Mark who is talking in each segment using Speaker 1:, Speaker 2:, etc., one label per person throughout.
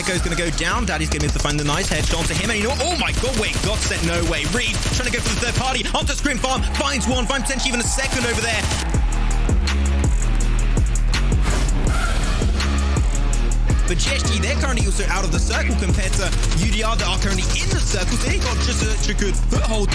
Speaker 1: Echo's going to go down. Daddy's going to find the nice headshot to him. And you know, oh my god, wait, GODSENT, no way. Reed trying to go for the third party. Onto Scrim Farm, finds one, finds potentially even a second over there. But GSG, they're currently also out of the circle compared to UDR that are currently in the circle. So they got just such a good foothold.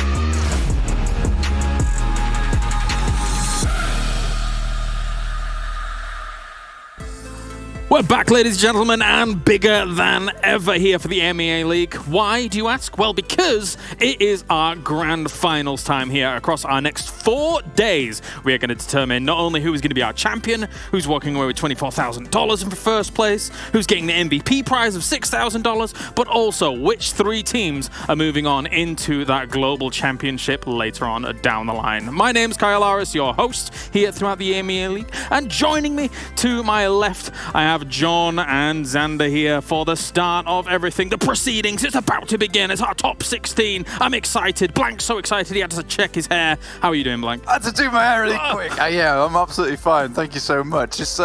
Speaker 2: We're back, ladies and gentlemen, and bigger than ever here for the EMEA League. Why, do you ask? Well, because it is our grand finals time here. Across our next 4 days, we are going to determine not only who is going to be our champion, who's walking away with $24,000 in first place, who's getting the MVP prize of $6,000, but also which 3 teams are moving on into that global championship later on down the line. My name's Kyle Aris, your host here throughout the EMEA League, and joining me to my left, I have John and Xander here for the start of everything. The proceedings, it's about to begin. It's our top 16. I'm excited. Blank's so excited he had to check his hair. How are you doing, Blank?
Speaker 3: I had to do my hair really quick. Yeah, I'm absolutely fine. Thank you so much. It's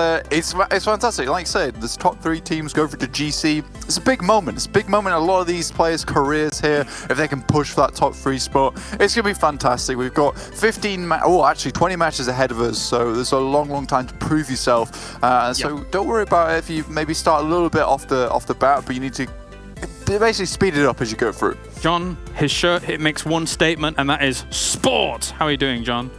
Speaker 3: fantastic. Like I said, this top 3 teams go for the GC. It's a big moment. It's a big moment in a lot of these players' careers here. If they can push for that top 3 spot, it's going to be fantastic. We've got 20 matches ahead of us. So there's a long time to prove yourself. So don't worry about if you maybe start a little bit off the bat, but you need to basically speed it up as you go through.
Speaker 2: John, his shirt, it makes one statement, and that is sport. How are you doing, John?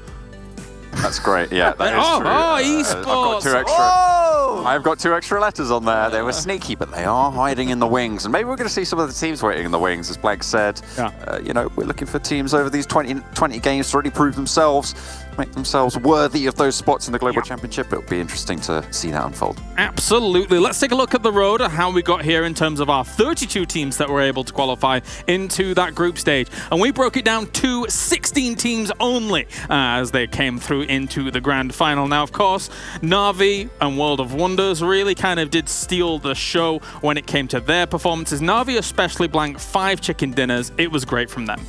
Speaker 4: That's great, yeah, that is true.
Speaker 2: Esports!
Speaker 4: I've got 2 extra letters on there. They were sneaky, but they are hiding in the wings. And maybe we're going to see some of the teams waiting in the wings, as Blank said.
Speaker 2: Yeah.
Speaker 4: You know, we're looking for teams over these 20 games to really prove themselves, make themselves worthy of those spots in the Global Championship. It'll be interesting to see that unfold.
Speaker 2: Absolutely. Let's take a look at the road, how we got here in terms of our 32 teams that were able to qualify into that group stage. And we broke it down to 16 teams only as they came through into the grand final. Now, of course, Na'Vi and World of Wonders really kind of did steal the show when it came to their performances. Na'Vi especially, Blank, 5 chicken dinners. It was great from them.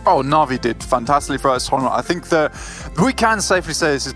Speaker 3: Oh, Na'Vi did fantastically for us tournament. I think that we can safely say this is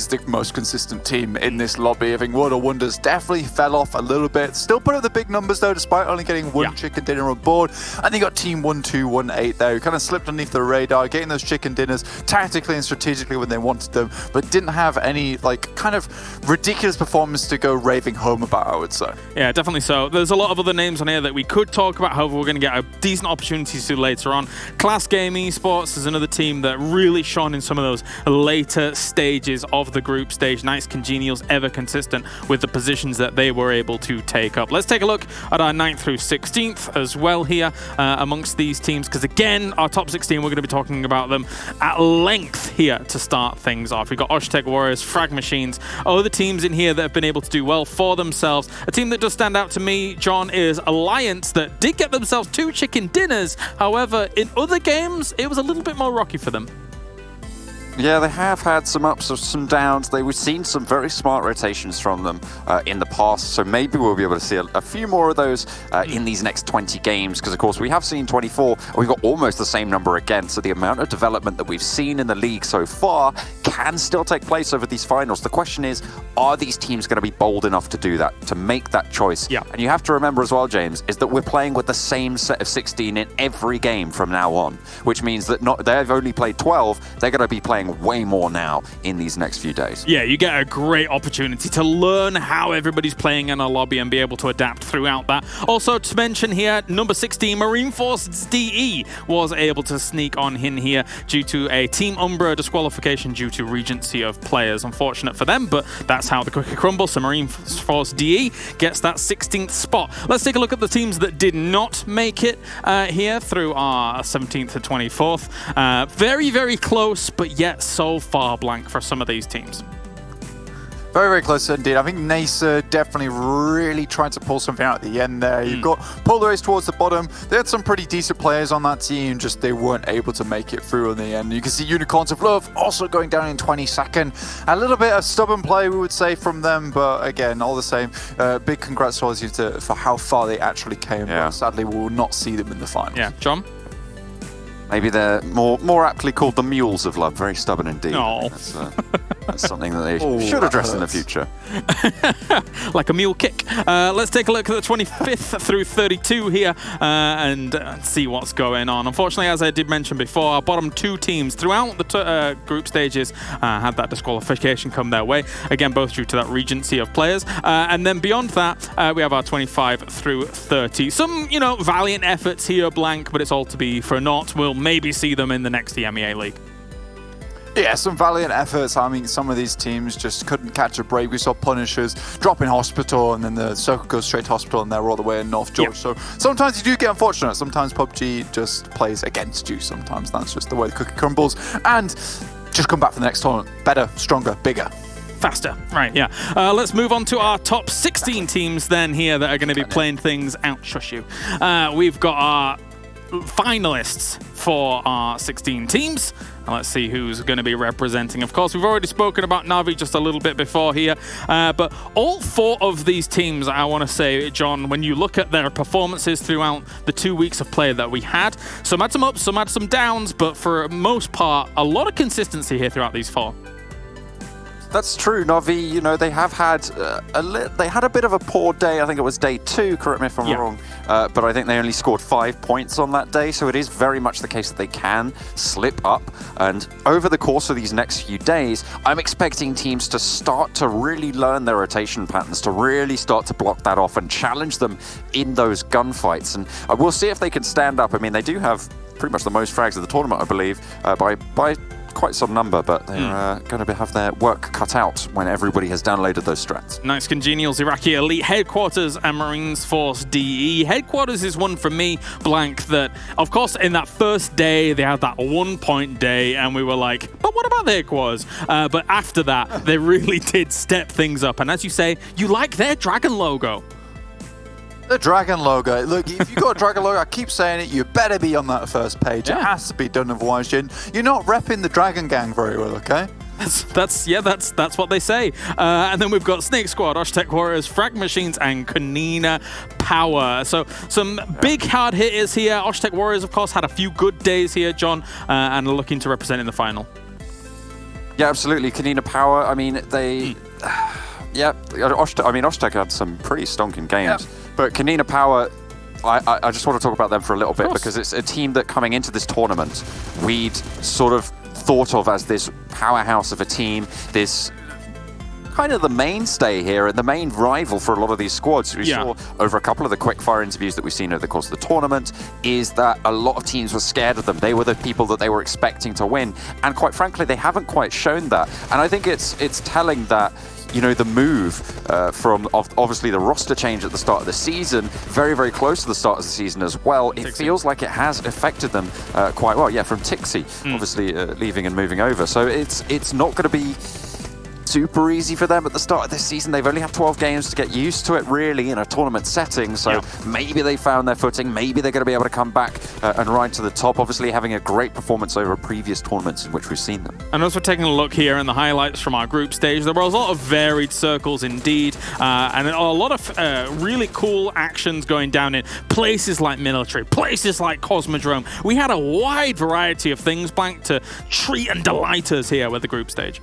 Speaker 3: the most consistent team in this lobby. I think World of Wonders definitely fell off a little bit. Still put up the big numbers though, despite only getting 1 chicken dinner on board. And you got Team 1218 there, who kind of slipped underneath the radar, getting those chicken dinners tactically and strategically when they wanted them, but didn't have any kind of ridiculous performance to go raving home about, I would say.
Speaker 2: Yeah, definitely so. There's a lot of other names on here that we could talk about. However, we're going to get a decent opportunity to later on. Klas Esports is another team that really shone in some of those later stages of the group stage. Naix CongenialS ever consistent with the positions that they were able to take up. Let's take a look at our 9th through 16th as well here amongst these teams, because again, our top 16, we're going to be talking about them at length here to start things off. We've got Osh-Tekk Warriors, FRAG Machines, other teams in here that have been able to do well for themselves. A team that does stand out to me, John, is Alliance, that did get themselves 2 chicken dinners. However, in other games, it was a little bit more rocky for them.
Speaker 4: Yeah, they have had some ups or some downs. We've seen some very smart rotations from them in the past, so maybe we'll be able to see a few more of those in these next 20 games, because of course we have seen 24, and we've got almost the same number again, so the amount of development that we've seen in the league so far can still take place over these finals. The question is, are these teams going to be bold enough to do that, to make that choice?
Speaker 2: Yeah.
Speaker 4: And you have to remember as well, James, is that we're playing with the same set of 16 in every game from now on, which means that they've only played 12, they're going to be playing way more now in these next few days.
Speaker 2: Yeah, you get a great opportunity to learn how everybody's playing in a lobby and be able to adapt throughout that. Also to mention here, number 16, Marine Force DE was able to sneak on in here due to a Team Umbra disqualification due to regency of players. Unfortunate for them, but that's how the cookie crumbles. So Marine Force DE gets that 16th spot. Let's take a look at the teams that did not make it here through our 17th to 24th. Very, very close, but yet so far, Blank, for some of these teams.
Speaker 3: Very, very close indeed. I think Naix definitely really tried to pull something out at the end there. You've got Polarized towards the bottom. They had some pretty decent players on that team, just they weren't able to make it through in the end. You can see Unicorns of Love also going down in 22nd. A little bit of stubborn play, we would say, from them, but again, all the same, big congrats to you for how far they actually came. Yeah. But sadly, we will not see them in the finals.
Speaker 2: Yeah, John?
Speaker 4: Maybe they're more aptly called the Mules of Love. Very stubborn indeed.
Speaker 2: No.
Speaker 4: That's something that they should address in the future.
Speaker 2: Like a mule kick. Let's take a look at the 25th through 32 here and see what's going on. Unfortunately, as I did mention before, our bottom 2 teams throughout the group stages had that disqualification come their way. Again, both due to that regency of players. And then beyond that, we have our 25 through 30. Some, you know, valiant efforts here, Blank, but it's all to be for naught. We'll maybe see them in the next EMEA League.
Speaker 3: Yeah, some valiant efforts. I mean, some of these teams just couldn't catch a break. We saw Punishers drop in hospital, and then the circle goes straight to hospital, and they're all the way in North Georgia. So sometimes you do get unfortunate. Sometimes PUBG just plays against you. Sometimes that's just the way the cookie crumbles. And just come back for the next tournament. Better, stronger, bigger.
Speaker 2: Faster. Right, yeah. Let's move on to our top 16 teams then here that are going to be playing things out. Shush you. We've got our finalists for our 16 teams. And let's see who's going to be representing. Of course, we've already spoken about Navi just a little bit before here. But all 4 of these teams, I want to say, John, when you look at their performances throughout the 2 weeks of play that we had, some had some ups, some had some downs, but for the most part, a lot of consistency here throughout these 4.
Speaker 4: That's true, Navi. You know, they have had they had a bit of a poor day. I think it was day 2. Correct me if I'm wrong. But I think they only scored 5 points on that day. So it is very much the case that they can slip up. And over the course of these next few days, I'm expecting teams to start to really learn their rotation patterns, to really start to block that off and challenge them in those gunfights. And we'll see if they can stand up. I mean, they do have pretty much the most frags of the tournament, I believe, by quite some number, but they're going to have their work cut out when everybody has downloaded those strats.
Speaker 2: Naix CongenialS, IRAQI Elite, Headquarters, and Marines Force DE. Headquarters is one for me, Blank, that, of course, in that first day, they had that 1-point day, and we were like, but what about the Headquarters? But after that, they really did step things up. And as you say, you like their dragon logo.
Speaker 3: The dragon logo. Look, if you've got a dragon logo, I keep saying it, you better be on that first page. It has to be done, otherwise you're not repping the Dragon Gang very well, okay?
Speaker 2: That's what they say. And then we've got SNAKEsquad, Osh-Tekk Warriors, FRAG Machines, and KoninaPower. So some big hard hitters here. Osh-Tekk Warriors, of course, had a few good days here, John, and are looking to represent in the final.
Speaker 4: Yeah, absolutely. KoninaPower, I mean, they... Osh-Tekk had some pretty stonking games. But KoninaPower, I just want to talk about them for a little bit, because it's a team that coming into this tournament, we'd sort of thought of as this powerhouse of a team, this kind of the mainstay here and the main rival for a lot of these squads. We saw over a couple of the quickfire interviews that we've seen over the course of the tournament is that a lot of teams were scared of them. They were the people that they were expecting to win. And quite frankly, they haven't quite shown that. And I think it's telling that, you know, the move from obviously the roster change at the start of the season, very, very close to the start of the season as well. It feels like it has affected them quite well. Yeah, from Tixi, obviously leaving and moving over. So it's not going to be super easy for them at the start of this season. They've only had 12 games to get used to it, really, in a tournament setting. So maybe they found their footing. Maybe they're going to be able to come back and ride to the top. Obviously, having a great performance over previous tournaments in which we've seen them.
Speaker 2: And as we're taking a look here in the highlights from our group stage, there was a lot of varied circles indeed, and a lot of really cool actions going down in places like military, places like Cosmodrome. We had a wide variety of things, Blank, to treat and delight us here with the group stage.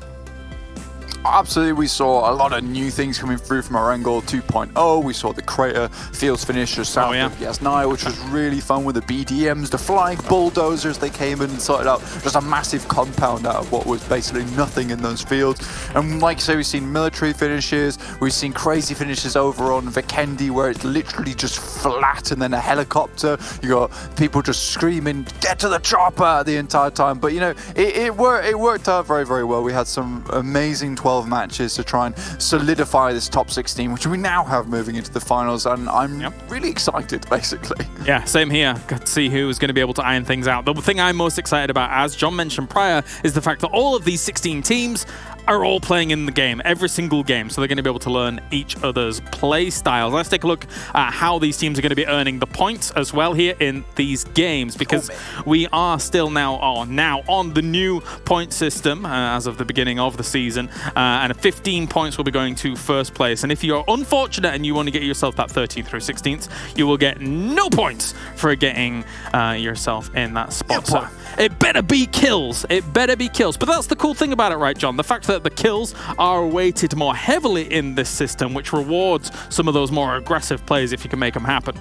Speaker 3: Absolutely, we saw a lot of new things coming through from Erangel 2.0. We saw the Crater Fields finisher south of Yasnaya, which was really fun with the BDMs, the flying bulldozers. They came in and sorted out just a massive compound out of what was basically nothing in those fields. And like you say, we've seen military finishes, we've seen crazy finishes over on Vikendi, where it's literally just flat and then a helicopter. You got people just screaming, "Get to the chopper!" the entire time. But you know, it worked out very, very well. We had some amazing 12 matches to try and solidify this top 16, which we now have moving into the finals, and I'm really excited, basically.
Speaker 2: Yeah, same here. Got to see who's going to be able to iron things out. The thing I'm most excited about, as John mentioned prior, is the fact that all of these 16 teams are all playing in the game, every single game, so they're going to be able to learn each other's play styles. Let's take a look at how these teams are going to be earning the points as well here in these games, because we are still now on the new point system as of the beginning of the season, and 15 points will be going to first place. And if you're unfortunate and you want to get yourself that 13th through 16th, you will get no points for getting yourself in that spot. So it better be kills. It better be kills. But that's the cool thing about it, right, John? The fact that that the kills are weighted more heavily in this system, which rewards some of those more aggressive plays if you can make them happen.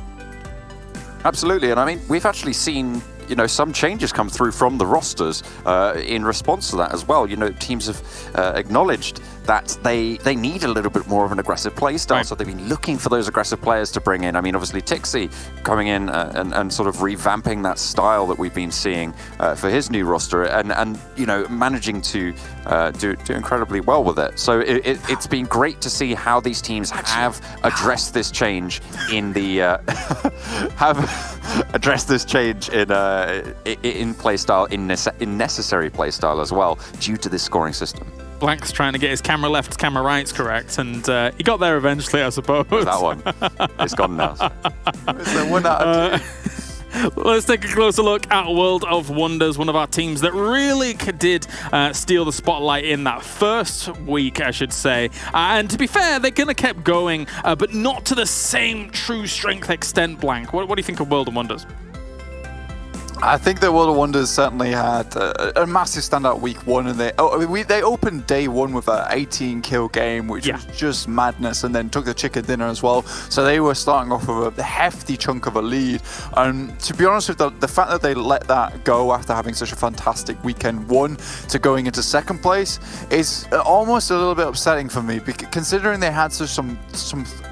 Speaker 4: Absolutely, and I mean, we've actually seen some changes come through from the rosters in response to that as well. Teams have acknowledged that they need a little bit more of an aggressive play style, so they've been looking for those aggressive players to bring in. I mean, obviously Tixi coming in and sort of revamping that style that we've been seeing for his new roster, and managing to do incredibly well with it. So it's been great to see how these teams have addressed this change in the in play style, in necessary play style as well, due to this scoring system.
Speaker 2: Blank's trying to get his camera left, camera right's correct, and he got there eventually, I suppose.
Speaker 4: That one. It's gone now.
Speaker 3: It's a 1 out of 2.
Speaker 2: Let's take a closer look at World of Wonders, one of our teams that really did steal the spotlight in that first week, I should say. And to be fair, they kind of kept going, but not to the same true strength extent, Blank. What do you think of World of Wonders?
Speaker 3: I think that World of Wonders certainly had a massive standout week 1, and they opened day 1 with an 18-kill game, which was just madness, and then took the chicken dinner as well. So they were starting off with a hefty chunk of a lead. And to be honest with the fact that they let that go after having such a fantastic weekend 1 to going into second place is almost a little bit upsetting for me, considering they had some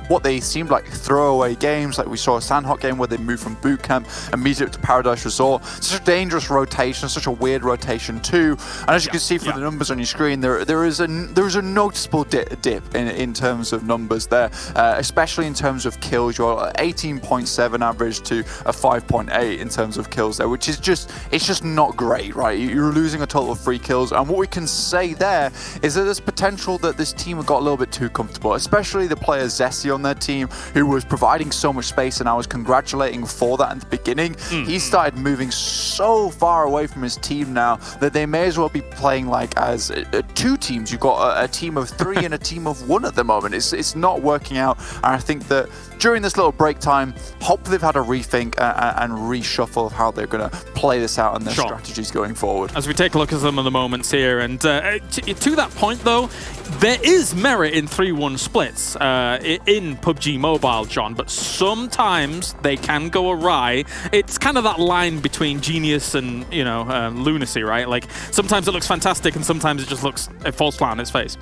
Speaker 3: what they seemed like throwaway games, like we saw a Sanhok game where they moved from boot camp immediately to Paradise Resort. Such a dangerous rotation, such a weird rotation too. And as you can see from the numbers on your screen, there is a noticeable dip in terms of numbers there, especially in terms of kills. You're 18.7 average to a 5.8 in terms of kills there, which is just not great, right? You're losing a total of 3 kills, and what we can say there is that there's potential that this team got a little bit too comfortable, especially the player Zessi on their team, who was providing so much space, and I was congratulating for that in the beginning. He started moving so far away from his team now that they may as well be playing like as 2 teams. You've got a team of 3 and a team of 1 at the moment. It's not working out, and I think that during this little break time, hopefully they've had a rethink and reshuffle of how they're going to play this out and their strategies going forward.
Speaker 2: As we take a look at some of the moments here, and to that point though, there is merit in 3-1 splits in PUBG Mobile, John, but sometimes they can go awry. It's kind of that line between genius and lunacy, right? Like sometimes it looks fantastic and sometimes it just looks falls flat on its face.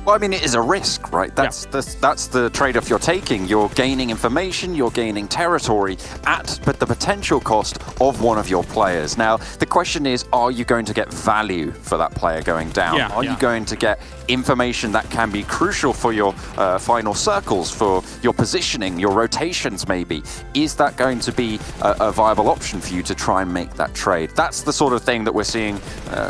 Speaker 4: Well, I mean, it is a risk, right? That's the trade-off you're taking. You're gaining information, you're gaining territory at the potential cost of one of your players. Now, the question is, are you going to get value for that player going down? Are you going to get information that can be crucial for your final circles, for your positioning, your rotations maybe? Is that going to be a viable option for you to try and make that trade? That's the sort of thing that we're seeing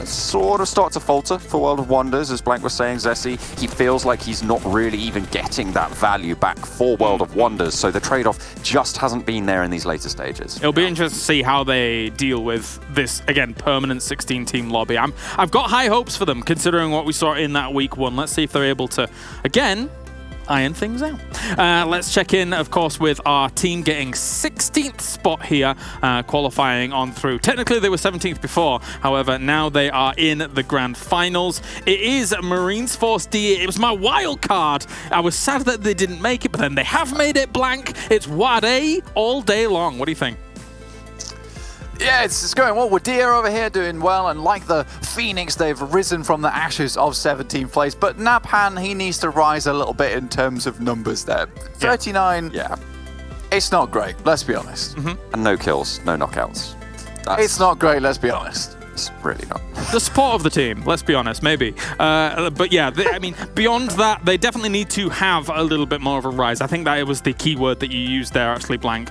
Speaker 4: sort of start to falter for World of Wonders, as Blank was saying. Zessi, he feels like he's not really even getting that value back for World of Wonders, so the trade-off just hasn't been there in these later stages.
Speaker 2: It'll be interesting to see how they deal with this, again, permanent 16-team lobby. I've got high hopes for them, considering what we saw in that week 1. Let's see if they're able to, again, iron things out. Let's check in, of course, with our team getting 16th spot here, qualifying on through. Technically, they were 17th before. However, now they are in the grand finals. It is Marines Force D. It was my wild card. I was sad that they didn't make it, but then they have made it, Blank. It's Wade all day long. What do you think?
Speaker 3: Yeah, it's going well. Wadir over here doing well, and like the Phoenix, they've risen from the ashes of 17th place. But Naphan, he needs to rise a little bit in terms of numbers there. 39, it's not great, let's be honest.
Speaker 4: And no kills, no knockouts.
Speaker 3: It's not great, let's be honest.
Speaker 4: It's really not.
Speaker 2: The support of the team, let's be honest, maybe. But yeah, I mean, beyond that, they definitely need to have a little bit more of a rise. I think that was the key word that you used there, actually, Blank.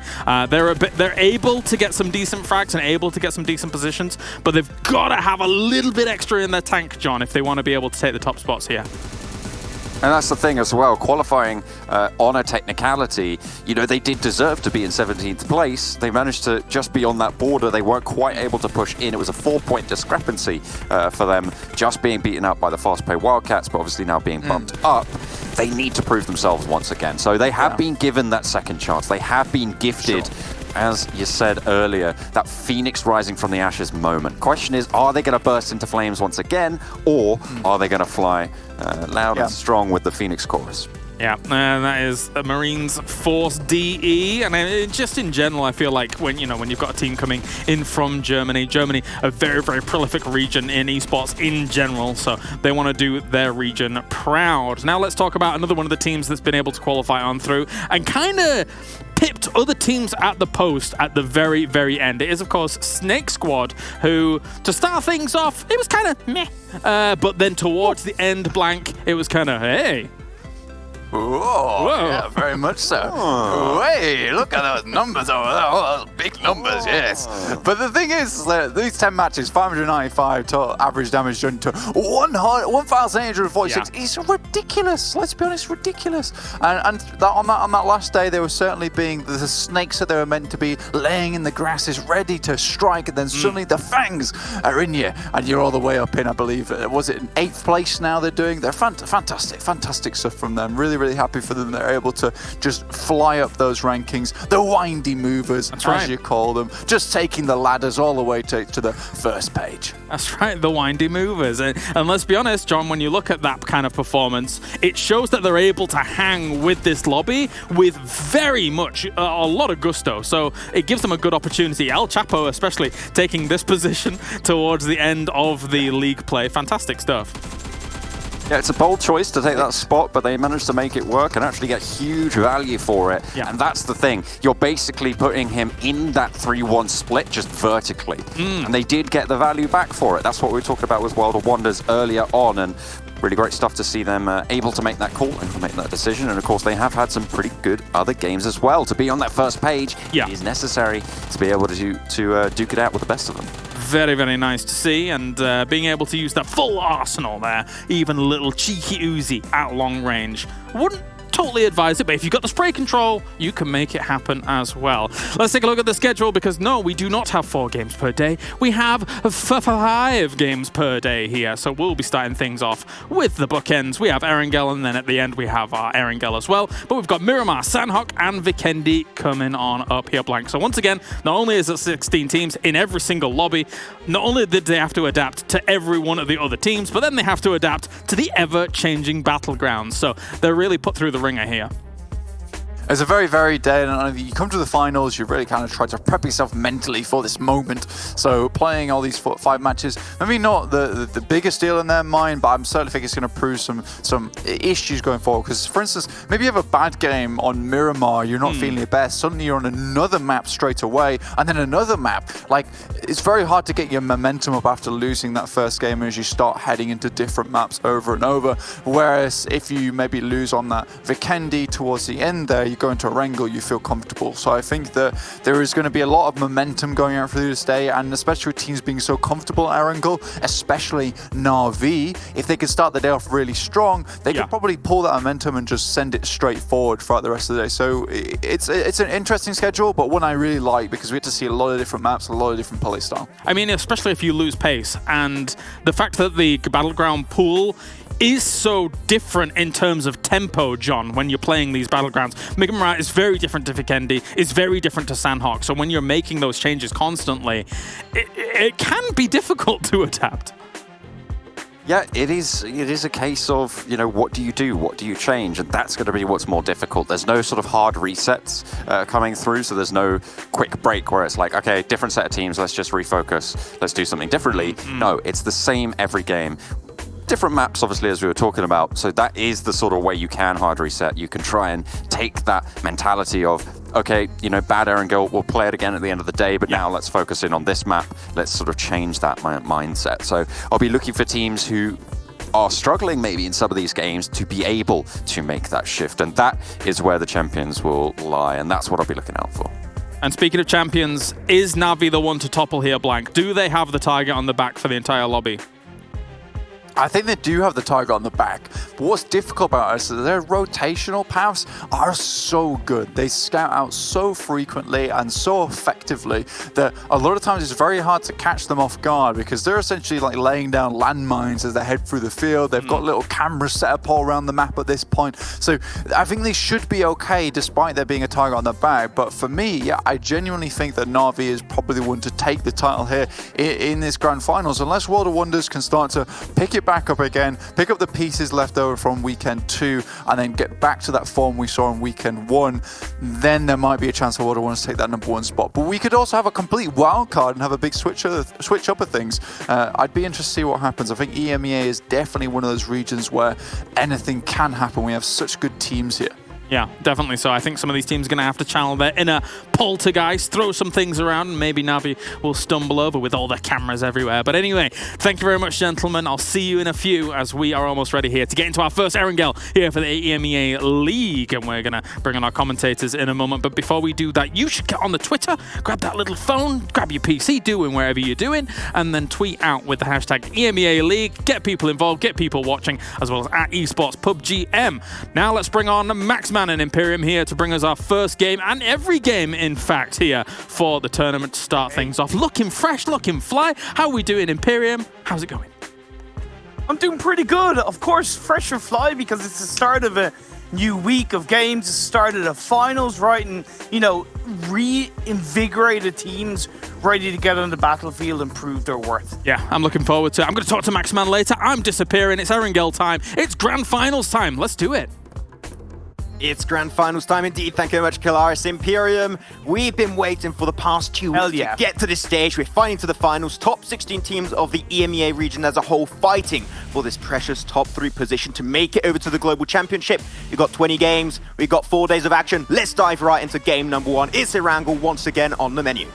Speaker 2: They're able to get some decent frags and able to get some decent positions, but they've got to have a little bit extra in their tank, John, if they want to be able to take the top spots here.
Speaker 4: And that's the thing as well, qualifying on a technicality, they did deserve to be in 17th place. They managed to just be on that border. They weren't quite able to push in. It was a 4-point discrepancy for them, just being beaten up by the fast-pay Wildcats, but obviously now being bumped up. They need to prove themselves once again. So they have been given that second chance. They have been gifted as you said earlier, that Phoenix rising from the ashes moment. Question is, are they going to burst into flames once again, or are they going to fly loud and strong with the Phoenix chorus?
Speaker 2: Yeah, and that is Marines Force DE, and just in general, I feel like when you've got a team coming in from Germany, a very, very prolific region in esports in general, so they want to do their region proud. Now let's talk about another one of the teams that's been able to qualify on through and kind of pipped other teams at the post at the very, very end. It is, of course, SNAKEsquad, who, to start things off, it was kind of meh, but then towards the end, Blank, it was kind of, hey.
Speaker 3: Whoa, yeah, very much so. Hey, look at those numbers over there. Oh, those big numbers, yes. But the thing is, these 10 matches, 595 total average damage done to 1,846 is ridiculous. Let's be honest, ridiculous. And that, on that last day, they were certainly being the snakes that they were meant to be, laying in the grasses, ready to strike, and then suddenly the fangs are in you, and you're all the way up in, I believe, was it in 8th place now they're doing? They're fantastic stuff from them. Really happy for them. They're able to just fly up those rankings. The windy movers, as you call them, just taking the ladders all the way to the first page.
Speaker 2: That's right, the windy movers. And let's be honest, John, when you look at that kind of performance, it shows that they're able to hang with this lobby with very much a lot of gusto. So it gives them a good opportunity. El Chapo especially taking this position towards the end of the league play. Fantastic stuff.
Speaker 4: Yeah, it's a bold choice to take that spot, but they managed to make it work and actually get huge value for it. Yeah. And that's the thing. You're basically putting him in that 3-1 split just vertically. And they did get the value back for it. That's what we were talking about with World of Wonders earlier on. And really great stuff to see them able to make that call and to make that decision. And of course, they have had some pretty good other games as well. To be on that first page, it is necessary to be able to duke it out with the best of them.
Speaker 2: Very, very nice to see, and being able to use that full arsenal there, even a little cheeky Uzi at long range. Wouldn't totally advise it, but if you've got the spray control, you can make it happen as well. Let's take a look at the schedule, because no, we do not have 4 games per day. We have 5 games per day here, so we'll be starting things off with the bookends. We have Erangel, and then at the end we have our Erangel as well, but we've got Miramar, Sanhok, and Vikendi coming on up here, Blank. So once again, not only is it 16 teams in every single lobby, not only did they have to adapt to every one of the other teams, but then they have to adapt to the ever-changing battlegrounds. So they're really put through the ringer here.
Speaker 3: It's a very varied day, and you come to the finals, you really kind of try to prep yourself mentally for this moment. So playing all these 5 matches, maybe not the biggest deal in their mind, but I'm certainly think it's going to prove some issues going forward. Because, for instance, maybe you have a bad game on Miramar, you're not feeling your best, suddenly you're on another map straight away, and then another map. Like, it's very hard to get your momentum up after losing that first game as you start heading into different maps over and over. Whereas if you maybe lose on that Vikendi towards the end there, you go into Erangel, you feel comfortable. So I think that there is going to be a lot of momentum going out through this day, and especially with teams being so comfortable at Erangel, especially Na'Vi, if they could start the day off really strong, they could probably pull that momentum and just send it straight forward throughout the rest of the day. So it's an interesting schedule, but one I really like because we get to see a lot of different maps, a lot of different play style. I
Speaker 2: mean, especially if you lose pace, and the fact that the Battleground pool is so different in terms of tempo, John, when you're playing these battlegrounds. Miramar is very different to Vikendi, is very different to Sanhok. So when you're making those changes constantly, it can be difficult to adapt.
Speaker 4: Yeah, it is a case of, what do you do? What do you change? And that's going to be what's more difficult. There's no sort of hard resets coming through, so there's no quick break where it's like, okay, different set of teams, let's just refocus, let's do something differently. No, it's the same every game. Different maps, obviously, as we were talking about. So that is the sort of way you can hard reset. You can try and take that mentality of, okay, bad Erangel, we'll play it again at the end of the day, but now let's focus in on this map. Let's sort of change that mindset. So I'll be looking for teams who are struggling maybe in some of these games to be able to make that shift. And that is where the champions will lie. And that's what I'll be looking out for.
Speaker 2: And speaking of champions, is Na'Vi the one to topple here, Blank? Do they have the target on the back for the entire lobby?
Speaker 3: I think they do have the target on the back. But what's difficult about us is their rotational paths are so good. They scout out so frequently and so effectively that a lot of times it's very hard to catch them off guard because they're essentially like laying down landmines as they head through the field. They've got little cameras set up all around the map at this point. So I think they should be okay despite there being a target on their back. But for me, yeah, I genuinely think that Na'Vi is probably the one to take the title here in this grand finals. Unless World of Wonders can start to pick it back up again, pick up the pieces left over from weekend 2, and then get back to that form we saw in weekend 1, then there might be a chance for World of Wonders to take that #1 spot. But we could also have a complete wild card and have a big switch up of things. I'd be interested to see what happens. I think EMEA is definitely one of those regions where anything can happen. We have such good teams here.
Speaker 2: Yeah, definitely so. I think some of these teams are going to have to channel their inner poltergeist, throw some things around, and maybe Na'Vi will stumble over with all their cameras everywhere. But anyway, thank you very much, gentlemen. I'll see you in a few as we are almost ready here to get into our first Erangel here for the EMEA League. And we're going to bring on our commentators in a moment. But before we do that, you should get on the Twitter, grab that little phone, grab your PC, doing wherever you're doing, and then tweet out with the hashtag EMEA League. Get people involved, get people watching, as well as at Esports PUBGM. Now let's bring on Maxman and Imperium here to bring us our first game, and every game, in fact, here for the tournament to start things off. Looking fresh, looking fly. How are we doing, Imperium? How's it going?
Speaker 5: I'm doing pretty good. Of course, fresh and fly because it's the start of a new week of games. It's the start of the finals, right? And, you know, reinvigorated teams ready to get on the battlefield and prove their worth.
Speaker 2: Yeah, I'm looking forward to it. I'm going to talk to Maxman later. I'm disappearing. It's Erangel time. It's grand finals time. Let's do it.
Speaker 6: It's grand finals time indeed. Thank you very much, Klas. Imperium, we've been waiting for the past 2 weeks to get to this stage. We're fighting to the finals. Top 16 teams of the EMEA region as a whole fighting for this precious top 3 position to make it over to the Global Championship. We've got 20 games. We've got 4 days of action. Let's dive right into game #1. It's Erangel once again on the menu.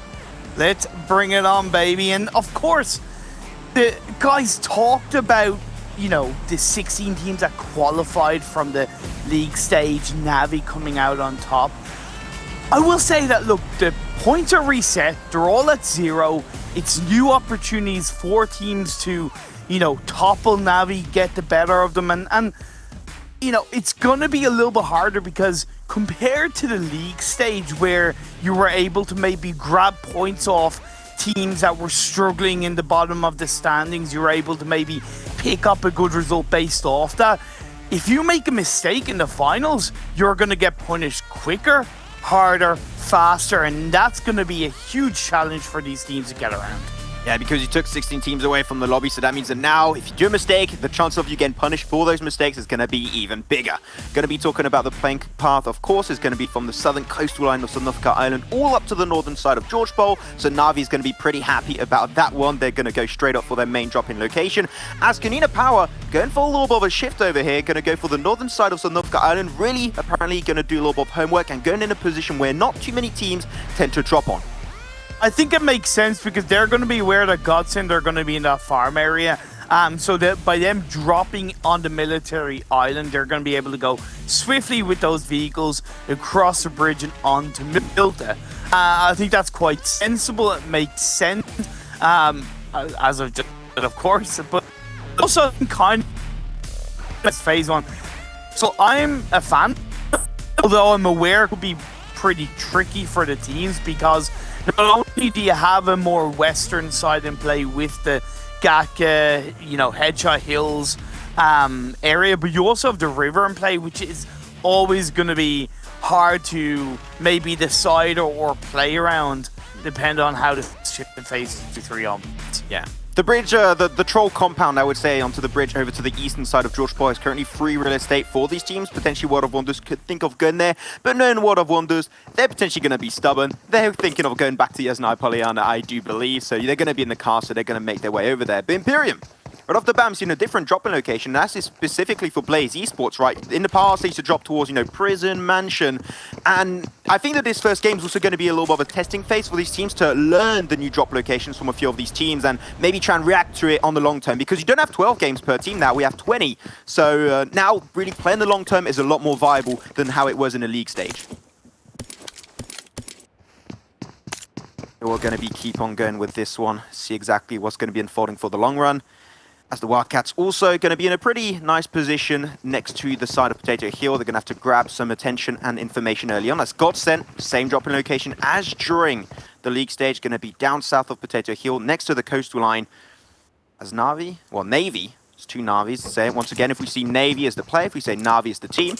Speaker 5: Let's bring it on, baby. And of course, the guys talked about, you know, the 16 teams that qualified from the league stage, Na'Vi coming out on top. I will say that, look, the points are reset. They're all at 0. It's new opportunities for teams to, you know, topple Na'Vi, get the better of them. And you know, it's going to be a little bit harder because compared to the league stage where you were able to maybe grab points off teams that were struggling in the bottom of the standings, you were able to maybe pick up a good result based off that. If you make a mistake in the finals, you're going to get punished quicker, harder, faster, and that's going to be a huge challenge for these teams to get around.
Speaker 6: Yeah, because you took 16 teams away from the lobby, so that means that now, if you do a mistake, the chance of you getting punished for those mistakes is going to be even bigger. Going to be talking about the playing path, of course, is going to be from the southern coastal line of Sanhok Island all up to the northern side of George Bowl, so Na'Vi is going to be pretty happy about that one. They're going to go straight up for their main drop-in location. As KoninaPower, going for a little bit of a shift over here, going to go for the northern side of Sanhok Island, really, apparently, going to do a little bit of homework and going in a position where not too many teams tend to drop on.
Speaker 5: I think it makes sense because they're going to be aware that GODSENT are going to be in that farm area. So that by them dropping on the military island, they're going to be able to go swiftly with those vehicles across the bridge and onto Milta. I think that's quite sensible. It makes sense, as of just, of course, but also kind of phase 1. So I'm a fan, although I'm aware it could be pretty tricky for the teams because not only do you have a more western side in play with the Gaka, you know, Headshot Hills area, but you also have the river in play, which is always going to be hard to maybe decide or play around, depending on how the phase 3 on.
Speaker 6: Yeah. The bridge, the troll compound, I would say, onto the bridge over to the eastern side of George Bowl is currently free real estate for these teams. Potentially World of Wonders could think of going there, but knowing World of Wonders, they're potentially going to be stubborn. They're thinking of going back to Yasnai Polyana, I do believe, so they're going to be in the car, so they're going to make their way over there. But Imperium, right off the bat, I'm seeing a different drop-in location. That's specifically for Blaze Esports, right? In the past, they used to drop towards, you know, prison, mansion. And I think that this first game is also going to be a little bit of a testing phase for these teams to learn the new drop locations from a few of these teams and maybe try and react to it on the long term. Because you don't have 12 games per team now, we have 20. So now, really playing the long term is a lot more viable than how it was in the league stage. We're going to keep on going with this one, see exactly what's going to be unfolding for the long run. As the Wildcats also going to be in a pretty nice position next to the side of Potato Hill. They're going to have to grab some attention and information early on. That's GODSENT, same drop in location as during the league stage. Going to be down south of Potato Hill, next to the coastal line. As Na'Vi, well, Navy, it's two Na'Vis. Say it once again, if we see Navy as the player, if we say Na'Vi as the team,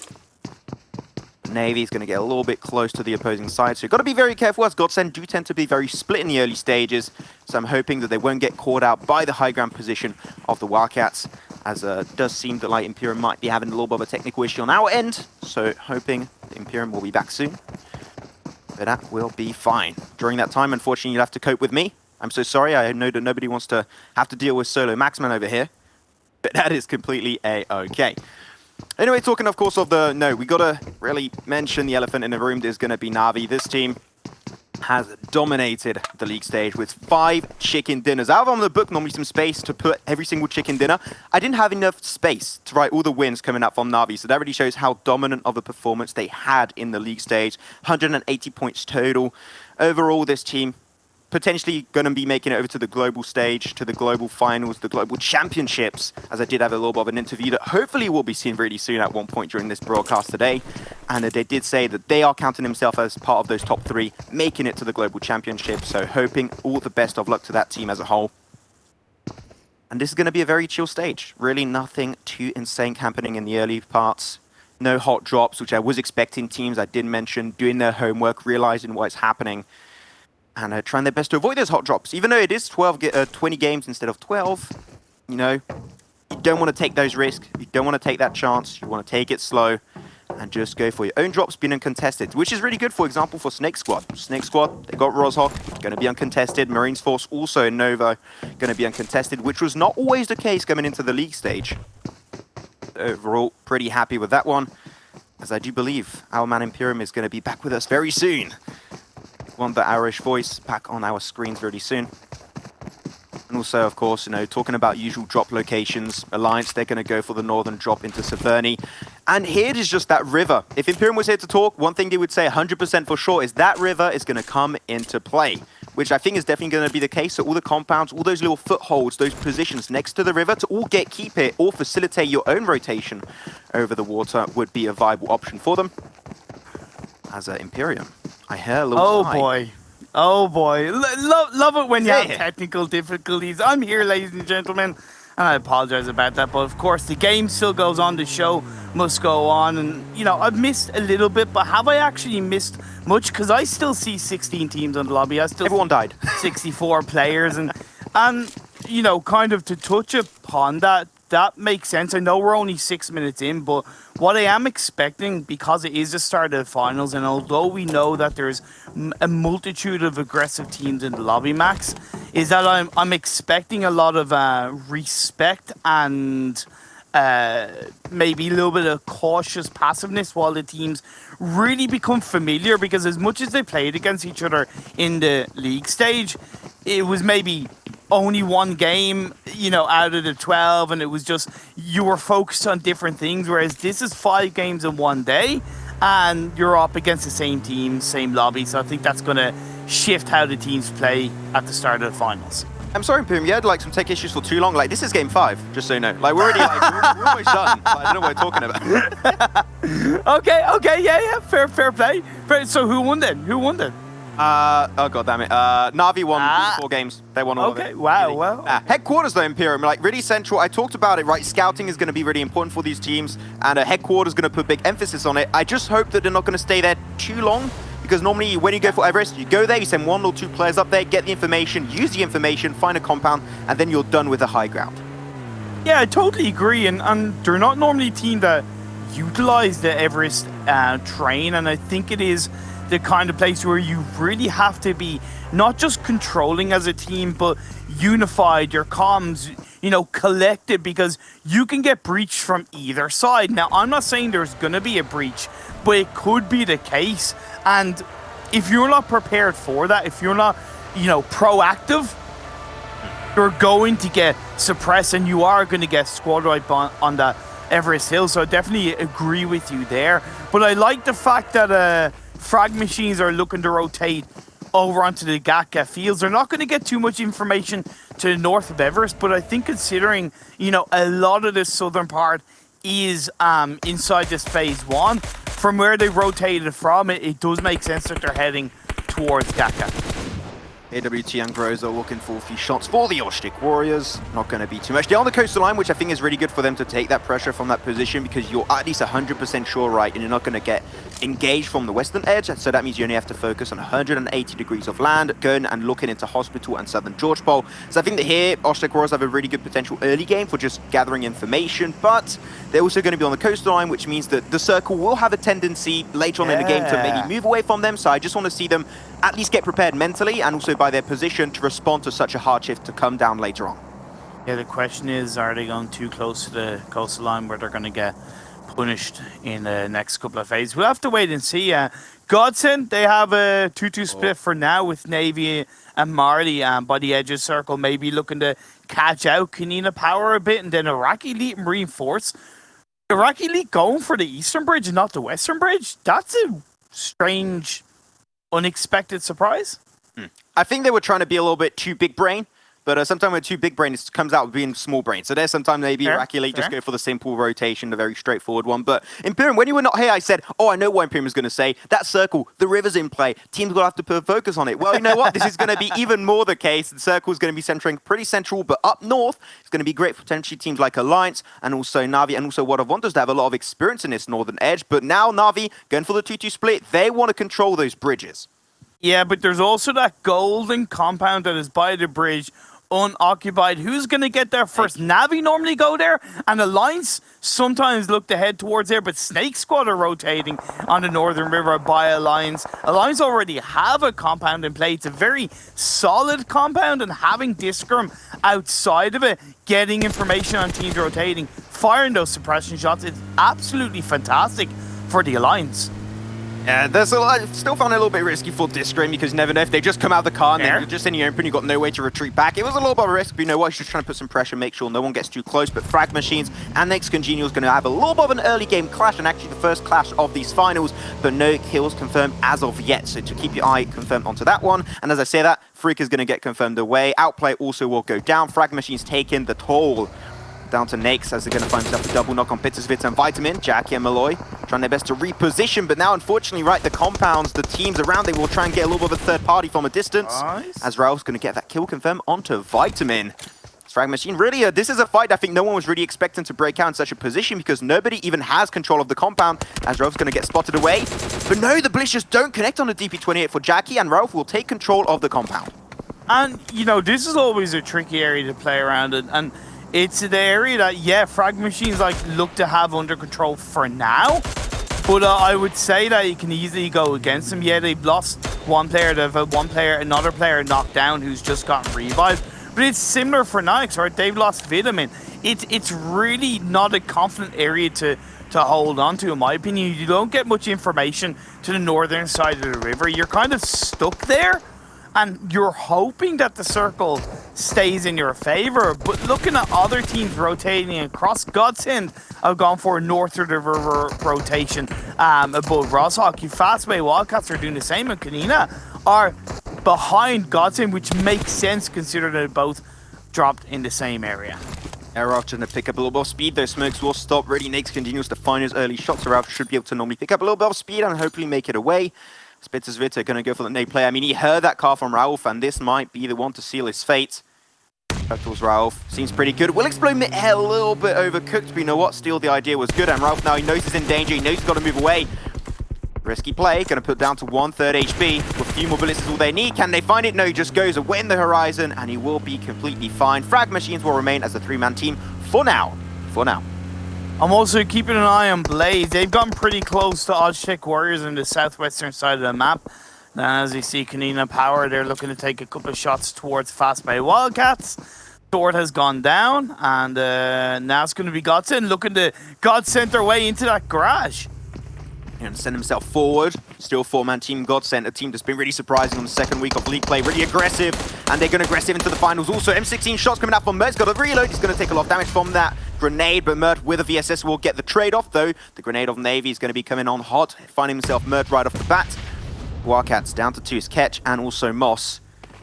Speaker 6: Navy is going to get a little bit close to the opposing side. So you've got to be very careful, as GODSENT do tend to be very split in the early stages. So I'm hoping that they won't get caught out by the high ground position of the Wildcats, as it does seem that like Imperium might be having a little bit of a technical issue on our end. So hoping the Imperium will be back soon. But that will be fine. During that time, unfortunately, you'll have to cope with me. I'm so sorry. I know that nobody wants to have to deal with solo Maxman over here. But that is completely A-okay. Anyway, talking, of course, of the... No, we got to really mention the elephant in the room. There's going to be Na'Vi. This team has dominated the league stage with 5 chicken dinners. I have on the book normally some space to put every single chicken dinner. I didn't have enough space to write all the wins coming up from Na'Vi, so that really shows how dominant of a performance they had in the league stage. 180 points total. Overall, this team potentially going to be making it over to the global stage, to the global finals, the global championships, as I did have a little bit of an interview that hopefully we'll be seeing really soon at one point during this broadcast today. And they did say that they are counting themselves as part of those top 3, making it to the global championship. So hoping all the best of luck to that team as a whole. And this is going to be a very chill stage. Really nothing too insane happening in the early parts. No hot drops, which I was expecting. Teams I did mention doing their homework, realizing what's happening, and trying their best to avoid those hot drops. Even though it is 20 games instead of 12, you know, you don't want to take those risks. You don't want to take that chance. You want to take it slow and just go for your own drops being uncontested, which is really good, for example, for SNAKEsquad. SNAKEsquad, they got Rozhok, going to be uncontested. Marines Force also in Nova, going to be uncontested, which was not always the case coming into the league stage. Overall, pretty happy with that one, as I do believe our man Imperium is going to be back with us very soon. Want the Irish voice back on our screens really soon. And also, of course, you know, talking about usual drop locations, Alliance, they're going to go for the northern drop into Severny. And here it is just that river. If Imperium was here to talk, one thing they would say 100% for sure is that river is going to come into play, which I think is definitely going to be the case. So all the compounds, all those little footholds, those positions next to the river to all keep it or facilitate your own rotation over the water would be a viable option for them. As Imperium, I hear a little sigh.
Speaker 5: Oh boy. Love it when you have technical difficulties. I'm here, ladies and gentlemen, and I apologize about that, but of course the game still goes on, the show must go on, and you know, I've missed a little bit, but have I actually missed much? Because I still see 16 teams on the lobby.
Speaker 6: Everyone died.
Speaker 5: 64 players, and you know, kind of to touch upon that makes sense. I know we're only 6 minutes in, but what I am expecting, because it is the start of the finals, and although we know that there's a multitude of aggressive teams in the lobby, Max, is that I'm expecting a lot of respect and maybe a little bit of cautious passiveness while the teams really become familiar, because as much as they played against each other in the league stage, it was maybe only one game, you know, out of the 12, and it was just, you were focused on different things, whereas this is 5 games in one day, and you're up against the same team, same lobby, so I think that's going to shift how the teams play at the start of the finals.
Speaker 6: I'm sorry, Imperium, you had like some tech issues for too long. Like, this is game 5, just so you know. Like, we're already like, we're almost done. Like, I don't know what we're talking about.
Speaker 5: Okay, yeah, fair play. So who won then?
Speaker 6: Oh god damn it. Na'Vi won 4 games. They won all of it.
Speaker 5: Okay, wow.
Speaker 6: Headquarters though, Imperium, like really central. I talked about it, right? Scouting is going to be really important for these teams, and headquarters is going to put big emphasis on it. I just hope that they're not going to stay there too long, because normally when you go for Everest, you go there, you send 1 or 2 players up there, get the information, use the information, find a compound, and then you're done with the high ground.
Speaker 5: Yeah, I totally agree, and they're not normally a team that utilize the Everest train, and I think it is the kind of place where you really have to be not just controlling as a team, but unified, your comms, you know, collected, because you can get breached from either side. Now, I'm not saying there's going to be a breach, but it could be the case. And if you're not prepared for that, if you're not, you know, proactive, you're going to get suppressed, and you are going to get squad wiped on that Everest Hill. So I definitely agree with you there. But I like the fact that FRAG Machines are looking to rotate over onto the Gatka fields. They're not going to get too much information to the north of Everest, but I think considering, you know, a lot of the southern part is inside this phase 1, from where they rotated from, it does make sense that they're heading towards Gatka.
Speaker 6: AWT and Groza looking for a few shots for the Osh-Tekk Warriors. Not going to be too much. They're on the coastal line, which I think is really good for them to take that pressure from that position, because you're at least 100% sure, right, and you're not going to get engaged from the western edge. So that means you only have to focus on 180 degrees of land, going and looking into Hospital and Southern George Bowl. So I think that here, Osh-Tekk Warriors have a really good potential early game for just gathering information, but they're also going to be on the coastal line, which means that the circle will have a tendency later on in the game to maybe move away from them. So I just want to see them at least get prepared mentally and also by their position to respond to such a hard shift to come down later on.
Speaker 5: Yeah, the question is, are they going too close to the coastal line where they're going to get punished in the next couple of phases? We'll have to wait and see. GODSENT, they have a 2-2 split for now with Navy and Marley by the edge of circle, maybe looking to catch out KoninaPower a bit, and then IRAQI Elite and Reinforce. IRAQI Elite going for the eastern bridge and not the western bridge? That's a strange, unexpected surprise.
Speaker 6: I think they were trying to be a little bit too big brain, but sometimes when too big brain, it comes out being small brain. So there's sometimes maybe IRAQI Elite just go for the simple rotation, the very straightforward one. But Imperium, when you were not here, I said, oh, I know what Imperium is going to say. That circle, the river's in play. Teams will have to put focus on it. Well, you know what? This is going to be even more the case. The circle is going to be centering pretty central, but up north, it's going to be great for potentially teams like Alliance and also Na'Vi and also World of Wonders to have a lot of experience in this northern edge. But now Na'Vi going for the 2-2 split. They want to control those bridges.
Speaker 5: Yeah, but there's also that golden compound that is by the bridge, unoccupied. Who's going to get there first? Na'Vi normally go there, and Alliance sometimes look to head towards there, but SNAKEsquad are rotating on the Northern River by Alliance. Alliance already have a compound in play. It's a very solid compound, and having Discrum outside of it, getting information on teams rotating, firing those suppression shots, it's absolutely fantastic for the Alliance.
Speaker 6: Yeah, there's a lot. Still found it a little bit risky for Discrim because you never know if they just come out of the car and then you're just in the open, you've got no way to retreat back. It was a little bit of a risk, but you know what? He's just trying to put some pressure, make sure no one gets too close. But FRAG Machines and Naix CongenialS going to have a little bit of an early game clash, and actually the first clash of these finals, but no kills confirmed as of yet. So to keep your eye confirmed onto that one. And as I say that, Freak is going to get confirmed away. Outplay also will go down. FRAG Machines taking the toll. Down to Naix as they're going to find themselves a double knock on Natus Vincere and Vitamin. Jackie and Malloy trying their best to reposition, but now unfortunately, right, the compounds, the teams around, they will try and get a little bit of a third party from a distance. Nice. As Ralph's going to get that kill confirmed onto Vitamin. FRAG Machine, really, this is a fight I think no one was really expecting to break out in such a position because nobody even has control of the compound as Ralph's going to get spotted away. But no, the Blitz just don't connect on the DP28 for Jackie, and Ralph will take control of the compound.
Speaker 5: And, you know, this is always a tricky area to play around in, and it's the area that, yeah, FRAG Machines look to have under control for now. But I would say that you can easily go against them. Yeah, they've lost one player, they've had another player knocked down who's just gotten revived. But it's similar for Naix, right? They've lost Vitamin. It's really not a confident area to hold on to, in my opinion. You don't get much information to the northern side of the river. You're kind of stuck there. And you're hoping that the circle stays in your favor, but looking at other teams rotating across, GODSENT have gone for a north of the river rotation above Rosshockey. Fastway Wildcats are doing the same, and Konina are behind GODSENT, which makes sense considering they both dropped in the same area.
Speaker 6: Ralph trying to pick up a little bit of speed, though smokes will stop. Really, Naix CongenialS to find his early shots. So Ralph should be able to normally pick up a little bit of speed and hopefully make it away. Natus Vincere going to go for the nade play. I mean, he heard that car from Ralph, and this might be the one to seal his fate. Towards Ralph. Seems pretty good. Will explode mid-air a little bit overcooked, but you know what? Still, the idea was good, and Ralph now, he knows he's in danger. He knows he's got to move away. Risky play. Going to put down to 1/3 HP. With a few more bullets is all they need. Can they find it? No, he just goes away in the horizon, and he will be completely fine. FRAG Machines will remain as a three-man team for now.
Speaker 5: I'm also keeping an eye on Blaze. They've gotten pretty close to Osh-Tekk Warriors on the southwestern side of the map. Now, as you see, KoninaPower, they're looking to take a couple of shots towards Fast Bay Wildcats. Sword has gone down, and now it's going to be GODSENT looking to GODSENT their way into that garage.
Speaker 6: And send himself forward. Still four-man team GODSENT, a team that's been really surprising on the second week of league play. Really aggressive, and they're going to aggressive into the finals. Also, M16 shots coming out from Mert. He's got a reload. He's going to take a lot of damage from that grenade, but Mert with a VSS will get the trade-off, though. The grenade of Navy is going to be coming on hot, finding himself Mert right off the bat. Wildcats down to 2 is Ketch and also Moss.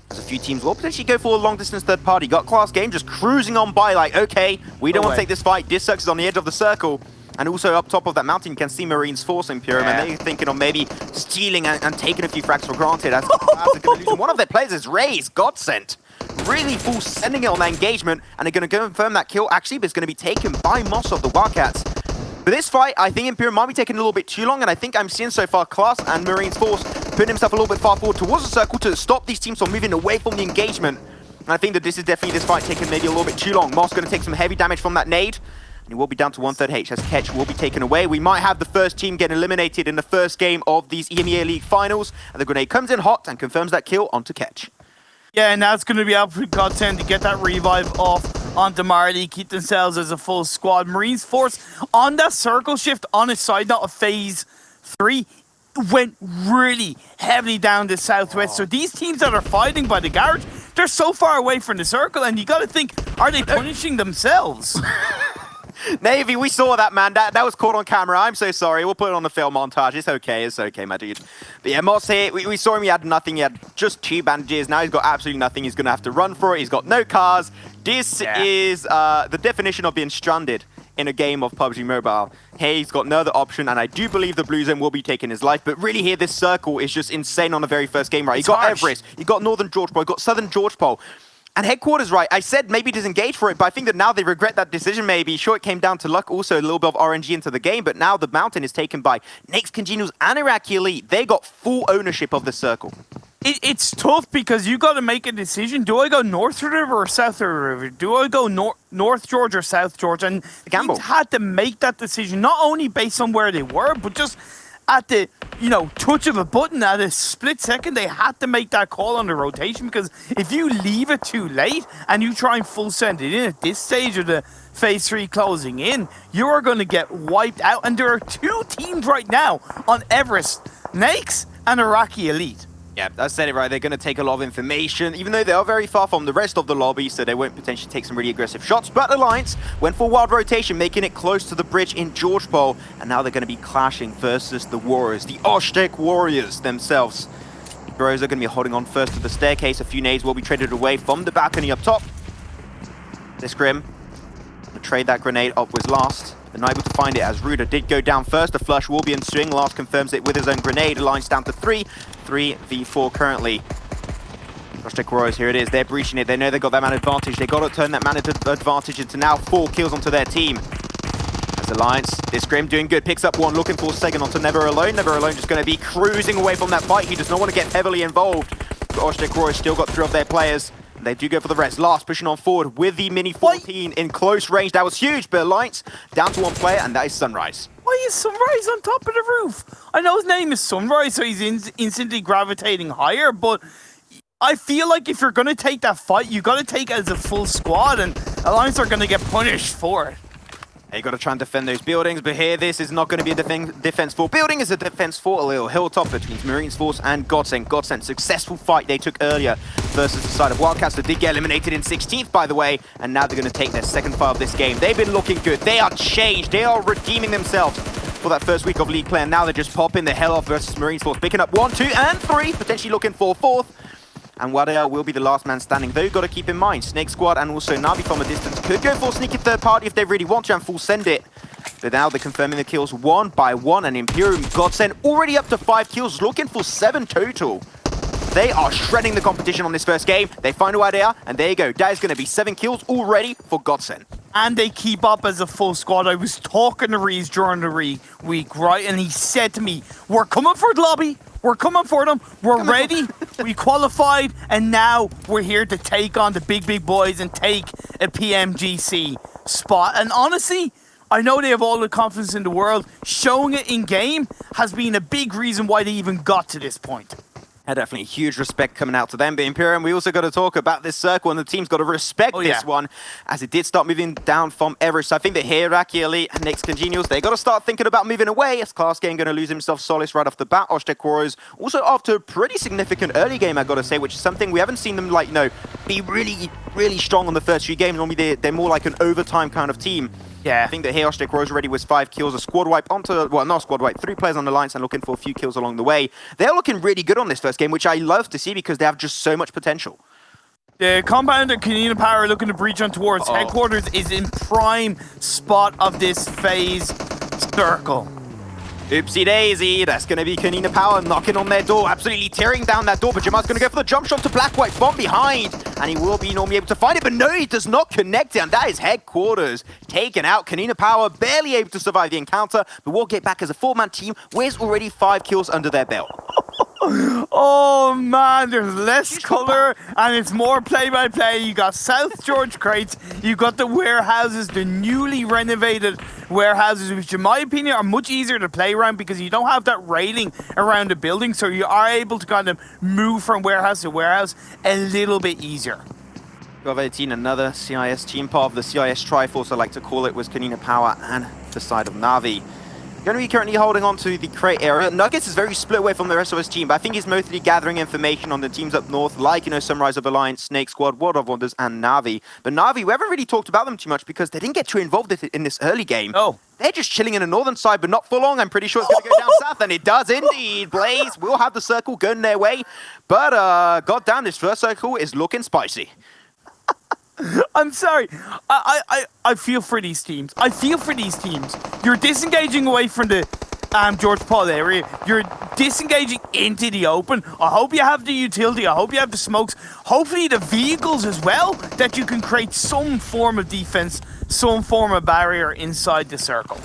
Speaker 6: There's a few teams will potentially go for a long-distance third party. Got Klas game just cruising on by like, okay, we don't want to take this fight. Discerx is on the edge of the circle. And also up top of that mountain, you can see Marines forcing Pyram, and they're thinking of maybe stealing and taking a few frags for granted. As one of their players is Raze, GODSENT. Really full sending it on that engagement, and they're going to confirm that kill actually, but it's going to be taken by Moss of the Wildcats. But this fight, I think Imperium might be taking a little bit too long, and I think I'm seeing so far Klas and Marines Force putting himself a little bit far forward towards the circle to stop these teams from moving away from the engagement. And I think that this is definitely this fight taking maybe a little bit too long. Moss going to take some heavy damage from that nade. He will be down to 1/3 H as Ketch will be taken away. We might have the first team get eliminated in the first game of these EMEA League finals. And the grenade comes in hot and confirms that kill onto Ketch.
Speaker 5: Yeah, and now it's going to be up for GODSENT to get that revive off onto Marley, keep themselves as a full squad. Marines Force on that circle shift on its side, not a phase 3, went really heavily down the southwest. So these teams that are fighting by the garage, they're so far away from the circle, and you got to think, are they punishing themselves?
Speaker 6: Navy, we saw that, man. That was caught on camera. I'm so sorry. We'll put it on the film montage. It's okay, my dude. But yeah, Moss here, we saw him. He had nothing. He had just 2 bandages. Now he's got absolutely nothing. He's going to have to run for it. He's got no cars. This is the definition of being stranded in a game of PUBG Mobile. Hey, he's got no other option, and I do believe the Blue Zone will be taking his life. But really here, this circle is just insane on the very first game, right? You got Everest, you got Northern George Pole, you got Southern George Pole. And Headquarters, right, I said maybe disengage for it, but I think that now they regret that decision maybe. Sure, it came down to luck, also a little bit of RNG into the game, but now the mountain is taken by Naix CongenialS and IRAQI Elite. They got full ownership of the circle.
Speaker 5: It's tough because you got to make a decision. Do I go north of the river or south of the river? Do I go North George or South George? And
Speaker 6: gamble.
Speaker 5: teams had to make that decision, not only based on where they were, but just at the, touch of a button, at a split second, they had to make that call on the rotation, because if you leave it too late and you try and full send it in at this stage of the phase 3 closing in, you are going to get wiped out. And there are 2 teams right now on Everest, Naix and IRAQI Elite.
Speaker 6: Yeah, I said it right. They're going to take a lot of information, even though they are very far from the rest of the lobby, so they won't potentially take some really aggressive shots. But Alliance went for wild rotation, making it close to the bridge in George Pole, and now they're going to be clashing versus the Warriors, the Osh-Tekk Warriors themselves. The Bros are going to be holding on first to the staircase. A few nades will be traded away from the balcony up top. This Grim will trade that grenade upwards last. They're not able to find it as Ruda did go down first. The flush will be ensuing. Last confirms it with his own grenade. Alliance down to 3v4 currently. Osh-Tekk Warriors, here it is. They're breaching it. They know they got that man advantage. They got to turn that man advantage into now 4 kills onto their team. As Alliance, this Grim doing good. Picks up 1, looking for a second onto Never Alone. Never Alone just going to be cruising away from that fight. He does not want to get heavily involved. But Osh-Tekk Warriors still got 3 of their players. They do go for the rest. Last pushing on forward with the Mini 14 in close range. That was huge, but Alliance down to 1 player, and that is Sunrise.
Speaker 5: Why is Sunrise on top of the roof? I know his name is Sunrise, so he's instantly gravitating higher, but I feel like if you're going to take that fight, you got to take it as a full squad, and Alliance are going to get punished for it.
Speaker 6: You got to try and defend those buildings, but here this is not going to be a defense for building, is a defense for a little hilltop between Marines Force and GODSENT. GODSENT, successful fight they took earlier versus the side of Wildcats that did get eliminated in 16th, by the way, and now they're going to take their second fight of this game. They've been looking good. They are changed. They are redeeming themselves for that first week of League play, and now they're just popping the hell off versus Marines Force, picking up 1, 2, and 3, potentially looking for 4th. And Wadea will be the last man standing, though you've got to keep in mind, SNAKEsquad and also Navi from a distance could go for sneaky third party if they really want to and full send it. But now they're confirming the kills 1 by 1, and Imperium GODSENT already up to 5 kills, looking for 7 total. They are shredding the competition on this first game. They find Wadea, and there you go. That is going to be 7 kills already for GODSENT.
Speaker 5: And they keep up as a full squad. I was talking to Reese during the week, right? And he said to me, we're coming for the lobby. We're coming for them. We're ready. We qualified. And now we're here to take on the big boys and take a PMGC spot. And honestly, I know they have all the confidence in the world. Showing it in game has been a big reason why they even got to this point.
Speaker 6: Definitely huge respect coming out to them. But Imperium, we also got to talk about this circle, and the team's got to respect this one, as it did start moving down from Everest. So I think that here, IRAQI Elite and Naix CongenialS, they got to start thinking about moving away, as Klas game going to lose himself Solace right off the bat. Osh-Tekk Warriors also after a pretty significant early game, I got to say, which is something we haven't seen them, like, be really strong on the first few games. Normally they're more like an overtime kind of team.
Speaker 5: Yeah.
Speaker 6: I think that here Osh-Tekk Warriors already was 5 kills, a squad wipe onto, well, not a squad wipe, 3 players on the Alliance and looking for a few kills along the way. They're looking really good on this first game, which I love to see because they have just so much potential.
Speaker 5: The compound that KoninaPower are looking to breach on towards headquarters is in prime spot of this phase circle.
Speaker 6: Oopsie daisy, that's going to be KoninaPower knocking on their door, absolutely tearing down that door, but Jamal's going to go for the jump shot to Black White from behind, and he will be normally able to find it, but no, he does not connect it, and that is headquarters taken out. KoninaPower barely able to survive the encounter, but will get back as a 4-man team with already 5 kills under their belt.
Speaker 5: Oh man, there's less color and it's more play-by-play. You got South George crates, you got the warehouses, the newly renovated warehouses, which in my opinion are much easier to play around because you don't have that railing around the building, so you are able to kind of move from warehouse to warehouse a little bit easier.
Speaker 6: 12-18, another CIS team, part of the CIS Triforce I like to call it, was KoninaPower and the side of Na'Vi. Going to be currently holding on to the crate area. Nuggets is very split away from the rest of his team, but I think he's mostly gathering information on the teams up north, like, Sunrise of Alliance, SNAKEsquad, World of Wonders, and Na'Vi. But Na'Vi, we haven't really talked about them too much because they didn't get too involved in this early game.
Speaker 5: Oh.
Speaker 6: They're just chilling in the northern side, but not for long. I'm pretty sure it's going to go down south, and it does indeed. Blaze will have the circle going their way, but goddamn, this first circle is looking spicy.
Speaker 5: I'm sorry. I feel for these teams. I feel for these teams. You're disengaging away from the George Paul area. You're disengaging into the open. I hope you have the utility. I hope you have the smokes. Hopefully the vehicles as well, that you can create some form of defense, some form of barrier inside the circle.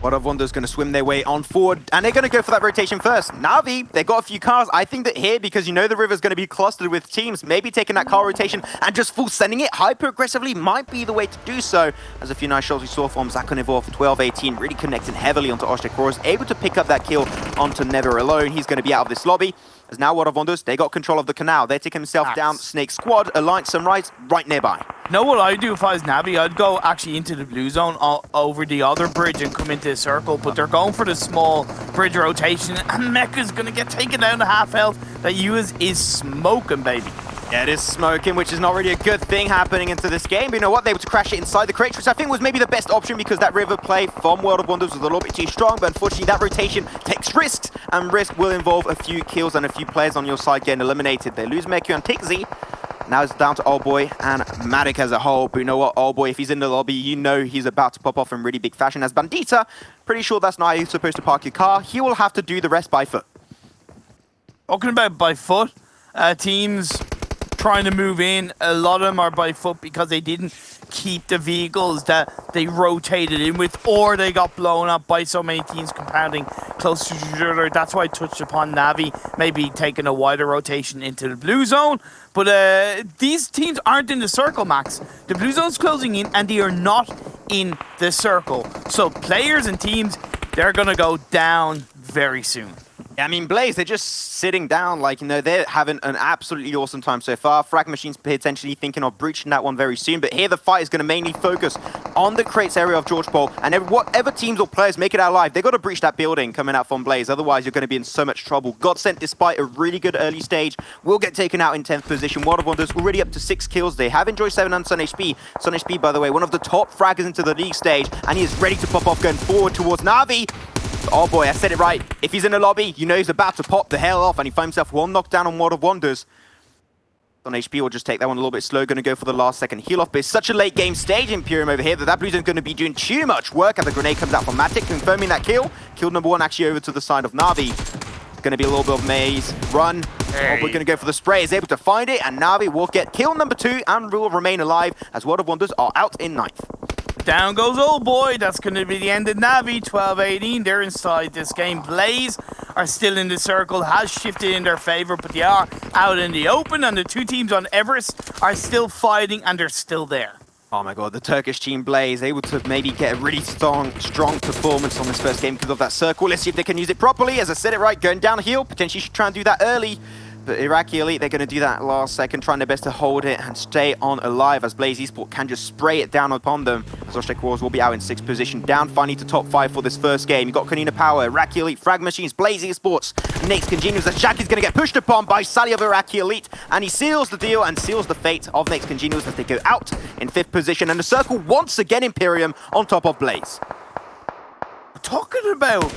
Speaker 6: World of Wonders going to swim their way on forward, and they're going to go for that rotation first. Na'Vi, they got a few cars. I think that here, because the river's going to be clustered with teams, maybe taking that car rotation and just full sending it hyper-aggressively might be the way to do so. As a few nice shots we saw from ZaKonInvolve for 12-18, really connecting heavily onto Osh-Tekk Warriors, able to pick up that kill onto Never Alone. He's going to be out of this lobby. As now World of Wonders, they got control of the canal. They're taking himself down. SNAKEsquad, Alliance Sunrise, right nearby.
Speaker 5: Know what I'd do if I was Na'Vi? I'd go actually into the blue zone over the other bridge and come into the circle, but they're going for the small bridge rotation, and Mecca's going to get taken down to half health. That is smoking, baby.
Speaker 6: Yeah, it is smoking, which is not really a good thing happening into this game. But you know what? They were able to crash it inside the crates, which I think was maybe the best option because that river play from World of Wonders was a little bit too strong. But unfortunately, that rotation takes risks, and risk will involve a few kills and a few players on your side getting eliminated. They lose Meku and Tixi. Now it's down to Oldboy and Matic as a whole. But you know what? Oldboy, if he's in the lobby, he's about to pop off in really big fashion. As Bandita, pretty sure that's not how you're supposed to park your car. He will have to do the rest by foot.
Speaker 5: Talking about by foot, teams trying to move in, a lot of them are by foot because they didn't keep the vehicles that they rotated in with, or they got blown up by so many teams compounding close to each other. That's why I touched upon Na'Vi maybe taking a wider rotation into the blue zone. But these teams aren't in the circle, Max. The blue zone's closing in and they are not in the circle. So players and teams, they're going to go down very soon.
Speaker 6: Yeah, I mean, Blaze, they're just sitting down, they're having an absolutely awesome time so far. FRAG Machines potentially thinking of breaching that one very soon, but here the fight is going to mainly focus on the crates area of George Paul, and whatever teams or players make it out alive, they've got to breach that building coming out from Blaze, otherwise you're going to be in so much trouble. GODSENT, despite a really good early stage, will get taken out in 10th position. World of Wonders already up to 6 kills. They have enjoyed 7 on SunHP. SunHP, by the way, one of the top fraggers into the league stage, and he is ready to pop off going forward towards Na'Vi. Oh boy, I said it right. If he's in the lobby, he's about to pop the hell off, and he finds himself one knockdown on World of Wonders. On HP will just take that one a little bit slow, going to go for the last second heal off, but it's such a late game stage Imperium over here that blue zone's going to be doing too much work, and the grenade comes out from Matic, confirming that kill. Kill number 1 actually over to the side of Na'Vi. Going to be a little bit of maze run. Hey. Oh, we're going to go for the spray, is able to find it, and Na'Vi will get kill number 2 and will remain alive as World of Wonders are out in 9th.
Speaker 5: Down goes Oldboy. That's going to be the end of Na'Vi. 12-18. They're inside this game. Blaze are still in the circle. Has shifted in their favor, but they are out in the open. And the two teams on Everest are still fighting, and they're still there.
Speaker 6: Oh my god, the Turkish team Blaze able to maybe get a really strong performance on this first game because of that circle. Let's see if they can use it properly. As I said it right, going downhill. Potentially should try and do that early. But IRAQI Elite, they're going to do that last second, trying their best to hold it and stay on alive as Blaze Esports can just spray it down upon them. As Osh-Tekk Warriors will be out in 6th position, down finally to top 5 for this first game. You've got KoninaPower, IRAQI Elite, FRAG Machines, Blaze Esports, Naix CongenialS as Jack is going to get pushed upon by Sally of IRAQI Elite, and he seals the deal and seals the fate of Naix CongenialS as they go out in 5th position, and the circle once again Imperium on top of Blaze.
Speaker 5: Talking about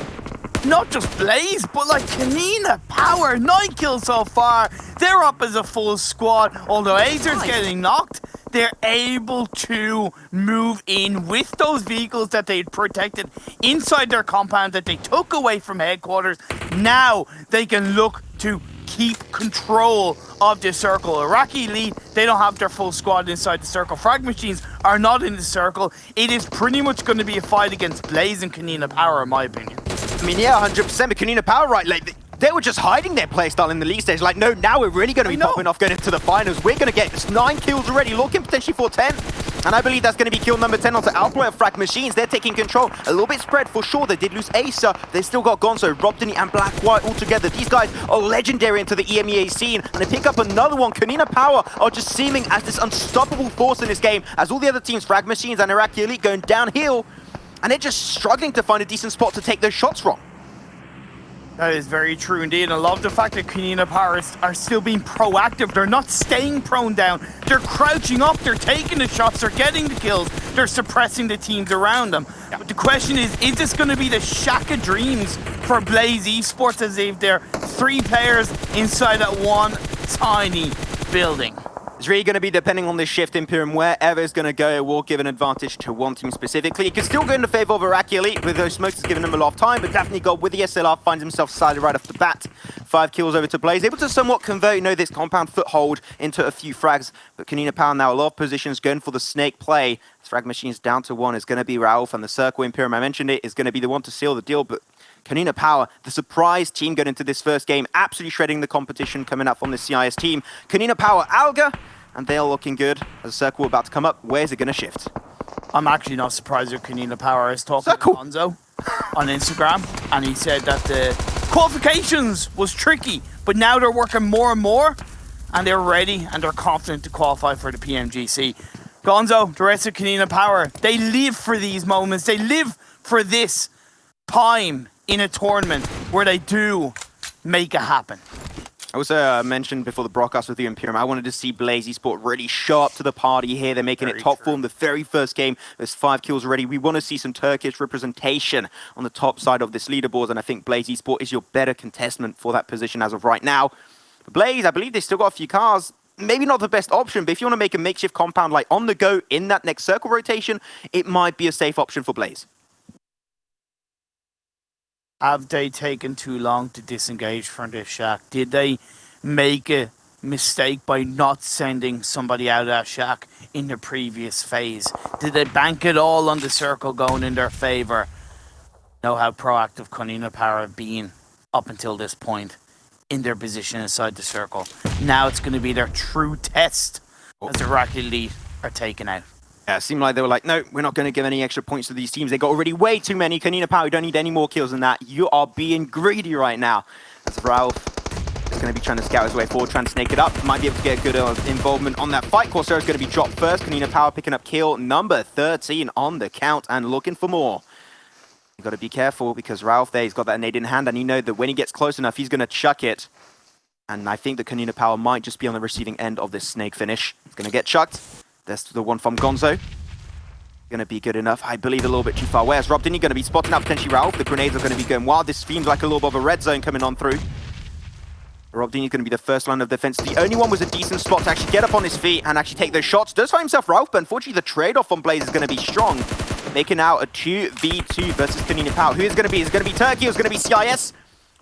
Speaker 5: not just Blaze, but like KoninaPower, 9 kills so far. They're up as a full squad. Although Azer's getting knocked, they're able to move in with those vehicles that they'd protected inside their compound that they took away from headquarters. Now they can look to keep control of the circle. IRAQI Elite, they don't have their full squad inside the circle. FRAG Machines are not in the circle. It is pretty much going to be a fight against Blaze and KoninaPower, in my opinion.
Speaker 6: I mean, yeah, 100%, but KoninaPower, right, like, they were just hiding their playstyle in the league stage. Like, no, now we're really going to be popping off going into the finals. We're going to get 9 kills already, looking potentially for 10. And I believe that's going to be kill number 10 onto Alpha of FRAG Machines. They're taking control. A little bit spread for sure. They did lose Acer. They still got Gonzo, Robdini, and Black White all together. These guys are legendary into the EMEA scene. And they pick up another one. KoninaPower are just seeming as this unstoppable force in this game, as all the other teams, FRAG Machines and IRAQI Elite, going downhill. And they're just struggling to find a decent spot to take those shots from.
Speaker 5: That is very true indeed. I love the fact that KoninaPower are still being proactive. They're not staying prone down. They're crouching up. They're taking the shots. They're getting the kills. They're suppressing the teams around them. But the question is this going to be the shack of dreams for Blaze Esports, as they've their 3 players inside that one tiny building?
Speaker 6: It's really going to be depending on this shift. Imperium, wherever it's going to go, it will give an advantage to one team specifically. It could still go in the favor of IRAQI Elite with those smokes giving him a lot of time, but definitely God with the SLR finds himself sided right off the bat. 5 kills over to Blaze, able to somewhat convert, this compound foothold into a few frags, but KoninaPower now a lot of positions going for the snake play. As FRAG Machines down to 1 is going to be Ralph, and the circle Imperium, I mentioned it, is going to be the one to seal the deal, but KoninaPower, the surprise team going into this first game, absolutely shredding the competition coming up from the CIS team. KoninaPower, Alga, and they are looking good. As a circle about to come up, where's it going to shift?
Speaker 5: I'm actually not surprised with KoninaPower. I was talking to Gonzo on Instagram, and he said that the qualifications was tricky, but now they're working more and more, and they're ready, and they're confident to qualify for the PMGC. Gonzo, the rest of KoninaPower, they live for these moments. They live for this time in a tournament where they do make it happen.
Speaker 6: I also mentioned before the broadcast with you, Imperium, I wanted to see Blaze Esports really show up to the party here. They're making it top form the very first game. There's 5 kills already. We want to see some Turkish representation on the top side of this leaderboard, and I think Blaze Esports is your better contestant for that position as of right now. But Blaze, I believe they still got a few cars. Maybe not the best option, but if you want to make a makeshift compound like on the go in that next circle rotation, it might be a safe option for Blaze.
Speaker 5: Have they taken too long to disengage from this shack? Did they make a mistake by not sending somebody out of that shack in the previous phase? Did they bank it all on the circle going in their favor? Know how proactive KoninaPower have been up until this point in their position inside the circle. Now it's going to be their true test as the IRAQI Elite are taken out.
Speaker 6: Yeah, it seemed like they were like, no, we're not going to give any extra points to these teams. They got already way too many. KoninaPower, you don't need any more kills than that. You are being greedy right now. As Ralph is going to be trying to scout his way forward, trying to snake it up. Might be able to get good involvement on that fight. Corsair is going to be dropped first. KoninaPower picking up kill number 13 on the count and looking for more. You've got to be careful because Ralph there, he's got that nade in hand, and you know that when he gets close enough, he's going to chuck it. And I think that KoninaPower might just be on the receiving end of this snake finish. He's going to get chucked. There's the one from Gonzo. Going to be good enough. I believe a little bit too far. Where's Robdini going to be spotting out potentially Ralph? The grenades are going to be going wild. This seems like a little bit of a red zone coming on through. Robdini going to be the first line of defense. The only one was a decent spot to actually get up on his feet and actually take those shots. Does find himself Ralph, but unfortunately the trade-off on Blaze is going to be strong. Making out a 2v2 versus KoninaPower. Who is it going to be? Is it going to be Turkey or is it going to be CIS?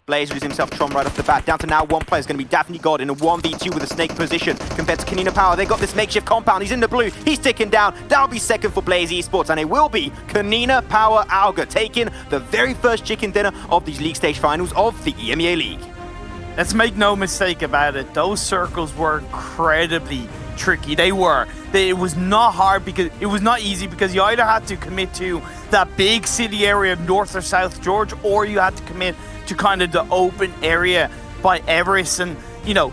Speaker 6: Blaze loses himself Tron right off the bat. Down to now one player is going to be Daphne God in a 1v2 with a snake position compared to KoninaPower. They got this makeshift compound. He's in the blue. He's ticking down. That'll be second for Blaze Esports, and it will be KoninaPower Alga taking the very first chicken dinner of these league stage finals of the EMEA League.
Speaker 5: Let's make no mistake about it. Those circles were incredibly tricky. They were. It was not hard because it was not easy because you either had to commit to that big city area of North or South George, or you had to commit to kind of the open area by Everest. And,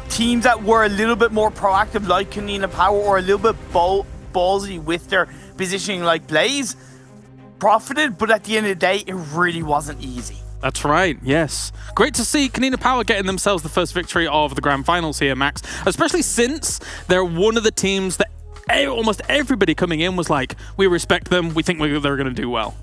Speaker 5: teams that were a little bit more proactive like KoninaPower or a little bit ballsy with their positioning like Blaze profited, but at the end of the day, it really wasn't easy.
Speaker 2: That's right, yes. Great to see KoninaPower getting themselves the first victory of the grand finals here, Max, especially since they're one of the teams that almost everybody coming in was like, we respect them, we think they're going to do well.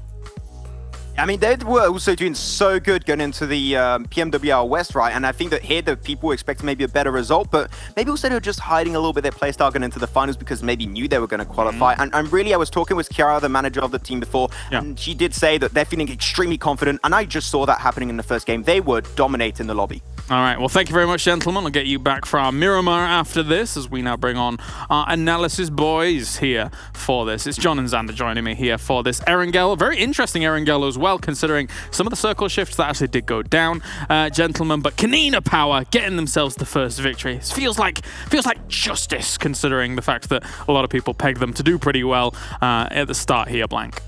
Speaker 6: I mean, they were also doing so good going into the PMWR West, right? And I think that here the people were expecting maybe a better result, but maybe also they were just hiding a little bit their playstyle going into the finals because maybe knew they were going to qualify. And really, I was talking with Kiara, the manager of the team before, and she did say that they're feeling extremely confident, and I just saw that happening in the first game. They were dominating the lobby.
Speaker 2: All right, well, thank you very much, gentlemen. I'll get you back from Miramar after this as we now bring on our analysis boys here for this. It's John and Xander joining me here for this Erangel. Very interesting Erangel as well, considering some of the circle shifts that actually did go down, gentlemen. But KoninaPower getting themselves the first victory. It feels like justice, considering the fact that a lot of people pegged them to do pretty well at the start here, Blank.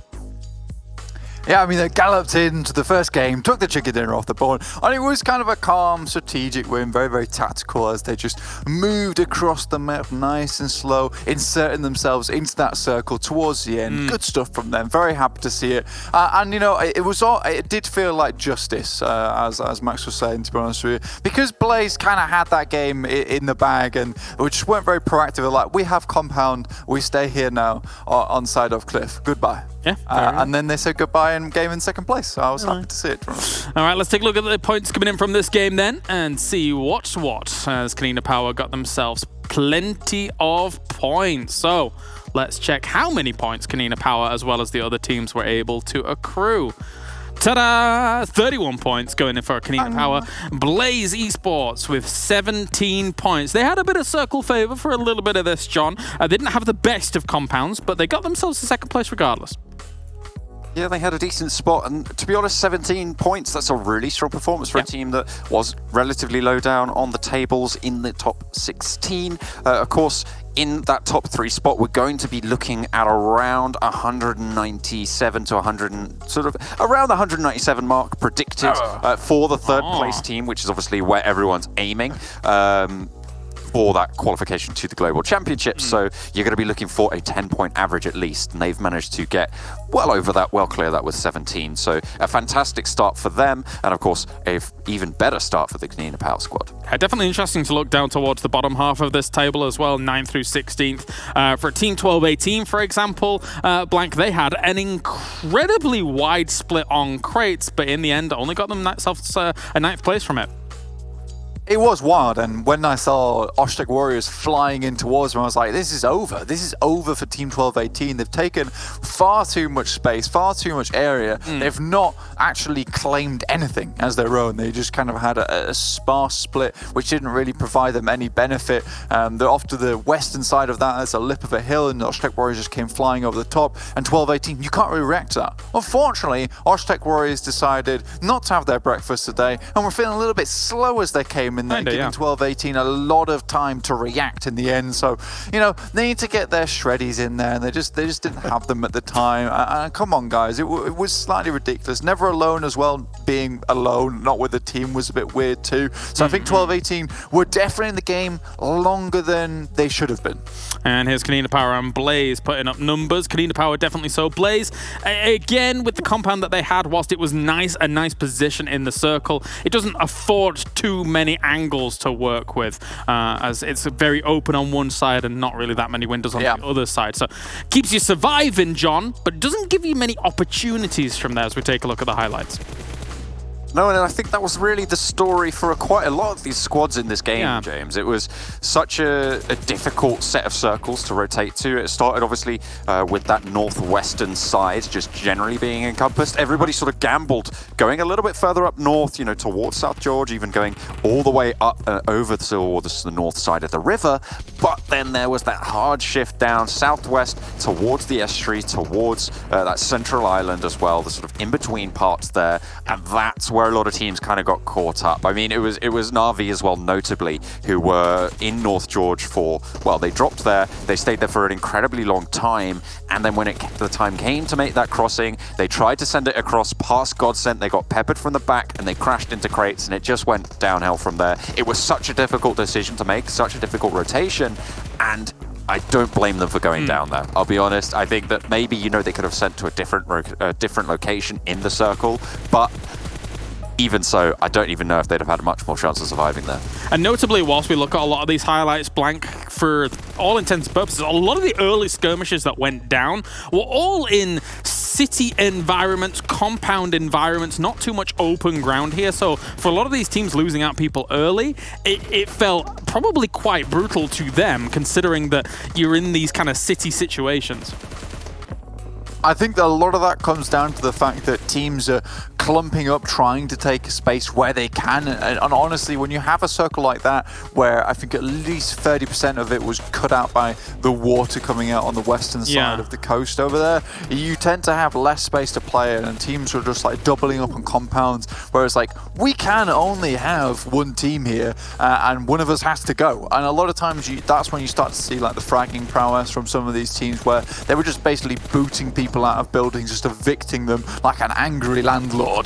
Speaker 3: Yeah, I mean, they galloped into the first game, took the chicken dinner off the board, and it was kind of a calm, strategic win, very, very tactical as they just moved across the map nice and slow, inserting themselves into that circle towards the end. Good stuff from them. Very happy to see it. And, you know, it did feel like justice, as Max was saying, to be honest with you, because Blaze kind of had that game in the bag, and we just weren't very proactive. Like, we have compound, we stay here now on side of cliff. Goodbye.
Speaker 2: Yeah,
Speaker 3: and then they said goodbye and game in second place. So I was happy to see it.
Speaker 2: All right, let's take a look at the points coming in from this game then and see what's what, as KoninaPower got themselves plenty of points. So let's check how many points KoninaPower as well as the other teams were able to accrue. Ta-da! 31 points going in for KoninaPower. Blaze Esports with 17 points. They had a bit of circle favor for a little bit of this, John. They didn't have the best of compounds, but they got themselves the second place regardless.
Speaker 4: Yeah, they had a decent spot, and to be honest, 17 points, that's a really strong performance for a team that was relatively low down on the tables in the top 16. Of course, in that top 3 spot, we're going to be looking at around 197 to 100, sort of around the 197 mark predicted for the third place team, which is obviously where everyone's aiming. For that qualification to the Global Championships. So you're going to be looking for a 10-point average at least, and they've managed to get well over that, well clear that with 17. So a fantastic start for them, and of course, a even better start for the KoninaPower squad.
Speaker 2: Definitely interesting to look down towards the bottom half of this table as well, 9th through 16th. For Team 12-18, for example, Blank, they had an incredibly wide split on crates, but in the end, only got themselves a 9th place from it.
Speaker 3: It was wild, and when I saw Osh-Tekk Warriors flying in towards me, I was like, this is over. This is over for Team 12-18. They've taken far too much space, far too much area. They've not actually claimed anything as their own. They just kind of had a sparse split, which didn't really provide them any benefit. They're off to the western side of that. There's a lip of a hill, and Osh-Tekk Warriors just came flying over the top. And 12-18, you can't really react to that. Unfortunately, Osh-Tekk Warriors decided not to have their breakfast today, and we're feeling a little bit slow as they came in there, giving 12-18 a lot of time to react in the end. So, you know, they need to get their shreddies in there, and they just didn't have them at the time. And come on, guys, it was slightly ridiculous. Never alone as well, being alone, not with the team, was a bit weird too. So I think 12-18 were definitely in the game longer than they should have been.
Speaker 2: And here's KoninaPower and Blaze putting up numbers. KoninaPower definitely so. Blaze, again, with the compound that they had, whilst it was a nice position in the circle, it doesn't afford too many angles to work with, as it's very open on one side and not really that many windows on the other side. So keeps you surviving, John, but doesn't give you many opportunities from there as we take a look at the highlights.
Speaker 4: No, and I think that was really the story for quite a lot of these squads in this game, James. It was such a difficult set of circles to rotate to. It started, obviously, with that northwestern side just generally being encompassed. Everybody sort of gambled going a little bit further up north, you know, towards South George, even going all the way up over towards the north side of the river. But then there was that hard shift down southwest towards the estuary, towards that central island as well, the sort of in-between parts there. And that's where a lot of teams kind of got caught up. I mean, it was Na'Vi as well, notably, who were in North George for, well, they dropped there, they stayed there for an incredibly long time, and then when the time came to make that crossing, they tried to send it across past GODSENT, they got peppered from the back, and they crashed into crates, and it just went downhill from there. It was such a difficult decision to make, such a difficult rotation, and I don't blame them for going down there. I'll be honest. I think that maybe, you know, they could have sent to a different location in the circle, but even so, I don't even know if they'd have had much more chance of surviving there.
Speaker 2: And notably, whilst we look at a lot of these highlights, Blank, for all intents and purposes, a lot of the early skirmishes that went down were all in city environments, compound environments, not too much open ground here. So for a lot of these teams losing out people early, it felt probably quite brutal to them, considering that you're in these kind of city situations.
Speaker 3: I think that a lot of that comes down to the fact that teams are clumping up, trying to take a space where they can. And honestly, when you have a circle like that, where I think at least 30% of it was cut out by the water coming out on the western side of the coast over there, you tend to have less space to play in, and teams are just like doubling up on compounds, whereas like, we can only have one team here, and one of us has to go. And a lot of times, that's when you start to see like the fragging prowess from some of these teams, where they were just basically booting people out of buildings, just evicting them like an angry landlord,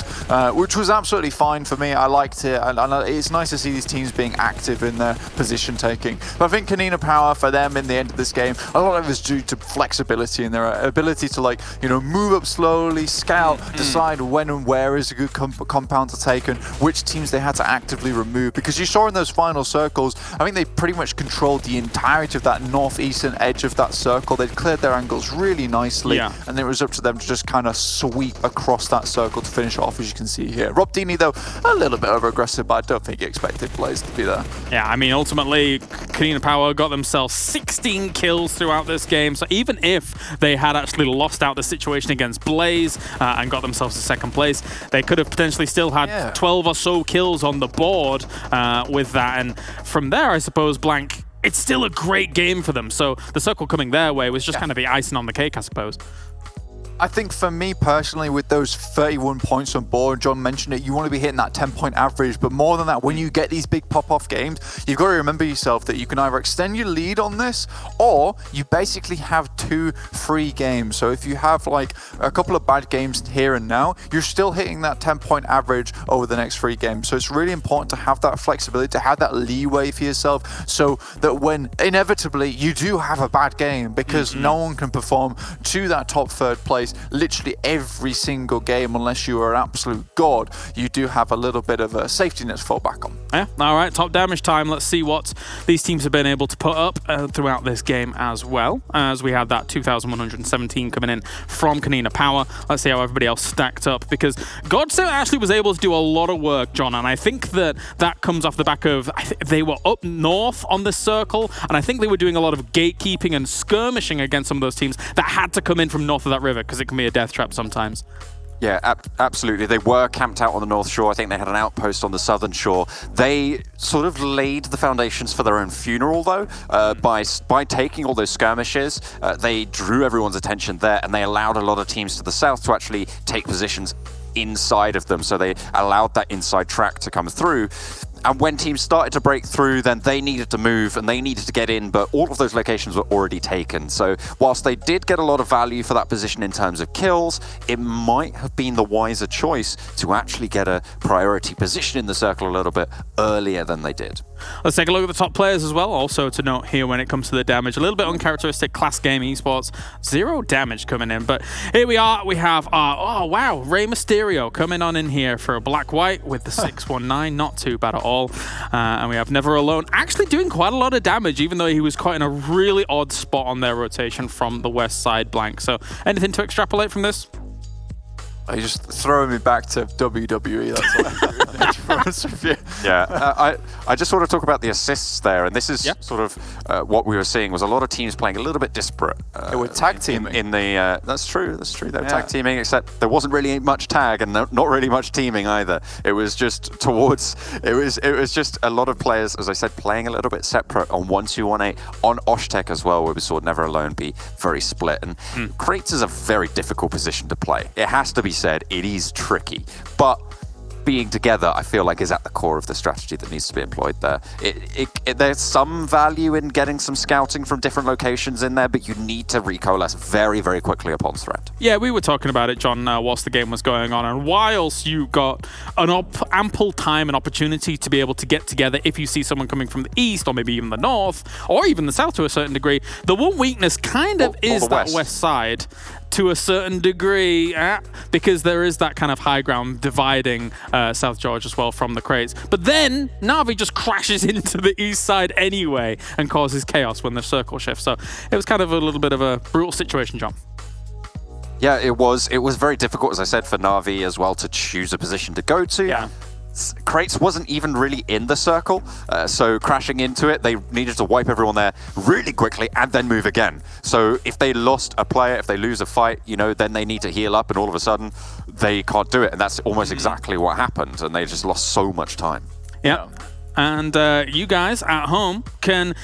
Speaker 3: which was absolutely fine for me. I liked it, and it's nice to see these teams being active in their position taking. But I think KoninaPower, for them in the end of this game, a lot of it was due to flexibility and their ability to, like, you know, move up slowly, scout, decide when and where is a good compound to take, and which teams they had to actively remove. Because you saw in those final circles, I think they pretty much controlled the entirety of that northeastern edge of that circle. They'd cleared their angles really nicely, and it was up to them to just kind of sweep across that circle to finish off, as you can see here. Rob Deeney, though, a little bit over-aggressive, but I don't think he expected Blaze to be there.
Speaker 2: Yeah, I mean, ultimately, KoninaPower got themselves 16 kills throughout this game, so even if they had actually lost out the situation against Blaze and got themselves to second place, they could have potentially still had 12 or so kills on the board with that, and from there, I suppose, Blank, it's still a great game for them, so the circle coming their way was just kind of the icing on the cake, I suppose.
Speaker 3: I think for me personally, with those 31 points on board, John mentioned it, you want to be hitting that 10-point average. But more than that, when you get these big pop-off games, you've got to remember yourself that you can either extend your lead on this, or you basically have 2 free games. So if you have like a couple of bad games here and now, you're still hitting that 10-point average over the next 3 games. So it's really important to have that flexibility, to have that leeway for yourself, so that when inevitably you do have a bad game, because no one can perform to that top 3rd place literally every single game unless you are an absolute god, you do have a little bit of a safety net to fall back on.
Speaker 2: Yeah, all right, top damage time. Let's see what these teams have been able to put up throughout this game as well, as we have that 2,117 coming in from KoninaPower. Let's see how everybody else stacked up, because GODSENT actually was able to do a lot of work, John, and I think that comes off the back of, they were up north on this circle, and I think they were doing a lot of gatekeeping and skirmishing against some of those teams that had to come in from north of that river, because it can be a death trap sometimes.
Speaker 4: Yeah, absolutely. They were camped out on the north shore. I think they had an outpost on the southern shore. They sort of laid the foundations for their own funeral, though, by taking all those skirmishes. They drew everyone's attention there, and they allowed a lot of teams to the south to actually take positions inside of them. So they allowed that inside track to come through. And when teams started to break through, then they needed to move and they needed to get in, but all of those locations were already taken. So whilst they did get a lot of value for that position in terms of kills, it might have been the wiser choice to actually get a priority position in the circle a little bit earlier than they did.
Speaker 2: Let's take a look at the top players as well. Also to note here when it comes to the damage, a little bit uncharacteristic. Klas Game Esports, 0 damage coming in. But here we are. We have our, oh wow, Rey Mysterio coming on in here for a black-white with the 619. Not too bad at all. And we have Never Alone actually doing quite a lot of damage, even though he was quite in a really odd spot on their rotation from the west side Blank. So anything to extrapolate from this?
Speaker 3: You're just throwing me back to WWE, that's all.
Speaker 4: Yeah, I just want to talk about the assists there, and this is sort of what we were seeing was a lot of teams playing a little bit disparate.
Speaker 3: They were tag teaming.
Speaker 4: In the that's true. They were tag teaming, except there wasn't really much tag and not really much teaming either. It was just towards. It was just a lot of players, as I said, playing a little bit separate on 1-2-1-8 on Osh-Tekk as well, where we saw Never Alone be very split. And Crates is a very difficult position to play. It has to be said, it is tricky, but being together, I feel like, is at the core of the strategy that needs to be employed there. There's some value in getting some scouting from different locations in there, but you need to recoalesce very, very quickly upon threat.
Speaker 2: Yeah, we were talking about it, John, whilst the game was going on, and whilst you got an ample time and opportunity to be able to get together if you see someone coming from the east, or maybe even the north, or even the south to a certain degree, the one weakness kind of is that west side. to a certain degree, because there is that kind of high ground dividing South Georgia as well from the crates. But then Na'Vi just crashes into the east side anyway and causes chaos when the circle shifts. So it was kind of a little bit of a brutal situation, John.
Speaker 4: Yeah, it was. It was very difficult, as I said, for Na'Vi as well to choose a position to go to.
Speaker 2: Yeah.
Speaker 4: Crates wasn't even really in the circle, so crashing into it, they needed to wipe everyone there really quickly and then move again. So if they lost a player, if they lose a fight, you know, then they need to heal up and all of a sudden they can't do it. And that's almost exactly what happened. And they just lost so much time.
Speaker 2: Yeah. And you guys at home can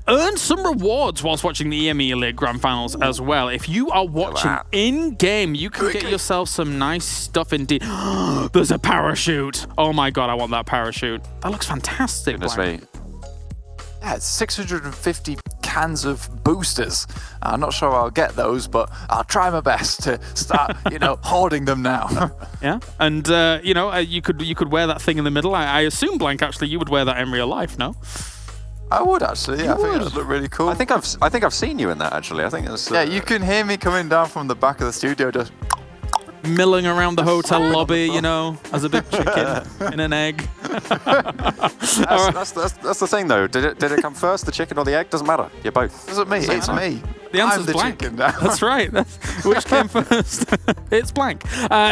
Speaker 2: earn some rewards whilst watching the EMEA League Grand Finals as well. If you are watching in-game, you can get yourself some nice stuff indeed. There's a parachute. Oh my god, I want that parachute. That looks fantastic.
Speaker 4: Goodness me.
Speaker 3: Yeah, it's 650 cans of boosters. I'm not sure I'll get those, but I'll try my best to start, you know, hoarding them now.
Speaker 2: Yeah, and you know, you could wear that thing in the middle. I assume, Blank, actually, you would wear that in real life, no?
Speaker 3: I would actually. Yeah, I think it would look really cool.
Speaker 4: I think I've seen you in that actually. I think it's
Speaker 3: yeah, you can hear me coming down from the back of the studio, just
Speaker 2: milling around the hotel lobby, you know, as a big chicken in an egg.
Speaker 4: That's the thing, though. Did it come first, the chicken or the egg? Doesn't matter. You're both.
Speaker 3: Doesn't me. It's me.
Speaker 2: The answer's
Speaker 3: I'm the
Speaker 2: blank.
Speaker 3: chicken now.
Speaker 2: That's right. Which came first? It's blank.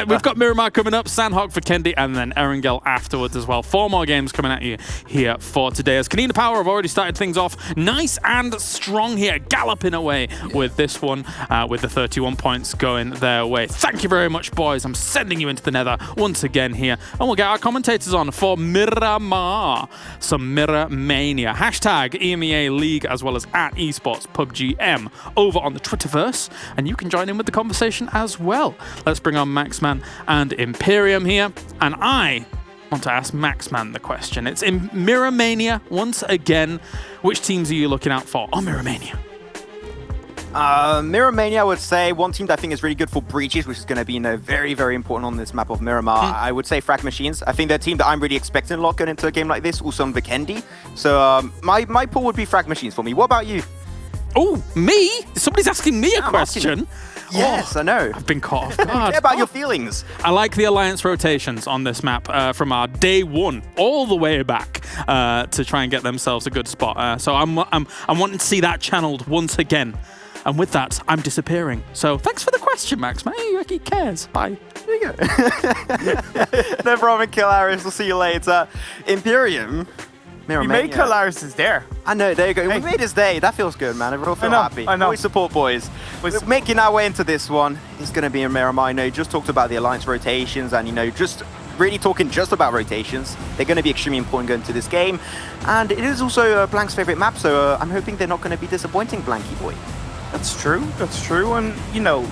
Speaker 2: We've got Miramar coming up, Sanhok, Vikendi, and then Erangel afterwards as well. 4 more games coming at you here for today. As KoninaPower have already started things off nice and strong here, galloping away with this one, with the 31 points going their way. Thank you very much, boys. I'm sending you into the nether once again here, and we'll get our commentators on for Miramar. Some Mirror Mania. Hashtag EMEA League as well as at Esports PUBGM over on the Twitterverse, and you can join in with the conversation as well. Let's bring on Maxman and Imperium here, and I want to ask Maxman the question. It's in Mirror Mania once again. Which teams are you looking out for on Mirror Mania?
Speaker 6: Mirror Mania, I would say one team that I think is really good for breaches, which is going to be, you know, very, very important on this map of Miramar. I would say FRAG Machines. I think they're a team that I'm really expecting a lot going into a game like this. Also on Vikendi. So my pool would be FRAG Machines for me. What about you?
Speaker 2: Oh, me? Somebody's asking me a question.
Speaker 6: Yes, I know.
Speaker 2: I've been caught off guard.
Speaker 6: Care about your feelings.
Speaker 2: I like the alliance rotations on this map from our day one all the way back to try and get themselves a good spot. So I'm wanting to see that channeled once again. And with that, I'm disappearing. So thanks for the question, Max. Man, he cares. Bye.
Speaker 6: There you go. No problem, Killaris. We'll see you later. Imperium.
Speaker 5: We made Killaris there.
Speaker 6: I know, there you go.
Speaker 5: Hey.
Speaker 6: We made his day. That feels good, man. Everyone feel happy.
Speaker 5: I know.
Speaker 6: We support boys. We're making our way into this one. It's going to be in Miramar. You know, just talked about the alliance rotations and, you know, just really talking just about rotations. They're going to be extremely important going into this game. And it is also Blank's favorite map, so I'm hoping they're not going to be disappointing, Blanky boy.
Speaker 5: That's true. That's true. And, you know,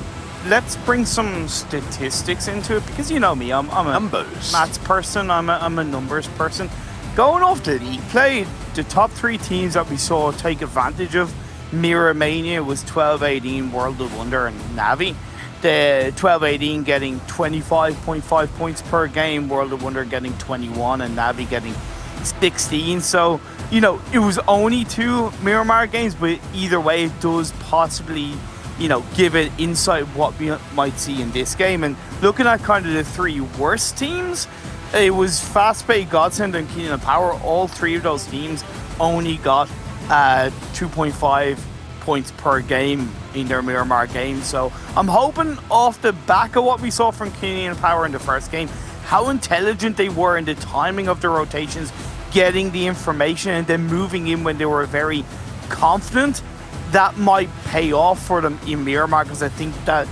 Speaker 5: let's bring some statistics into it, because you know me, I'm a
Speaker 6: numbers
Speaker 5: maths person, I'm a numbers person. Going off the league play, the top 3 teams that we saw take advantage of Mirror Mania was 12-18, World of Wonder, and Navi. The 12-18 getting 25.5 points per game, World of Wonder getting 21, and Navi getting 16. So, you know, it was only 2 Miramar games, but either way, it does possibly, you know, give it insight what we might see in this game. And looking at kind of the 3 worst teams, it was Fastpay, GODSENT, and KoninaPower. All 3 of those teams only got 2.5 points per game in their Miramar game. So I'm hoping off the back of what we saw from KoninaPower in the first game, how intelligent they were in the timing of the rotations, getting the information and then moving in when they were very confident, that might pay off for them in Miramar, because I think that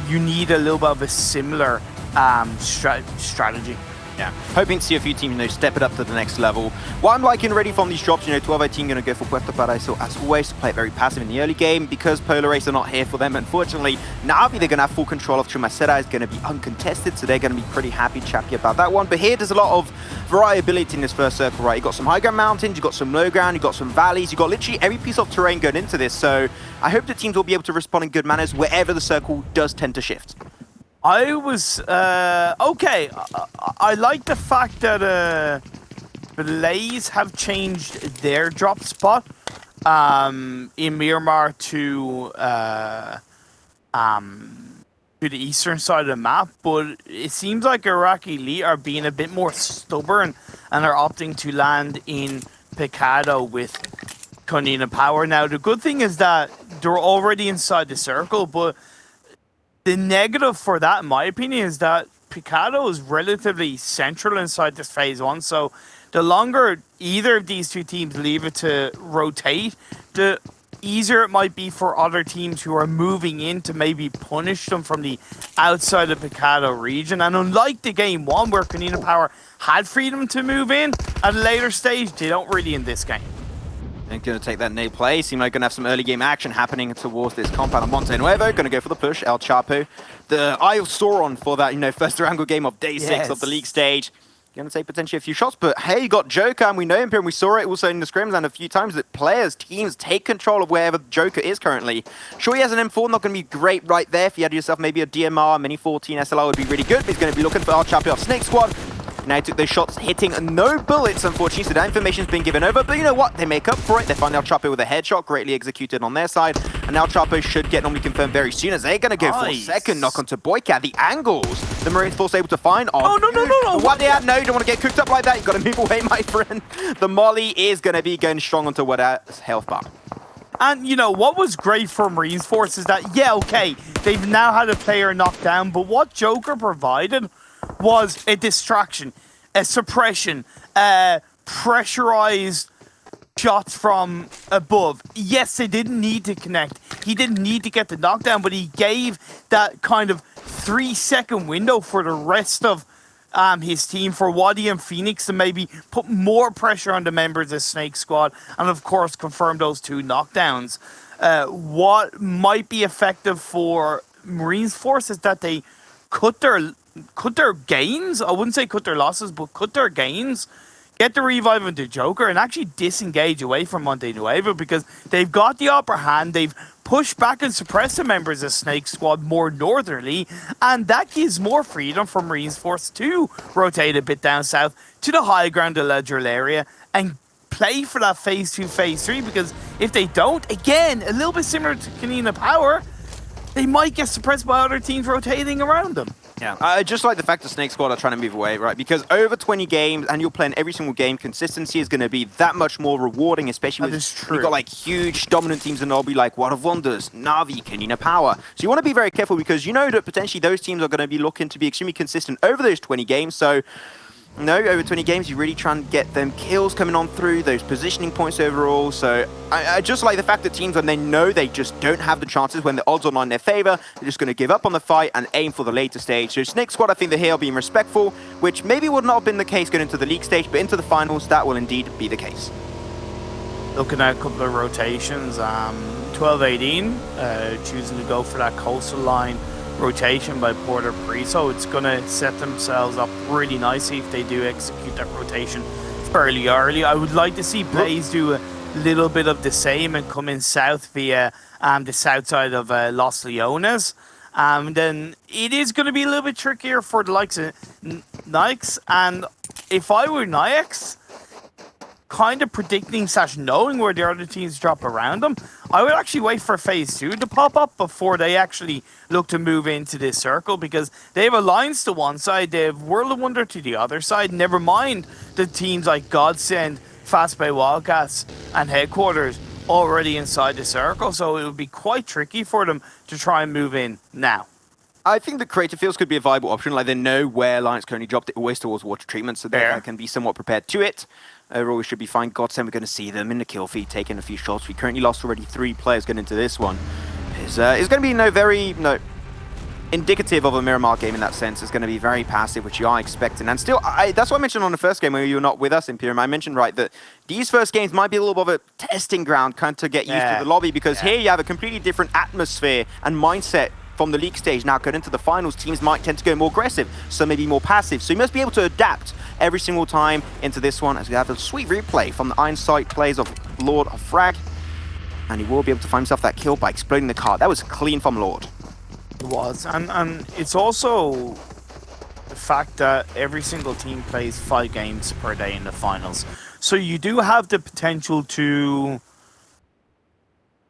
Speaker 5: you need a little bit of a similar strategy.
Speaker 6: Yeah, hoping to see a few teams, you know, step it up to the next level. What I'm liking already from these drops, you know, 12-18 going to go for Puerto Paraiso as always, to play it very passive in the early game, because Polar Race are not here for them, unfortunately. Navi, they're going to have full control of Chumacera, is going to be uncontested, so they're going to be pretty happy about that one. But here, there's a lot of variability in this first circle, right? You've got some high ground mountains, you've got some low ground, you've got some valleys, you've got literally every piece of terrain going into this, so I hope the teams will be able to respond in good manners wherever the circle does tend to shift.
Speaker 5: I was okay. I like the fact that Blaze have changed their drop spot in Miramar to to the eastern side of the map, but it seems like IRAQI Elite are being a bit more stubborn and are opting to land in Picado with KoninaPower. Now, the good thing is that they're already inside the circle, but the negative for that, in my opinion, is that Picado is relatively central inside this phase one, so the longer either of these two teams leave it to rotate, the easier it might be for other teams who are moving in to maybe punish them from the outside of Picado region. And unlike the game one where KoninaPower had freedom to move in at a later stage, they don't really in this game.
Speaker 6: And going to take that nade play. Seem like going to have some early game action happening towards this compound of Monte Nuevo. Going to go for the push. El Chapo, the Eye of Sauron for that, first Erangel game of day 6 of the league stage. Going to take potentially a few shots, but hey, you got Joker, and we know him here, and we saw it also in the scrims and a few times that players, teams take control of wherever Joker is currently. Sure, he has an M4, not going to be great right there. If you had yourself maybe a DMR, Mini 14 SLR would be really good, but he's going to be looking for El Chapo off SNAKEsquad. Now he took those shots, hitting no bullets, unfortunately, so that information's been given over. But you know what? They make up for it. They find El Chapo with a headshot, greatly executed on their side. And El Chapo should get normally confirmed very soon, as they're going to go for a second knock onto Boycat. The angles the Marines Force able to find are
Speaker 5: no.
Speaker 6: What they had, no, you don't want to get cooked up like that. You've got to move away, my friend. The Molly is going to be going strong onto Wada's health bar.
Speaker 5: And, what was great for Marines Force is that, okay, they've now had a player knocked down, but what Joker provided was a distraction, a suppression, pressurized shots from above. Yes, they didn't need to connect. He didn't need to get the knockdown, but he gave that kind of 3-second window for the rest of his team, for Wadi and Phoenix to maybe put more pressure on the members of SNAKEsquad and, of course, confirm those 2 knockdowns. What might be effective for Marines Force is that they cut their gains. I wouldn't say cut their losses, but cut their gains. Get the revive into Joker and actually disengage away from Monte Nuevo, because they've got the upper hand. They've pushed back and suppressed the members of SNAKEsquad more northerly, and that gives more freedom for Marines Force to rotate a bit down south to the high ground, the Ledgerl area, and play for that phase 2, phase 3, because if they don't, again, a little bit similar to KoninaPower, they might get suppressed by other teams rotating around them.
Speaker 6: Yeah, I just like the fact that SNAKEsquad are trying to move away, right? Because over 20 games, and you're playing every single game, consistency is going to be that much more rewarding, especially when you've got like huge dominant teams in the lobby like World of Wonders, Na'Vi, KoninaPower. So you want to be very careful, because you know that potentially those teams are going to be looking to be extremely consistent over those 20 games. So over 20 games, you really try and get them kills coming on through, those positioning points overall. So I just like the fact that teams, when they know they just don't have the chances, when the odds are not in their favor, they're just going to give up on the fight and aim for the later stage. So SNAKEsquad, I think they're here being respectful, which maybe would not have been the case going into the league stage, but into the finals, that will indeed be the case.
Speaker 5: Looking at a couple of rotations, 12-18, choosing to go for that coastal line rotation by Porter Priso. It's going to set themselves up really nicely if they do execute that rotation fairly early. I would like to see Blaze do a little bit of the same and come in south via the south side of Los Leones. Then it is going to be a little bit trickier for the likes of Naix. And if I were Naix, kind of predicting / knowing where the other teams drop around them, I would actually wait for phase 2 to pop up before they actually look to move into this circle, because they have Alliance to one side, they have World of Wonder to the other side, never mind the teams like GODSENT, Fast Bay Wildcats and Headquarters already inside the circle, so it would be quite tricky for them to try and move in now.
Speaker 6: I think the creative fields could be a viable option. Like, they know where Alliance currently dropped it, always towards water treatment, so they can be somewhat prepared to it. Overall, we should be fine. GODSENT, we're going to see them in the kill feed, taking a few shots. We currently lost already 3 players going into this one. It's going to be very indicative of a Miramar game in that sense. It's going to be very passive, which you are expecting. And still, that's what I mentioned on the first game when you were not with us, Imperium. I mentioned, right, that these first games might be a little bit of a testing ground kind of to get used to the lobby, because here you have a completely different atmosphere and mindset from the league stage. Now going into the finals, teams might tend to go more aggressive, some maybe more passive. So you must be able to adapt every single time into this one, as we have a sweet replay from the Einsight plays of Lord of Frag. And he will be able to find himself that kill by exploding the cart. That was clean from Lord.
Speaker 5: It was. And it's also the fact that every single team plays 5 games per day in the finals. So you do have the potential to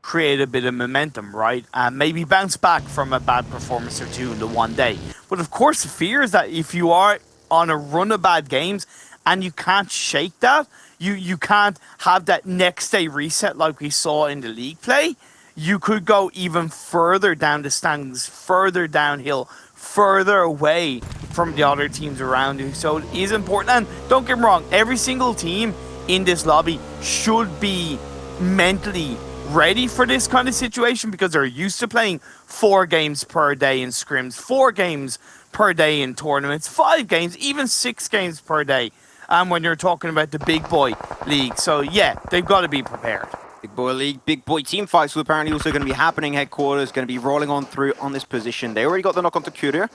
Speaker 5: create a bit of momentum, right? And maybe bounce back from a bad performance or two in the one day. But of course, the fear is that if you are on a run of bad games and you can't shake that, you can't have that next day reset like we saw in the league play, you could go even further down the standings, further downhill, further away from the other teams around you. So it is important. And don't get me wrong, every single team in this lobby should be mentally ready for this kind of situation because they're used to playing 4 games per day in scrims, 4 games per day in tournaments, 5 games, even 6 games per day. And when you're talking about the big boy league. So yeah, they've got to be prepared.
Speaker 6: Big boy league, big boy team fights will apparently also going to be happening. Headquarters going to be rolling on through on this position. They already got the knock onto Curia.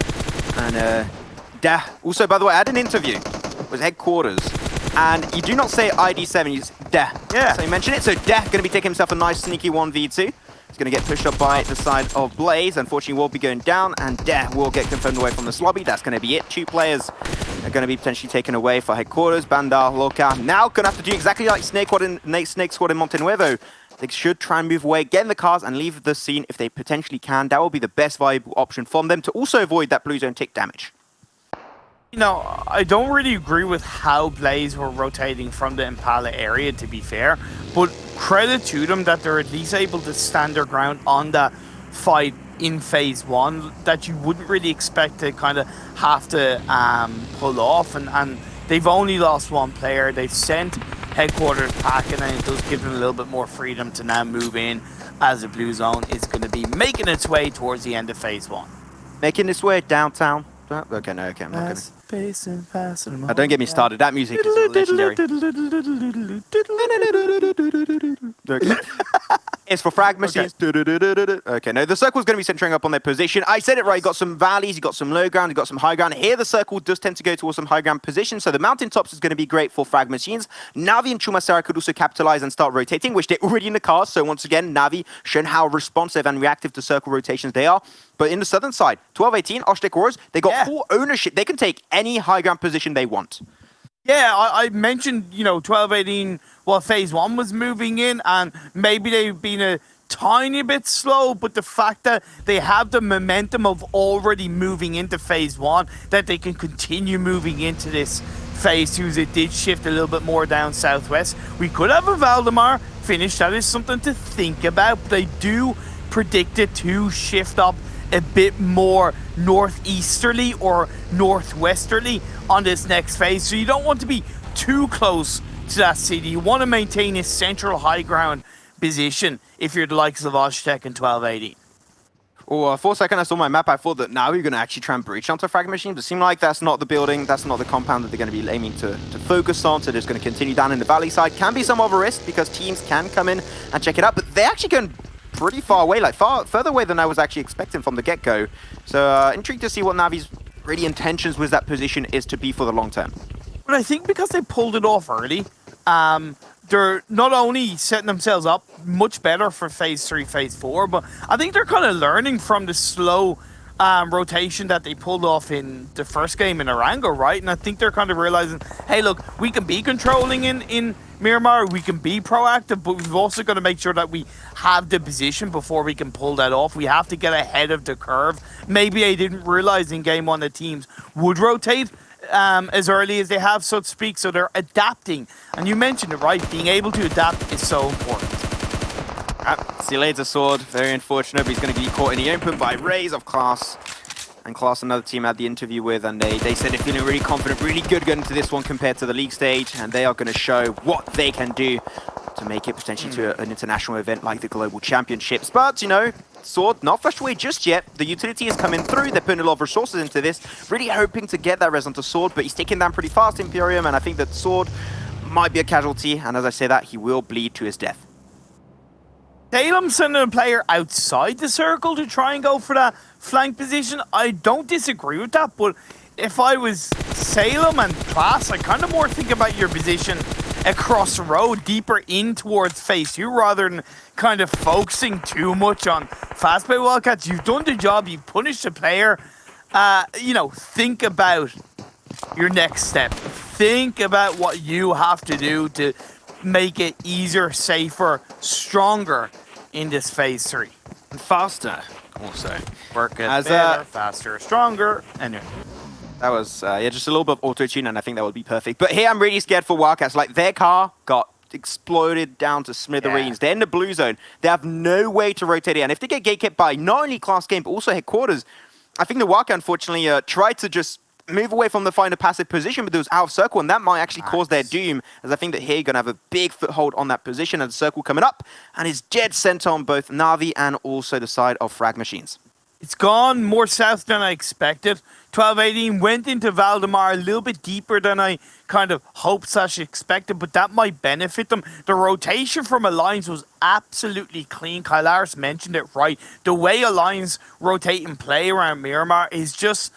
Speaker 6: And also, by the way, I had an interview with Headquarters. And you do not say ID7, you just
Speaker 5: Yeah.
Speaker 6: So you mention it. So going to be taking himself a nice sneaky 1v2. He's going to get pushed up by the side of Blaze. Unfortunately, will be going down. And will get confirmed away from this lobby. That's going to be it. 2 players are going to be potentially taken away for Headquarters. Bandar, Loka. Now going to have to do exactly like SNAKEsquad in Montenuevo. They should try and move away, get in the cars, and leave the scene if they potentially can. That will be the best viable option from them to also avoid that blue zone tick damage.
Speaker 5: You know, I don't really agree with how Blaze were rotating from the Impala area, to be fair. But credit to them that they're at least able to stand their ground on that fight in phase 1 that you wouldn't really expect to kind of have to pull off. And they've only lost 1 player. They've sent Headquarters back, and then it does give them a little bit more freedom to now move in as the blue zone is going to be making its way towards the end of phase 1.
Speaker 6: Making its way downtown. Okay, no, okay, I'm not gonna. Don't get me started. That music is legendary. It's for FRAG Machines. Okay, no, the circle's going to be centering up on their position. I said it right. You got some valleys, you got some low ground, you got some high ground. Here, the circle does tend to go towards some high ground positions, so the mountaintops is going to be great for FRAG Machines. Navi and Chumasara could also capitalize and start rotating, which they're already in the cars. So once again, Navi showing how responsive and reactive to circle rotations they are. But in the southern side, 12-18, Osh-Tekk Warriors, they got full ownership. They can take any high ground position they want.
Speaker 5: Yeah, I mentioned, 12-18 while phase 1 was moving in, and maybe they've been a tiny bit slow, but the fact that they have the momentum of already moving into phase 1, that they can continue moving into this phase 2 as it did shift a little bit more down southwest. We could have a Valdemar finish. That is something to think about. But they do predict it to shift up a bit more northeasterly or northwesterly on this next phase. So you don't want to be too close to that city. You want to maintain a central high ground position if you're the likes of Osh-Tekk and 12-18.
Speaker 6: Oh, for a second I saw my map, I thought that now you're going to actually try and breach onto FRAG Machines, but it seemed like that's not the building, that's not the compound that they're going to be aiming to focus on, so they're just going to continue down in the valley side. Can be some of a risk because teams can come in and check it out, but they're actually going pretty far away, like further away than I was actually expecting from the get-go. So intrigued to see what Navi's really intentions with that position is to be for the long term.
Speaker 5: But I think because they pulled it off early, they're not only setting themselves up much better for phase 3, phase 4, but I think they're kind of learning from the slow rotation that they pulled off in the first game in Erangel, right? And I think they're kind of realizing, hey, look, we can be controlling in Miramar, we can be proactive, but we've also got to make sure that we have the position before we can pull that off. We have to get ahead of the curve. Maybe I didn't realize in game 1 that teams would rotate as early as they have, so to speak, so they're adapting. And you mentioned it, right? Being able to adapt is so important.
Speaker 6: See you later, Sword. Very unfortunate, but he's going to be caught in the open by Rays of Klas. And Klas, another team I had the interview with, and they said they're feeling really confident, really good going into this one compared to the league stage, and they are going to show what they can do to make it potentially to an international event like the Global Championships. But, Sword not flushed away just yet. The utility is coming through. They're putting a lot of resources into this, really hoping to get that res onto Sword, but he's taking down pretty fast, Imperium, and I think that Sword might be a casualty, and as I say that, he will bleed to his death.
Speaker 5: Salem sending a player outside the circle to try and go for that flank position. I don't disagree with that, but if I was Salem and Klas, I kind of more think about your position across the road, deeper in towards phase 2, rather than kind of focusing too much on fast play Wildcats. You've done the job, you've punished the player. Think about your next step. Think about what you have to do to make it easier, safer, stronger in this phase 3.
Speaker 6: And faster, also.
Speaker 5: Work it
Speaker 6: As,
Speaker 5: better, faster, stronger. Anyway.
Speaker 6: That was, just a little bit of auto-tune, and I think that would be perfect. But here I'm really scared for Wildcats. Like, their car got exploded down to smithereens. They're in the blue zone. They have no way to rotate it. And if they get gate kept by not only Klas game, but also headquarters, I think the Wildcat, unfortunately, tried to just move away from the final passive position, but it was out of circle, and that might actually cause their doom, as I think that here you're going to have a big foothold on that position, and the circle coming up, and it's dead sent on both Na'Vi and also the side of FRAG Machines.
Speaker 5: It's gone more south than I expected. 12-18 went into Valdemar a little bit deeper than I kind of hoped / expected, but that might benefit them. The rotation from Alliance was absolutely clean. Kylaris mentioned it right. The way Alliance rotate and play around Miramar is just...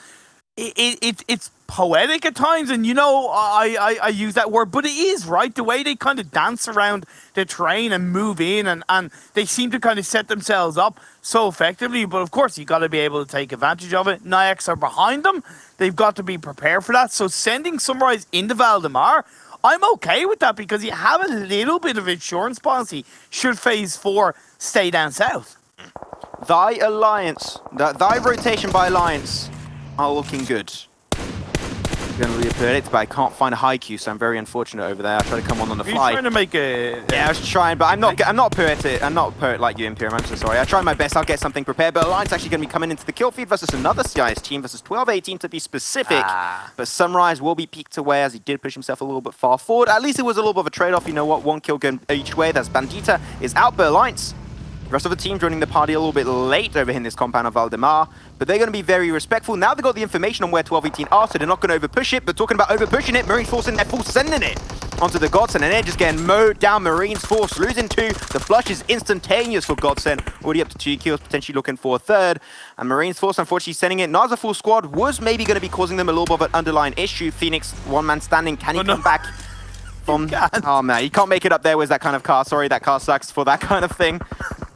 Speaker 5: It's poetic at times, and you know I use that word, but it is right. The way they kind of dance around the train and move in, and they seem to kind of set themselves up so effectively. But of course, you got to be able to take advantage of it. Naix are behind them; they've got to be prepared for that. So sending Sunrise into Valdemar, I'm okay with that because you have a little bit of insurance policy should phase 4 stay down south.
Speaker 6: Thy rotation by Alliance are looking good. Going to reappear but I can't find a high Q, so I'm very unfortunate over there. I try to come on the fly.
Speaker 5: Are you trying to make a...
Speaker 6: Yeah, I was trying, but I'm not a poet. I'm not a poet like you, Imperium. I'm so sorry. I tried my best. I'll get something prepared, but Alliance actually going to be coming into the kill feed versus another CIS team versus 12-18 to be specific. But Sunrise will be peeked away as he did push himself a little bit far forward. At least it was a little bit of a trade-off. You know what? One kill going each way. That's Bandita is out, but Alliance. The rest of the team joining the party a little bit late over here in this compound of Valdemar, but they're going to be very respectful. Now they've got the information on where 12-18 are, so they're not going to over-push it, but talking about over-pushing it, Marines Force in there, full sending it onto the GODSENT, and they're just getting mowed down. Marines Force losing 2. The flush is instantaneous for GODSENT, already up to 2 kills, potentially looking for a 3rd. And Marines Force, unfortunately, sending it. Na's full squad was maybe going to be causing them a little bit of an underlying issue. Phoenix, one man standing. Can he come back from... Oh, man, you can't make it up there with that kind of car. Sorry, that car sucks for that kind of thing.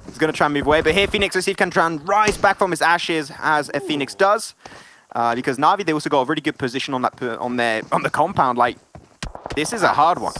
Speaker 6: He's going to try and move away, but here Phoenix, let's see if he can try and rise back from his ashes as a Phoenix does. Because Na'Vi, they also got a really good position on that on the compound. Like, this is a hard one.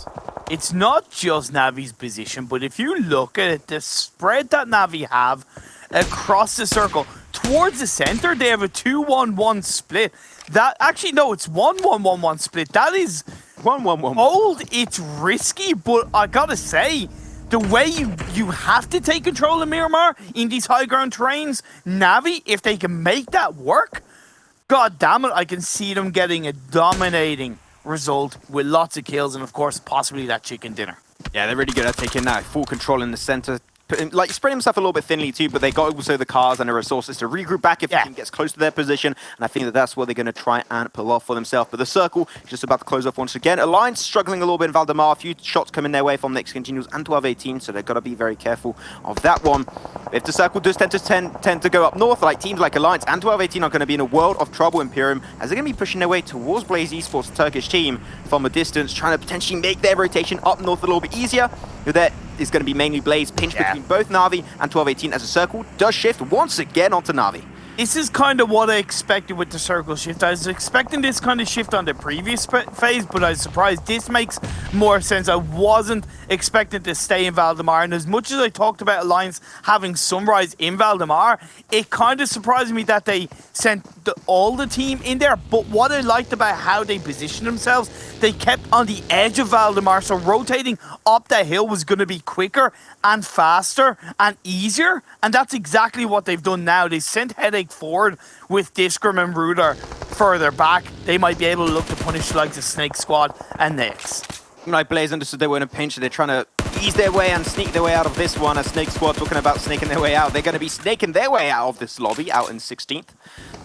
Speaker 5: It's not just Navi's position, but if you look at it, the spread that Na'Vi have across the circle towards the center, they have a 2-1-1 split. That actually no, it's 1-1-1-1 split. That is
Speaker 6: 1-1-1.
Speaker 5: Bold. It's risky, but I gotta say, the way you have to take control of Miramar in these high ground terrains, Na'Vi, if they can make that work, god damn it, I can see them getting a dominating result with lots of kills and, of course, possibly that chicken dinner.
Speaker 6: Yeah, they're really good at taking that full control in the center. Like, spreading himself a little bit thinly too, but they got also the cars and the resources to regroup back if the team gets close to their position, and I think that that's what they're going to try and pull off for themselves. But the circle is just about to close off once again. Alliance struggling a little bit in Valdemar, a few shots coming their way from Naix CongenialS and 12-18, so they've got to be very careful of that one. If the circle does tend to go up north, like teams like Alliance and 12-18 are going to be in a world of trouble, Imperium, as they're going to be pushing their way towards Blaze Esports, the Turkish team, from a distance, trying to potentially make their rotation up north a little bit easier. There is going to be mainly Blaze pinched between both Na'Vi and 12-18 as the circle does shift once again onto Na'Vi.
Speaker 5: This is kind of what I expected with the circle shift. I was expecting this kind of shift on the previous phase, but I was surprised. This makes more sense. I wasn't expecting to stay in Valdemar, and as much as I talked about Alliance having Sunrise in Valdemar, it kind of surprised me that they sent all the team in there. But what I liked about how they positioned themselves, they kept on the edge of Valdemar, so rotating up that hill was going to be quicker and faster and easier, and that's exactly what they've done now. They sent Headache forward with Discrim and Ruder further back. They might be able to look to punish the likes of SNAKEsquad and Naix.
Speaker 6: Like Blaze understood they were in a pinch, they're trying to ease their way and sneak their way out of this one. As SNAKEsquad talking about snaking their way out, they're going to be snaking their way out of this lobby, out in 16th.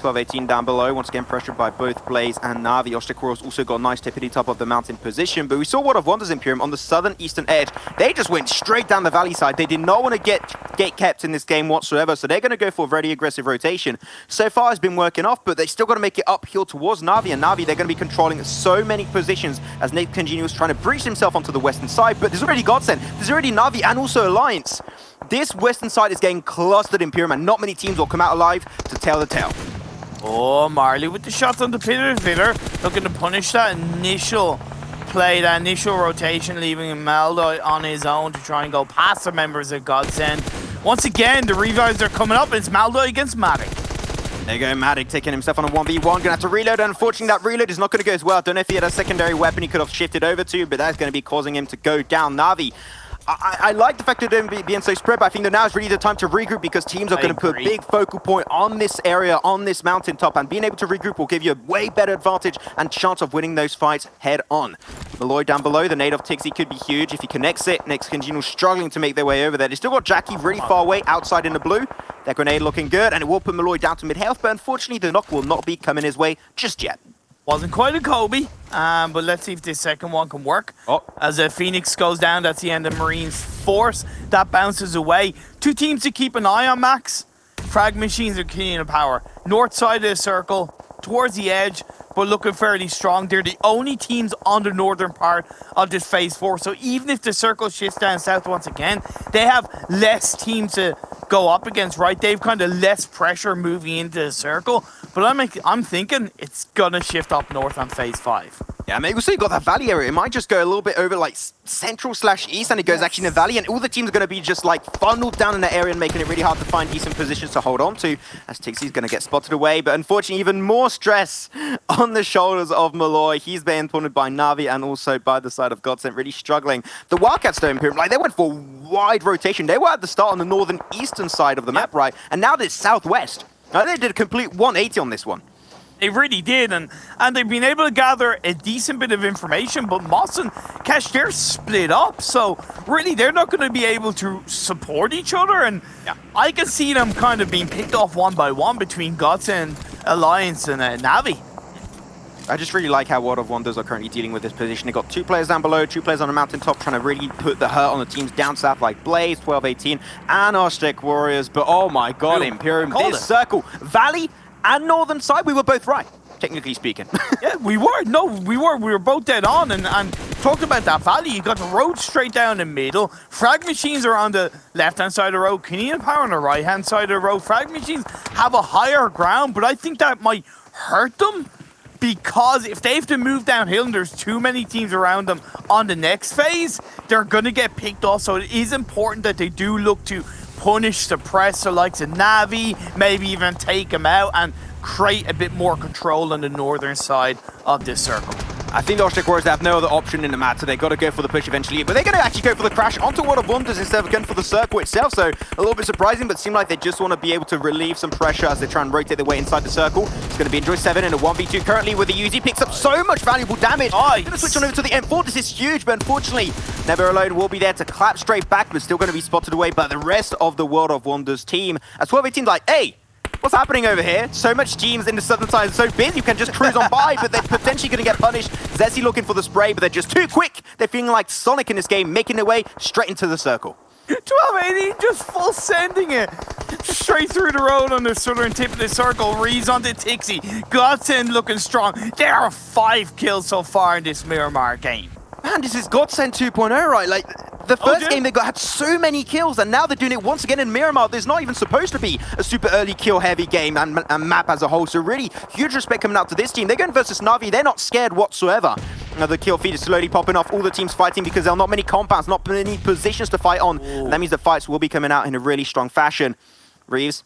Speaker 6: 12-18 down below, once again pressured by both Blaze and Na'Vi. Osh-Tekk Warriors also got a nice tippity top of the mountain position, but we saw World of Wonders Imperium on the southern eastern edge. They just went straight down the valley side. They did not want to get gate kept in this game whatsoever, so they're going to go for a very aggressive rotation. So far it's been working off, but they still got to make it uphill towards Na'Vi, and Na'Vi, they're going to be controlling so many positions as Naix CongenialS trying to breach himself onto the western side, but there's already GODSENT, there's already Na'Vi and also Alliance. This western side is getting clustered Imperium, and not many teams will come out alive to tell the tale.
Speaker 5: Oh, Marley with the shots on the Fitter, looking to punish that initial play, that initial rotation, leaving Maldo on his own to try and go past the members of GODSENT. once again, the revives are coming up. It's Maldo against Matic.
Speaker 6: There you go, Matic taking himself on a 1v1. Gonna have to reload. Unfortunately, that reload is not gonna go as well. Don't know if he had a secondary weapon he could have shifted over to, but that's gonna be causing him to go down. Na'Vi, I like the fact that they're being so spread, but I think that now is really the time to regroup because teams are going to put a big focal point on this area, on this mountaintop, and being able to regroup will give you a way better advantage and chance of winning those fights head on. Malloy down below, the nade of Tixi could be huge if he connects it. Naix CongenialS struggling to make their way over there. They still got Jackie really far away outside in the blue. That grenade looking good, and it will put Malloy down to mid-health, but unfortunately the knock will not be coming his way just yet.
Speaker 5: Wasn't quite a Kobe, but let's see if this second one can work. As a Phoenix goes down, that's the end of Marine's force. That bounces away. Two teams to keep an eye on, Max. FRAG Machines or KoninaPower. North side of the circle, towards the edge, but looking fairly strong. They're the only teams on the northern part of this phase 4. So even if the circle shifts down south once again, they have less teams to go up against, right? They've kind of less pressure moving into the circle. But I'm thinking it's gonna shift up north on phase 5.
Speaker 6: Yeah, maybe we'll see. Got that valley area. It might just go a little bit over like central/east, and it goes actually in the valley, and all the teams are going to be just like funneled down in that area and making it really hard to find decent positions to hold on to. As Tixi's going to get spotted away, but unfortunately, even more stress on the shoulders of Malloy. He's being taunted by Na'Vi and also by the side of GODSENT, really struggling. The Wildcats, though, Imperium, like they went for wide rotation. They were at the start on the northern eastern side of the map, right? And now it's southwest. Now they did a complete 180 on this one.
Speaker 5: They really did, and they've been able to gather a decent bit of information, but Moss and Kesh, they're split up, so really they're not going to be able to support each other, and I can see them kind of being picked off one by one between GODSENT, Alliance, and Na'Vi.
Speaker 6: I just really like how World of Wonders are currently dealing with this position. They've got 2 players down below, 2 players on the mountaintop, trying to really put the hurt on the teams down south like Blaze, 12-18, and Osh-Tekk Warriors, but oh my god, Imperium, this circle, Valley, and northern side, we were both right, technically speaking.
Speaker 5: Yeah, we were. No, we were. We were both dead on. And talked about that valley. You got the road straight down the middle. FRAG Machines are on the left-hand side of the road. KoninaPower on the right-hand side of the road. FRAG Machines have a higher ground, but I think that might hurt them because if they have to move downhill and there's too many teams around them on the next phase, they're going to get picked off. So it is important that they do look to punish, suppress the likes of Na'Vi, maybe even take them out and create a bit more control on the northern side of this circle.
Speaker 6: I think the Osh-Tekk Warriors have no other option in the map, so they've got to go for the push eventually. But they're going to actually go for the crash onto World of Wonders instead of going for the circle itself. So a little bit surprising, but seem like they just want to be able to relieve some pressure as they try and rotate their way inside the circle. It's going to be Enjoy 7 in a 1v2 currently with the Uzi. Picks up so much valuable damage. Going to switch on over to the M4. This is huge, but unfortunately, Never Alone will be there to clap straight back, but still going to be spotted away by the rest of the World of Wonders team. As 12-18's like, hey, what's happening over here? So much teams in the southern side, so big you can just cruise on by, but they're potentially going to get punished. Zessie looking for the spray, but they're just too quick. They're feeling like Sonic in this game, making their way straight into the circle.
Speaker 5: 12-18 just full sending it straight through the road on the southern tip of the circle. Rees onto Tixi. GODSENT looking strong. There are 5 kills so far in this Miramar game.
Speaker 6: Man, this is GODSENT 2.0, right? Like, the first game they had so many kills, and now they're doing it once again in Miramar. There's not even supposed to be a super early kill-heavy game and map as a whole, so really huge respect coming out to this team. They're going versus Na'Vi. They're not scared whatsoever. Now the kill feed is slowly popping off. All the teams fighting because there are not many compounds, not many positions to fight on. And that means the fights will be coming out in a really strong fashion. Reeves,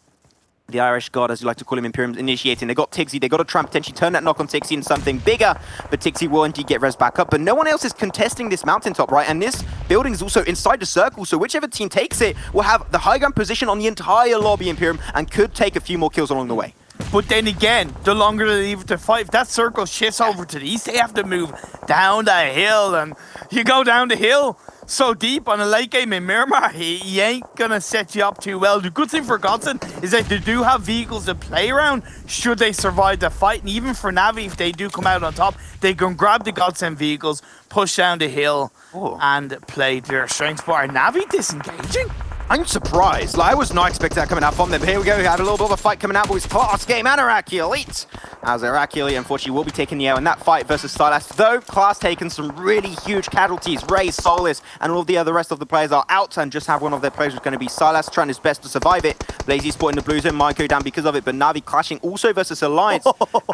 Speaker 6: the Irish god, as you like to call him, Imperium, initiating. They got Tixi. They got to try and potentially turn that knock on Tixi into something bigger. But Tixi will indeed get res back up. But no one else is contesting this mountaintop, right? And this building is also inside the circle. So whichever team takes it will have the high ground position on the entire lobby, Imperium, and could take a few more kills along the way.
Speaker 5: But then again, the longer they leave it to fight, if that circle shifts over to the east, they have to move down the hill. And you go down the hill so deep on a late game in Miramar, he ain't going to set you up too well. The good thing for GODSENT is that they do have vehicles to play around should they survive the fight. And even for Na'Vi, if they do come out on top, they can grab the GODSENT vehicles, push down the hill, and play their strengths. But are Na'Vi disengaging?
Speaker 6: I'm surprised. Like, I was not expecting that coming out from them. But here we go. We had a little bit of a fight coming out, but it's Klas game and IRAQI Elite. As IRAQI Elite, unfortunately, will be taking the L in that fight versus Silas. Though Klas taking some really huge casualties. Ray, Solis, and all of the other rest of the players are out, and just have one of their players who's going to be Silas, trying his best to survive it. Blazy spotting the blue zone, might go down because of it, but Na'Vi clashing also versus Alliance.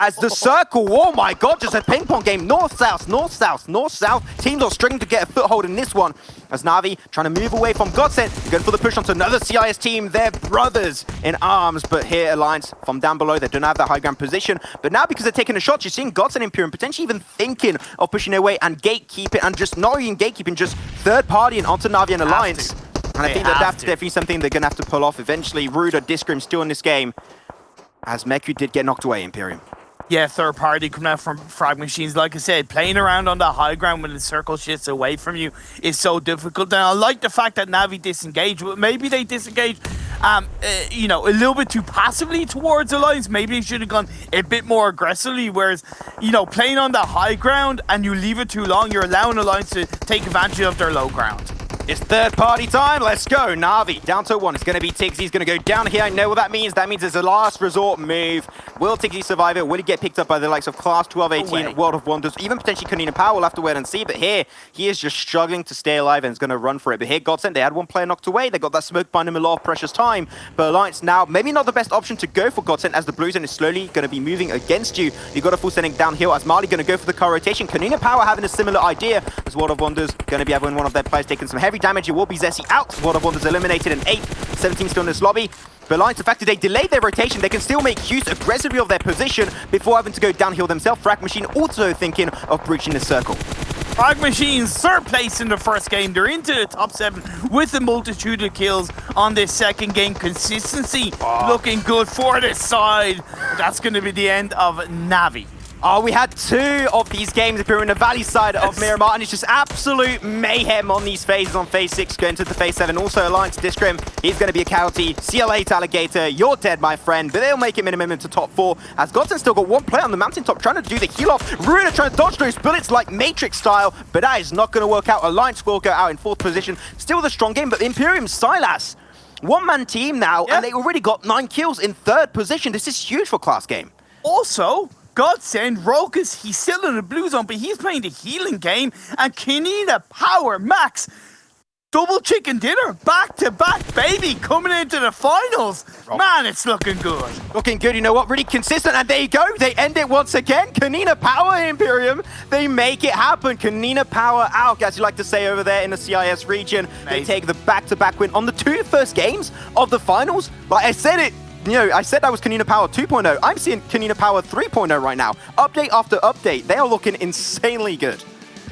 Speaker 6: As the circle, oh my god, just a ping pong game. North-south, north-south, north-south. Teams are struggling to get a foothold in this one. as Na'Vi trying to move away from GODSENT, going for the push onto another CIS team. They're brothers in arms, but here Alliance from down below, they don't have that high ground position. But now because they're taking a shot, you're seeing GODSENT Imperium potentially even thinking of pushing their way and gatekeeping, and just not even gatekeeping, just third partying onto Na'Vi and Alliance. And I think that's definitely something they're going to have to pull off eventually. Ruda, Discrim still in this game, as Meku did get knocked away, Imperium.
Speaker 5: Yeah, third party coming out from FRAG Machines. Like I said, playing around on the high ground when the circle shifts away from you is so difficult. And I like the fact that Na'Vi disengage. Maybe they disengage, you know, a little bit too passively towards Alliance. Maybe they should have gone a bit more aggressively. Whereas, you know, playing on the high ground and you leave it too long, you're allowing Alliance to take advantage of their low ground.
Speaker 6: It's third party time. Let's go. Na'Vi down to 1. It's going to be Tiggs. He's going to go down here. I know what that means. That means it's a last resort move. Will Tiggsy survive it? Will he get picked up by the likes of Klas, 12-18, World of Wonders, even potentially KoninaPower? We'll have to wait and see. But here, he is just struggling to stay alive and is going to run for it. But here, GODSENT, they had one player knocked away. They got that smoke behind him a lot of precious time. But Alliance now, maybe not the best option to go for GODSENT, as the blue zone is slowly going to be moving against you. You got a full sending downhill as Marley going to go for the car rotation. KoninaPower having a similar idea as World of Wonders going to be having one of their players taking some heavy damage. It will be Zessie out. World of Wonders eliminated in 8th. 17 still in this lobby. But Alliance, the fact that they delayed their rotation, they can still make use aggressively of their position before having to go downhill themselves. FRAG Machine also thinking of breaching the circle.
Speaker 5: FRAG Machines, third place in the first game. They're into the top 7 with a multitude of kills on this second game. Consistency looking good for this side. That's going to be the end of Na'Vi.
Speaker 6: Oh, we had 2 of these games appearing on the valley side of Miramar, and it's just absolute mayhem on these phases on phase 6 going to the phase 7. Also, Alliance Discrim, he's going to be a casualty. CLA to Alligator, you're dead, my friend. But they'll make it minimum into top 4, as GODSENT still got one player on the mountaintop trying to do the heal off. Ruina trying to dodge those bullets like Matrix style, but that is not going to work out. Alliance will go out in 4th position. Still with a strong game, but the Imperium Silas, one-man team now, and they already got 9 kills in 3rd position. This is huge for Class game.
Speaker 5: Also, GODSENT, Rokas, he's still in the blue zone, but he's playing the healing game. And KoninaPower, Max, double chicken dinner, back-to-back, baby, coming into the finals. Man, it's looking good.
Speaker 6: Looking good, you know what? Really consistent, and there you go. They end it once again. KoninaPower, Imperium, they make it happen. KoninaPower out, as you like to say over there in the CIS region. Amazing. They take the back-to-back win on the 2 first games of the finals. Like I said it, you know, I said that was KoninaPower 2.0. I'm seeing KoninaPower 3.0 right now. Update after update, they are looking insanely good.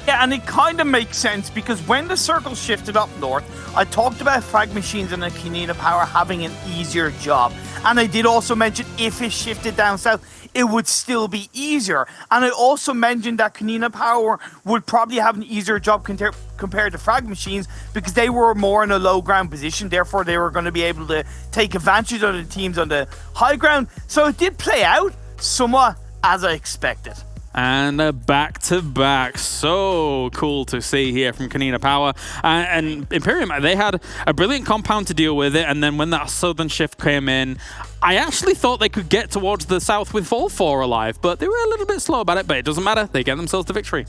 Speaker 5: Yeah, and it kind of makes sense because when the circle shifted up north, I talked about FRAG Machines and KoninaPower having an easier job. And I did also mention if it shifted down south, it would still be easier. And I also mentioned that KoninaPower would probably have an easier job compared to FRAG Machines because they were more in a low ground position. Therefore, they were going to be able to take advantage of the teams on the high ground. So it did play out somewhat as I expected.
Speaker 2: And a back-to-back. So cool to see here from KoninaPower. And Imperium, they had a brilliant compound to deal with it, and then when that southern shift came in, I actually thought they could get towards the south with all 4 alive, but they were a little bit slow about it, but it doesn't matter. They get themselves the victory.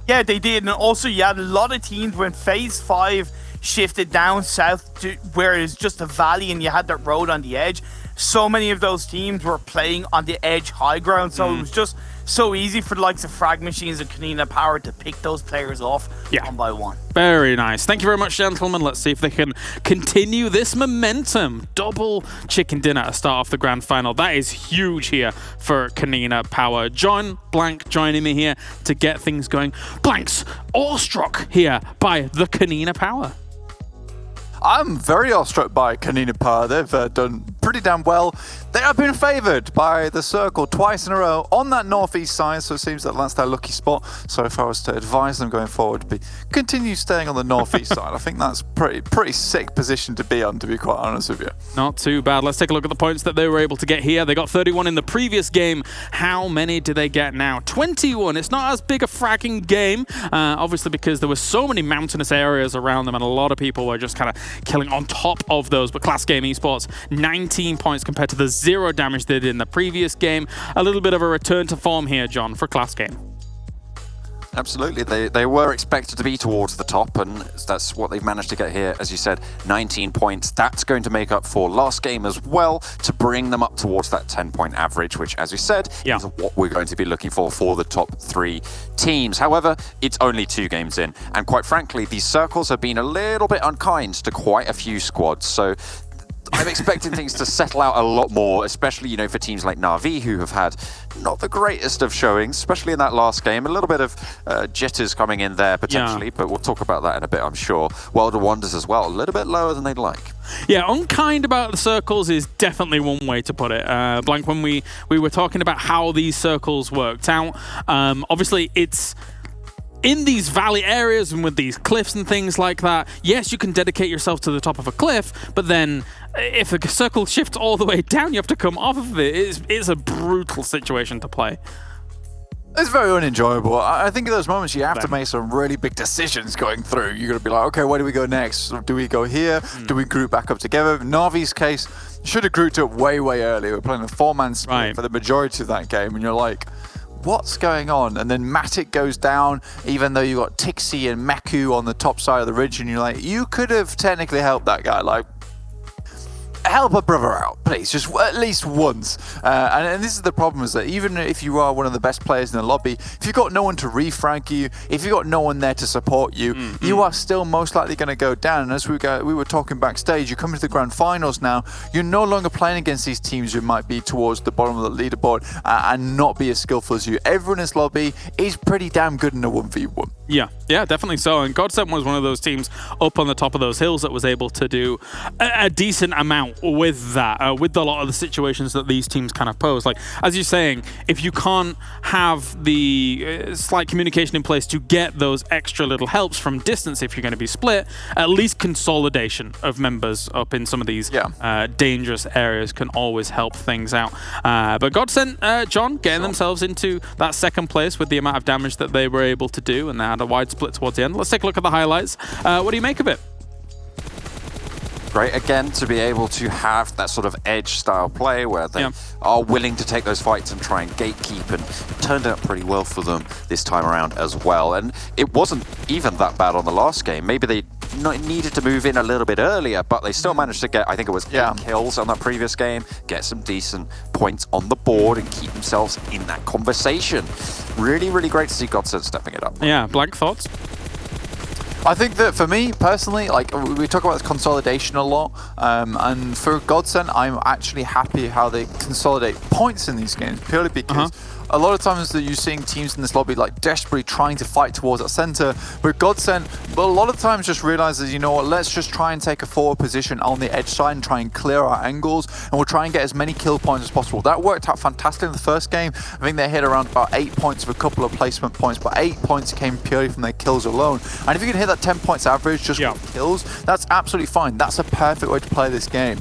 Speaker 5: Yeah, they did. And also, you had a lot of teams when Phase 5 shifted down south to where it's just a valley and you had that road on the edge. So many of those teams were playing on the edge high ground, so it was just so easy for the likes of FRAG Machines and KoninaPower to pick those players off one by one.
Speaker 2: Very nice. Thank you very much, gentlemen. Let's see if they can continue this momentum. Double chicken dinner to start off the grand final. That is huge here for KoninaPower. John Blank joining me here to get things going. Blank's awestruck here by the KoninaPower.
Speaker 3: I'm very awestruck by KoninaPower. They've done pretty damn well. They have been favoured by the circle twice in a row on that northeast side, so it seems that that's their lucky spot. So if I was to advise them going forward, continue staying on the northeast side. I think that's pretty sick position to be on, to be quite honest with you.
Speaker 2: Not too bad. Let's take a look at the points that they were able to get here. They got 31 in the previous game. How many do they get now? 21. It's not as big a fragging game, obviously because there were so many mountainous areas around them and a lot of people were just kind of killing on top of those. But Class Game Esports, 19 points compared to the 0 damage they did in the previous game. A little bit of a return to form here, John, for Class Game.
Speaker 4: Absolutely, they were expected to be towards the top, and that's what they've managed to get here. As you said, 19 points. That's going to make up for last game as well to bring them up towards that 10-point average, which, as you said, is what we're going to be looking for the top 3 teams. However, it's only 2 games in, and quite frankly, these circles have been a little bit unkind to quite a few squads. So I'm expecting things to settle out a lot more, especially, for teams like Na'Vi, who have had not the greatest of showings, especially in that last game. A little bit of jitters coming in there, potentially, but we'll talk about that in a bit, I'm sure. World of Wonders as well, a little bit lower than they'd like.
Speaker 2: Yeah, unkind about the circles is definitely one way to put it. Blank, when we were talking about how these circles worked out, obviously it's in these valley areas and with these cliffs and things like that. Yes, you can dedicate yourself to the top of a cliff, but then if a circle shifts all the way down, you have to come off of it. It's a brutal situation to play.
Speaker 3: It's very unenjoyable. I think in those moments you have to make some really big decisions going through. You're going to be like, okay, where do we go next? Do we go here? Do we group back up together? Navi's case, should have grouped up way earlier. We're playing a 4-man split for the majority of that game, and you're like, what's going on? And then Matic goes down, even though you got Tixi and Meku on the top side of the ridge, and you're like, you could have technically helped that guy. Like, help a brother out, please, just at least once. And this is the problem, is that even if you are one of the best players in the lobby, if you've got no one to refrag you, if you've got no one there to support you, you are still most likely going to go down. And as we were talking backstage, you come into the grand finals now, you're no longer playing against these teams who might be towards the bottom of the leaderboard and not be as skillful as you. Everyone in this lobby is pretty damn good in a 1v1.
Speaker 2: Yeah, definitely so. And GODSENT was one of those teams up on the top of those hills that was able to do a decent amount with that, with a lot of the situations that these teams kind of pose. Like, as you're saying, if you can't have the slight communication in place to get those extra little helps from distance if you're going to be split, at least consolidation of members up in some of these dangerous areas can always help things out. But GODSENT, John, getting themselves into that second place with the amount of damage that they were able to do, and they had a wide split towards the end. Let's take a look at the highlights. What do you make of it?
Speaker 4: Great, again, to be able to have that sort of edge-style play where they are willing to take those fights and try and gatekeep, and it turned out pretty well for them this time around as well. And it wasn't even that bad on the last game. Maybe they needed to move in a little bit earlier, but they still managed to get, I think it was 8 kills on that previous game, get some decent points on the board and keep themselves in that conversation. Really, really great to see GODSENT stepping it up.
Speaker 2: Yeah, Blank, thoughts?
Speaker 3: I think that for me personally, like, we talk about consolidation a lot, and for GODSENT, I'm actually happy how they consolidate points in these games, purely because a lot of times that you're seeing teams in this lobby like desperately trying to fight towards that center, but GODSENT, a lot of times just realizes, you know what, let's just try and take a forward position on the edge side and try and clear our angles, and we'll try and get as many kill points as possible. That worked out fantastic in the first game. I think they hit around about 8 points with a couple of placement points, but 8 points came purely from their kills alone. And if you can hit that 10 points average just with kills, that's absolutely fine. That's a perfect way to play this game.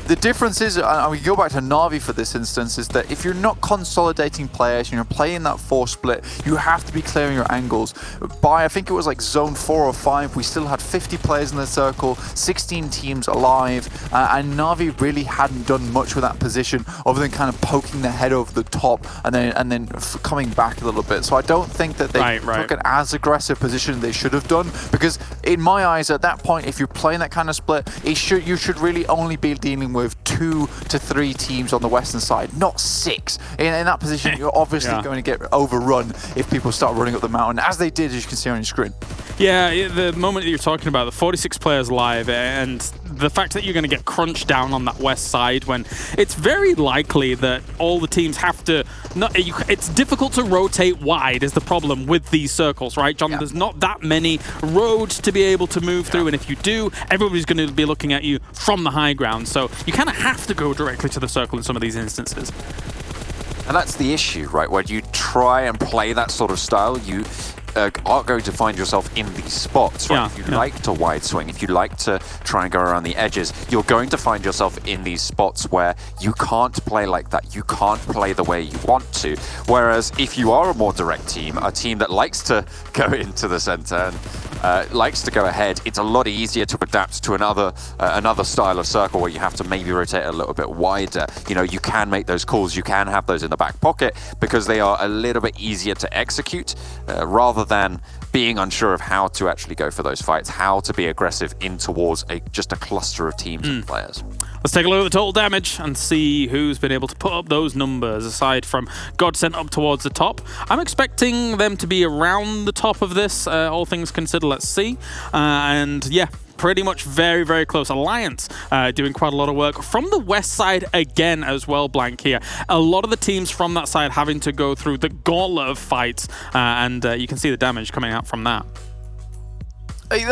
Speaker 3: The difference is, and we go back to Na'Vi for this instance, is that if you're not consolidating players and you're playing that 4 split, you have to be clearing your angles. By, I think it was like zone 4 or 5, we still had 50 players in the circle, 16 teams alive, and Na'Vi really hadn't done much with that position other than kind of poking their head over the top and then coming back a little bit. So I don't think that they took an as aggressive position they should have done, because in my eyes at that point, if you're playing that kind of split, you should really only be dealing with 2 to 3 teams on the western side, not 6. In that position, you're obviously going to get overrun if people start running up the mountain, as they did, as you can see on your screen. Yeah,
Speaker 2: the moment that you're talking about, the 46 players live, and the fact that you're going to get crunched down on that west side when it's very likely that all the teams have to... it's difficult to rotate wide is the problem with these circles, right, John? There's not that many roads to be able to move through, and if you do, everybody's going to be looking at you from the high ground. So you kind of have to go directly to the circle in some of these instances.
Speaker 4: And that's the issue, right? When you try and play that sort of style, you are going to find yourself in these spots, right? If you like to wide swing, if you like to try and go around the edges, you're going to find yourself in these spots where you can't play like that. You can't play the way you want to. Whereas if you are a more direct team, a team that likes to go into the center and likes to go ahead. It's a lot easier to adapt to another style of circle where you have to maybe rotate a little bit wider. You know, you can make those calls, you can have those in the back pocket because they are a little bit easier to execute rather than being unsure of how to actually go for those fights, how to be aggressive in towards just a cluster of teams and players.
Speaker 2: Let's take a look at the total damage and see who's been able to put up those numbers aside from GODSENT up towards the top. I'm expecting them to be around the top of this, all things considered. Let's see. And yeah, pretty much very, very close. Alliance doing quite a lot of work from the west side again as well, Blank here. A lot of the teams from that side having to go through the gauntlet of fights, and you can see the damage coming out from that.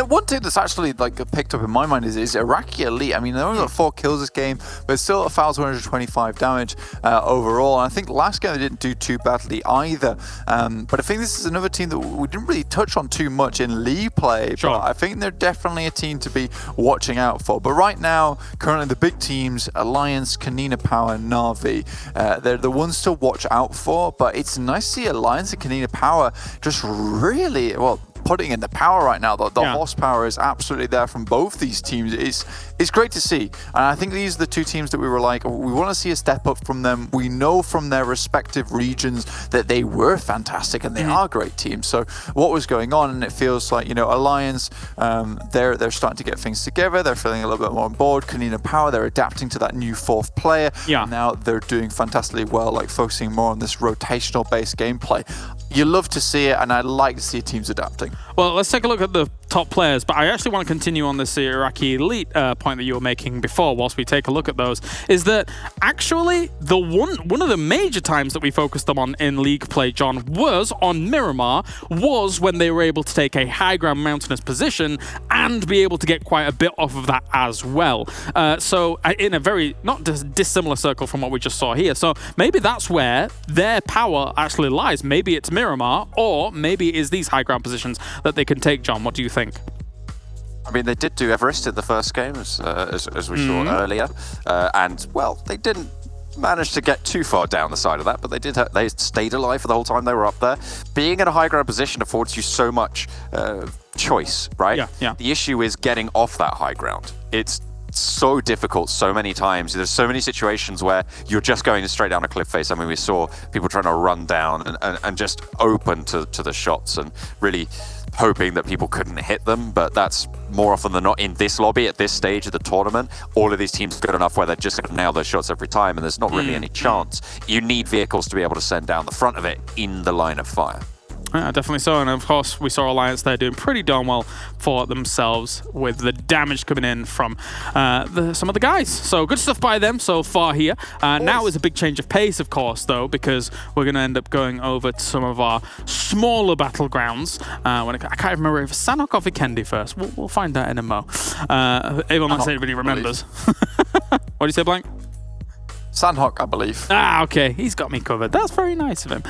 Speaker 3: One thing that's actually like picked up in my mind is IRAQI Elite. I mean, they only got 4 kills this game, but still 1,225 damage overall. And I think last game they didn't do too badly either. But I think this is another team that we didn't really touch on too much in league play.
Speaker 2: Sure.
Speaker 3: But I think they're definitely a team to be watching out for. But right now, currently the big teams, Alliance, KoninaPower, Na'Vi, they're the ones to watch out for. But it's nice to see Alliance and KoninaPower just really, well, putting in the power right now. The horsepower is absolutely there from both these teams. It's great to see. And I think these are the two teams that we were like, we want to see a step up from them. We know from their respective regions that they were fantastic and they are great teams. So what was going on? And it feels like, you know, Alliance, they're starting to get things together. They're feeling a little bit more on board. KoninaPower, they're adapting to that new 4th player.
Speaker 2: Yeah.
Speaker 3: And now they're doing fantastically well, like focusing more on this rotational based gameplay. You love to see it, and I like to see teams adapting.
Speaker 2: Well, let's take a look at the top players, but I actually want to continue on this IRAQI Elite point that you were making before whilst we take a look at those, is that actually the one of the major times that we focused them on in league play, John, was on Miramar, was when they were able to take a high ground mountainous position and be able to get quite a bit off of that as well. So in a very, not dissimilar circle from what we just saw here. So maybe that's where their power actually lies. Maybe it's Miramar, or maybe it is these high ground positions that they can take, John. What do you think?
Speaker 4: I mean, they did do Everest in the first game, as we saw earlier, and well, they didn't manage to get too far down the side of that, but they stayed alive for the whole time they were up there. Being in a high ground position affords you so much choice, right?
Speaker 2: Yeah.
Speaker 4: The issue is getting off that high ground. It's so difficult so many times. There's so many situations where you're just going straight down a cliff face. I mean, we saw people trying to run down and just open to the shots and really hoping that people couldn't hit them, but that's more often than not in this lobby at this stage of the tournament. All of these teams are good enough where they're just going to nail those shots every time, and there's not really any chance. You need vehicles to be able to send down the front of it in the line of fire.
Speaker 2: Yeah, definitely so. And of course, we saw Alliance there doing pretty darn well for themselves with the damage coming in from some of the guys. So good stuff by them so far here. Now is a big change of pace, of course, though, because we're going to end up going over to some of our smaller battlegrounds. I can't remember if it's Sanhok or Vikendi first. We'll find out in a mo. Unless anybody remembers. What do you say, Blank?
Speaker 3: Sanhok, I believe.
Speaker 2: Ah, okay. He's got me covered. That's very nice of him.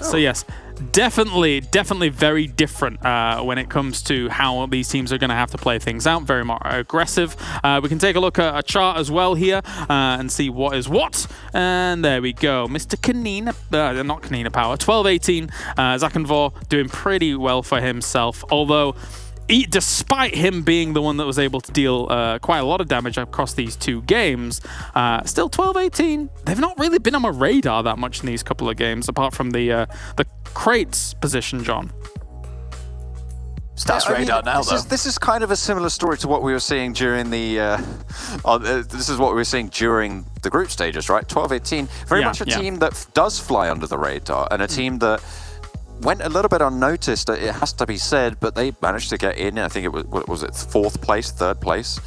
Speaker 2: So yes, definitely very different when it comes to how these teams are going to have to play things out. Very more aggressive. We can take a look at a chart as well here and see what is what. And there we go. Mr. not KoninaPower, 12-18. Zakenvor doing pretty well for himself, although despite him being the one that was able to deal quite a lot of damage across these 2 games, still 12-18. They've not really been on my radar that much in these couple of games, apart from the crates position, John.
Speaker 3: Stats radar now, though.
Speaker 4: This is kind of a similar story to what we were seeing during the. This is what we were seeing during the group stages, right? 12-18. Very much a team that does fly under the radar, and a team that went a little bit unnoticed, it has to be said, but they managed to get in. I think it was 4th place, 3rd place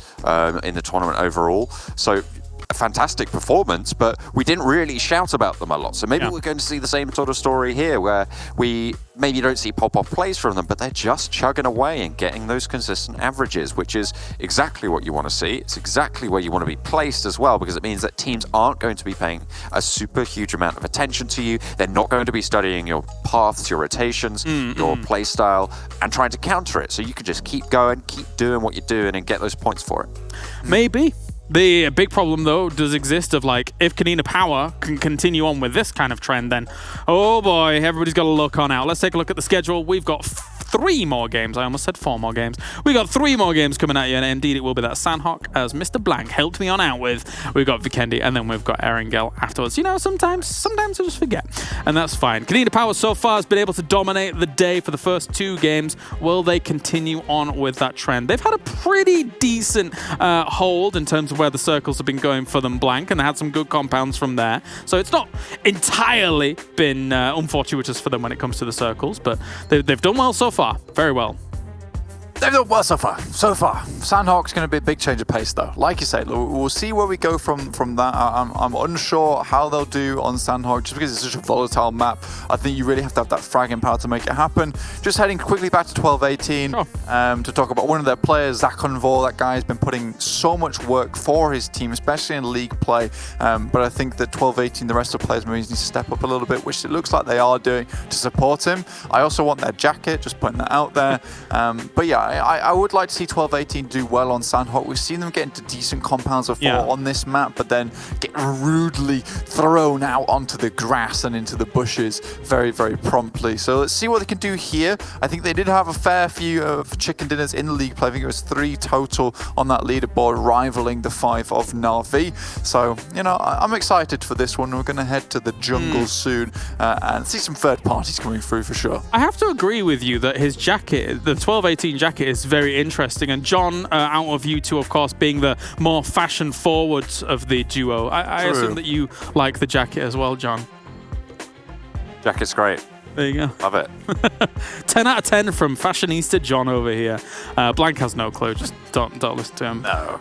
Speaker 4: in the tournament overall. So a fantastic performance, but we didn't really shout about them a lot. So maybe we're going to see the same sort of story here, where we maybe don't see pop-off plays from them, but they're just chugging away and getting those consistent averages, which is exactly what you want to see. It's exactly where you want to be placed as well, because it means that teams aren't going to be paying a super huge amount of attention to you. They're not going to be studying your paths, your rotations, your play style, and trying to counter it. So you can just keep going, keep doing what you're doing, and get those points for it.
Speaker 2: Maybe. The big problem, though, does exist of, like, if KoninaPower can continue on with this kind of trend, then, oh boy, everybody's got to look on out. Let's take a look at the schedule. We've got 3 more games. I almost said 4 more games. We got 3 more games coming at you, and indeed it will be that Sanhok, as Mr. Blank helped me on out with. We've got Vikendi, and then we've got Erangel afterwards. You know, sometimes I just forget, and that's fine. KoninaPower so far has been able to dominate the day for the first 2 games. Will they continue on with that trend? They've had a pretty decent hold in terms of where the circles have been going for them, Blank, and they had some good compounds from there. So it's not entirely been unfortuitous for them when it comes to the circles, but they've done well so far. Very well.
Speaker 3: They've done well so far. Sanhok's going to be a big change of pace, though. Like you say, we'll see where we go from that. I'm unsure how they'll do on Sanhok, just because it's such a volatile map. I think you really have to have that fragging power to make it happen. Just heading quickly back to 12-18 to talk about one of their players, Zakonvor. That guy has been putting so much work for his team, especially in league play. But I think that 12-18, the rest of the players maybe need to step up a little bit, which it looks like they are doing to support him. I also want their jacket, just putting that out there. But yeah, I would like to see 12-18 do well on Sanhok. We've seen them get into decent compounds before on this map, but then get rudely thrown out onto the grass and into the bushes very, very promptly. So let's see what they can do here. I think they did have a fair few chicken dinners in league play. I think it was 3 total on that leaderboard, rivaling the 5 of Na'Vi. So, you know, I'm excited for this one. We're going to head to the jungle soon and see some third parties coming through for sure.
Speaker 2: I have to agree with you that his jacket, the 12-18 jacket, is very interesting. And John, out of you two, of course, being the more fashion forward of the duo, I assume that you like the jacket as well, John.
Speaker 4: Jacket's great.
Speaker 2: There you go.
Speaker 4: Love it.
Speaker 2: 10 out of 10 from fashionista John over here. Blank has no clue. Just don't listen to him. No.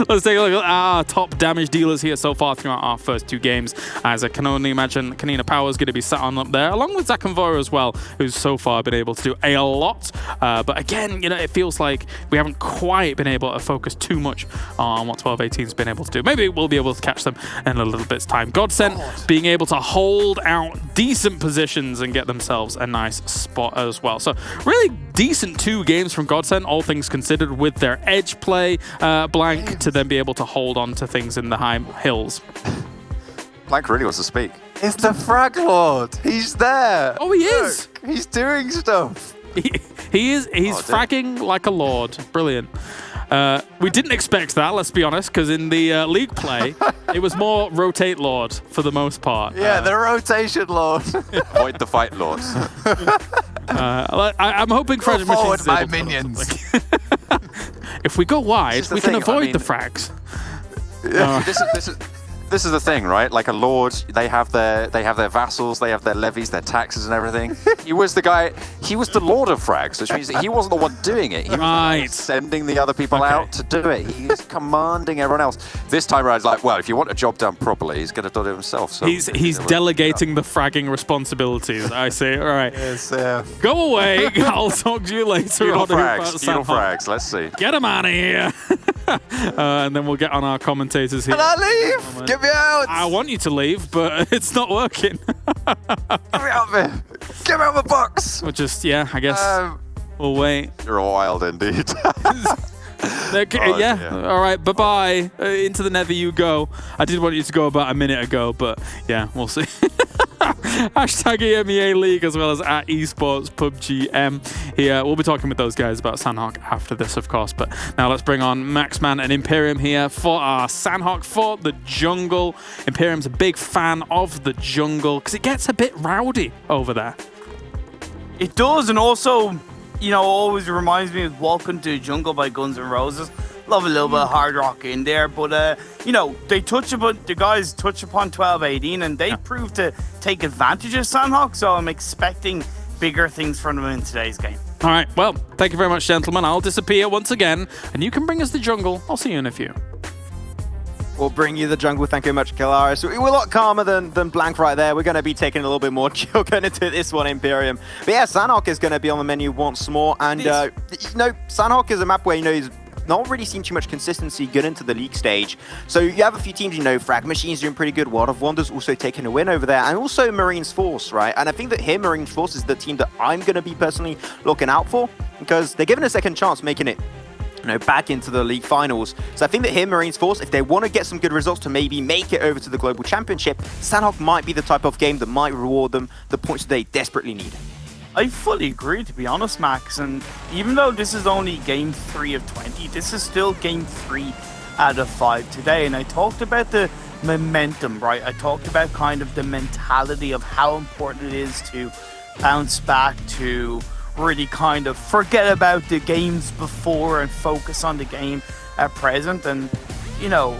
Speaker 2: Let's take a look at our top damage dealers here so far throughout our first 2 games. As I can only imagine, KoninaPower is going to be sat on up there, along with Zakonvor as well, who's so far been able to do a lot. But again, you know, it feels like we haven't quite been able to focus too much on what 12-18's been able to do. Maybe we'll be able to catch them in a little bit's time. GODSENT being able to hold out decent positions and get themselves a nice spot as well. So really decent 2 games from GODSENT, all things considered, with their edge play, Blank, to then be able to hold on to things in the high hills.
Speaker 4: Blank really wants to speak.
Speaker 3: It's the Frag Lord. He's there.
Speaker 2: Oh, he is.
Speaker 3: He's doing stuff.
Speaker 2: He's fragging like a lord. Brilliant. We didn't expect that, let's be honest, because in the league play, it was more rotate lord for the most part.
Speaker 3: Yeah, the rotation lord.
Speaker 4: Avoid the fight lords.
Speaker 2: I'm hoping FRAG Machines
Speaker 3: my minions.
Speaker 2: If we go wide, we can avoid the frags.
Speaker 4: This is the thing, right? Like a lord, they have their vassals, they have their levies, their taxes and everything. He was the guy, he was the lord of frags, which means that he wasn't the one doing it. He was the one sending the other people out to do it. He's commanding everyone else. This time around, it's like, well, if you want a job done properly, he's going to do it himself. So
Speaker 2: he's delegating the fragging responsibilities, I see. All right.
Speaker 3: Yes,
Speaker 2: go away. I'll talk to you later.
Speaker 4: Beautiful frags. Let's see.
Speaker 2: Get him out of here. And then we'll get on our commentators here.
Speaker 3: Can I leave? Get me out!
Speaker 2: I want you to leave, but it's not working.
Speaker 3: Get me out of here! Get me out of the box!
Speaker 2: We'll just, I guess we'll wait.
Speaker 4: You're wild indeed.
Speaker 2: All right, bye-bye. Into the nether you go. I did want you to go about a minute ago, but yeah, we'll see. Hashtag EMEA League, as well as at Esports PUBGM. Here, we'll be talking with those guys about Sanhok after this, of course. But now let's bring on Maxman and Imperium here for our Sanhok for the jungle. Imperium's a big fan of the jungle because it gets a bit rowdy over there.
Speaker 5: It does, and also, you know, always reminds me of Welcome to Jungle by Guns N' Roses. Love a little bit of hard rock in there, but you know, the guys touch upon 12-18, and they proved to take advantage of Sanhok. So I'm expecting bigger things from them in today's game.
Speaker 2: All right, well, thank you very much, gentlemen. I'll disappear once again, and you can bring us the jungle. I'll see you in a few.
Speaker 6: We'll bring you the jungle. Thank you very much, Kalaris. We're a lot calmer than Blank right there. We're going to be taking a little bit more chill going into this one, Imperium. But yeah, Sanhok is going to be on the menu once more. And, you know, Sanhok is a map where, you know, he's not really seen too much consistency get into the league stage. So you have a few teams, you know, FRAG Machines doing pretty good, World of Wonders also taking a win over there, and also Marines Force, right? And I think that here Marines Force is the team that I'm going to be personally looking out for, because they're given a second chance making it, you know, back into the league finals. So I think that here Marines Force, if they want to get some good results to maybe make it over to the Global Championship, Sanhok might be the type of game that might reward them the points they desperately need.
Speaker 5: I fully agree, to be honest, Max. And even though this is only game 3 of 20, this is still game 3 out of 5 today. And I talked about the momentum, right? I talked about kind of the mentality of how important it is to bounce back, to really kind of forget about the games before and focus on the game at present. And, you know,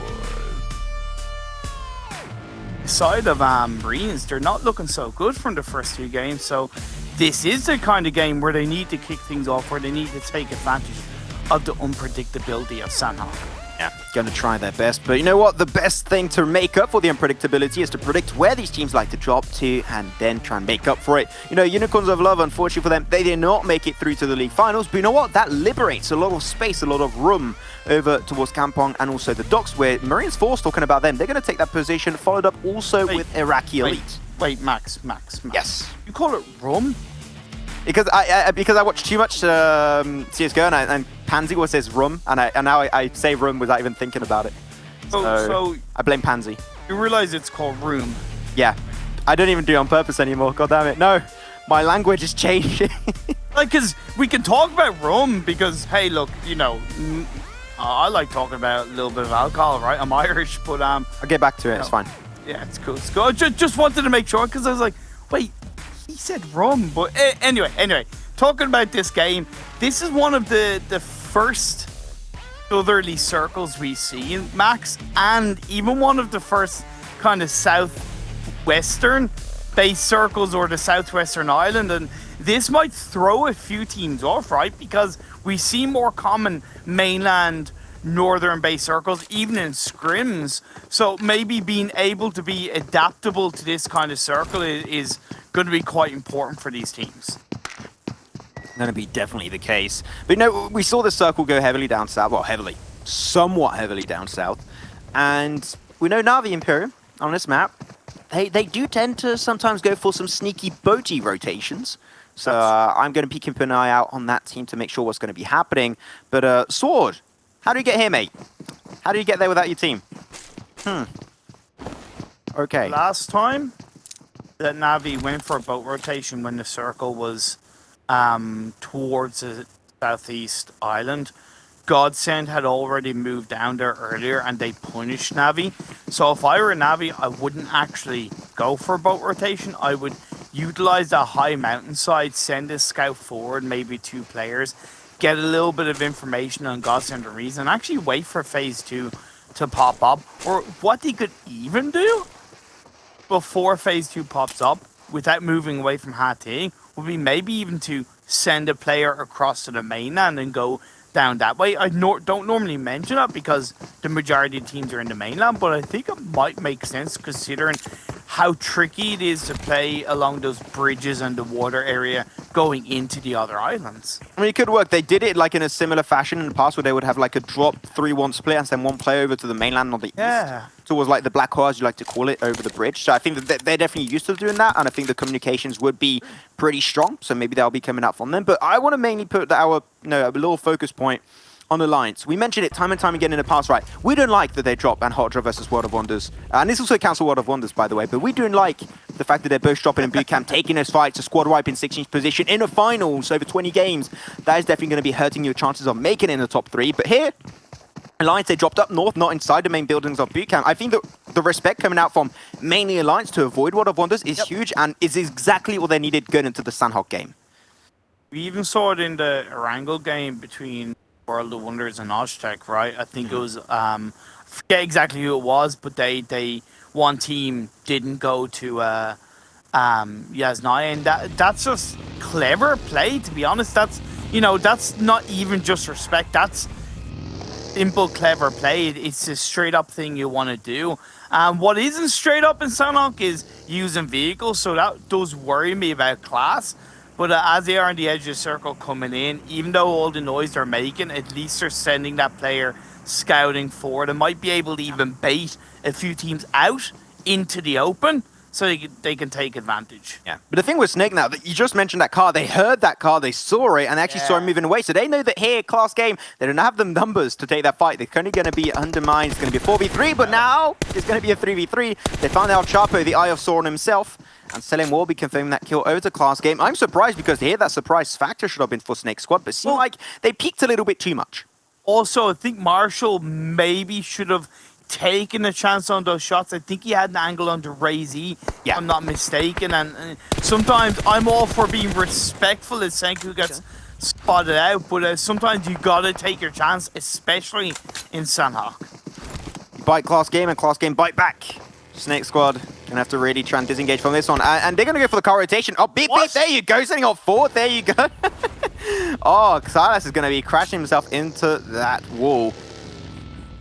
Speaker 5: side of Marines, they're not looking so good from the first 2 games. So this is the kind of game where they need to kick things off, where they need to take advantage of the unpredictability of Sanhok.
Speaker 6: Yeah, going to try their best. But you know what? The best thing to make up for the unpredictability is to predict where these teams like to drop to and then try and make up for it. You know, Unicorns of Love, unfortunately for them, they did not make it through to the league finals. But you know what? That liberates a lot of space, a lot of room over towards Kampong and also the docks, where Marines Force talking about them. They're going to take that position, followed up also with IRAQI Elite.
Speaker 5: Wait, Max.
Speaker 6: Yes.
Speaker 5: You call it rum?
Speaker 6: Because I watched too much CSGO and Pansy always says rum, and now I say rum without even thinking about it. So I blame Pansy.
Speaker 5: You realize it's called room?
Speaker 6: Yeah. I don't even do it on purpose anymore. God damn it. No. My language is changing.
Speaker 5: Like, because we can talk about rum because, hey, look, you know, I like talking about a little bit of alcohol, right? I'm Irish, but
Speaker 6: I'll get back to it. It's fine.
Speaker 5: Yeah, it's cool. It's cool. I just wanted to make sure because I was like, wait, he said rum. But anyway, talking about this game, this is one of the first southerly circles we see in Max, and even one of the first kind of southwestern based circles or the southwestern island. And this might throw a few teams off, right? Because we see more common mainland northern based circles, even in scrims. So maybe being able to be adaptable to this kind of circle is going to be quite important for these teams.
Speaker 6: Going to be definitely the case. But you know, we saw the circle go heavily down south. Well, somewhat heavily down south. And we know Na'Vi Imperium on this map, they do tend to sometimes go for some sneaky boaty rotations. So I'm going to be keeping an eye out on that team to make sure what's going to be happening. But Sword, how do you get here, mate? How do you get there without your team? Okay.
Speaker 5: Last time that Na'Vi went for a boat rotation when the circle was towards the southeast island, GODSENT had already moved down there earlier and they punished Na'Vi. So if I were Na'Vi, I wouldn't actually go for a boat rotation. I would utilize that high mountainside, send a scout forward, maybe 2 players, get a little bit of information on GODSENT and Reason, and actually wait for phase 2 to pop up. Or what they could even do before phase 2 pops up without moving away from HT would be maybe even to send a player across to the mainland and go down that way. I don't normally mention that because the majority of teams are in the mainland, but I think it might make sense considering how tricky it is to play along those bridges and the water area going into the other islands.
Speaker 6: I mean, it could work. They did it like in a similar fashion in the past where they would have like a drop 3-1 split and send one player over to the mainland on the east. Towards like the Black Hole, as you like to call it, over the bridge. So I think that they're definitely used to doing that, and I think the communications would be pretty strong. So maybe that'll be coming out from them. But I want to mainly put our a little focus point on Alliance. We mentioned it time and time again in the past, right? We don't like that they drop and Hot Drop versus World of Wonders. And this also counts for World of Wonders, by the way. But we don't like the fact that they're both dropping in boot camp, taking those fights, a squad wipe in 16th position in a finals over 20 games. That is definitely going to be hurting your chances of making it in the top 3. But here, Alliance, they dropped up north, not inside the main buildings of boot camp. I think that the respect coming out from mainly Alliance to avoid World of Wonders is huge and is exactly what they needed going into the Sanhok game.
Speaker 5: We even saw it in the Erangel game between World of Wonders and Osh-Tekk, right? I think it was, I forget exactly who it was, but they one team didn't go to Yasnaya, and that's just clever play, to be honest. That's, you know, that's not even just respect, that's simple, clever play. It's a straight up thing you want to do. What isn't straight up in Sanhok is using vehicles, so that does worry me about Klas. But as they are on the edge of the circle coming in, even though all the noise they're making, at least they're sending that player scouting forward and might be able to even bait a few teams out into the open so they can take advantage.
Speaker 6: Yeah. But the thing with Snake now, that you just mentioned that car, they heard that car, they saw it, and they actually saw it moving away. So they know that here, Class game, they don't have the numbers to take that fight. They're only going to be undermined. It's going to be a 4v3, but now it's going to be a 3v3. They found out Chapo, the Eye of Sauron himself. And Selim will be confirming that kill over to Klas game. I'm surprised because here that surprise factor should have been for SNAKEsquad, but it seemed like they peaked a little bit too much.
Speaker 5: Also, I think Marshall maybe should have taken a chance on those shots. I think he had an angle under Ray-Z, if I'm not mistaken. And sometimes I'm all for being respectful as Senku gets spotted out, but sometimes you gotta take your chance, especially in Sanhok.
Speaker 6: Bite Klas game and Klas game bite back. SNAKEsquad gonna have to really try and disengage from this one, and they're gonna go for the car rotation. Oh, beep, beep, there you go, setting up forward, there you go. Oh, Klas is gonna be crashing himself into that wall.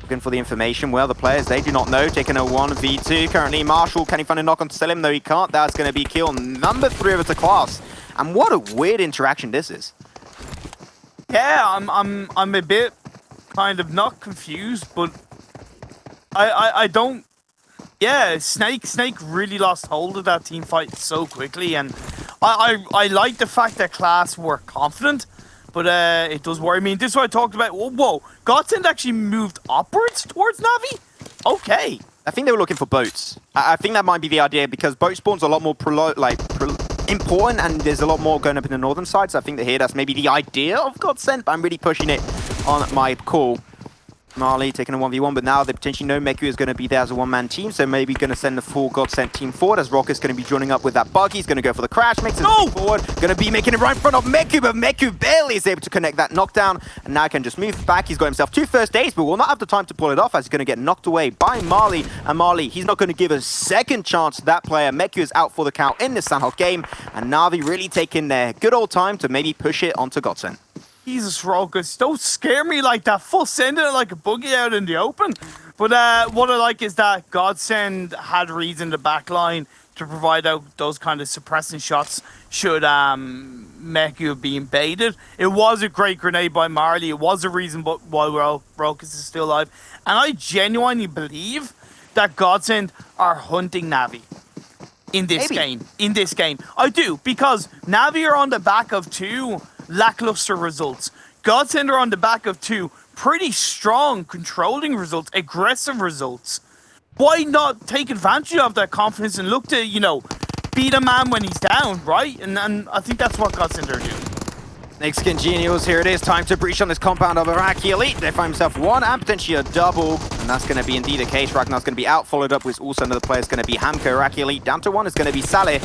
Speaker 6: Looking for the information. Well, the players, they do not know. Taking a 1v2. Currently, Marshall, can he find a knock on Selim? No, he can't. That's gonna be kill number 3 over to Klas. And what a weird interaction this is.
Speaker 5: Yeah, I'm a bit kind of not confused, but I don't. Yeah, Snake really lost hold of that team fight so quickly, and I like the fact that Klas were confident, but it does worry me. This is what I talked about. Whoa, GODSENT actually moved upwards towards Navi? Okay.
Speaker 6: I think they were looking for boats. I think that might be the idea, because boat spawn's a lot more important, and there's a lot more going up in the northern side, so I think that here that's maybe the idea of GODSENT, but I'm really pushing it on my call. Marley taking a 1v1, but now they potentially know Meku is going to be there as a one-man team, so maybe going to send the full GODSENT team forward, as Rock is going to be joining up with that bug. He's going to go for the crash, makes it forward, going to be making it right in front of Meku, but Meku barely is able to connect that knockdown, and now can just move back. He's got himself 2 first aids, but will not have the time to pull it off, as he's going to get knocked away by Marley, and Marley, he's not going to give a second chance to that player. Meku is out for the count in this Sanhok game, and Navi really taking their good old time to maybe push it onto GODSENT.
Speaker 5: Jesus, Rokas, don't scare me like that. Full sending it like a buggy out in the open. But what I like is that GODSENT had reads in the back line to provide out those kind of suppressing shots should Meku be baited. It was a great grenade by Marley. It was a reason why Rokas is still alive. And I genuinely believe that GODSENT are hunting Navi in this game. In this game. I do, because Navi are on the back of 2 lackluster results. GODSENT are on the back of 2 pretty strong, controlling results, aggressive results. Why not take advantage of that confidence and look to, you know, beat a man when he's down, right? And I think that's what GODSENT are doing.
Speaker 6: Naix CongenialS, here it is. Time to breach on this compound of IRAQI Elite. They find himself 1 and potentially a double. And that's going to be indeed the case. Ragnar's going to be out, followed up with also another player. It's going to be Hamko. IRAQI Elite down to 1 is going to be Saleh.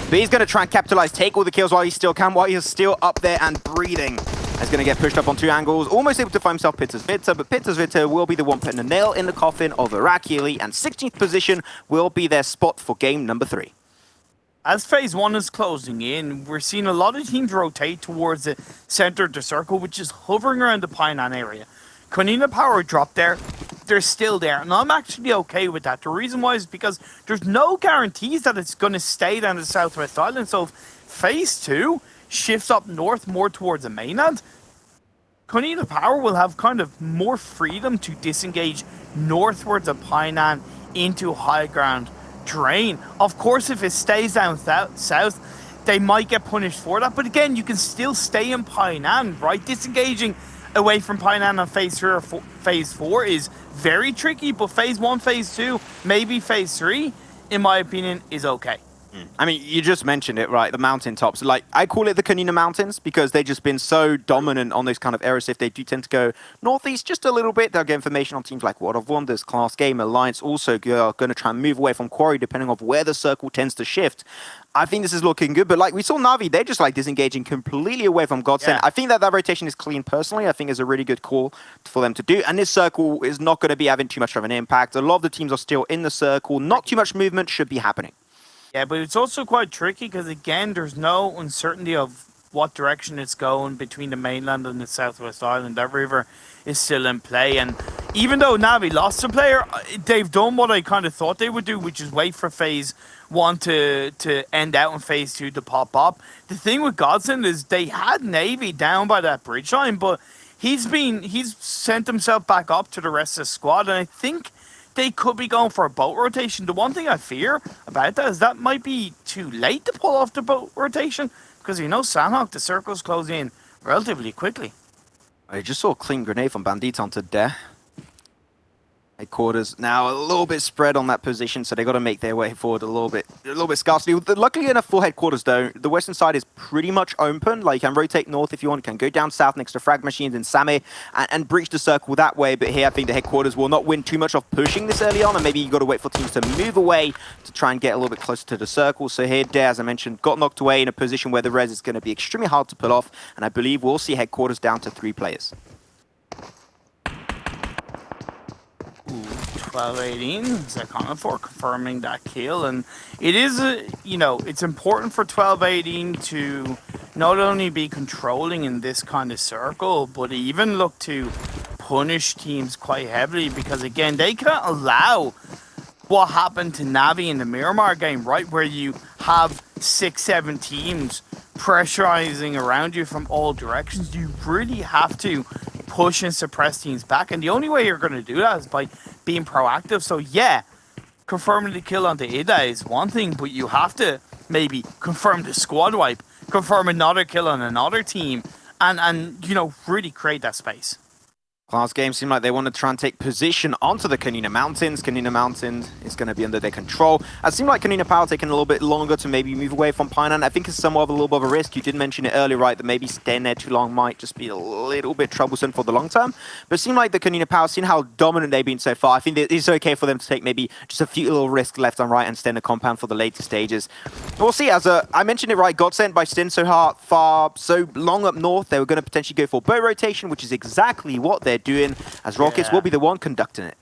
Speaker 6: But he's going to try and capitalize, take all the kills while he still can, while he's still up there and breathing. He's going to get pushed up on 2 angles, almost able to find himself Pitters Vitter, but Pitters Vitter will be the one putting a nail in the coffin of IRAQI Elite, and 16th position will be their spot for game number 3.
Speaker 5: As phase 1 is closing in, we're seeing a lot of teams rotate towards the center of the circle, which is hovering around the Painan area. KoninaPower dropped there. They're still there, and I'm actually okay with that. The reason why is because there's no guarantees that it's going to stay down the Southwest Island, so if phase 2 shifts up north more towards the mainland, KoninaPower will have kind of more freedom to disengage northwards of Painan into high ground terrain. Of course, if it stays down south, they might get punished for that, but again, you can still stay in Painan, right? Disengaging away from Painan on phase 3 or phase 4 is very tricky, but phase 1, phase 2, maybe phase 3, in my opinion, is okay.
Speaker 6: I mean, you just mentioned it, right? The mountaintops. Like, I call it the Konina Mountains because they've just been so dominant on those kind of areas. If they do tend to go northeast just a little bit, they'll get information on teams like World of Wonders, Klas Game, Alliance also are going to try and move away from Quarry depending on where the circle tends to shift. I think this is looking good, but like we saw Navi, they're just like disengaging completely away from GODSENT. Yeah. I think that rotation is clean personally. I think it's a really good call for them to do. And this circle is not going to be having too much of an impact. A lot of the teams are still in the circle. Not too much movement should be happening.
Speaker 5: Yeah, but it's also quite tricky because, again, there's no uncertainty of what direction it's going between the mainland and the Southwest Island. That river is still in play. And even though Navi lost a player, they've done what I kind of thought they would do, which is wait for phase 1 to end out and phase 2 to pop up. The thing with GODSENT is they had Navy down by that bridge line, but he's sent himself back up to the rest of the squad, and I think they could be going for a boat rotation. The one thing I fear about that is that might be too late to pull off the boat rotation, because you know Sanhok, the circles close in relatively quickly.
Speaker 6: I just saw a clean grenade from Bandit onto there. Headquarters now a little bit spread on that position, so they got to make their way forward a little bit scarcely. Luckily enough for Headquarters though, the western side is pretty much open. Like, you can rotate north if you want, can go down south next to FRAG Machines and Same and breach the circle that way. But here I think the Headquarters will not win too much of pushing this early on, and maybe you got to wait for teams to move away to try and get a little bit closer to the circle. So here, Dare, as I mentioned, got knocked away in a position where the res is going to be extremely hard to pull off, and I believe we'll see Headquarters down to 3 players.
Speaker 5: 12-18, Sanhok confirming that kill, and it is it's important for 12-18 to not only be controlling in this kind of circle, but even look to punish teams quite heavily, because again, they can't allow what happened to Navi in the Miramar game, right, where you have 6-7 teams pressurizing around you from all directions. You really have to push and suppress teams back, and the only way you're going to do that is by being proactive. So yeah, confirming the kill on the Ida is one thing, but you have to maybe confirm the squad wipe, confirm another kill on another team, and really create that space.
Speaker 6: Klas game seem like they want to try and take position onto the Konina Mountains. Konina Mountains is going to be under their control. It seemed like KoninaPower taking a little bit longer to maybe move away from Pineland. I think it's somewhat of a little bit of a risk. You did mention it earlier, right, that maybe staying there too long might just be a little bit troublesome for the long term. But it seemed like the KoninaPower, seeing how dominant they've been so far, I think it's okay for them to take maybe just a few little risks left and right and stay in the compound for the later stages. We'll see. As I mentioned it right, GODSENT by staying so long up north, they were going to potentially go for boat rotation, which is exactly what they're doing, as Rockets will be the one conducting it.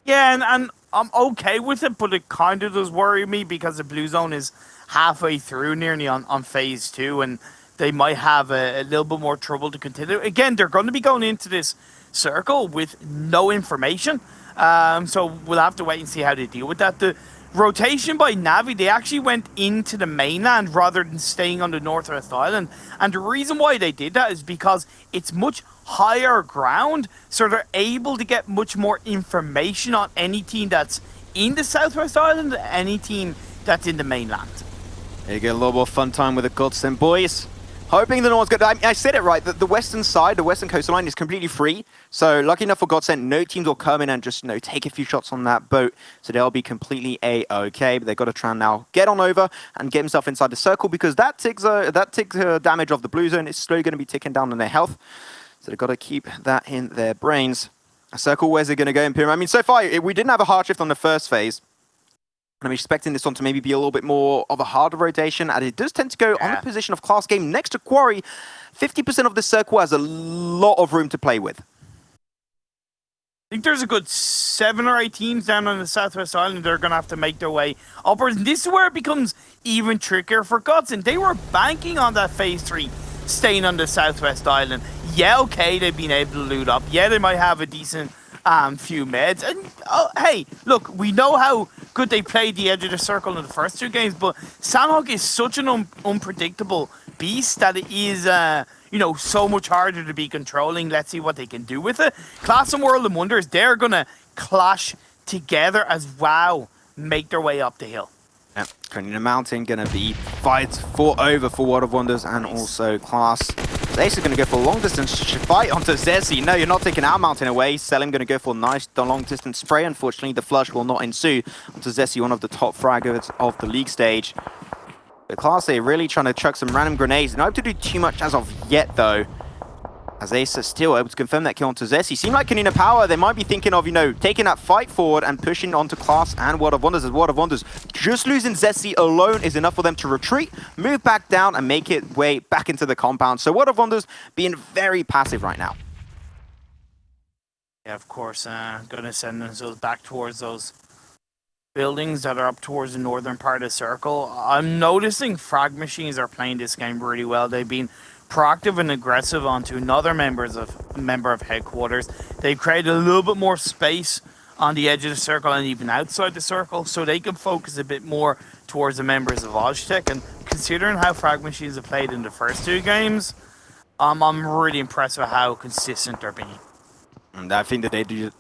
Speaker 5: Yeah, and I'm okay with it, but it kind of does worry me because the blue zone is halfway through nearly on phase 2, and they might have a little bit more trouble to continue. Again, they're going to be going into this circle with no information, so we'll have to wait and see how they deal with that. The rotation by Navi, they actually went into the mainland rather than staying on the Northwest Island, and the reason why they did that is because it's much higher ground, so they're able to get much more information on any team that's in the Southwest Island, any team that's in the mainland.
Speaker 6: There you go, a little more fun time with the GODSENT boys. Hoping that no one's good. I said it right, the western side, the western coastline is completely free. So lucky enough for GODSENT, no teams will come in and just take a few shots on that boat. So they'll be completely A-okay. But they've got to try and now get on over and get himself inside the circle, because that ticks damage of the blue zone is slowly going to be ticking down on their health. So they've got to keep that in their brains. A circle, where's it going to go in Pyramid? I mean, so far, we didn't have a hard shift on the first phase. And I'm expecting this one to maybe be a little bit more of a harder rotation, and it does tend to go on the position of Klas game next to Quarry. 50% of the circle has a lot of room to play with.
Speaker 5: I think there's a good 7 or 8 teams down on the Southwest Island that are going to have to make their way upwards. And this is where it becomes even trickier for GODSENT. They were banking on that phase 3 staying on the Southwest Island. Yeah, okay, they've been able to loot up. Yeah, they might have a decent few meds. And hey, look, we know how good they played the edge of the circle in the first 2 games, but Sanhok is such an unpredictable beast that it is so much harder to be controlling. Let's see what they can do with it. Klas and World of Wonders, they're gonna clash together as WoW make their way up the hill.
Speaker 6: Yeah, Konina Mountain gonna be fight for World of Wonders, and also Klas. Ace is going to go for a long distance fight onto Zesi. No, you're not taking our mountain away. Selim going to go for a nice long distance spray. Unfortunately, the flush will not ensue onto Zesi, one of the top fraggers of the league stage. But Klas are really trying to chuck some random grenades. Not able to do too much as of yet, though, as Ace is still able to confirm that kill onto Zesi. Seem like KoninaPower, they might be thinking of, taking that fight forward and pushing onto Klas and World of Wonders, as World of Wonders just losing Zesi alone is enough for them to retreat, move back down, and make it way back into the compound. So World of Wonders being very passive right now.
Speaker 5: Yeah, of course, going to send themselves back towards those buildings that are up towards the northern part of the circle. I'm noticing FRAG Machines are playing this game really well. They've been proactive and aggressive onto another member of Headquarters. They've created a little bit more space on the edge of the circle and even outside the circle, so they can focus a bit more towards the members of Osh-Tekk. And considering how FRAG Machines have played in the first 2 games, I'm really impressed with how consistent they're being.
Speaker 6: And I think that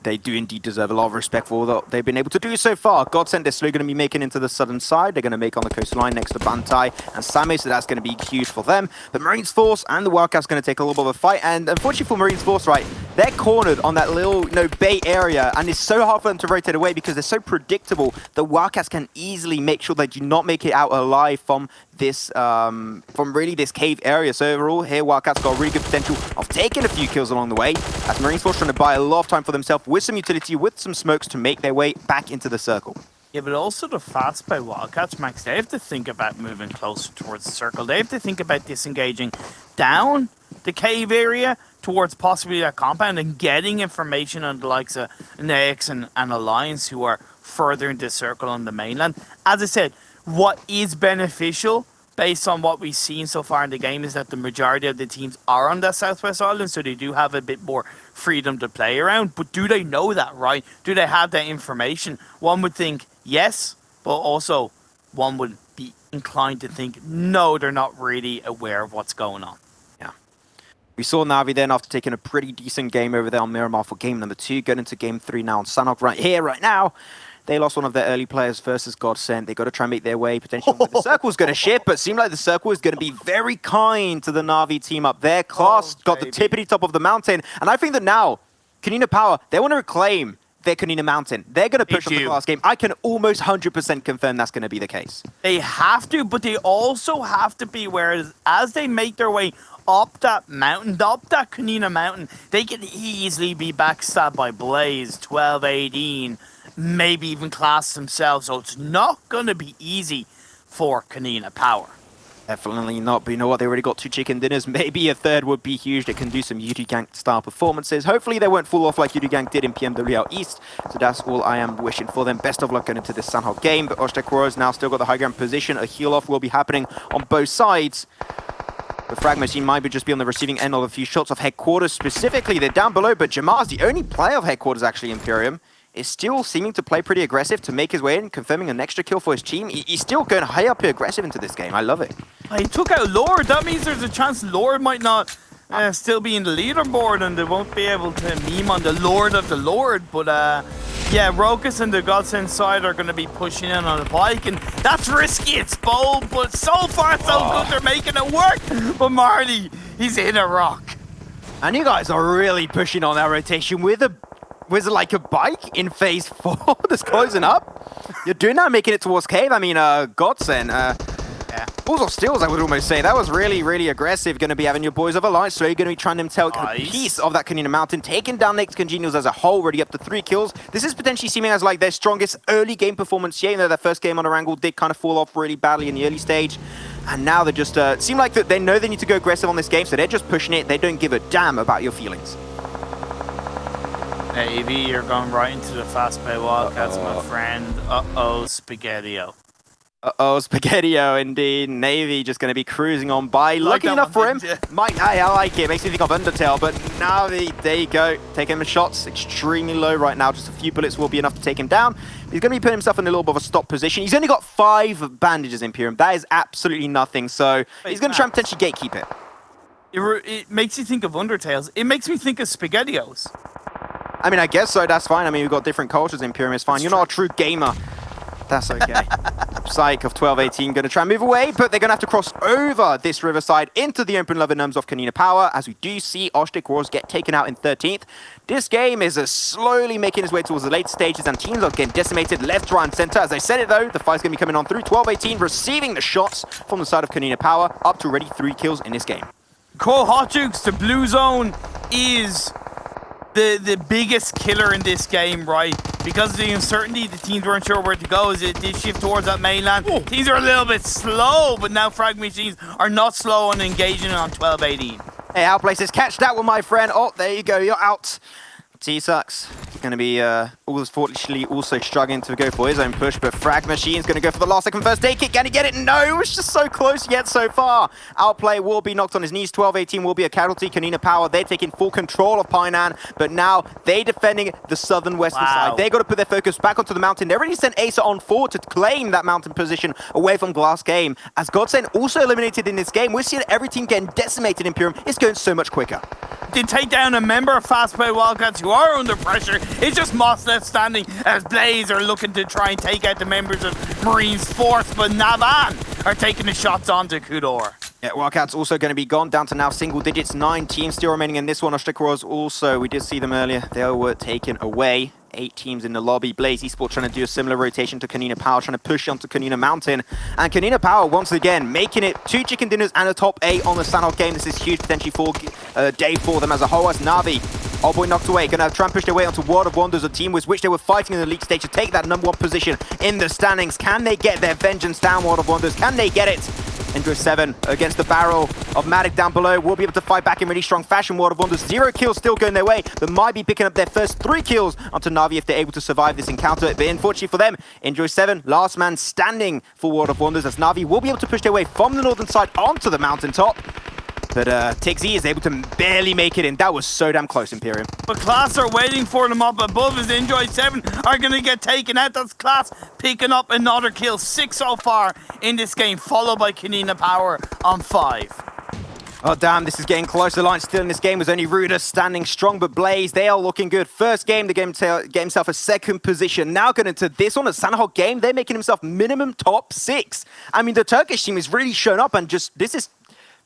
Speaker 6: they do indeed deserve a lot of respect for what they've been able to do so far. GODSENT, they're slowly going to be making into the southern side. They're going to make on the coastline next to Bantai and Same, so that's going to be huge for them. The Marines Force and the Wildcats going to take a little bit of a fight. And unfortunately for Marines Force, right, they're cornered on that little, bay area, and it's so hard for them to rotate away because they're so predictable that Wildcats can easily make sure they do not make it out alive from this, really this cave area. So overall, here Wildcats got really good potential of taking a few kills along the way, as Marines Force trying to buy a lot of time for themselves with some utility, with some smokes to make their way back into the circle.
Speaker 5: Yeah, but also the fast by Wildcats, Max, they have to think about moving closer towards the circle. They have to think about disengaging down the cave area towards possibly that compound and getting information on the likes of Naix and Alliance, who are further into the circle on the mainland. As I said, what is beneficial based on what we've seen so far in the game is that the majority of the teams are on that Southwest Island, so they do have a bit more freedom to play around. But do they know that, right? Do they have that information? One would think yes, but also one would be inclined to think no, they're not really aware of what's going on.
Speaker 6: Yeah. We saw Na'Vi then after taking a pretty decent game over there on Miramar for game number 2, going into game 3 now on Sanhok right here, right now. They lost one of their early players versus GODSENT. They got to try and make their way potentially where the circle's going to ship, but it seemed like the circle is going to be very kind to the Na'Vi team up there. Klas got the tippity top of the mountain, and I think that now KoninaPower, they want to reclaim their Konina Mountain. They're going to push on the Klas game. I can almost 100% confirm that's going to be the case.
Speaker 5: They have to, but they also have to be aware as they make their way up that mountain, up that Konina Mountain, they can easily be backstabbed by Blaze, 12-18, maybe even Klas themselves. So it's not going to be easy for KoninaPower.
Speaker 6: Definitely not, but you know what? They already got 2 chicken dinners. Maybe a third would be huge. They can do some Gank style performances. Hopefully they won't fall off like Gank did in PMWL East. So that's all I am wishing for them. Best of luck going into this Sanhok game. But Osh-Tekk Warriors now still got the high ground position. A heal off will be happening on both sides. The FRAG Machine might just be on the receiving end of a few shots of Headquarters specifically. They're down below, but Jamar's the only player of Headquarters actually, Imperium, is still seeming to play pretty aggressive to make his way in, confirming an extra kill for his team. He's still going high up aggressive into this game. I love it.
Speaker 5: He took out Lord. That means there's a chance Lord might not still be in the leaderboard and they won't be able to meme on the Lord of the Lord. But yeah, Rokus and the GODSENT side are going to be pushing in on the bike, and that's risky. It's bold, but so far so good. They're making it work. But Marty, he's in a rock.
Speaker 6: And you guys are really pushing on that rotation with a like a bike in phase 4 that's closing up. You're doing that, making it towards cave. I mean, GODSENT, yeah. Balls of steals, I would almost say. That was really, really aggressive. Going to be having your boys of Alliance, so you're going to be trying to take a piece of that Konina Mountain, taking down Naix CongenialS as a whole, already up to 3 kills. This is potentially seeming as like their strongest early game performance yet. You know, their first game on Erangel did kind of fall off really badly in the early stage. And now they just seem like that they know they need to go aggressive on this game, so they're just pushing it. They don't give a damn about your feelings.
Speaker 5: Navy, you're going right into the fast by Wildcats, my friend. Uh-oh, Spaghetti-O.
Speaker 6: Uh-oh, Spaghetti-O, indeed. Navy just going to be cruising on by. Lucky enough for him. I like it. Makes me think of Undertale, but now there you go. Taking him shots extremely low right now. Just a few bullets will be enough to take him down. He's going to be putting himself in a little bit of a stop position. He's only got 5 bandages, Imperium. That is absolutely nothing. So he's going to try and potentially gatekeep it.
Speaker 5: It makes you think of Undertales. It makes me think of Spaghetti-Os.
Speaker 6: I mean, I guess so. That's fine. I mean, we've got different cultures. Imperium is fine. You're not a true gamer. That's okay. Psych of 12-18 going to try and move away, but they're going to have to cross over this riverside into the open love and numbs of KoninaPower, as we do see Osh-Tekk Warriors get taken out in 13th. This game is slowly making its way towards the late stages, and teams are getting decimated left, right, and center. As I said it, though, the fight's going to be coming on through. 12-18 receiving the shots from the side of KoninaPower, up to already 3 kills in this game.
Speaker 5: Cole Hotjukes, the blue zone is the biggest killer in this game, right? Because of the uncertainty, the teams weren't sure where to go as it did shift towards that mainland. Teams are a little bit slow, but now FRAG Machines are not slow and engaging on 12-18.
Speaker 6: Hey, Outplaces, catch that one, my friend. Oh, there you go, you're out. T-Sucks going to be unfortunately also struggling to go for his own push, but FRAG Machines going to go for the last second first aid kit. Can he get it? No, it's just so close yet so far. Outplay will be knocked on his knees. 12-18 will be a casualty. KoninaPower, they're taking full control of Painan, but now they defending the southern western side. They got to put their focus back onto the mountain. They already sent Acer on forward to claim that mountain position away from Glass Game. As GODSENT also eliminated in this game, we're seeing every team getting decimated. Imperium. It's going so much quicker.
Speaker 5: They take down a member of Fastplay Wildcats who are under pressure. It's just Moss left standing as Blaze are looking to try and take out the members of Marines Force, but Navan are taking the shots onto Kudor.
Speaker 6: Yeah, Wildcats also going to be gone, down to now single digits. 9 teams still remaining in this one. Osh-Tekk Warriors also, we did see them earlier. They were taken away. 8 teams in the lobby. Blaze Esports trying to do a similar rotation to KoninaPower, trying to push onto Konina Mountain. And KoninaPower, once again, making it 2 chicken dinners and a top 8 on the Sanhok game. This is huge potentially for day for them as a whole. As Na'Vi, oh boy, knocked away. Gonna try and push their way onto World of Wonders, a team with which they were fighting in the league stage to take that #1 position in the standings. Can they get their vengeance down, World of Wonders? Can they get it? Endro 7 against the barrel of Matic down below. Will be able to fight back in really strong fashion. World of Wonders, 0 kills still going their way, but might be picking up their first 3 kills onto Na'Vi if they're able to survive this encounter. But unfortunately for them, Endro 7, last man standing for World of Wonders, as Na'Vi will be able to push their way from the northern side onto the mountaintop. But Tixi is able to barely make it in. That was so damn close, Imperium.
Speaker 5: But Klas are waiting for them up above as Enjoy 7 are going to get taken out. That's Klas picking up another kill. 6 so far in this game, followed by KoninaPower on 5.
Speaker 6: Oh damn, this is getting close. The line still in this game was only Ruder standing strong, but Blaze, they are looking good. First game, the game get himself a 2nd position. Now going into this one, a Sanhok game, they're making himself minimum top 6. I mean, the Turkish team has really shown up and just, this is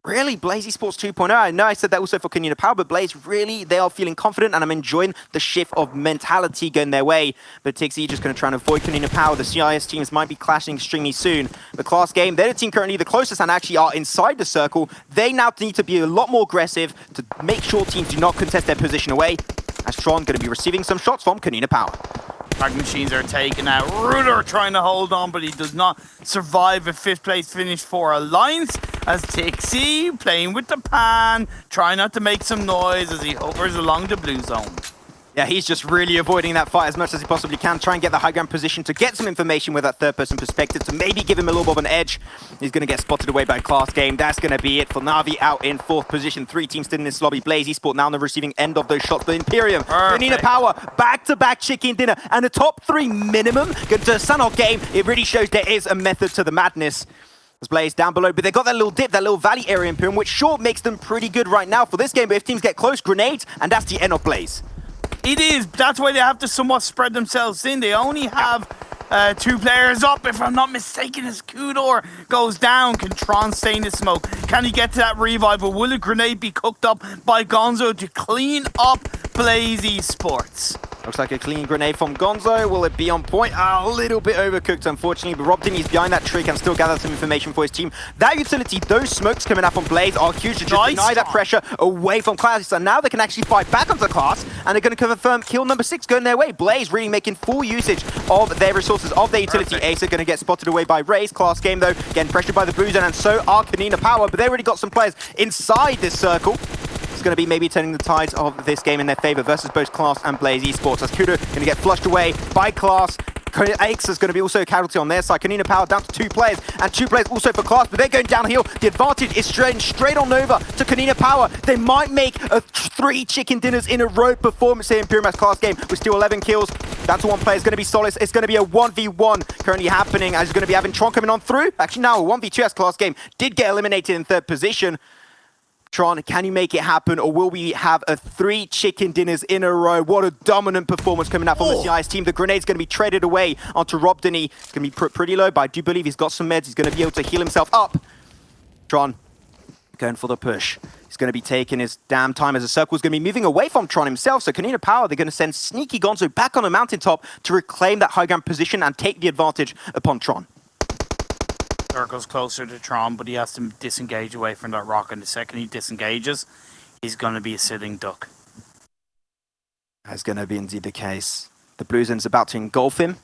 Speaker 6: really Blaze Esports 2.0. I know I said that also for KoninaPower, but Blaze really, they are feeling confident and I'm enjoying the shift of mentality going their way. But Tixi just going to try and avoid KoninaPower. The CIS teams might be clashing extremely soon. The Klas game, they're the team currently the closest and actually are inside the circle. They now need to be a lot more aggressive to make sure teams do not contest their position away. As Tron going to be receiving some shots from KoninaPower.
Speaker 5: FRAG Machines are taken out. Ruder trying to hold on, but he does not survive a 5th place finish for Alliance. As Tixi playing with the pan, trying not to make some noise as he hovers along the blue zone.
Speaker 6: Yeah, he's just really avoiding that fight as much as he possibly can. Try and get the high ground position to get some information with that 3rd-person perspective to maybe give him a little bit of an edge. He's going to get spotted away by Klas game. That's going to be it for Na'Vi out in 4th position. 3 teams still in this lobby. Blaze Esports now on the receiving end of those shots. But Imperium, KoninaPower, back-to-back chicken dinner. And the top 3 minimum. Good to Sanhok game. It really shows there is a method to the madness. Blaze down below, but they got that little dip, that little valley area Imperium, which sure makes them pretty good right now for this game. But if teams get close, grenades, and that's the end of Blaze.
Speaker 5: It is. That's why they have to somewhat spread themselves thin. They only have 2 players up, if I'm not mistaken, as Kudor goes down. Can Tron stay in the smoke? Can he get to that revival? Will a grenade be cooked up by Gonzo to clean up Blaze Esports?
Speaker 6: Looks like a clean grenade from Gonzo. Will it be on point? A little bit overcooked, unfortunately, but Robdin is behind that tree, can still gather some information for his team. That utility, those smokes coming up on Blaze are huge to just deny that pressure away from Klas. So now they can actually fight back onto Klas, and they're going to confirm kill number 6 going their way. Blaze really making full usage of their resources, of their utility. Ace are going to get spotted away by Raze. Klas game, though, getting pressured by the Blue Zone, and so are KoninaPower, but they already got some players inside this circle. It's going to be maybe turning the tides of this game in their favor versus both Klas and Blaze Esports, as Kudo going to get flushed away by Klas. Aix is going to be also a casualty on their side. KoninaPower down to 2 players, and 2 players also for Klas, but they're going downhill. The advantage is straight on over to KoninaPower. They might make a 3 chicken dinners in a row performance here in Imperium Klas game with still 11 kills. Down to 1 player. It's going to be Solace. It's going to be a 1v1 currently happening, as he's going to be having Tron coming on through. Actually, now a 1v2 as Klas game did get eliminated in 3rd position. Tron, can you make it happen, or will we have a 3 chicken dinners in a row? What a dominant performance coming out from the CIS team. The grenade's going to be traded away onto Robdini. It's going to be pretty low, but I do believe he's got some meds. He's going to be able to heal himself up. Tron going for the push. He's going to be taking his damn time as the circle's going to be moving away from Tron himself. So KoninaPower, they're going to send Sneaky Gonzo back on the mountaintop to reclaim that high ground position and take the advantage upon Tron.
Speaker 5: Circle's closer to Tron, but he has to disengage away from that rock, and the second he disengages, he's going to be a sitting duck.
Speaker 6: That's going to be indeed the case. The Blue Zone's about to engulf him.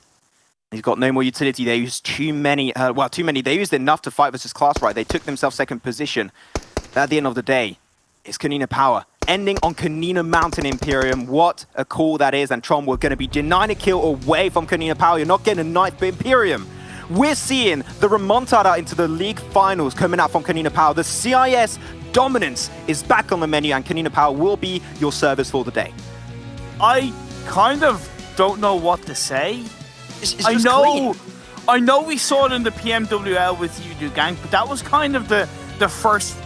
Speaker 6: He's got no more utility. They used too many. They used enough to fight versus Klas, right? They took themselves 2nd position. At the end of the day, it's KoninaPower ending on Konina Mountain Imperium. What a call that is. And Tron, we're going to be denying a kill away from KoninaPower. You're not getting a knife, but Imperium, we're seeing the remontada into the league finals coming out from KoninaPower. The CIS dominance is back on the menu, and KoninaPower will be your service for the day.
Speaker 5: I kind of don't know what to say.
Speaker 6: It's
Speaker 5: I
Speaker 6: just
Speaker 5: know,
Speaker 6: clean.
Speaker 5: I know we saw it in the PMWL with you, Gang, but that was kind of the first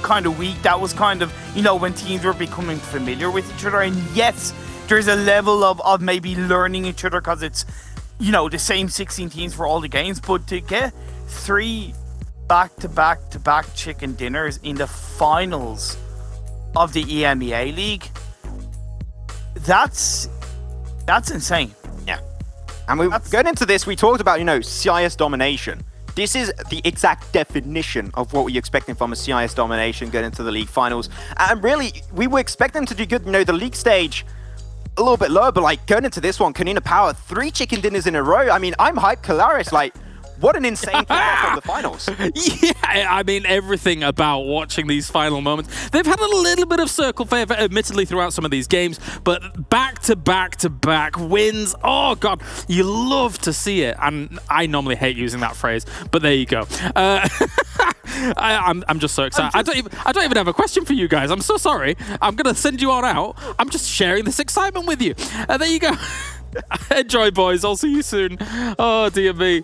Speaker 5: kind of week. That was kind of, you know, when teams were becoming familiar with each other. And yes, there's a level of maybe learning each other because it's, you know, the same 16 teams for all the games. But to get 3 back-to-back-to-back chicken dinners in the finals of the EMEA League. That's insane.
Speaker 6: Yeah. And we going into this, we talked about, CIS domination. This is the exact definition of what we're expecting from a CIS domination going into the league finals. And really, we were expecting to do good. The league stage, a little bit lower, but like going into this one, KoninaPower, 3 chicken dinners in a row. I mean, I'm hyped. Kalaris, like, what an insane kickoff of the finals.
Speaker 2: Yeah, I mean, everything about watching these final moments. They've had a little bit of circle favor, admittedly, throughout some of these games, but back-to-back-to-back wins. Oh, God, you love to see it. And I normally hate using that phrase, but there you go. I'm just so excited. I don't even have a question for you guys. I'm so sorry. I'm going to send you on out. I'm just sharing this excitement with you. There you go. Enjoy, boys. I'll see you soon. Oh, dear me.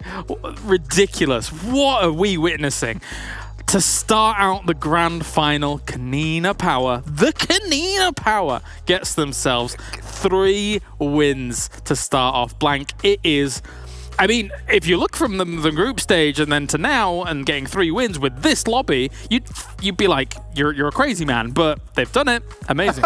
Speaker 2: Ridiculous. What are we witnessing? To start out the grand final, KoninaPower, the KoninaPower, gets themselves 3 wins to start off. Blank, it is... I mean, if you look from the group stage and then to now and getting 3 wins with this lobby, you'd be like, you're a crazy man, but they've done it. Amazing.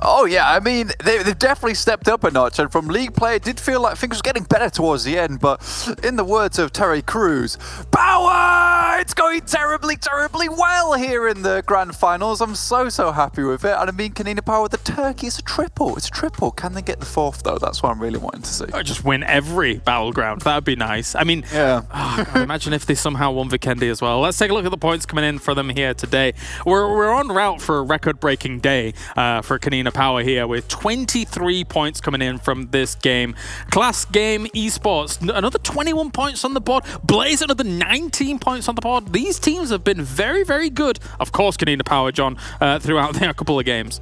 Speaker 3: Oh yeah, I mean, they've definitely stepped up a notch, and from league play, it did feel like things were getting better towards the end, but in the words of Terry Crews, power! It's going terribly, terribly well here in the grand finals. I'm so happy with it, and I mean, KoninaPower, the turkey, it's a triple. Can they get the 4th, though? That's what I'm really wanting to see.
Speaker 2: Or just win every battleground. That would be nice. I mean,
Speaker 3: yeah.
Speaker 2: God, imagine if they somehow won Vikendi as well. Let's take a look at the points coming in for them here today. We're on route for a record-breaking day for KoninaPower here, with 23 points coming in from this game. Klas game, Esports, another 21 points on the board. Blaze, another 19 points on the board. These teams have been very, very good. Of course, KoninaPower, John, throughout their couple of games.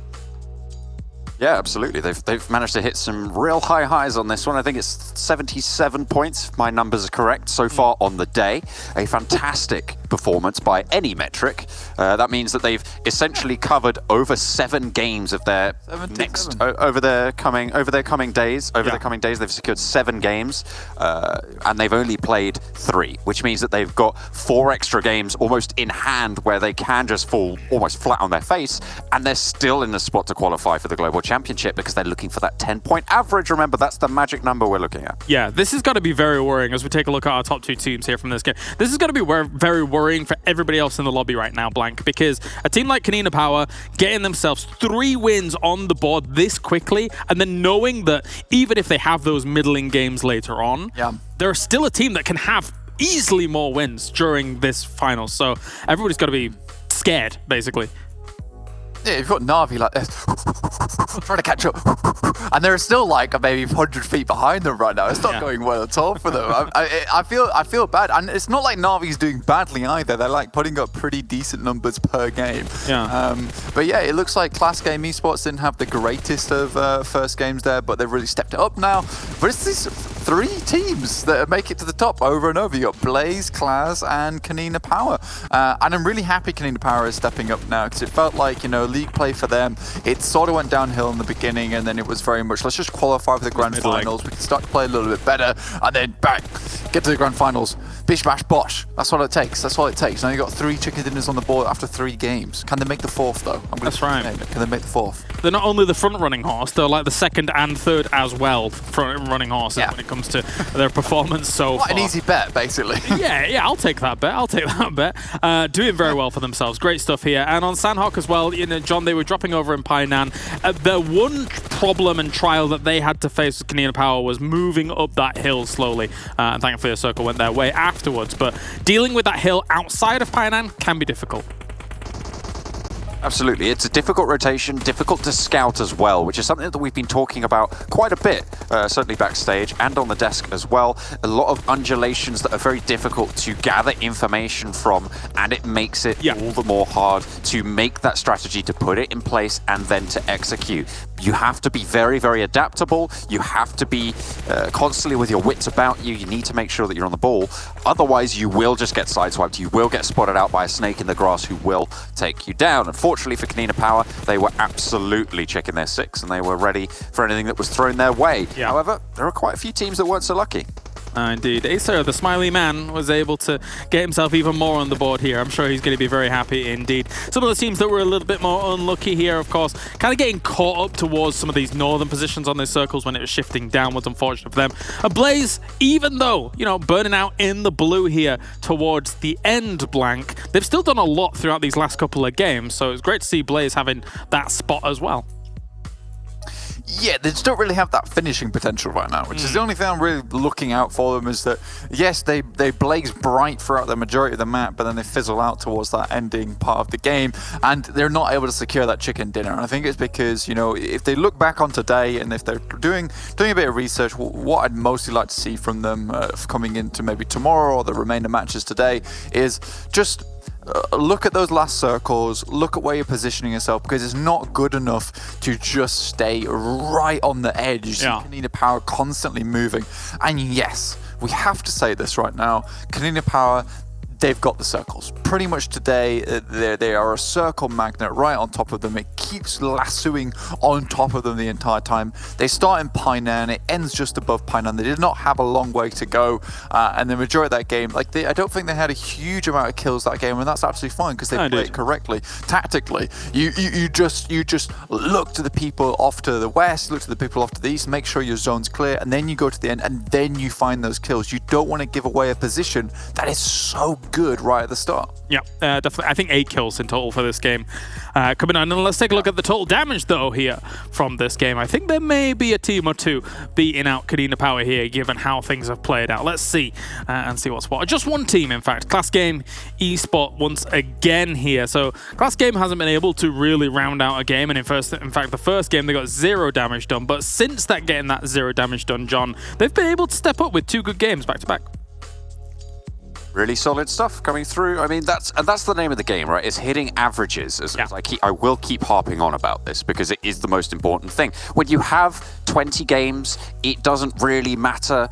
Speaker 4: Yeah, absolutely. They've managed to hit some real high highs on this one. I think it's 77 points, if my numbers are correct, so far on the day. A fantastic performance by any metric. That means that they've essentially covered over 7 games of their over their coming days. The coming days, they've secured 7 games, and they've only played 3, which means that they've got 4 extra games almost in hand, where they can just fall almost flat on their face, and they're still in the spot to qualify for the Global Championship because they're looking for that 10-point average. Remember, that's the magic number we're looking at.
Speaker 2: Yeah, this has got to be very worrying as we take a look at our top 2 teams here from this game. This is going to be very worrying for everybody else in the lobby right now, Blank, because a team like KoninaPower getting themselves 3 wins on the board this quickly, and then knowing that even if they have those middling games later on, they're still a team that can have easily more wins during this final. So everybody's got to be scared, basically.
Speaker 3: Yeah, you've got Na'Vi like this, trying to catch up, and they're still like maybe 100 feet behind them right now. It's not going well at all for them. I feel bad, and it's not like Na'Vi's doing badly either. They're like putting up pretty decent numbers per game. But yeah, it looks like Klas game Esports didn't have the greatest of first games there, but they've really stepped it up now. But it's these 3 teams that make it to the top over and over. You got Blaze, Klas, and KoninaPower, and I'm really happy KoninaPower is stepping up now, because it felt like, league play for them, it sort of went downhill in the beginning, and then it was very much, let's just qualify for the grand finals. We can start to play a little bit better, and then bang, get to the grand finals. Bish bash bosh. That's what it takes. That's all it takes. Now you got 3 chicken dinners on the board after 3 games. Can they make the 4th though?
Speaker 2: That's right.
Speaker 3: Can they make the 4th?
Speaker 2: They're not only the front-running horse, they're like the 2nd and 3rd as well front-running horses when it comes to their performance so far.
Speaker 3: An easy bet, basically.
Speaker 2: Yeah, I'll take that bet. Doing very well for themselves. Great stuff here. And on Sanhok as well, John, they were dropping over in Painan. The one problem and trial that they had to face with KoninaPower was moving up that hill slowly. And thankfully, a circle went their way afterwards. But dealing with that hill outside of Painan can be difficult.
Speaker 4: Absolutely. It's a difficult rotation, difficult to scout as well, which is something that we've been talking about quite a bit, certainly backstage and on the desk as well. A lot of undulations that are very difficult to gather information from, and it makes it all the more hard to make that strategy, to put it in place and then to execute. You have to be very, very adaptable. You have to be constantly with your wits about you. You need to make sure that you're on the ball. Otherwise, you will just get sideswiped. You will get spotted out by a snake in the grass who will take you down. Unfortunately for KoninaPower, they were absolutely checking their 6 and they were ready for anything that was thrown their way. However, there are quite a few teams that weren't so lucky.
Speaker 2: Indeed. Acer, the smiley man, was able to get himself even more on the board here. I'm sure he's going to be very happy indeed. Some of the teams that were a little bit more unlucky here, of course, kind of getting caught up towards some of these northern positions on these circles when it was shifting downwards, unfortunate for them. And Blaze, even though, you know, burning out in the blue here towards the end blank, they've still done a lot throughout these last couple of games, so it's great to see Blaze having that spot as well.
Speaker 3: Yeah, they just don't really have that finishing potential right now, which is the only thing I'm really looking out for them, is that, yes, they blaze bright throughout the majority of the map, but then they fizzle out towards that ending part of the game, and they're not able to secure that chicken dinner. And I think it's because, you know, if they look back on today and if they're doing a bit of research, what I'd mostly like to see from them coming into maybe tomorrow or the remainder matches today is just look at those last circles, look at where you're positioning yourself, because it's not good enough to just stay right on the edge. You see KoninaPower constantly moving. And yes, we have to say this right now, KoninaPower, they've got the circles. Pretty much today, they are a circle magnet right on top of them. It keeps lassoing on top of them the entire time. They start in Painan, it ends just above Painan. They did not have a long way to go, and the majority of that game, like I don't think they had a huge amount of kills that game, and that's absolutely fine because they played it correctly. Tactically, you just look to the people off to the west, look to the people off to the east, make sure your zone's clear, and then you go to the end, and then you find those kills. You don't want to give away a position that is so good right at the start.
Speaker 2: Yeah, definitely. I think 8 kills in total for this game coming on. And let's take a look at the total damage, though, here from this game. I think there may be a team or two beating out KoninaPower here, given how things have played out. Let's see and see what's what. Just one team, in fact. Klas Game Esports once again here. So Klas Game hasn't been able to really round out a game. And in fact, the first game, they got 0 damage done. But since getting that 0 damage done, John, they've been able to step up with 2 good games back to back.
Speaker 4: Really solid stuff coming through. I mean, that's the name of the game, right? It's hitting averages. As I will keep harping on about this because it is the most important thing. When you have 20 games, it doesn't really matter.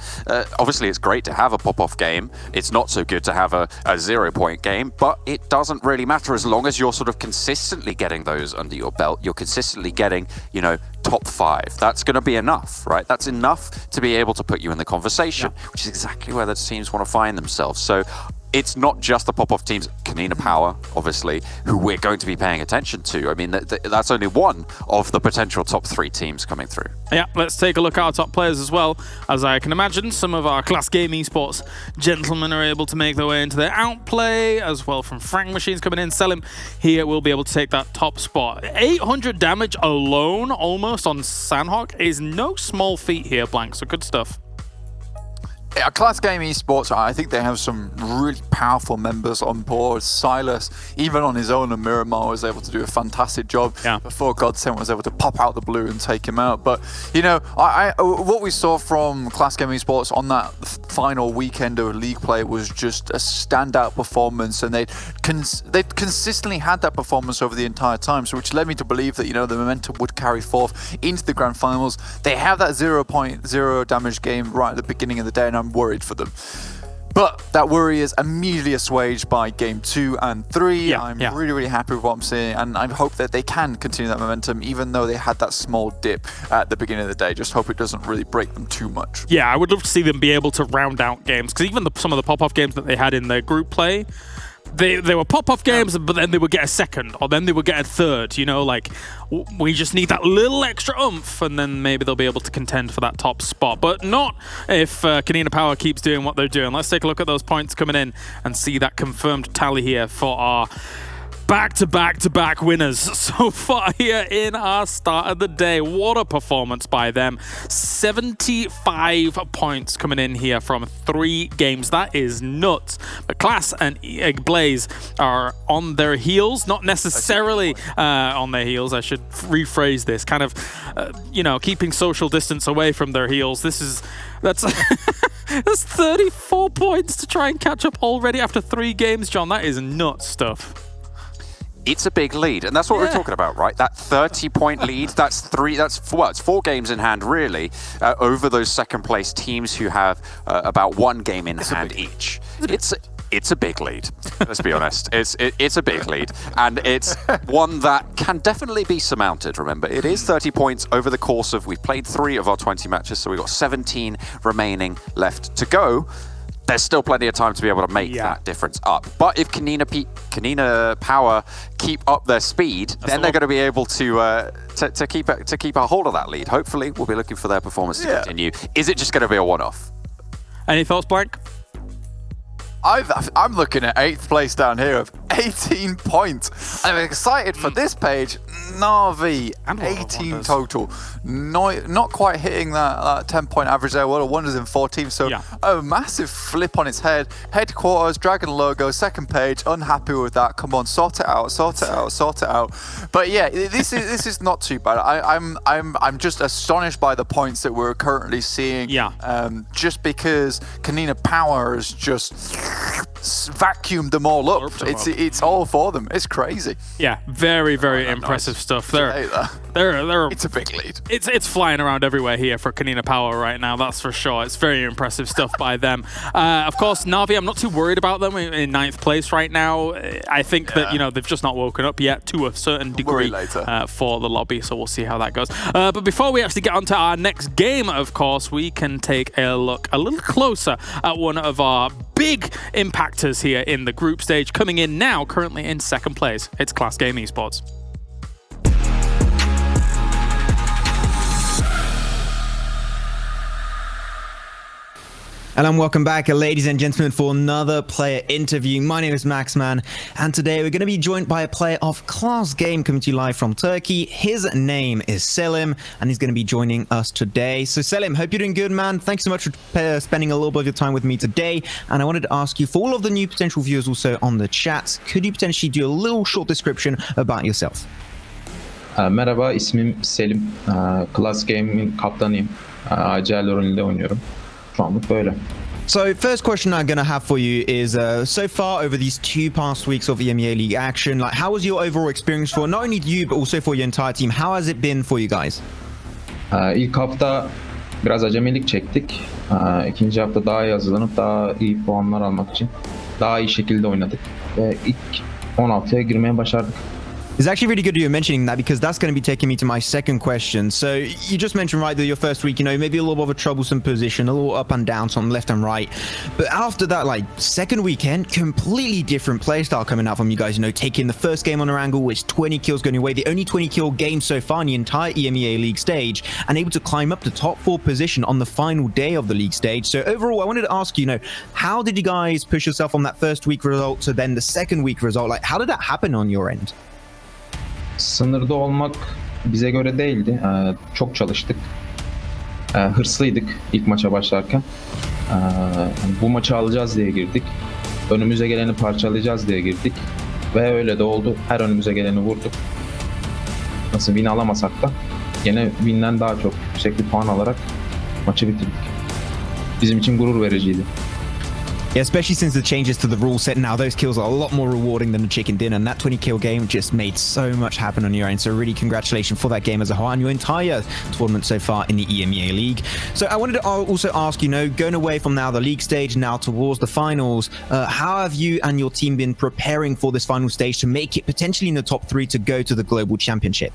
Speaker 4: Obviously, it's great to have a pop-off game. It's not so good to have a 0-point game, but it doesn't really matter as long as you're sort of consistently getting those under your belt. You're consistently getting, you know, top 5. That's going to be enough, right? That's enough to be able to put you in the conversation, which is exactly where the teams want to find themselves. So it's not just the pop-off teams, KoninaPower, obviously, who we're going to be paying attention to. I mean, that's only one of the potential top 3 teams coming through.
Speaker 2: Yeah, let's take a look at our top players as well. As I can imagine, some of our Klas Game Esports gentlemen are able to make their way into their outplay, as well from FRAG Machines coming in. Selim here will be able to take that top spot. 800 damage alone, almost, on Sanhok is no small feat here, Blank, so good stuff.
Speaker 3: Yeah, Klas Game Esports, I think they have some really powerful members on board. Silas, even on his own, and Miramar was able to do a fantastic job before GODSENT was able to pop out the blue and take him out. But, you know, what we saw from Klas Game Esports on that final weekend of league play was just a standout performance, and they'd consistently had that performance over the entire time, so which led me to believe that, you know, the momentum would carry forth into the grand finals. They have that 0.0 damage game right at the beginning of the day, and I'm worried for them. But that worry is immediately assuaged by game 2 and 3. I'm really, really happy with what I'm seeing, and I hope that they can continue that momentum, even though they had that small dip at the beginning of the day. Just hope it doesn't really break them too much.
Speaker 2: Yeah, I would love to see them be able to round out games, because even some of the pop-off games that they had in their group play, they were pop-off games, but then they would get a second, or then they would get a third, you know, like, we just need that little extra oomph, and then maybe they'll be able to contend for that top spot. But not if KoninaPower keeps doing what they're doing. Let's take a look at those points coming in and see that confirmed tally here for our back-to-back-to-back winners so far here in our start of the day. What a performance by them. 75 points coming in here from 3 games. That is nuts. But Klas and Blaze are on their heels. Not necessarily on their heels. I should rephrase this. Kind of, you know, keeping social distance away from their heels. That's 34 points to try and catch up already after 3 games, John. That is nuts stuff.
Speaker 4: It's a big lead, and that's what we're talking about, right? That 30-point lead, it's 4 games in hand, really, over those second-place teams who have about 1 game in hand each. it's a big lead. Let's be honest. It's a big lead, and it's one that can definitely be surmounted. Remember, it is 30 points over the course of, we've played 3 of our 20 matches, so we've got 17 remaining left to go. There's still plenty of time to be able to make that difference up. But if KoninaPower keep up their speed, then they're going to be able to keep a hold of that lead. Hopefully, we'll be looking for their performance to continue. Is it just going to be a one-off?
Speaker 2: Any thoughts, Blank?
Speaker 3: I'm looking at 8th place down here of 18 points. I'm excited for this page. Na'Vi, 18 total. Not quite hitting that 10-point average there. World of Wonders in 14. So a massive flip on its head. Headquarters, Dragon logo, second page. Unhappy with that. Come on, sort it out. But yeah, this is not too bad. I'm just astonished by the points that we're currently seeing. Just because KoninaPower has just vacuumed them all up. It's all for them. It's crazy.
Speaker 2: Yeah, very impressive stuff.
Speaker 3: It's a big lead.
Speaker 2: It's flying around everywhere here for KoninaPower right now, that's for sure. It's very impressive stuff by them. Of course, Na'Vi, I'm not too worried about them in 9th place right now. I think that, you know, they've just not woken up yet to a certain degree for the lobby, so we'll see how that goes. But before we actually get on to our next game, of course, we can take a look a little closer at one of our big impactors here in the group stage, coming in now, currently in 2nd place. It's Klas Game Esports.
Speaker 1: And welcome back, ladies and gentlemen, for another player interview. My name is Maxman, and today we're going to be joined by a player of Klas Game coming to you live from Turkey. His name is Selim, and he's going to be joining us today. So Selim, hope you're doing good, man. Thanks so much for spending a little bit of your time with me today. And I wanted to ask you, for all of the new potential viewers also on the chat, could you potentially do a little short description about yourself?
Speaker 7: Merhaba, ismim Selim. Klas Game'in kaptanıyım. Erangel rolünde oynuyorum.
Speaker 1: So first question I'm going to have for you is, so far over these 2 past weeks of EMEA League action, like how was your overall experience for not only you but also for your entire team? How has it been for you guys?
Speaker 7: İlk hafta biraz acemilik çektik. İkinci hafta daha iyi hazırlanıp daha iyi puanlar almak için daha iyi şekilde oynadık. Ve ilk 16'ya girmeye başardık.
Speaker 1: It's actually really good you're mentioning that, because that's going to be taking me to my second question. So you just mentioned, right, that your first week, you know, maybe a little bit of a troublesome position, a little up and down, some left and right. But after that, like, second weekend, completely different playstyle coming out from you guys, you know, taking the first game on Erangel, which 20 kills going your way, the only 20 kill game so far in the entire EMEA League stage, and able to climb up the top 4 position on the final day of the league stage. So overall, I wanted to ask you, you know, how did you guys push yourself from that first week result to then the second week result? Like, how did that happen on your end?
Speaker 7: Sınırda olmak bize göre değildi. Çok çalıştık. Hırslıydık ilk maça başlarken. Bu maçı alacağız diye girdik. Önümüze geleni parçalayacağız diye girdik. Ve öyle de oldu. Her önümüze geleni vurduk. Nasıl win alamasak da yine win'den daha çok yüksek bir puan alarak maçı bitirdik. Bizim için gurur vericiydi.
Speaker 1: Yeah, especially since the changes to the rule set now, those kills are a lot more rewarding than the chicken dinner, and that 20 kill game just made so much happen on your end. So really congratulations for that game as a whole and your entire tournament so far in the EMEA League. So I wanted to also ask, you know, going away from now the league stage now towards the finals, how have you and your team been preparing for this final stage to make it potentially in the top 3 to go to the Global Championship?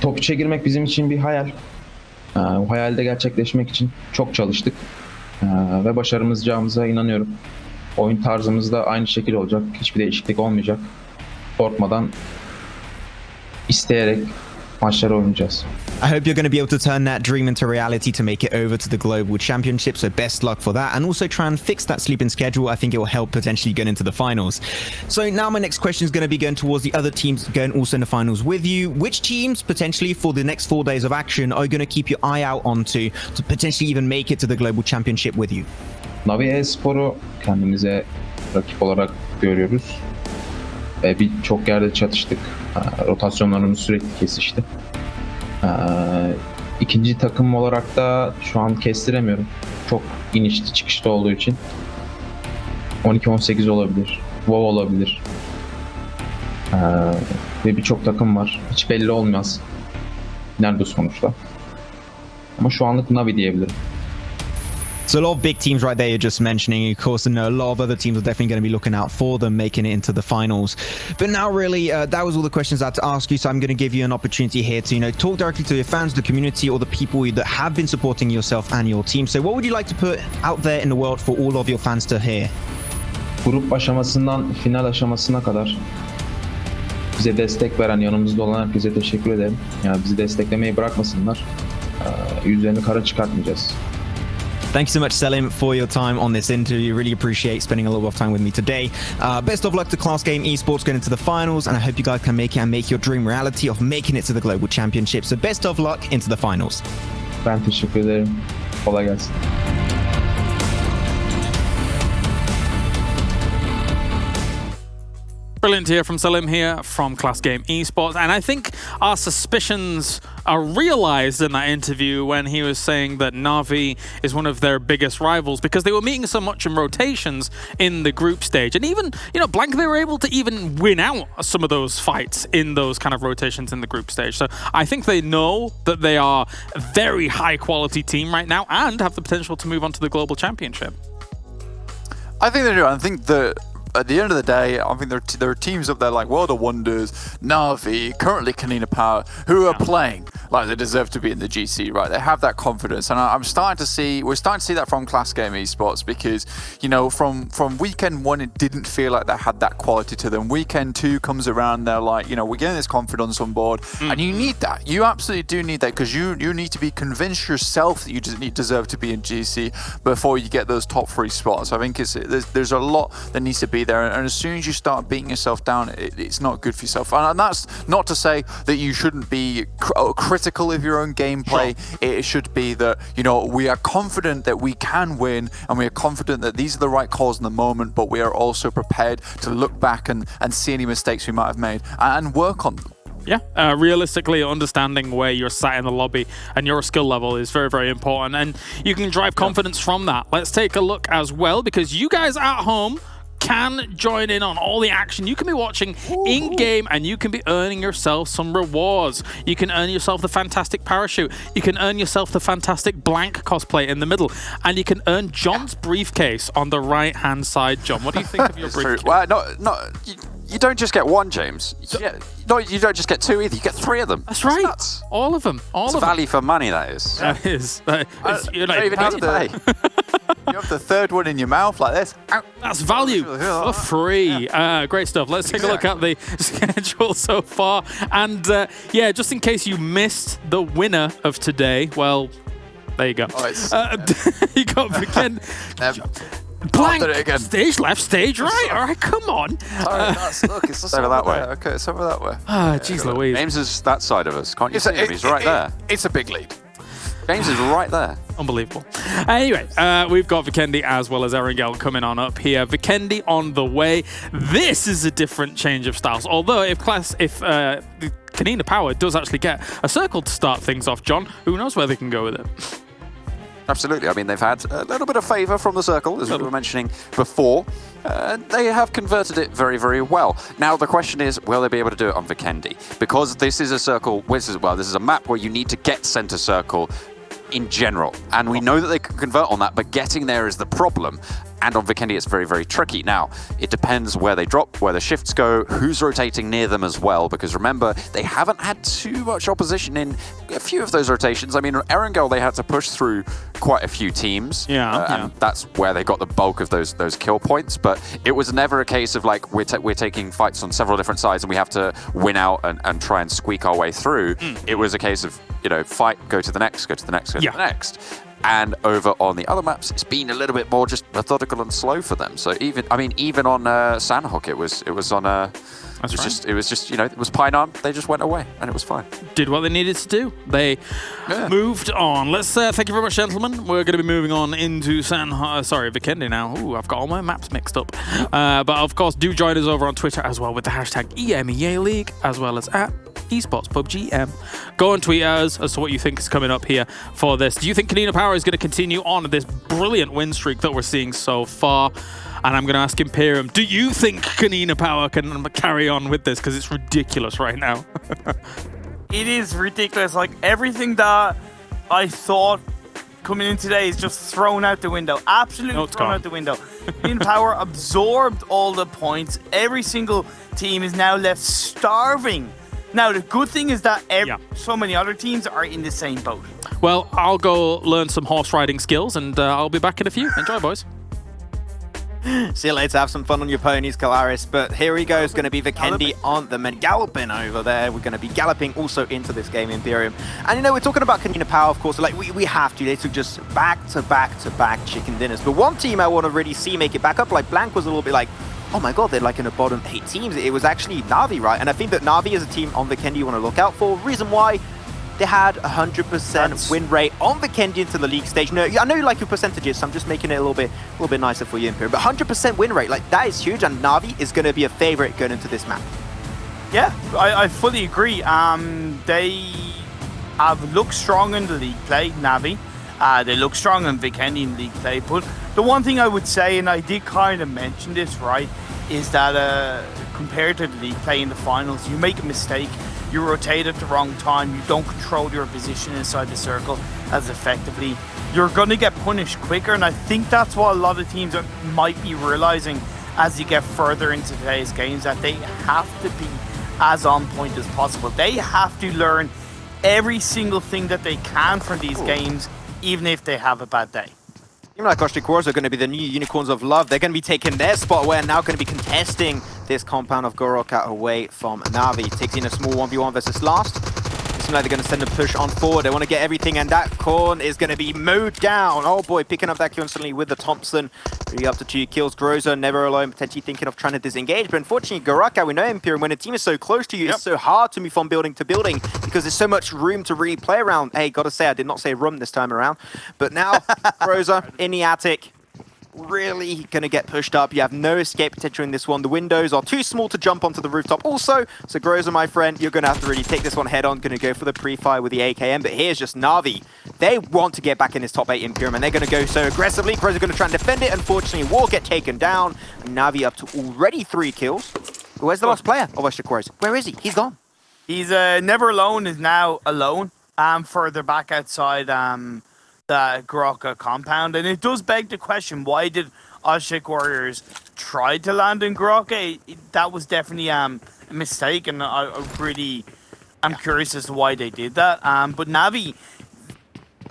Speaker 7: Top 3'e girmek bizim için bir hayal. Bu hayalde gerçekleşmek için çok çalıştık. Ve başarımıza inanıyorum. Oyun tarzımız da aynı şekilde olacak. Hiçbir değişiklik olmayacak. Korkmadan, isteyerek maçları oynayacağız.
Speaker 1: I hope you're going to be able to turn that dream into reality to make it over to the Global Championship, so best luck for that, and also try and fix that sleeping schedule. I think it will help potentially get into the finals. So now my next question is going to be going towards the other teams going also in the finals with you. Which teams potentially for the next 4 days of action are you going to keep your eye out onto to potentially even make it to the Global Championship with you?
Speaker 7: Navi Espor'u kendimize rakip olarak görüyoruz. Birçok yerde çatıştık. Rotasyonlarımız sürekli kesişti. İkinci takım olarak da şu an kestiremiyorum. Çok inişli çıkışlı olduğu için. 12-18 olabilir. WoW olabilir. Ve birçok takım var. Hiç belli olmaz. Nerede sonuçta. Ama şu anlık Navi diyebilirim.
Speaker 1: So a lot of big teams right there you're just mentioning. Of course, and a lot of other teams are definitely going to be looking out for them making it into the finals. But now really, that was all the questions I had to ask you. So I'm going to give you an opportunity here to, talk directly to your fans, the community, or the people that have been supporting yourself and your team. So what would you like to put out there in the world for all of your fans to hear?
Speaker 7: Grup aşamasından final aşamasına kadar bize destek veren, yanımızda olan herkese teşekkür ederim. Yani bizi desteklemeyi bırakmasınlar. Yüzlerini kara çıkartmayacağız.
Speaker 1: Thank you so much, Selim, for your time on this interview. Really appreciate spending a little bit of time with me today. Best of luck to Klas Game Esports going into the finals, and I hope you guys can make it and make your dream reality of making it to the Global Championship. So best of luck into the finals.
Speaker 7: Ben teşekkür ederim. Kolay gelsin.
Speaker 2: Brilliant to hear from Selim here from Klas Game Esports, and I think our suspicions are realized in that interview when he was saying that Na'Vi is one of their biggest rivals because they were meeting so much in rotations in the group stage, and even, Blank, they were able to even win out some of those fights in those kind of rotations in the group stage. So I think they know that they are a very high quality team right now and have the potential to move on to the Global Championship.
Speaker 3: I think they do. I think that at the end of the day, I think there are teams up there like World of Wonders, Na'Vi, currently KoninaPower, who are playing like they deserve to be in the GC, right? They have that confidence, and we're starting to see that from Klas Game Esports because, from weekend one, it didn't feel like they had that quality to them. Weekend two comes around, they're like, we're getting this confidence on board, and you need that. You absolutely do need that because you need to be convinced yourself that you deserve to be in GC before you get those top 3 spots. I think there's a lot that needs to be there, and as soon as you start beating yourself down, it's not good for yourself. And that's not to say that you shouldn't be critical of your own gameplay. Sure. It should be that we are confident that we can win, and we are confident that these are the right calls in the moment, but we are also prepared to look back and see any mistakes we might have made and work on them.
Speaker 2: Yeah, realistically, understanding where you're sat in the lobby and your skill level is very, very important, and you can drive confidence from that. Let's take a look as well, because you guys at home can join in on all the action. You can be watching in-game and you can be earning yourself some rewards. You can earn yourself the fantastic parachute. You can earn yourself the fantastic Blank cosplay in the middle. And you can earn John's briefcase on the right-hand side. John, what do you think of your briefcase?
Speaker 4: Well, you don't just get one, James. You don't just get 2 either. You get 3 of them.
Speaker 2: That's right.
Speaker 4: Nuts.
Speaker 2: All of them. All
Speaker 4: it's
Speaker 2: of them.
Speaker 4: value for money, that is.
Speaker 2: That is.
Speaker 3: You don't even have to. You have the 3rd one in your mouth like this.
Speaker 2: That's value for free. Great stuff. Let's take a look at the schedule so far. And just in case you missed the winner of today, well, there you go. You got Vikendi. Blank, stage left, stage right. All right, come on.
Speaker 3: Look, it's just over that way. Okay, it's over that way.
Speaker 2: Jeez Louise.
Speaker 4: James is that side of us. Can't you see him? He's right there.
Speaker 3: It's a big lead.
Speaker 4: James is right there.
Speaker 2: Unbelievable. Anyway, we've got Vikendi as well as Erangel coming on up here. Vikendi on the way. This is a different change of styles. Although if KoninaPower does actually get a circle to start things off, John, who knows where they can go with it?
Speaker 4: Absolutely. I mean, they've had a little bit of favour from the circle, as we were mentioning before. They have converted it very, very well. Now, the question is, will they be able to do it on Vikendi? Because this is a circle, this is a map where you need to get centre circle in general. And we know that they can convert on that, but getting there is the problem. And on Vikendi, it's very, very tricky. Now, it depends where they drop, where the shifts go, who's rotating near them as well, because remember, they haven't had too much opposition in a few of those rotations. I mean, Erangel, they had to push through quite a few teams, and that's where they got the bulk of those kill points, but it was never a case of like, we're taking fights on several different sides and we have to win out and try and squeak our way through. It was a case of, fight, go to the next, go to the next, go to the next. And over on the other maps, it's been a little bit more just methodical and slow for them. So even on Sanhok, it was on a. It was just it was Painan. They just went away, and it was fine.
Speaker 2: Did what they needed to do. They moved on. Let's thank you very much, gentlemen. We're going to be moving on into Vikendi now. Ooh, I've got all my maps mixed up. But of course, do join us over on Twitter as well with the hashtag EMEA League, as well as at Esports PUBGM. Go and tweet at us as to what you think is coming up here for this. Do you think KoninaPower is going to continue on this brilliant win streak that we're seeing so far? And I'm going to ask Imperium, do you think KoninaPower can carry on with this? Because it's ridiculous right now.
Speaker 5: It is ridiculous. Like, everything that I thought coming in today is just thrown out the window. Absolutely
Speaker 2: No, it's
Speaker 5: thrown
Speaker 2: gone.
Speaker 5: out the window. KoninaPower absorbed all the points. Every single team is now left starving. Now, the good thing is that so many other teams are in the same boat.
Speaker 2: Well, I'll go learn some horse riding skills, and I'll be back in a few. Enjoy, boys.
Speaker 6: See you later, have some fun on your ponies, Kalaris. But here he goes, going to be Vikendi on them and galloping over there. We're going to be galloping also into this game, Imperium. And you know, we're talking about KoninaPower, of course, like we have to. They took just back-to-back chicken dinners. But one team I want to really see make it back up, like Blank was a little bit like, oh my god, they're like in the bottom 8 teams. It was actually Na'Vi, right? And I think that Na'Vi is a team on Vikendi you want to look out for. Reason why, they had 100% win rate on Vikendi into the league stage. No, I know you like your percentages, so I'm just making it a little bit nicer for you, Imperium. But 100% win rate, like that is huge, and Na'Vi is going to be a favorite going into this map.
Speaker 5: Yeah, I fully agree. They have looked strong in the league play, Na'Vi. They look strong in Vikendi in league play. But the one thing I would say, and I did kind of mention this, right, is that compared to the league play in the finals, you make a mistake, you rotate at the wrong time, you don't control your position inside the circle as effectively, you're going to get punished quicker. And I think that's what a lot of teams might be realizing as you get further into today's games, that they have to be as on point as possible. They have to learn every single thing that they can from these games, even if they have a bad day.
Speaker 6: Team like Osh-Tekk Warriors are going to be the new Unicorns of Love. They're going to be taking their spot away and now going to be contesting this compound of Goroka away from Na'Vi. Takes in a small 1v1 versus last. It seems like they're going to send a push on forward. They want to get everything, and that Korn is going to be mowed down. Oh boy, picking up that kill instantly with the Thompson. Really up to 2 kills. Groza never alone, potentially thinking of trying to disengage. But unfortunately, Goroka, we know Imperium, when a team is so close to you, it's so hard to move from building to building because there's so much room to really play around. Hey, gotta say, I did not say room this time around. But now, Groza in the attic. Really going to get pushed up. You have no escape potential in this one. The windows are too small to jump onto the rooftop also. So Groza, my friend, you're going to have to really take this one head on. Going to go for the pre-fire with the AKM. But here's just Na'Vi. They want to get back in this top 8 Imperium, and they're going to go so aggressively. Groza going to try and defend it. Unfortunately, will get taken down. Na'Vi up to already 3 kills. Where's the last player of Osh-Tekk Warriors? Where is he? He's gone.
Speaker 5: He's never alone, is now alone. Further back outside the Goroka compound, and it does beg the question, why did Osh-Tekk Warriors try to land in Goroka? That was definitely a mistake, and I'm curious as to why they did that. But Na'Vi,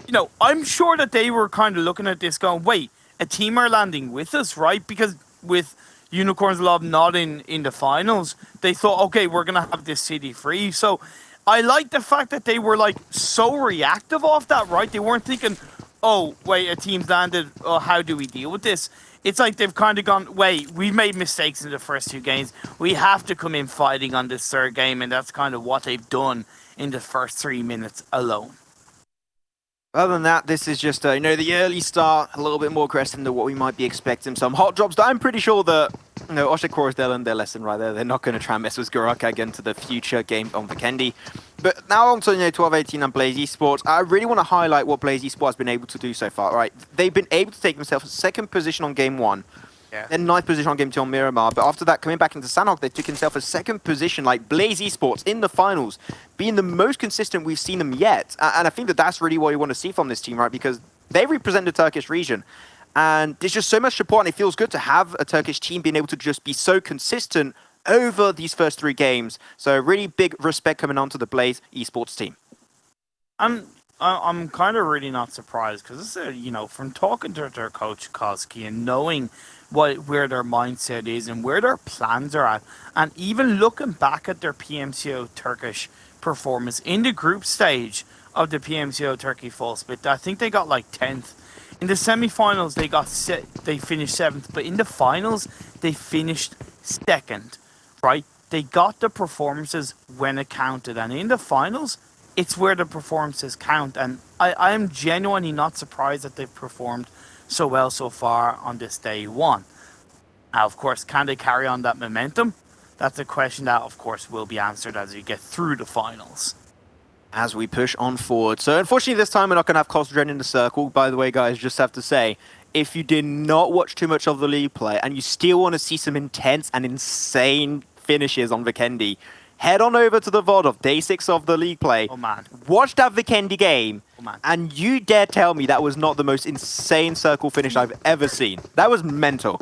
Speaker 5: you know, I'm sure that they were kind of looking at this going, wait, a team are landing with us, right? Because with Unicorns Love not in the finals, they thought, okay, we're gonna have this city free. So I like the fact that they were like so reactive off that, right? They weren't thinking, oh, wait, a team's landed, oh, how do we deal with this? It's like they've kind of gone, wait, we made mistakes in the first 2 games. We have to come in fighting on this 3rd game, and that's kind of what they've done in the first 3 minutes alone.
Speaker 6: Other than that, this is just, you know, the early start, a little bit more aggressive than what we might be expecting. Some hot drops that I'm pretty sure that, you know, Osh-Tekk Warriors, they learned their lesson right there. They're not going to try and mess with Goroka again to the future game on Vikendi. But now on to, you know, 12-18 and Blaze Esports. I really want to highlight what Blaze Esports has been able to do so far, right? They've been able to take themselves 2nd position on game 1. Then 9th position on game 2 on Miramar. But after that, coming back into Sanhok, they took themselves a 2nd position, like Blaze Esports in the finals, being the most consistent we've seen them yet. And I think that that's really what you want to see from this team, right? Because they represent the Turkish region. And there's just so much support, and it feels good to have a Turkish team being able to just be so consistent over these first 3 games. So really big respect coming on to the Blaze Esports team.
Speaker 5: I'm kind of really not surprised, because, you know, from talking to their coach, Koski, and knowing where their mindset is and where their plans are at, and even looking back at their PMCO Turkish performance in the group stage of the PMCO Turkey full split, I think they got like 10th. In the semi-finals, they finished 7th, but in the finals, they finished 2nd, right? They got the performances when it counted, and in the finals, it's where the performances count, and I am genuinely not surprised that they've performed so well so far on this day 1. Now, of course, can they carry on that momentum? That's a question that, of course, will be answered as we get through the finals.
Speaker 6: As we push on forward. So unfortunately this time we're not going to have Kosdren in the circle. By the way, guys, just have to say, if you did not watch too much of the league play and you still want to see some intense and insane finishes on Vikendi, head on over to the VOD of day 6 of the league play.
Speaker 5: Oh, man.
Speaker 6: Watch that Vikendi game
Speaker 5: man.
Speaker 6: And you dare tell me that was not the most insane circle finish I've ever seen. That was mental.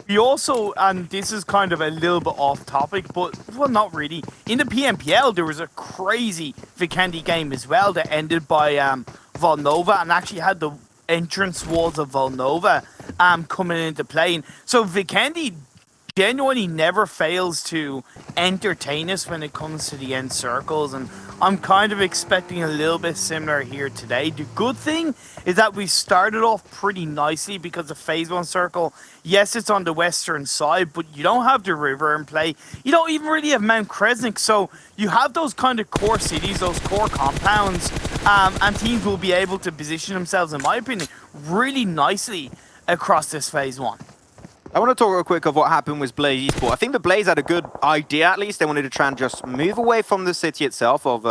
Speaker 5: We also, and this is kind of a little bit off topic, but, well, not really. In the PMPL, there was a crazy Vikendi game as well that ended by Volnova and actually had the entrance walls of Volnova coming into play. And so Vikendi genuinely never fails to entertain us when it comes to the end circles, and I'm kind of expecting a little bit similar here today. The good thing is that we started off pretty nicely because the phase 1 circle, yes, it's on the western side, but you don't have the river in play. You don't even really have Mount Kresnik, so you have those kind of core cities, those core compounds, and teams will be able to position themselves, in my opinion, really nicely across this phase 1.
Speaker 6: I want to talk real quick of what happened with Blaze Esports. I think the Blaze had a good idea, at least. They wanted to try and just move away from the city itself of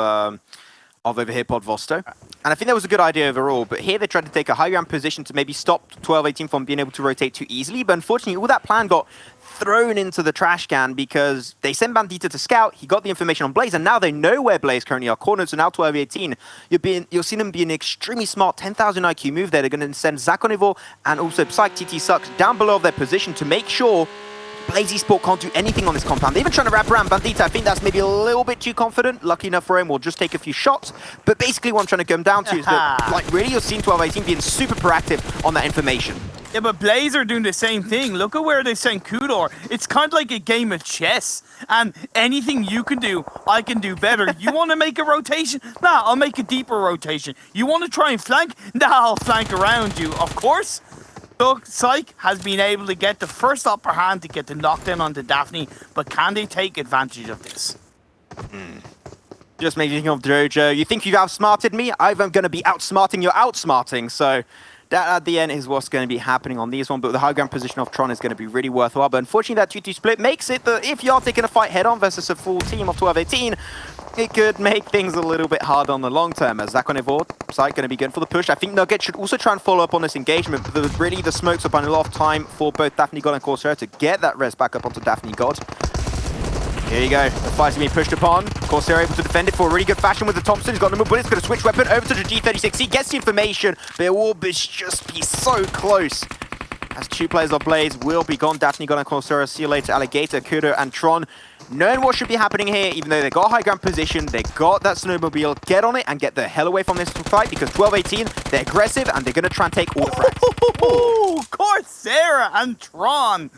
Speaker 6: over here, Podvosto. And I think that was a good idea overall. But here they tried to take a high ground position to maybe stop 12-18 from being able to rotate too easily. But unfortunately, all that plan got thrown into the trash can because they sent Bandita to scout. He got the information on Blaze, and now they know where Blaze currently are cornered. So now 12-18, you'll see them be an extremely smart 10,000 IQ move there. They're going to send Zakonivore and also Psych TT Sucks down below their position to make sure Blaze Esports can't do anything on this compound. They're even trying to wrap around Bandita. I think that's maybe a little bit too confident. Lucky enough for him, we'll just take a few shots. But basically what I'm trying to come down to is that, like, really you're seeing 12-18 being super proactive on that information.
Speaker 5: Yeah, but Blaze are doing the same thing. Look at where they sent Kudor. It's kind of like a game of chess. And anything you can do, I can do better. You want to make a rotation? Nah, I'll make a deeper rotation. You want to try and flank? Nah, I'll flank around you. Of course. Look, Psych has been able to get the first upper hand to get the knockdown onto Daphne, but can they take advantage of this?
Speaker 6: Just making of Jojo. You think you've outsmarted me? I'm going to be outsmarting your outsmarting. So that at the end is what's going to be happening on these one. But the high ground position of Tron is going to be really worthwhile. But unfortunately, that 2-2 split makes it that if you are taking a fight head-on versus a full team of 12-18, it could make things a little bit hard on the long term. As Zakonivore, Psych going to be good for the push. I think Nugget should also try and follow up on this engagement. But really, the smokes are buying a lot of time for both Daphne God and Corsair to get that res back up onto Daphne God. Here you go. The fight's being pushed upon. Corsair able to defend it for a really good fashion with the Thompson. He's got no more bullets. Going to switch weapon over to the G36. He gets the information. The orb is just be so close. As 2 players of Blaze will be gone. Daphne God and Corsair. See you later, Alligator, Kudo, and Tron. Knowing what should be happening here, even though they got high ground position, they got that snowmobile, get on it and get the hell away from this fight because 12-18, they're aggressive and they're going to try and take all the frags.
Speaker 5: Corsair and Tron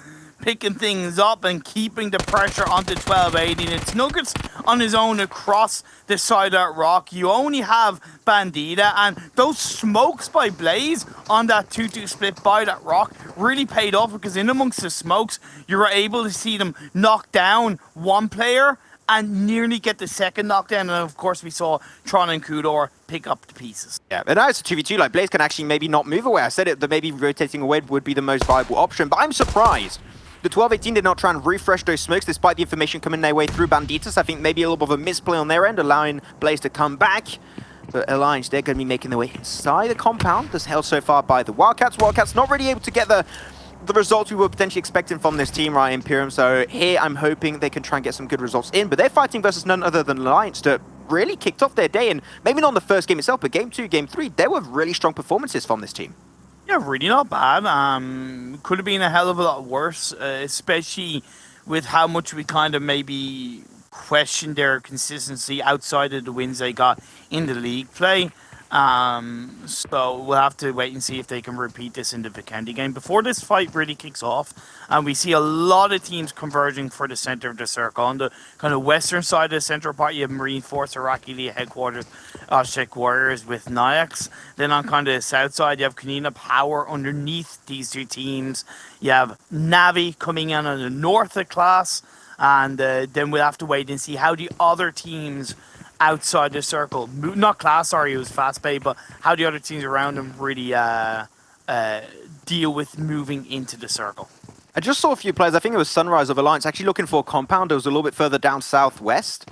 Speaker 5: picking things up and keeping the pressure onto 12-18. It's Nuggets on his own across the side of that rock. You only have Bandita, and those smokes by Blaze on that 2-2 split by that rock really paid off because in amongst the smokes, you were able to see them knock down one player and nearly get the second knockdown. And of course, we saw Tron and Kudor pick up the pieces.
Speaker 6: Yeah, but now it's a 2v2. Like, Blaze can actually maybe not move away. I said it, that maybe rotating away would be the most viable option, but I'm surprised. The 12-18 did not try and refresh those smokes despite the information coming their way through Banditas. I think maybe a little bit of a misplay on their end, allowing Blaze to come back. But Alliance, they're going to be making their way inside the compound that's held so far by the Wildcats. Wildcats not really able to get the results we were potentially expecting from this team, right, Imperium. So here I'm hoping they can try and get some good results in. But they're fighting versus none other than Alliance that really kicked off their day. And maybe not in the first game itself, but game 2, game 3, there were really strong performances from this team.
Speaker 5: Yeah, really not bad. Could have been a hell of a lot worse, especially with how much we kind of maybe questioned their consistency outside of the wins they got in the league play. So we'll have to wait and see if they can repeat this in the Vikendi game before this fight really kicks off. And we see a lot of teams converging for the center of the circle. On the kind of western side of the central part, you have Marine Force, IRAQI League headquarters, Osh-Tekk Warriors with Naix. Then on kind of the south side, you have KoninaPower underneath these 2 teams. You have Navi coming in on the north of Klas. And then we'll have to wait and see how the other teams outside the circle, not Klas, sorry, it was Fast Pay, but how the other teams around them really deal with moving into the circle.
Speaker 6: I just saw a few players, I think it was Sunrise of Alliance, actually looking for a compound that was a little bit further down southwest.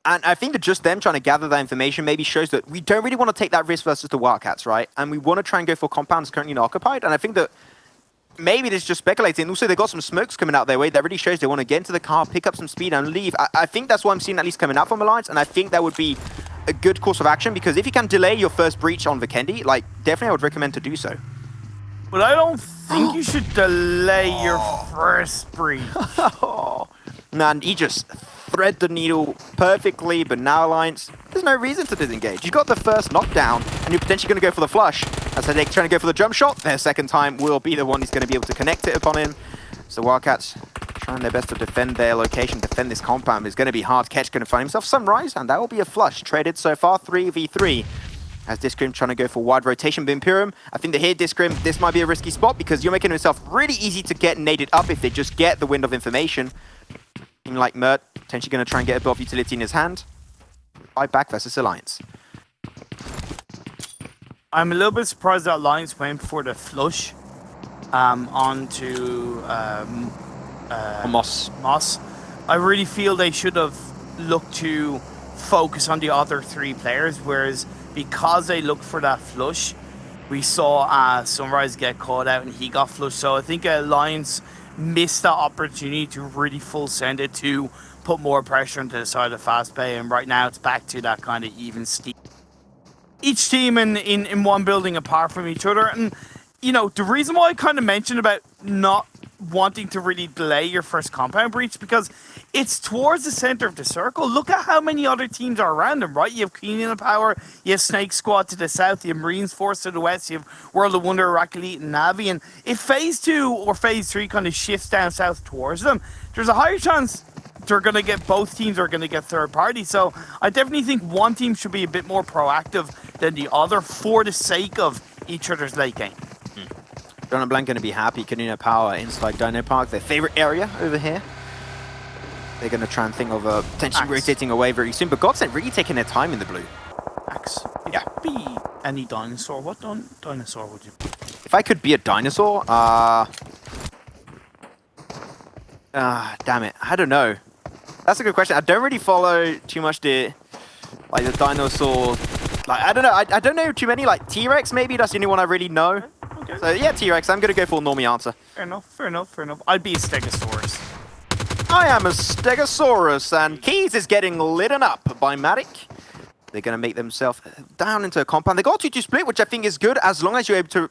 Speaker 6: And I think that just them trying to gather that information maybe shows that we don't really want to take that risk versus the Wildcats, right? And we want to try and go for compounds currently unoccupied. And I think that maybe it's just speculating. Also, they got some smokes coming out their way. That really shows they want to get into the car, pick up some speed, and leave. I think that's what I'm seeing at least coming out from Alliance, and I think that would be a good course of action, because if you can delay your first breach on Vikendi, like, definitely I would recommend to do so.
Speaker 5: But I don't think you should delay your first breach.
Speaker 6: Man, he just thread the needle perfectly, but now Alliance, there's no reason to disengage. You got the first knockdown, and you're potentially going to go for the flush. As they're trying to go for the jump shot, their second time will be the one who's going to be able to connect it upon him. So Wildcats trying their best to defend their location, defend this compound. Is going to be hard. Ketch going to find himself Sunrise, and that will be a flush. Traded so far, 3v3. As Discrim trying to go for wide rotation, but Imperium, I think that here, Discrim, this might be a risky spot because you're making yourself really easy to get naded up if they just get the wind of information. Team like Mert, potentially going to try and get a bit of utility in his hand. Fight back versus Alliance.
Speaker 5: I'm a little bit surprised that Alliance went for the flush onto Moss. I really feel they should have looked to focus on the other three players, whereas because they looked for that flush, we saw Sunrise get caught out and he got flushed. So I think Alliance missed that opportunity to really full send it to put more pressure into the side of Fast Bay, and right now it's back to that kind of even steep. Each team in one building apart from each other, and you know, the reason why I kind of mentioned about not wanting to really delay your first compound breach, because it's towards the center of the circle. Look at how many other teams are around them, right? You have KoninaPower, you have SNAKEsquad to the south, you have Marines Force to the west, you have World of Wonder, IRAQI Elite, and Navi. And if Phase 2 or Phase 3 kind of shifts down south towards them, there's a higher chance they're going to get, both teams are going to get third party. So I definitely think one team should be a bit more proactive than the other for the sake of each other's late game.
Speaker 6: John and Blank going to be happy. KoninaPower inside Dino Park, their favorite area over here. They're going to try and think of potentially rotating away very soon, but GODSENT really taking their time in the blue.
Speaker 5: Axe.
Speaker 6: Yeah.
Speaker 5: Be any dinosaur. What dinosaur would you be?
Speaker 6: If I could be a dinosaur, damn it, I don't know. That's a good question. I don't really follow too much the dinosaur. Like, I don't know. I don't know too many. Like T-Rex, maybe that's the only one I really know.
Speaker 5: Okay.
Speaker 6: So yeah, T-Rex. I'm gonna go for a normie answer.
Speaker 5: Fair enough. I'd be a Stegosaurus.
Speaker 6: I am a Stegosaurus, and Keys is getting lit up by Matic. They're gonna make themselves down into a compound. They got a 2-2 split, which I think is good as long as you're able to,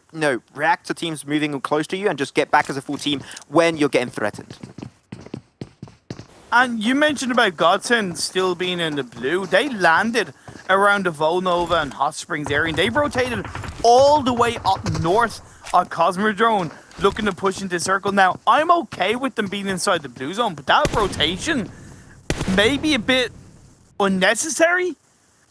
Speaker 6: react to teams moving close to you and just get back as a full team when you're getting threatened.
Speaker 5: And you mentioned about GODSENT still being in the blue. They landed around the Volnova and Hot Springs area, and they've rotated all the way up north on Cosmodrome, looking to push into the circle. Now, I'm okay with them being inside the blue zone, but that rotation may be a bit unnecessary,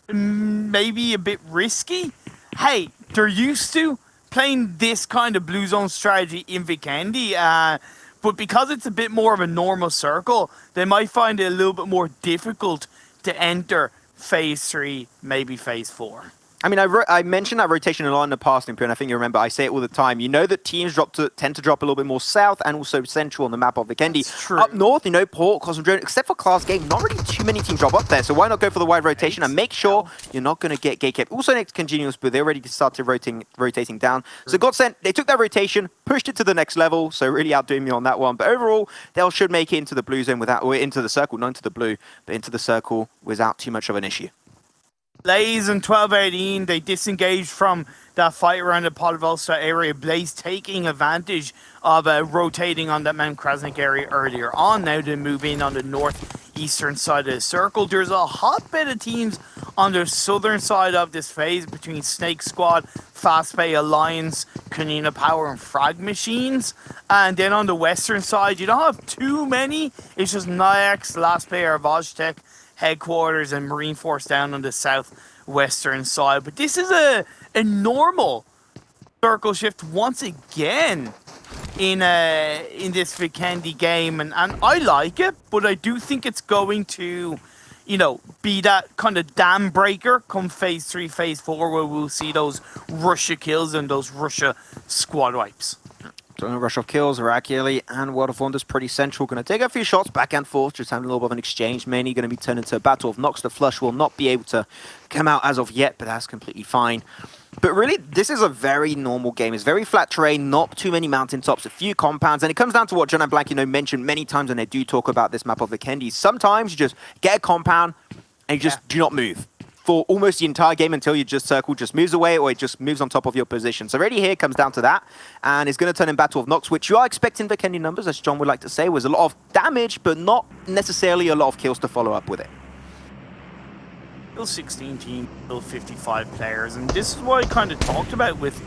Speaker 5: maybe a bit risky. Hey, they're used to playing this kind of blue zone strategy in Vikendi, but because it's a bit more of a normal circle, they might find it a little bit more difficult to enter Phase 3, maybe Phase 4.
Speaker 6: I mean, I mentioned that rotation a lot in the past, and I think you remember I say it all the time. You know that teams tend to drop a little bit more south and also central on the map of Vikendi. Up north, Port, Cosmodrome, except for Klas game, not really too many teams drop up there. So why not go for the wide rotation and make sure you're not going to get gatekept. Also Naix CongenialS, but they're ready to start to rotating down. So GODSENT, they took that rotation, pushed it to the next level, so really outdoing me on that one. But overall, they should make it into the blue zone or into the circle, not into the blue, but into the circle without too much of an issue.
Speaker 5: Blaze and 1218, they disengaged from that fight around the Podvolsta area. Blaze taking advantage of rotating on that Mount Krasnik area earlier on. Now they move in on the northeastern side of the circle. There's a hotbed of teams on the southern side of this phase between SNAKEsquad, Fast Bay Alliance, KoninaPower, and FRAG Machines. And then on the western side, you don't have too many. It's just Naix, last player of Osh-Tekk Headquarters, and Marine Force down on the southwestern side. But this is a normal circle shift once again in this Vikendi game, and I like it, but I do think it's going to, be that kind of dam breaker come Phase 3, Phase 4, where we'll see those Russia kills and those Russia squad wipes.
Speaker 6: Rush of kills, IRAQI Elite, and World of Wonders pretty central. Going to take a few shots back and forth, just having a little bit of an exchange. Mainly going to be turned into a battle of Nox. The flush will not be able to come out as of yet, but that's completely fine. But really, this is a very normal game. It's very flat terrain, not too many mountaintops, a few compounds, and it comes down to what John and Blank, mentioned many times when they do talk about this map of Vikendi. Sometimes you just get a compound and you just do not move. for almost the entire game until your circle just moves away or it just moves on top of your position. So really here comes down to that, and it's going to turn in Battle of Nox, which you are expecting Vikendi numbers, as John would like to say, was a lot of damage, but not necessarily a lot of kills to follow up with it.
Speaker 5: Still 16 teams, still 55 players, and this is what I kind of talked about with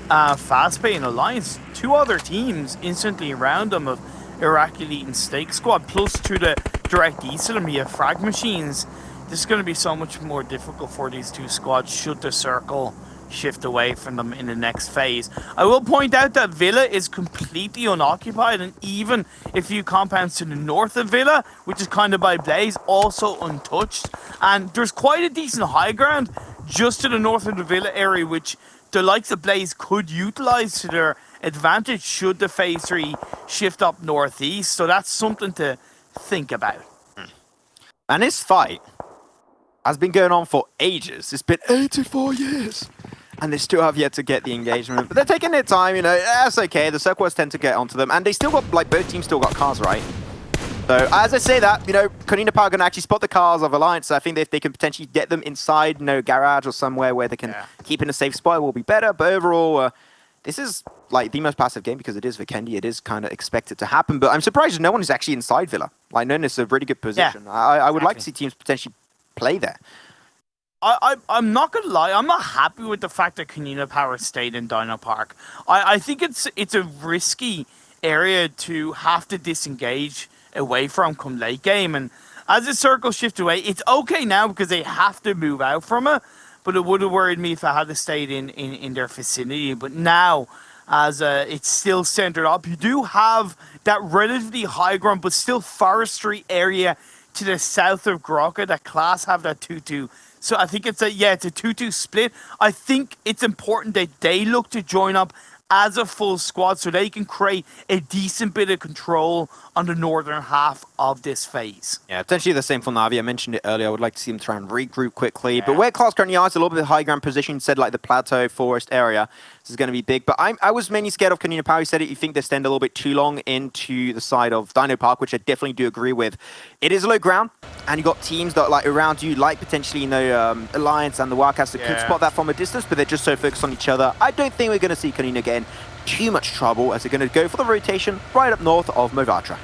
Speaker 5: Fastpay and Alliance. 2 other teams instantly around them of IRAQI Elite and SNAKEsquad, plus to the direct east of them, you have FRAG Machines. This is going to be so much more difficult for these 2 squads should the circle shift away from them in the next phase. I will point out that Villa is completely unoccupied, and even a few compounds to the north of Villa, which is kind of by Blaze, also untouched. And there's quite a decent high ground just to the north of the Villa area, which the likes of Blaze could utilize to their advantage should the phase 3 shift up northeast. So that's something to think about.
Speaker 6: And this fight has been going on for ages. It's been 84 years. And they still have yet to get the engagement. But they're taking their time, you know, that's okay. The circles tend to get onto them. And they still got, like, both teams still got cars, right? So, as I say that, you know, KoninaPower can actually spot the cars of Alliance. I think if they can potentially get them inside, you know, garage or somewhere where they can keep in a safe spot, it will be better. But overall, this is, like, the most passive game because it is Vikendi. It is kind of expected to happen. But I'm surprised no one is actually inside Villa. Like, no one is a really good position.
Speaker 5: Yeah,
Speaker 6: I would like to see teams potentially play there.
Speaker 5: I'm not gonna lie, I'm not happy with the fact that KoninaPower stayed in Dino Park. I think it's a risky area to have to disengage away from come late game, and as the circle shift away, it's okay now because they have to move out from it, but it would have worried me if I had to stay in their vicinity. But now, as it's still centered up, you do have that relatively high ground but still forestry area to the south of Grocka that Klas have that 2-2. So I think it's a 2-2 split. I think it's important that they look to join up as a full squad so they can create a decent bit of control on the northern half of this phase.
Speaker 6: Yeah, potentially the same for Navi. I mentioned it earlier. I would like to see them try and regroup quickly. Yeah. But where Klas currently are is a little bit high ground position, said like the plateau forest area. This is going to be big. But I was mainly scared of KoninaPower. You said it. You think they stand a little bit too long into the side of Dino Park, which I definitely do agree with. It is low ground, and you got teams that like around you, like potentially, you know, Alliance and the Wildcats that could spot that from a distance, but they're just so focused on each other. I don't think we're going to see Konina get in too much trouble as they're going to go for the rotation right up north of Movatra.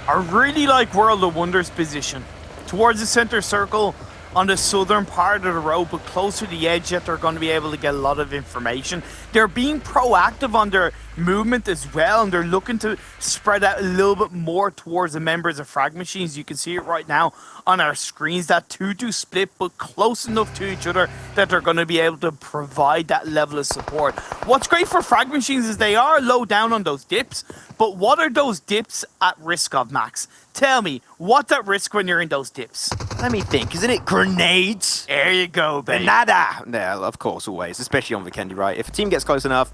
Speaker 5: I really like World of Wonders' position towards the center circle on the southern part of the road, but close to the edge that they're going to be able to get a lot of information. They're being proactive on their movement as well, and they're looking to spread out a little bit more towards the members of FRAG Machines. You can see it right now on our screens, that 2-2 split, but close enough to each other that they're going to be able to provide that level of support. What's great for FRAG Machines is they are low down on those dips, but what are those dips at risk of, Max? Tell me, what's at risk when you're in those dips?
Speaker 6: Let me think. Isn't it grenades?
Speaker 5: There you go, baby.
Speaker 6: Nada. Yeah, of course, always. Especially on Vikendi, right? If a team gets close enough,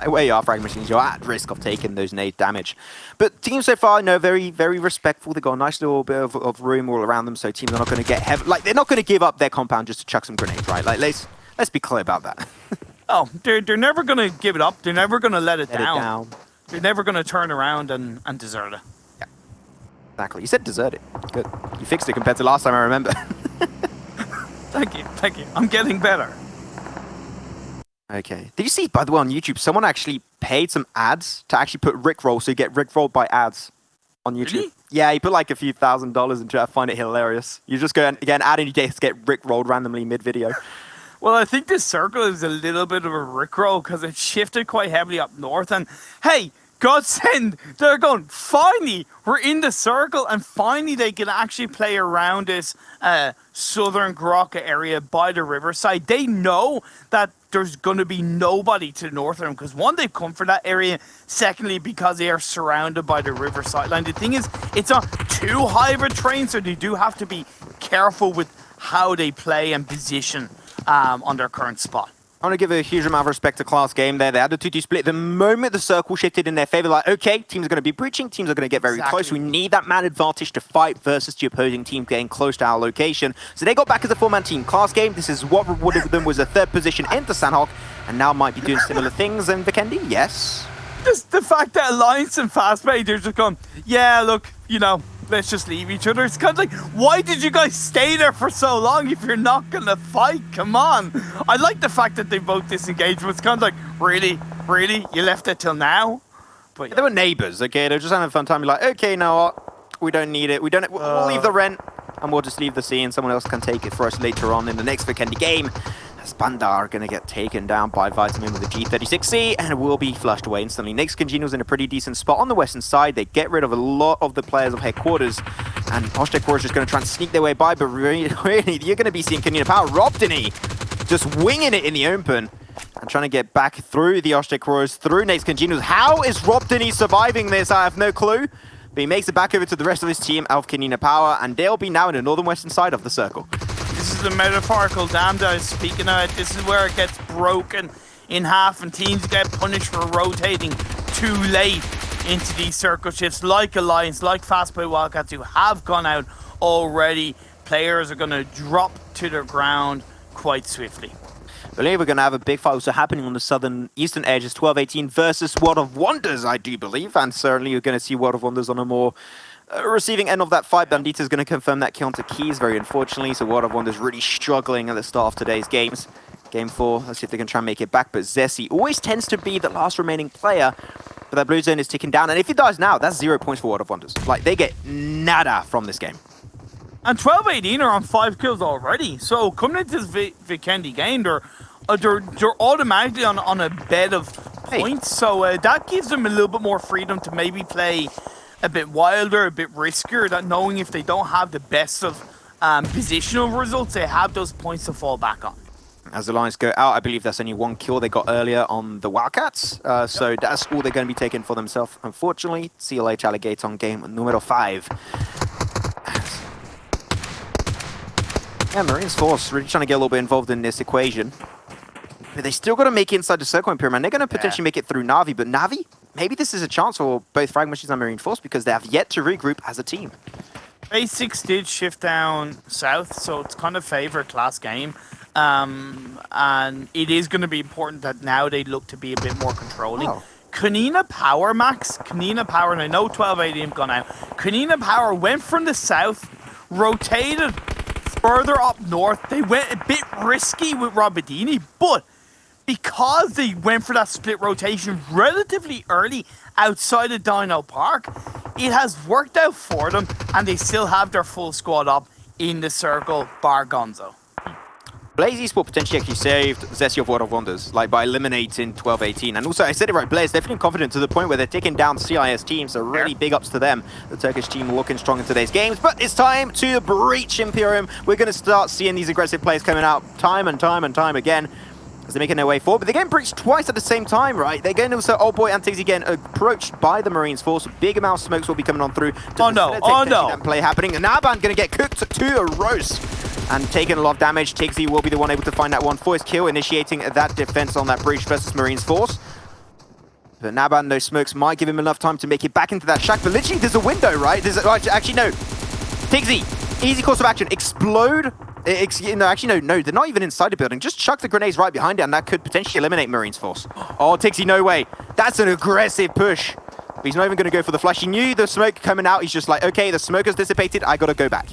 Speaker 6: where you are, FRAG Machines, you're at risk of taking those nade damage. But teams so far, no, very, very respectful. They've got a nice little bit of room all around them, so teams are not going to get heavy. Like, they're not going to give up their compound just to chuck some grenades, right? Like, let's be clear about that.
Speaker 5: Oh, they're never going to give it up. They're never going to let it down. They're never going to turn around and desert it.
Speaker 6: Yeah, exactly. You said desert it. Good. You fixed it compared to last time, I remember.
Speaker 5: Thank you. I'm getting better.
Speaker 6: Okay. Did you see, by the way, on YouTube, someone actually paid some ads to actually put Rickroll, so you get Rickrolled by ads on YouTube? Really? Yeah, he put like a few $1,000 into it. I find it hilarious. You just go and get an ad and you just get Rickrolled randomly mid-video.
Speaker 5: Well, I think this circle is a little bit of a Rickroll because it shifted quite heavily up north. And hey, GODSENT, they're going, finally, we're in the circle, and finally they can actually play around this southern Grocka area by the riverside. They know that there's going to be nobody to the north of them because, one, they've come for that area. Secondly, because they are surrounded by the riverside line. The thing is, it's not too high of a terrain, so they do have to be careful with how they play and position on their current spot.
Speaker 6: I want to give a huge amount of respect to Klas game there. They had the 2-2 split. The moment the circle shifted in their favor, like, okay, teams are going to be breaching, teams are going to get very close. We need that man advantage to fight versus the opposing team getting close to our location. So they got back as a 4-man team. Klas game, this is what rewarded them was a third position into Sanhok, and now might be doing similar things. And Vikendi, yes.
Speaker 5: Just the fact that Alliance and Fastpay, they're just going, yeah, look, you know, let's just leave each other. It's kind of like, why did you guys stay there for so long if you're not going to fight? Come on. I like the fact that they both disengaged, but it's kind of like, really? Really? You left it till now? But
Speaker 6: Yeah, they were neighbors, okay? They were just having a fun time. You're like, okay, now what? We don't need it. We'll leave the rent, and we'll just leave the scene. Someone else can take it for us later on in the next Vikendi game. As Bandar are going to get taken down by Vitamin with the G36C, and will be flushed away instantly. Naix CongenialS in a pretty decent spot on the western side. They get rid of a lot of the players of headquarters, and Osh-Tekk Warriors just going to try and sneak their way by, but really, you're going to be seeing KoninaPower. Robdini just winging it in the open, and trying to get back through the Osh-Tekk Warriors, through Naix CongenialS. How is Robdini surviving this? I have no clue. But he makes it back over to the rest of his team, of KoninaPower, and they'll be now in the northern western side of the circle.
Speaker 5: this is the metaphorical dam that I was speaking of. This is where it gets broken in half and teams get punished for rotating too late into these circle shifts, like Alliance, like Fastplay Wildcats, who have gone out already. Players are going to drop to the ground quite swiftly.
Speaker 6: I believe we're going to have a big fight also happening on the southern eastern edge. It's 12-18 versus World of Wonders, I do believe. And certainly you're going to see World of Wonders on a more receiving end of that fight. Bandita's going to confirm that kill onto Keys, very unfortunately. So World of Wonders really struggling at the start of today's games. Game 4, let's see if they can try and make it back. But Zessi always tends to be the last remaining player. But that blue zone is ticking down. And if he dies now, that's 0 points for World of Wonders. Like, they get nada from this game.
Speaker 5: And 12-18 are on 5 kills already. So coming into this Vikendi game, they're automatically on a bed of points. So that gives them a little bit more freedom to maybe play a bit wilder, a bit riskier, that knowing if they don't have the best of positional results, they have those points to fall back on.
Speaker 6: As the lines go out, I believe that's only 1 kill they got earlier on the Wildcats. So that's all they're going to be taking for themselves, unfortunately. CLH Alligator on game numero 5. Yeah, Marines Force really trying to get a little bit involved in this equation. But they still got to make it inside the circle in Pyramid. They're going to potentially make it through Na'Vi, but Na'Vi, maybe this is a chance for both FRAG Machines and Marine Force because they have yet to regroup as a team.
Speaker 5: Phase 6 did shift down south, so it's kind of favor Klas game. And it is going to be important that now they look to be a bit more controlling.
Speaker 6: Oh.
Speaker 5: KoninaPower, Max, KoninaPower, and I know 12-18 have gone out. KoninaPower went from the south, rotated further up north. They went a bit risky with Robadini, but because they went for that split rotation relatively early outside of Dino Park, it has worked out for them, and they still have their full squad up in the circle, bar Gonzo.
Speaker 6: Blaze Esports potentially actually saved Zessi of World of Wonders, like by eliminating 12-18. And also, I said it right, Blaze definitely confident to the point where they're taking down CIS teams, so really big ups to them. The Turkish team looking strong in today's games, but it's time to breach Imperium. We're going to start seeing these aggressive plays coming out time and time and time again as they're making their way forward. But they're getting breached twice at the same time, right? They're getting also Old Boy and Tiggsy again approached by the Marines Force. Big amount of smokes will be coming on through.
Speaker 5: Oh no, oh no.
Speaker 6: That play happening. And Naban going to get cooked to a roast and taking a lot of damage. Tiggsy will be the one able to find that one for his kill, initiating that defense on that breach versus Marines Force. But Naban, those smokes might give him enough time to make it back into that shack. But literally, there's a window, right? Actually, no. Tiggsy, easy course of action. Explode. No, they're not even inside the building. Just chuck the grenades right behind it, and that could potentially eliminate Marines Force. Oh, Tiggsy, no way. That's an aggressive push. But he's not even going to go for the flash. He knew the smoke coming out. He's just like, okay, the smoke has dissipated. I got to go back.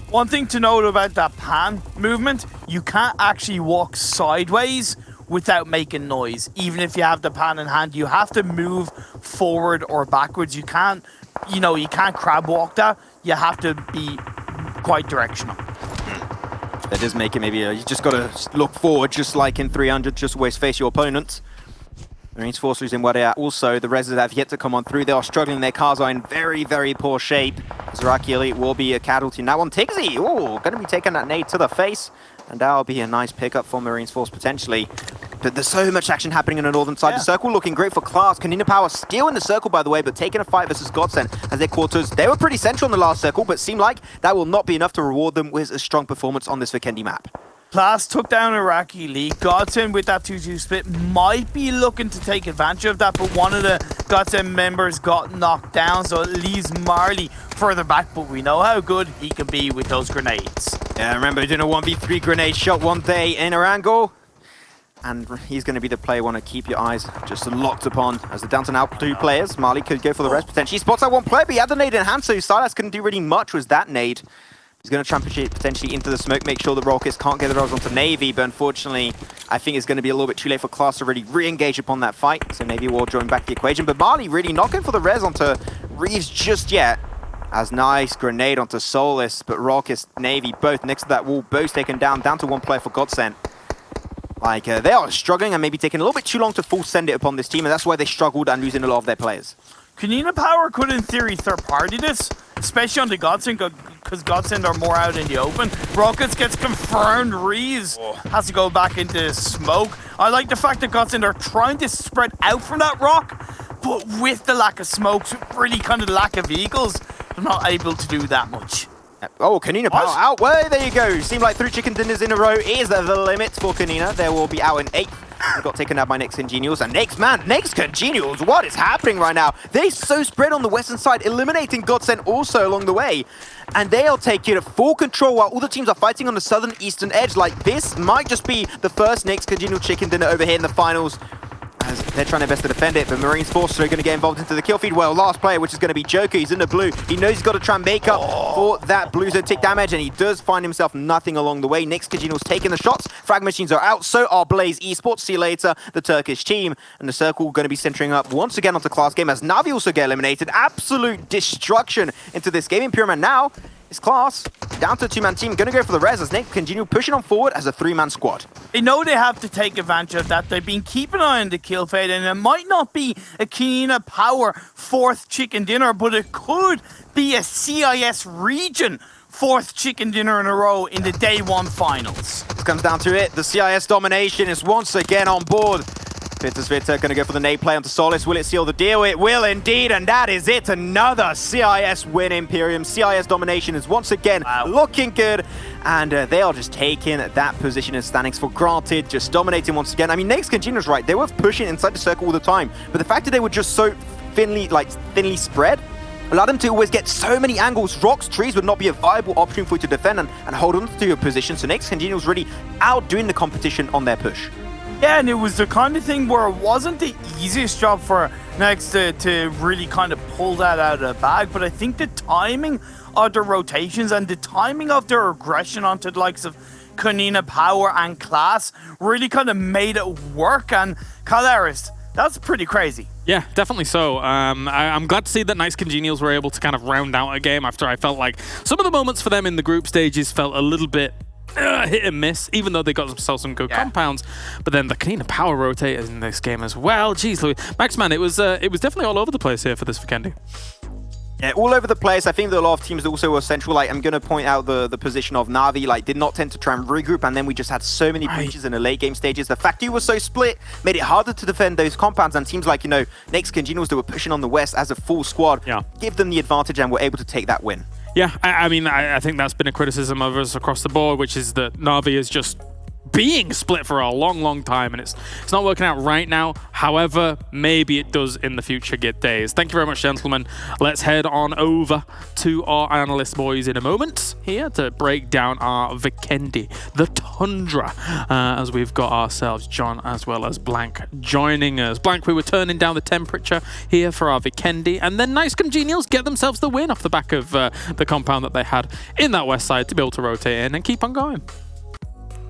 Speaker 5: One thing to note about that pan movement, you can't actually walk sideways without making noise. Even if you have the pan in hand, you have to move forward or backwards. You can't, you can't crab walk that. You have to be quite directional.
Speaker 6: That does make it maybe, you just got to look forward, just like in 300, just always face your opponent. Marines Force losing where they are. Also, the residents have yet to come on through. They are struggling. Their cars are in very, very poor shape. IRAQI Elite will be a casualty. Now on Tiggsy. Oh, going to be taking that nade to the face. And that'll be a nice pickup for Marines Force potentially. But there's so much action happening on the northern side. The circle looking great for Klas. KoninaPower still in the circle, by the way, but taking a fight versus GODSENT as their quarters. They were pretty central in the last circle, but seemed like that will not be enough to reward them with a strong performance on this Vikendi map.
Speaker 5: Klas took down ERAQI League. GODSENT with that 2-2 split might be looking to take advantage of that, but one of the GODSENT members got knocked down, so it leaves Marley further back, but we know how good he can be with those grenades.
Speaker 6: Yeah, I remember doing a 1v3 grenade shot one day in Erangel. and he's going to be the player you want to keep your eyes just locked upon. As they're down to now 2 players, Marley could go for the rest potentially. He spots that 1 player, but he had the nade in hand, so Silas couldn't do really much with that nade. He's going to try and push it potentially into the smoke, make sure the Rockets can't get the rolls onto Navy, but unfortunately, I think it's going to be a little bit too late for Klas to really re-engage upon that fight, so Navy will join back the equation. But Marley really not going for the res onto Reeves just yet. As nice grenade onto Solus, but Rockets, Navy, both next to that wall, both taken down to 1 player for GODSENT. Like, they are struggling and maybe taking a little bit too long to full send it upon this team, and that's why they struggled and losing a lot of their players.
Speaker 5: KoninaPower could, in theory, third-party this, especially on the GODSENT, because GODSENT are more out in the open. Rockets gets confirmed. Reeves has to go back into smoke. I like the fact that GODSENT are trying to spread out from that rock, but with the lack of smokes, really kind of the lack of vehicles, they're not able to do that much.
Speaker 6: Oh, KoninaPower out. Well, there you go. Seemed like 3 chicken dinners in a row is the limit for Konina. They will be out in 8th. They got taken out by Naix CongenialS. And Naix CongenialS, what is happening right now? They're so spread on the western side, eliminating GODSENT also along the way. And they are taking full control while all the teams are fighting on the southern eastern edge. Like, this might just be the first Naix CongenialS chicken dinner over here in the finals. As they're trying their best to defend it, but Marines Force are going to get involved into the kill feed. Well, last player, which is going to be Joker, he's in the blue. He knows he's got to try and make up for that blue zone tick damage, and he does find himself nothing along the way. Naix CongenialS taking the shots. FRAG Machines are out, so are Blaze Esports. See you later, the Turkish team. And the circle going to be centering up once again onto Klas game as Navi also get eliminated. Absolute destruction into this game. Imperial now is Klas down to a 2-man team. Going to go for the res as Naix CongenialS pushing on forward as a 3-man squad.
Speaker 5: They know they have to take advantage of that. They've been keeping an eye on the kill fade, and it might not be a KoninaPower 4th chicken dinner, but it could be a CIS region 4th chicken dinner in a row in the day 1 finals.
Speaker 6: This comes down to it. The CIS domination is once again on board. Natus Vincere going to go for the nade play onto Solus. Will it seal the deal? It will indeed, and that is it. Another CIS win, Imperium. CIS domination is once again looking good, and they are just taking that position in standings for granted, just dominating once again. I mean, Naix CongenialS, right, they were pushing inside the circle all the time, but the fact that they were just so thinly spread allowed them to always get so many angles. Rocks, trees would not be a viable option for you to defend and hold on to your position, so Naix CongenialS really outdoing the competition on their push.
Speaker 5: Yeah, and it was the kind of thing where it wasn't the easiest job for Naix to really kind of pull that out of the bag, but I think the timing of the rotations and the timing of their aggression onto the likes of KoninaPower and Klas really kind of made it work, and Kalaris, that's pretty crazy.
Speaker 2: Yeah, definitely so. I'm glad to see that Naix CongenialS were able to kind of round out a game after I felt like some of the moments for them in the group stages felt a little bit hit and miss, even though they got themselves some good compounds. But then the KoninaPower rotators in this game as well. Jeez, Louis. Maxman, it was definitely all over the place here for this Vikendi.
Speaker 6: Yeah, all over the place. I think that a lot of teams also were central. Like, I'm going to point out the position of Navi, like, did not tend to try and regroup, and then we just had so many breaches in the late game stages. The fact you were so split made it harder to defend those compounds, and teams like, you know, Naix CongenialS, that were pushing on the west as a full squad, give them the advantage and were able to take that win.
Speaker 2: Yeah, I mean, I think that's been a criticism of us across the board, which is that Navi is just being split for a long, long time, and it's not working out right now. However, maybe it does in the future get days. Thank you very much, gentlemen. Let's head on over to our analyst boys in a moment here to break down our Vikendi, the Tundra, as we've got ourselves John as well as Blank joining us. Blank, we were turning down the temperature here for our Vikendi, and then Naix CongenialS get themselves the win off the back of the compound that they had in that west side to be able to rotate in and keep on going.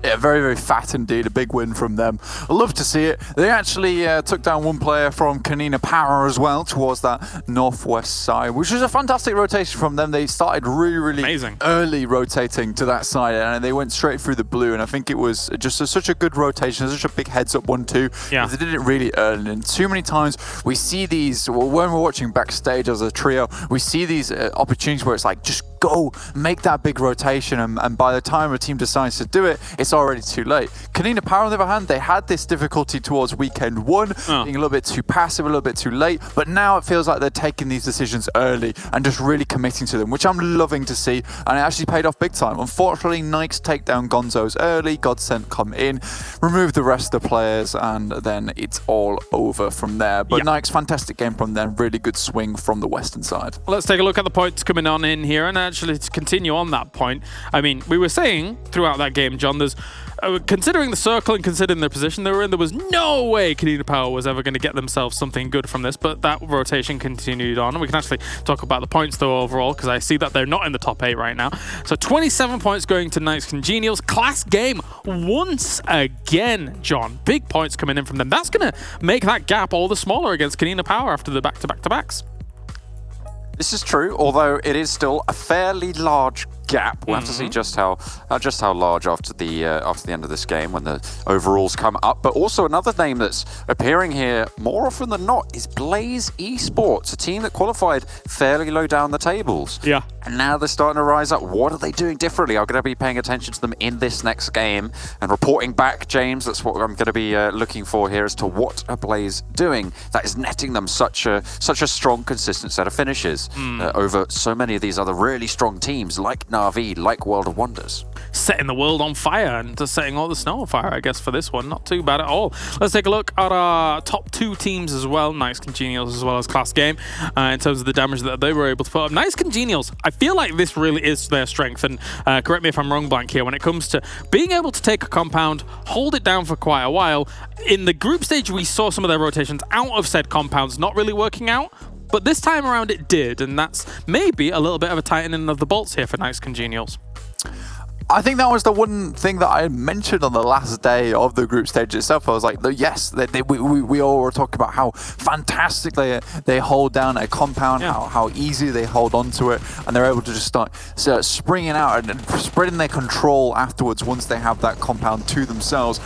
Speaker 3: Yeah, very, very fat indeed. A big win from them. I love to see it. They actually took down 1 player from KoninaPower as well towards that northwest side, which was a fantastic rotation from them. They started really, really early rotating to that side, and they went straight through the blue. And I think it was just such a good rotation, such a big heads-up 1-2. Yeah. They did it really early. And too many times we see these, well, when we're watching backstage as a trio, we see these opportunities where it's like, just go, make that big rotation, and by the time a team decides to do it, it's already too late. KoninaPower, on the other hand, they had this difficulty towards weekend 1, being a little bit too passive, a little bit too late, but now it feels like they're taking these decisions early and just really committing to them, which I'm loving to see, and it actually paid off big time. Unfortunately, Naix take down Gonzos early, GODSENT come in, remove the rest of the players, and then it's all over from there. But Naix, fantastic game from them, really good swing from the western side.
Speaker 2: Let's take a look at the points coming on in here, and actually to continue on that point, I mean, we were saying throughout that game, John, there's considering the circle and considering the position they were in, there was no way KoninaPower was ever going to get themselves something good from this, but that rotation continued on. And we can actually talk about the points, though, overall, because I see that they're not in the top 8 right now. So 27 points going to Naix CongenialS. Class game once again, John. Big points coming in from them. That's going to make that gap all the smaller against KoninaPower after the back-to-back-to-backs.
Speaker 4: This is true, although it is still a fairly large gap. We'll have to see just how large after the end of this game when the overalls come up. But also another name that's appearing here more often than not is Blaze Esports, a team that qualified fairly low down the tables.
Speaker 2: Yeah.
Speaker 4: And now they're starting to rise up. What are they doing differently? I'm going to be paying attention to them in this next game and reporting back, James. That's what I'm going to be looking for here as to what are Blaze doing that is netting them such a strong, consistent set of finishes over so many of these other really strong teams like Na'Vi, like World of Wonders.
Speaker 2: Setting the world on fire and just setting all the snow on fire, I guess, for this one. Not too bad at all. Let's take a look at our top 2 teams as well, Naix CongenialS as well as Class Game, in terms of the damage that they were able to put up. Naix CongenialS, I feel like this really is their strength, and correct me if I'm wrong, Blank, here, when it comes to being able to take a compound, hold it down for quite a while. In the group stage, we saw some of their rotations out of said compounds not really working out, but this time around it did, and that's maybe a little bit of a tightening of the bolts here for Naix CongenialS.
Speaker 3: I think that was the one thing that I mentioned on the last day of the group stage itself. I was like, yes, we all were talking about how fantastic they hold down a compound, how easy they hold onto it, and they're able to just start springing out and spreading their control afterwards once they have that compound to themselves.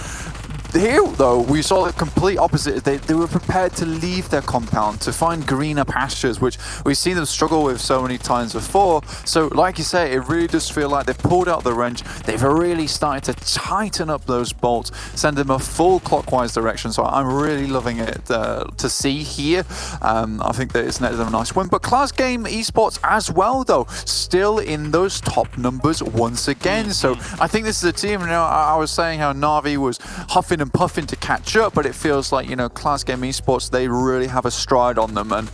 Speaker 3: Here, though, we saw the complete opposite. They were prepared to leave their compound to find greener pastures, which we've seen them struggle with so many times before. So, like you say, it really does feel like they've pulled out the wrench. They've really started to tighten up those bolts, send them a full clockwise direction. So I'm really loving it to see here. I think that it's netted them a nice win. But Class Game Esports as well, though, still in those top numbers once again. So I think this is a team, you know, I was saying how Na'Vi was huffing and puffing to catch up, but it feels like, you know, Class Game Esports, they really have a stride on them, and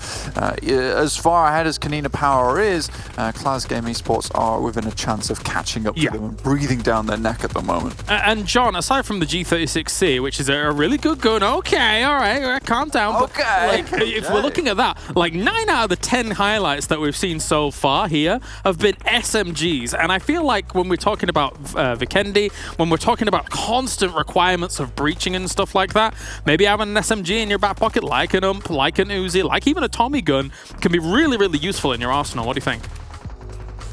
Speaker 3: as far ahead as KoninaPower is, Class Game Esports are within a chance of catching up to them and breathing down their neck at the moment.
Speaker 2: And John, aside from the G36C, which is a really good gun, okay, all right, calm down.
Speaker 3: Okay.
Speaker 2: But, like, if we're looking at that, like 9 out of the 10 highlights that we've seen so far here have been SMGs, and I feel like when we're talking about Vikendi, when we're talking about constant requirements of breaching and stuff like that, maybe having an SMG in your back pocket, like an UMP, like an Uzi, like even a Tommy gun, can be really, really useful in your arsenal. What do you think?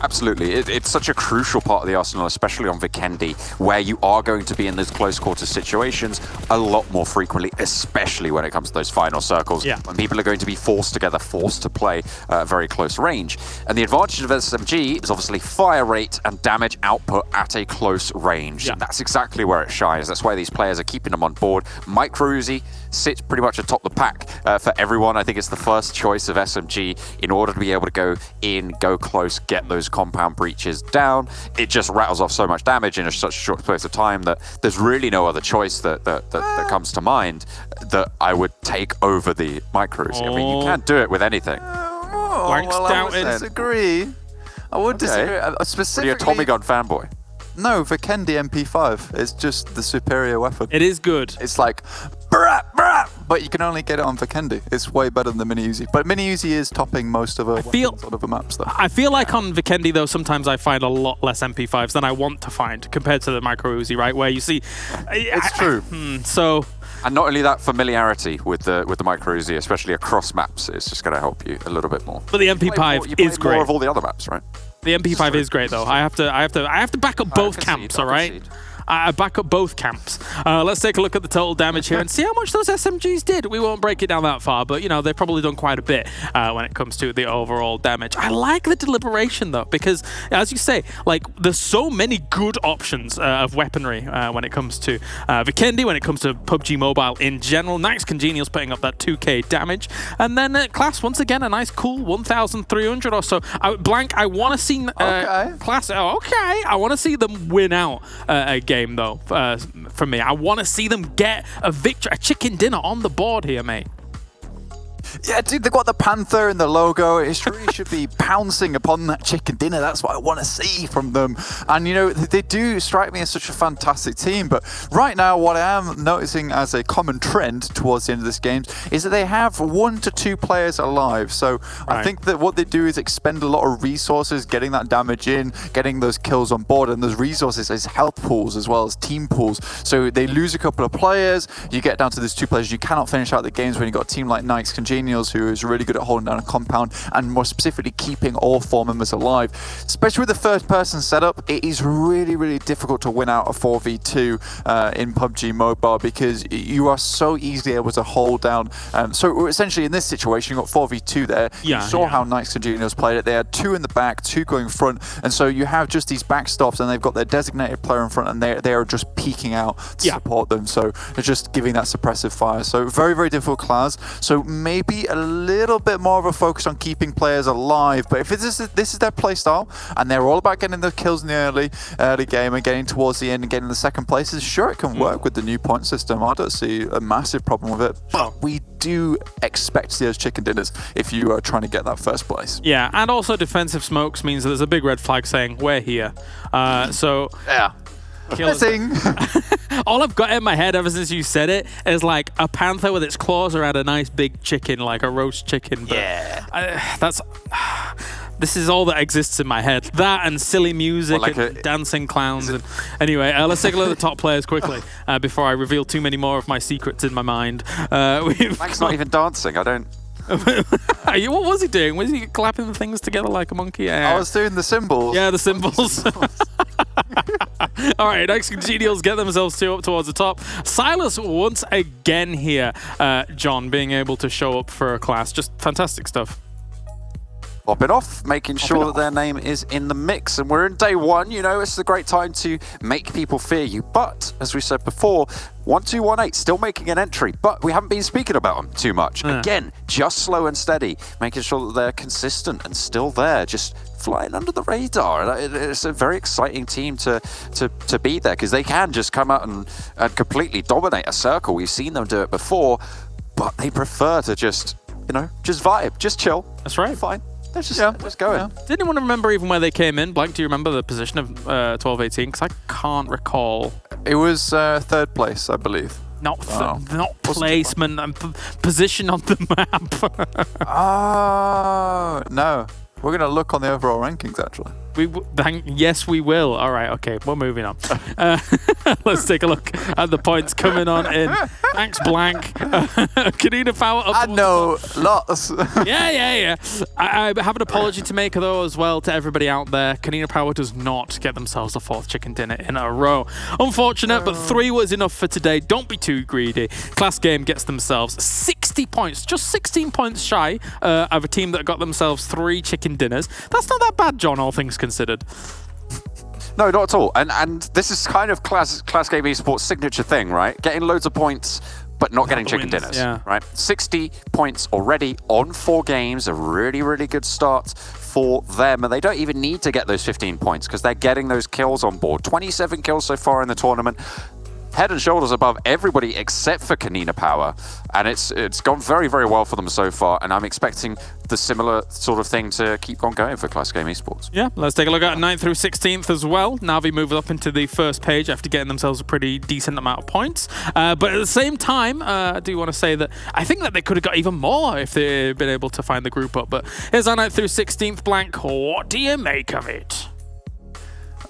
Speaker 4: Absolutely. It's such a crucial part of the arsenal, especially on Vikendi, where you are going to be in those close quarters situations a lot more frequently, especially when it comes to those final circles, when people are going to be forced together, forced to play very close range. And the advantage of SMG is obviously fire rate and damage output at a close range. And that's exactly where it shines. That's why these players are keeping them on board. Micro Uzi sits pretty much atop the pack for everyone. I think it's the first choice of SMG in order to be able to go in, go close, get those compound breaches down. It just rattles off so much damage in such a short space of time that there's really no other choice that comes to mind that I would take over the Micro Uzi. I mean, you can't do it with anything.
Speaker 3: I would disagree. I would disagree. Specifically,
Speaker 4: you're a Tommy gun fanboy.
Speaker 3: No, Vikendi MP5 is just the superior weapon.
Speaker 2: It is good.
Speaker 3: It's like, brah, brah, but you can only get it on Vikendi. It's way better than the Mini Uzi. But Mini Uzi is topping most of the maps, though.
Speaker 2: I feel like on Vikendi, though, sometimes I find a lot less MP5s than I want to find compared to the Micro Uzi, right? Where you see...
Speaker 3: It's true.
Speaker 2: So...
Speaker 4: And not only that, familiarity with the Micro Uzi, especially across maps, is just going to help you a little bit more.
Speaker 2: But the MP5 is great.
Speaker 4: More of all the other maps, right?
Speaker 2: The MP5 is great, though. I have to back up both camps, all right? I back up both camps. Let's take a look at the total damage here and see how much those SMGs did. We won't break it down that far, but, you know, they've probably done quite a bit when it comes to the overall damage. I like the deliberation, though, because, as you say, like, there's so many good options of weaponry when it comes to Vikendi, when it comes to PUBG Mobile in general. Naix CongenialS putting up that 2k damage. And then Klas, once again, a nice, cool 1,300 or so. Blank, I want to see Klas. I want to see them win out a game, though, for me. I want to see them get a victory, a chicken dinner on the board here, mate.
Speaker 3: Yeah, dude, they've got the panther in the logo. It really should be pouncing upon that chicken dinner. That's what I want to see from them. And, you know, they do strike me as such a fantastic team. But right now, what I am noticing as a common trend towards the end of this game is that they have 1 to 2 players alive. So I think that what they do is expend a lot of resources, getting that damage in, getting those kills on board. And those resources as health pools as well as team pools. So they lose a couple of players. You get down to those 2 players. You cannot finish out the games when you've got a team like Naix CongenialS, who is really good at holding down a compound and more specifically keeping all 4 members alive. Especially with the first person setup, it is really, really difficult to win out a 4v2 in PUBG Mobile because you are so easily able to hold down. So essentially in this situation, you've got 4v2 there. You saw how Naix CongenialS played it. They had 2 in the back, 2 going front. And so you have just these backstops and they've got their designated player in front and they are just peeking out to support them. So they're just giving that suppressive fire. So very, very difficult class. So maybe a little bit more of a focus on keeping players alive. But if this is their play style and they're all about getting the kills in the early game and getting towards the end and getting the second places, sure, it can work with the new point system. I don't see a massive problem with it. But we do expect to see those chicken dinners if you are trying to get that first place.
Speaker 2: Yeah, and also defensive smokes means that there's a big red flag saying, we're here. So...
Speaker 3: yeah.
Speaker 2: All I've got in my head ever since you said it is like a panther with its claws around a nice big chicken, like a roast chicken. But this is all that exists in my head. That and silly music and dancing clowns. And anyway, let's take a look at the top players quickly before I reveal too many more of my secrets in my mind.
Speaker 4: Max not even dancing. I don't...
Speaker 2: What was he doing? Was he clapping the things together like a monkey?
Speaker 3: I was doing the symbols.
Speaker 2: Yeah, the symbols. All right, Naix CongenialS get themselves 2 up towards the top. Silas once again here, John, being able to show up for a class. Just fantastic stuff.
Speaker 4: Popping off, making sure that their name is in the mix. And we're in day 1, you know, it's a great time to make people fear you. But, as we said before, 1218 still making an entry, but we haven't been speaking about them too much. Again, just slow and steady, making sure that they're consistent and still there, just flying under the radar. It's a very exciting team to be there because they can just come out and completely dominate a circle. We've seen them do it before, but they prefer to just, you know, just vibe, just chill.
Speaker 2: That's right.
Speaker 4: Fine. They're just going.
Speaker 2: Did anyone remember even where they came in? Blank, do you remember the position of 1218? Because I can't recall.
Speaker 3: It was 3rd place, I believe.
Speaker 2: Not placement and position on the map.
Speaker 3: Oh, no. We're going to look on the overall rankings, actually.
Speaker 2: Yes, we will. All right, okay, we're moving on. Let's take a look at the points coming on in. Thanks, Blank. KoninaPower up.
Speaker 3: I know, lots.
Speaker 2: Yeah. I have an apology to make, though, as well, to everybody out there. KoninaPower does not get themselves a 4th chicken dinner in a row. Unfortunate, but 3 was enough for today. Don't be too greedy. Class Game gets themselves 60 points, just 16 points shy of a team that got themselves 3 chicken dinners. That's not that bad, John, all things considered.
Speaker 4: No, not at all. And this is kind of Class Game Esports signature thing, right? Getting loads of points, but not getting chicken dinners, right? 60 points already on 4 games, a really, really good start for them. And they don't even need to get those 15 points because they're getting those kills on board. 27 kills so far in the tournament. Head and shoulders above everybody except for KoninaPower, and it's gone very, very well for them so far, and I'm expecting the similar sort of thing to keep on going for Class Game Esports.
Speaker 2: Yeah, let's take a look at 9th through 16th as well. Navi moved up into the first page after getting themselves a pretty decent amount of points, but at the same time, I do want to say that I think that they could have got even more if they'd been able to find the group up, but here's our 9th through 16th. Blank, what do you make of it?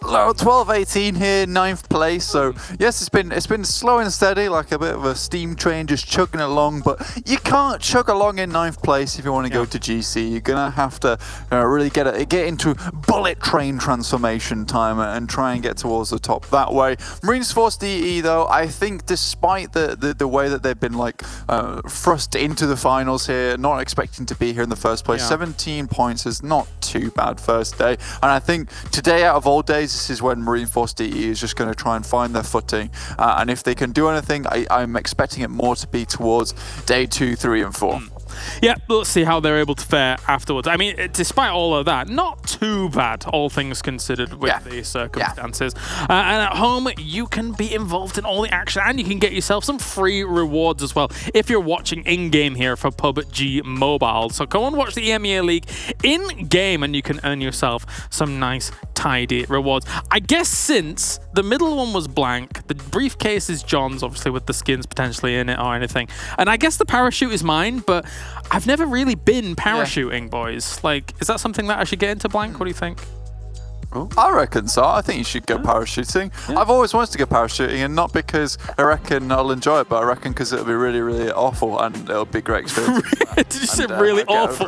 Speaker 3: 12-18 here, 9th place. So yes, it's been slow and steady, like a bit of a steam train just chugging along. But you can't chug along in 9th place if you want to go to GC. You're gonna have to really get into bullet train transformation time and try and get towards the top that way. Marines Force DE though, I think despite the way that they've been like thrust into the finals here, not expecting to be here in the first place, 17 points is not too bad first day. And I think today out of all days, this is when Marine Force DE is just going to try and find their footing. And if they can do anything, I'm expecting it more to be towards day 2, 3, and 4.
Speaker 2: yeah, let's see how they're able to fare afterwards. I mean, despite all of that, not too bad, all things considered with the circumstances. And at home, you can be involved in all the action, and you can get yourself some free rewards as well if you're watching in-game here for PUBG Mobile. So go and watch the EMEA League in-game, and you can earn yourself some nice, tidy rewards. I guess since the middle one was blank, the briefcase is John's, obviously with the skins potentially in it or anything. And I guess the parachute is mine, but I've never really been parachuting, boys. Like, is that something that I should get into, Blank? What do you think?
Speaker 3: I reckon so. I think you should go parachuting. I've always wanted to go parachuting, and not because I reckon I'll enjoy it, but I reckon because it'll be really, really awful, and it'll be a great experience.
Speaker 2: Did you say really awful?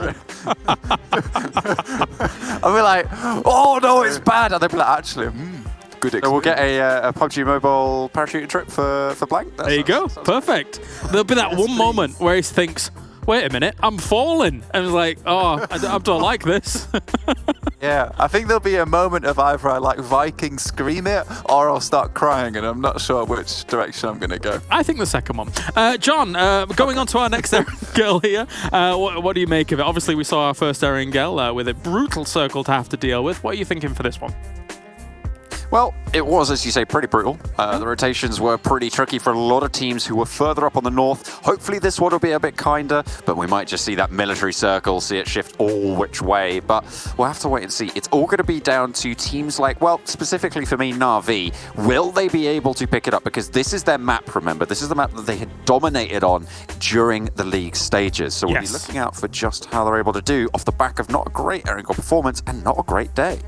Speaker 3: I'll be like, oh no, it's bad, and they'll be like, actually, good experience.
Speaker 4: So we'll get a PUBG Mobile parachuting trip for Blank.
Speaker 2: There you go. Perfect. There'll be that one moment where he thinks, wait a minute, I'm falling. And he's like, oh, I don't like this.
Speaker 3: Yeah, I think there'll be a moment of either I like Viking scream it, or I'll start crying, and I'm not sure which direction I'm going to go.
Speaker 2: I think the second one. John, going on to our next Erangel here. What do you make of it? Obviously, we saw our first Erangel with a brutal circle to have to deal with. What are you thinking for this one?
Speaker 4: Well, it was, as you say, pretty brutal. The rotations were pretty tricky for a lot of teams who were further up on the north. Hopefully this one will be a bit kinder, but we might just see that military circle, see it shift all which way. But we'll have to wait and see. It's all going to be down to teams like, well, specifically for me, Na'Vi. Will they be able to pick it up? Because this is their map, remember. This is the map that they had dominated on during the league stages. So we'll be looking out for just how they're able to do off the back of not a great Erangel performance and not a great day.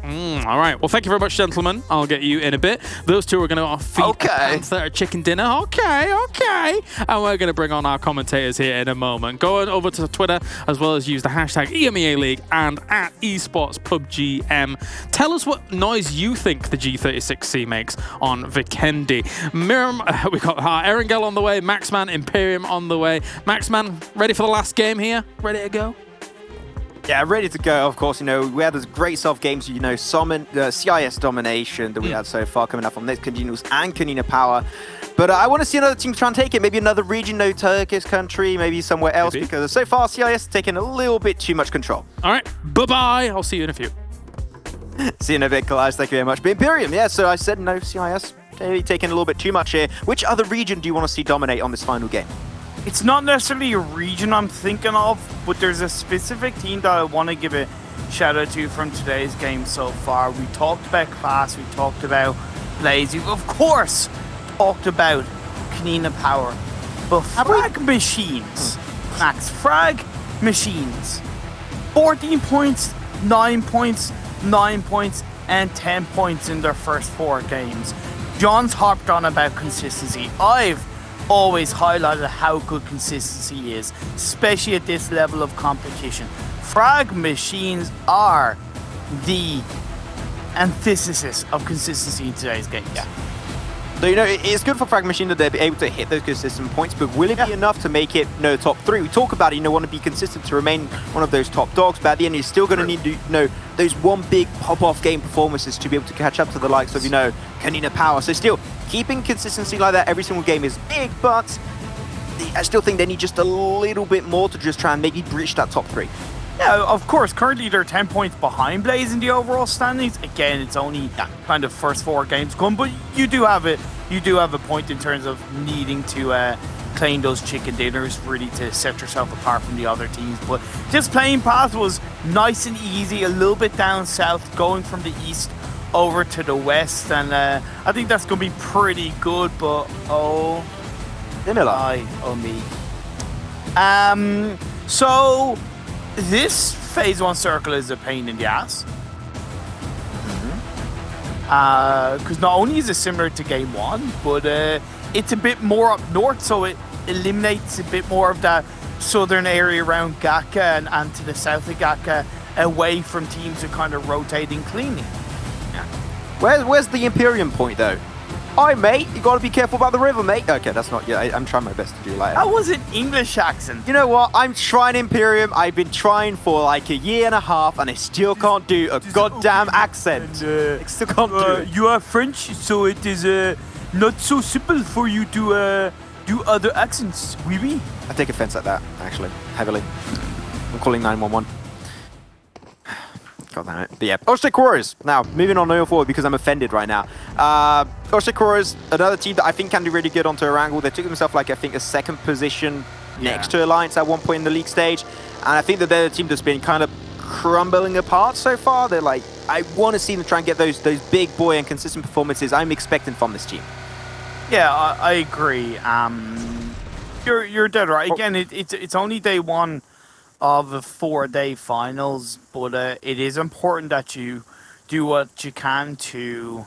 Speaker 2: All right. Well, thank you very much, gentlemen. I'll get you in a bit. Those two are going to feed the Panther a chicken dinner. Okay. And we're going to bring on our commentators here in a moment. Go on over to Twitter, as well as use the hashtag EMEA League and at Esports PUBGM. Tell us what noise you think the G36C makes on Vikendi. Miramar, we got our Erangel on the way, Maxman, Imperium on the way. Maxman, ready for the last game here? Ready to go?
Speaker 6: Yeah, ready to go, of course. You know, we had those great soft games, you know, CIS domination that we had so far coming up from Naix CongenialS and KoninaPower. But I want to see another team try and take it, maybe another region, no Turkish country, maybe somewhere else, because so far CIS has taken a little bit too much control.
Speaker 2: All right, bye-bye. I'll see you in a few.
Speaker 6: See you in a bit, Klas. Thank you very much. But Imperium, yeah, so I said no CIS, taking a little bit too much here. Which other region do you want to see dominate on this final game?
Speaker 5: It's not necessarily a region I'm thinking of, but there's a specific team that I want to give a shout out to from today's game so far. We talked about Klas, we talked about Blaze, we've of course talked about KoninaPower, but FRAG Machines, Max, FRAG Machines, 14 points, 9 points, 9 points, and 10 points in their first 4 games. John's harped on about consistency. I've always highlighted how good consistency is, especially at this level of competition. FRAG Machines are the antithesis of consistency in today's games.
Speaker 6: Yeah. So, you know, it's good for FRAG Machine that they're able to hit those consistent points, but will it be enough to make it, top 3? We talk about it, want to be consistent to remain one of those top dogs, but at the end, you're still going to need to, those one big pop-off game performances to be able to catch up to the likes of, KoninaPower. So still, keeping consistency like that every single game is big, but I still think they need just a little bit more to just try and maybe breach that top 3.
Speaker 5: Yeah, of course, currently they're 10 points behind Blaze in the overall standings. Again, it's only kind of first 4 games come, but you do have a point in terms of needing to claim those chicken dinners, really to set yourself apart from the other teams. But this playing path was nice and easy, a little bit down south, going from the east over to the west, and I think that's going to be pretty good, but oh me. So this phase 1 circle is a pain in the ass. Because not only is it similar to game 1, but it's a bit more up north, so it eliminates a bit more of that southern area around Gaka and to the south of Gaka, away from teams who kind of rotating cleanly.
Speaker 6: Yeah. Where's the Imperium point, though? Hi, mate. You got to be careful about the river, mate. Okay, that's not... Yeah, I'm trying my best to do like that.
Speaker 5: That was an English accent.
Speaker 6: You know what? I'm trying Imperium. I've been trying for like a year and a half, and I still can't do a goddamn accent. I still can't do it.
Speaker 5: You are French, so it is not so simple for you to do other accents. Oui, oui.
Speaker 6: I take offense at that, actually, heavily. I'm calling 911. God damn it. But yeah, Osh-Tekk Warriors. Now, moving on forward because I'm offended right now. Osh-Tekk Warriors, another team that I think can do really good onto Erangel. They took themselves, like, I think, a second position next to Alliance at one point in the league stage. And I think that they're the team that's been kind of crumbling apart so far. They're like, I want to see them try and get those big boy and consistent performances I'm expecting from this team.
Speaker 5: Yeah, I agree. You're dead right. Again, it's only day one of a 4-day finals, but it is important that you do what you can to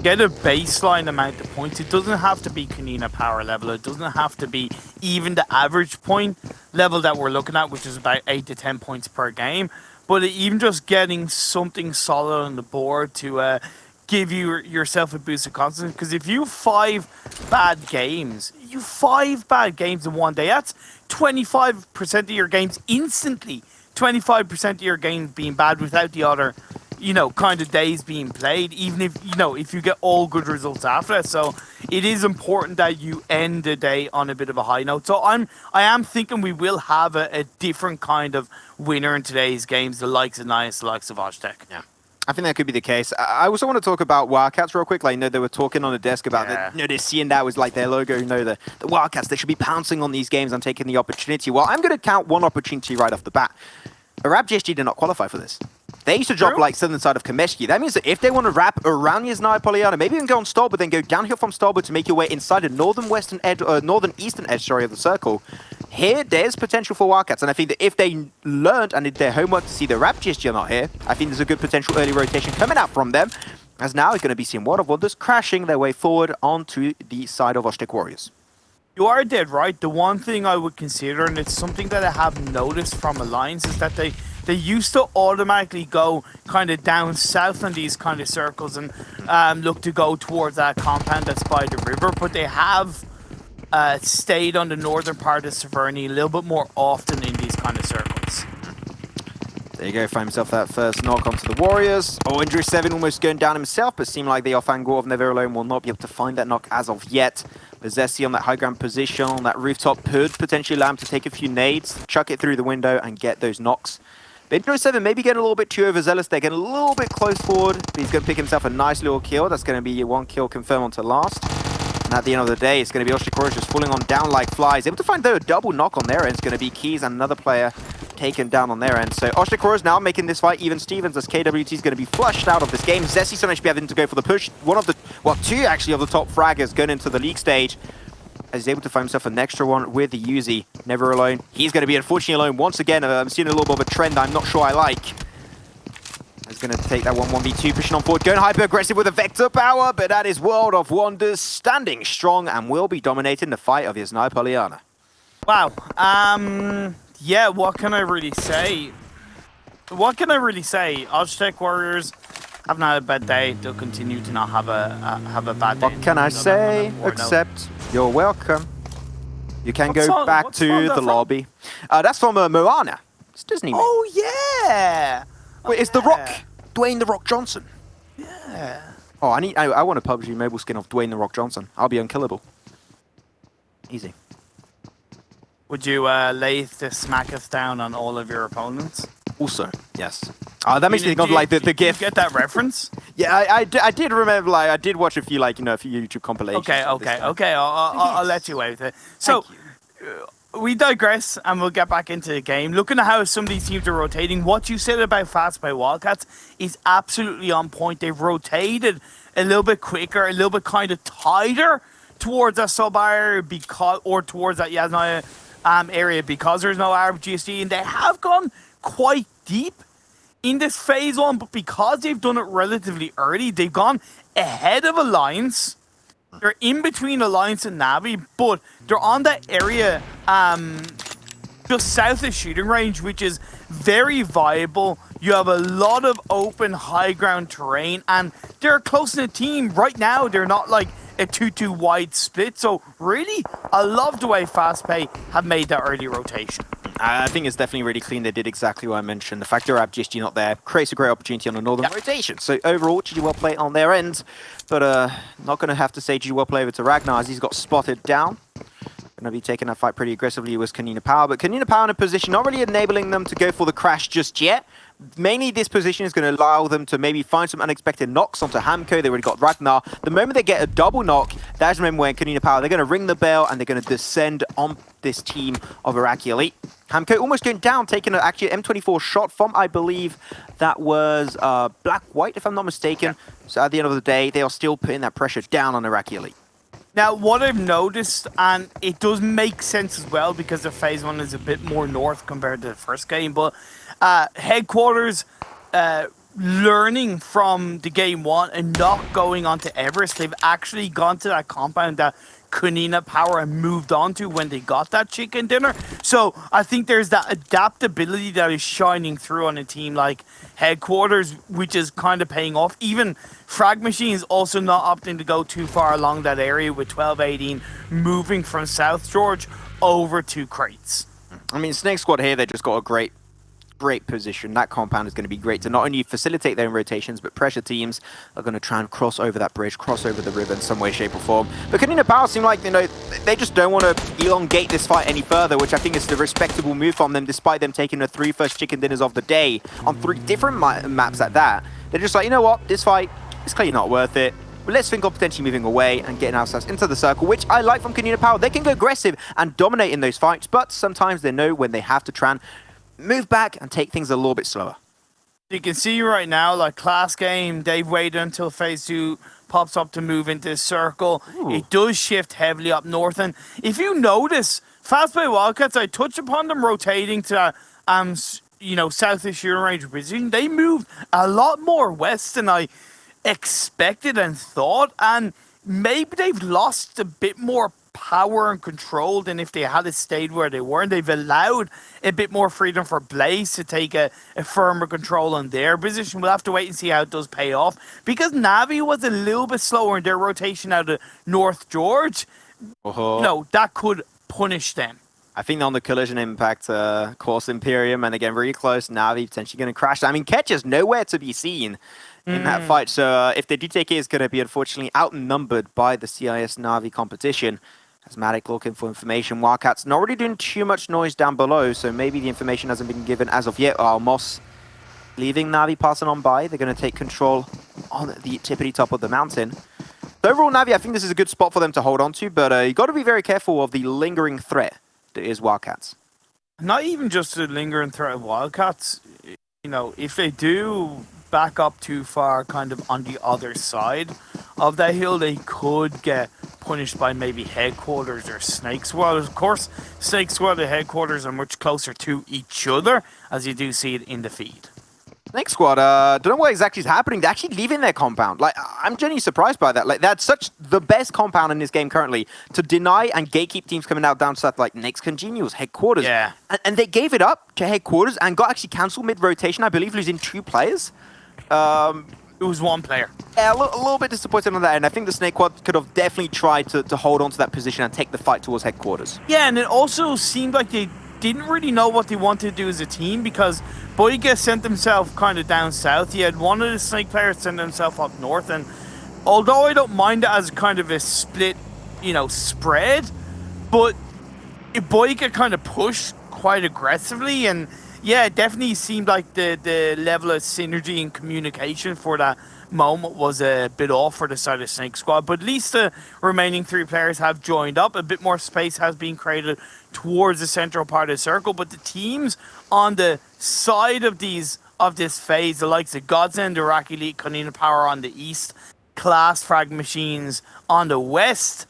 Speaker 5: get a baseline amount of points. It doesn't have to be KoninaPower level. It doesn't have to be even the average point level that we're looking at, which is about 8 to 10 points per game. But even just getting something solid on the board to give yourself a boost of confidence. Because if you have 5 bad games, in one day, that's 25% of your games instantly. 25% of your games being bad without the other, kind of days being played, even if you get all good results after that. So it is important that you end the day on a bit of a high note. So I am thinking we will have a different kind of winner in today's games, the likes of Naix, the likes of Osh-Tekk.
Speaker 6: Yeah. I think that could be the case. I also want to talk about Wildcats real quick. Like, they were talking on the desk about they're seeing that was like their logo. The Wildcats, they should be pouncing on these games and taking the opportunity. Well, I'm going to count one opportunity right off the bat. IRAQI did not qualify for this. They used to drop like southern side of Komeshki. That means that if they want to wrap around Yasnaya Polyana, maybe even go on Stolba, then go downhill from Stolba to make your way inside the northern-eastern edge of the circle, here, there's potential for Wildcats. And I think that if they learned and did their homework to see the IRAQI not here, I think there's a good potential early rotation coming out from them, as now it's going to be seeing World of Wonders crashing their way forward onto the side of Osh-Tekk Warriors.
Speaker 5: You are dead right. The one thing I would consider, and it's something that I have noticed from Alliance, is that they used to automatically go kind of down south on these kind of circles and look to go towards that compound that's by the river, but they have stayed on the northern part of Severny a little bit more often in these kind of circles.
Speaker 6: There you go, find himself that first knock onto the Warriors. Oh, Injury 7 almost going down himself, but seemed like the Offangor of Never Alone will not be able to find that knock as of yet. Possessi on that high ground position, on that rooftop, could potentially allow him to take a few nades, chuck it through the window and get those knocks. But Injury 7 maybe getting a little bit too overzealous. They're getting a little bit close forward, but he's going to pick himself a nice little kill. That's going to be 1 kill confirmed onto last. And at the end of the day, it's going to be Osh-Tekk Warriors just falling on down like flies. Able to find, though, a double knock on their end. It's going to be Keys and another player taken down on their end. So Osh-Tekk Warriors now making this fight even Stevens, as KWT is going to be flushed out of this game. Zessy's going to be having to go for the push. Two actually of the top fraggers going into the league stage, as he's able to find himself an extra one with the Uzi. Never alone. He's going to be unfortunately alone once again. I'm seeing a little bit of a trend I'm not sure I like. He's going to take that 1v2, pushing on forward, going hyper-aggressive with a Vector power, but that is World of Wonders standing strong and will be dominating the fight of Yasnaya Polyana.
Speaker 5: Wow. Yeah, what can I really say? Osh-Tekk Warriors have not had a bad day. They'll continue to not have a bad day.
Speaker 6: What can I say except you're welcome? You can go back to the lobby. That's from Moana. It's Disney.
Speaker 5: Oh, yeah.
Speaker 6: Wait, it's The Rock. Dwayne The Rock Johnson.
Speaker 5: Yeah.
Speaker 6: Oh, I want a PUBG Mobile skin of Dwayne The Rock Johnson. I'll be unkillable. Easy.
Speaker 5: Would you lay the smacketh down on all of your opponents?
Speaker 6: Also, yes. That makes me think of like the GIF.
Speaker 5: You get that reference?
Speaker 6: Yeah, I did remember. Like, I did watch a few YouTube compilations.
Speaker 5: Okay. I'll let you away with it. So, we digress and we'll get back into the game. Looking at how some of these teams are rotating, what you said about fast by Wildcats is absolutely on point. They've rotated a little bit quicker, a little bit kind of tighter towards that sub area or towards that Yasnaya area because there's no Arab GSD, and they have gone quite deep in this phase 1, but because they've done it relatively early, they've gone ahead of Alliance. They're in between Alliance and Navi, but they're on that area just south of shooting range, which is very viable. You have a lot of open high ground terrain, and they're a close-knit team. Right now, they're not like a 2-2 wide split. So really, I love the way FastPay have made that early rotation.
Speaker 6: I think it's definitely really clean. They did exactly what I mentioned. The fact they're GSG not there creates a great opportunity on the northern rotation. So overall, GG well play on their end, but not going to have to say GG well play over to Ragnar as he's got spotted down. going to be taking that fight pretty aggressively was KoninaPower, but KoninaPower in a position not really enabling them to go for the crash just yet. Mainly this position is going to allow them to maybe find some unexpected knocks onto Hamco. They already got Ragnar. The moment they get a double knock, that's the moment when KoninaPower, they're going to ring the bell and they're going to descend on this team of IRAQI Elite. Hamco almost going down, taking actually an M24 shot from, I believe, that was Black-White, if I'm not mistaken. So at the end of the day, they are still putting that pressure down on IRAQI Elite.
Speaker 5: Now, what I've noticed, and it does make sense as well because the phase 1 is a bit more north compared to the first game, but headquarters learning from the game 1 and not going on to Everest, they've actually gone to that compound that KoninaPower and moved on to when they got that chicken dinner. So I think there's that adaptability that is shining through on a team like headquarters, which is kind of paying off. Even FRAG Machines also not opting to go too far along that area with 12-18 moving from South George over to crates.
Speaker 6: I mean, SNAKEsquad here, they just got a great position. That compound is going to be great to not only facilitate their own rotations, but pressure teams are going to try and cross over that bridge, cross over the river in some way, shape, or form. But KoninaPower seem like, you know, they just don't want to elongate this fight any further, which I think is the respectable move from them, despite them taking the 3 first chicken dinners of the day on 3 different maps at that. They're just like, you know what, this fight is clearly not worth it. But let's think of potentially moving away and getting ourselves into the circle, which I like from KoninaPower. They can go aggressive and dominate in those fights, but sometimes they know when they have to try and move back and take things a little bit slower.
Speaker 5: You can see right now, like Klas game, they've waited until phase 2 pops up to move into the circle. Ooh. It does shift heavily up north, and if you notice, fast play Wildcats, I touched upon them rotating to you know, southeast shooting range position. They moved a lot more west than I expected and thought, and maybe they've lost a bit more power and control than if they had stayed where they were, and they've allowed a bit more freedom for Blaze to take a firmer control on their position. We'll have to wait and see how it does pay off, because Navi was a little bit slower in their rotation out of North George. You know, that could punish them.
Speaker 6: I think on the collision impact, course Imperium, and again, really close, Navi potentially going to crash. I mean, Ketch is nowhere to be seen in that fight, so if they do take it, it's going to be unfortunately outnumbered by the CIS Navi competition. As Matic looking for information, Wildcats not really doing too much noise down below, so maybe the information hasn't been given as of yet. Moss leaving Navi passing on by. They're going to take control on the tippity top of the mountain. So overall, Navi, I think this is a good spot for them to hold on to, but you got to be very careful of the lingering threat that is Wildcats.
Speaker 5: Not even just the lingering threat of Wildcats. You know, if they do back up too far kind of on the other side of that hill, they could get punished by maybe headquarters or SNAKEsquad. Of course, SNAKEsquad and headquarters are much closer to each other, as you do see it in the feed.
Speaker 6: SNAKEsquad, don't know what exactly is happening. They're actually leaving their compound. Like, I'm genuinely surprised by that. Like, that's such the best compound in this game currently to deny and gatekeep teams coming out down south, like Naix CongenialS, headquarters.
Speaker 5: Yeah.
Speaker 6: And they gave it up to headquarters and got actually cancelled mid-rotation, I believe, losing 2 players.
Speaker 5: It was 1 player.
Speaker 6: Yeah, a little bit disappointed on that, and I think the SNAKEsquad could have definitely tried to hold on to that position and take the fight towards headquarters.
Speaker 5: Yeah, and it also seemed like they didn't really know what they wanted to do as a team, because Boyga sent himself kind of down south. He had one of the Snake players send himself up north, and although I don't mind it as kind of a split, you know, spread, but Boyga kind of pushed quite aggressively, and yeah, it definitely seemed like the level of synergy and communication for that moment was a bit off for the side of SNAKEsquad, but at least the remaining 3 players have joined up. A bit more space has been created towards the central part of the circle, but the teams on the side of this phase, the likes of GODSENT, IRAQI Elite, KoninaPower on the east, Klas, FRAG Machines on the west,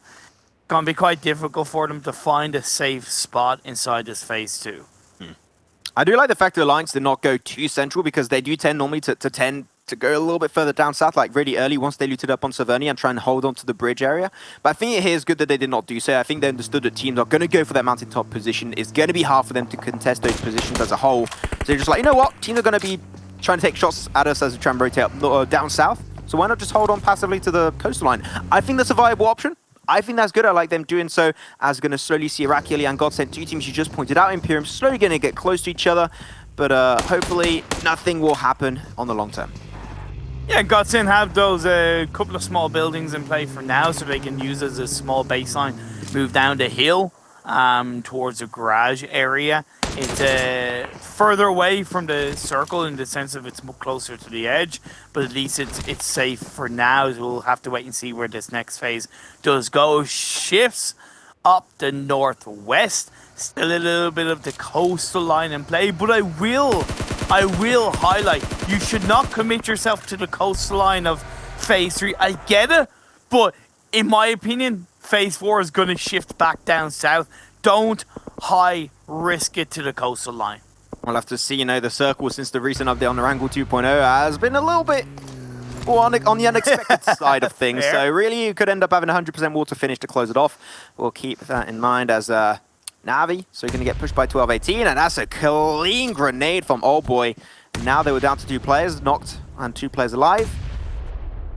Speaker 5: gonna be quite difficult for them to find a safe spot inside this phase 2.
Speaker 6: I do like the fact that Alliance did not go too central, because they do tend normally to go a little bit further down south, like really early once they looted up on Savernia and try and hold on to the bridge area. But I think it is good that they did not do so. I think they understood that teams are going to go for that mountaintop position. It's going to be hard for them to contest those positions as a whole. So they're just like, you know what? Teams are going to be trying to take shots at us as we try and rotate up down south. So why not just hold on passively to the coastline? I think that's a viable option. I think that's good. I like them doing so, as going to slowly see IRAQI and GODSENT, 2 teams you just pointed out. Imperium slowly going to get close to each other, but hopefully nothing will happen on the long term.
Speaker 5: Yeah, GODSENT have those couple of small buildings in play for now, so they can use as a small baseline, move down the hill. towards the garage area. It's further away from the circle in the sense of it's closer to the edge, but at least it's safe for now. We'll have to wait and see where this next phase does go. Shifts up the northwest. Still a little bit of the coastal line in play, but I will highlight, you should not commit yourself to the coastal line of phase 3. I get it, but in my opinion, phase 4 is going to shift back down south. Don't high risk it to the coastal line.
Speaker 6: We'll have to see, you know, the circle since the recent update on Erangel 2.0 has been a little bit on the unexpected side of things.
Speaker 5: Fair.
Speaker 6: So really you could end up having 100% water finish to close it off. We'll keep that in mind as Navi. So you're going to get pushed by 12-18, and that's a clean grenade from Old Boy. Now they were down to 2 players, knocked and 2 players alive.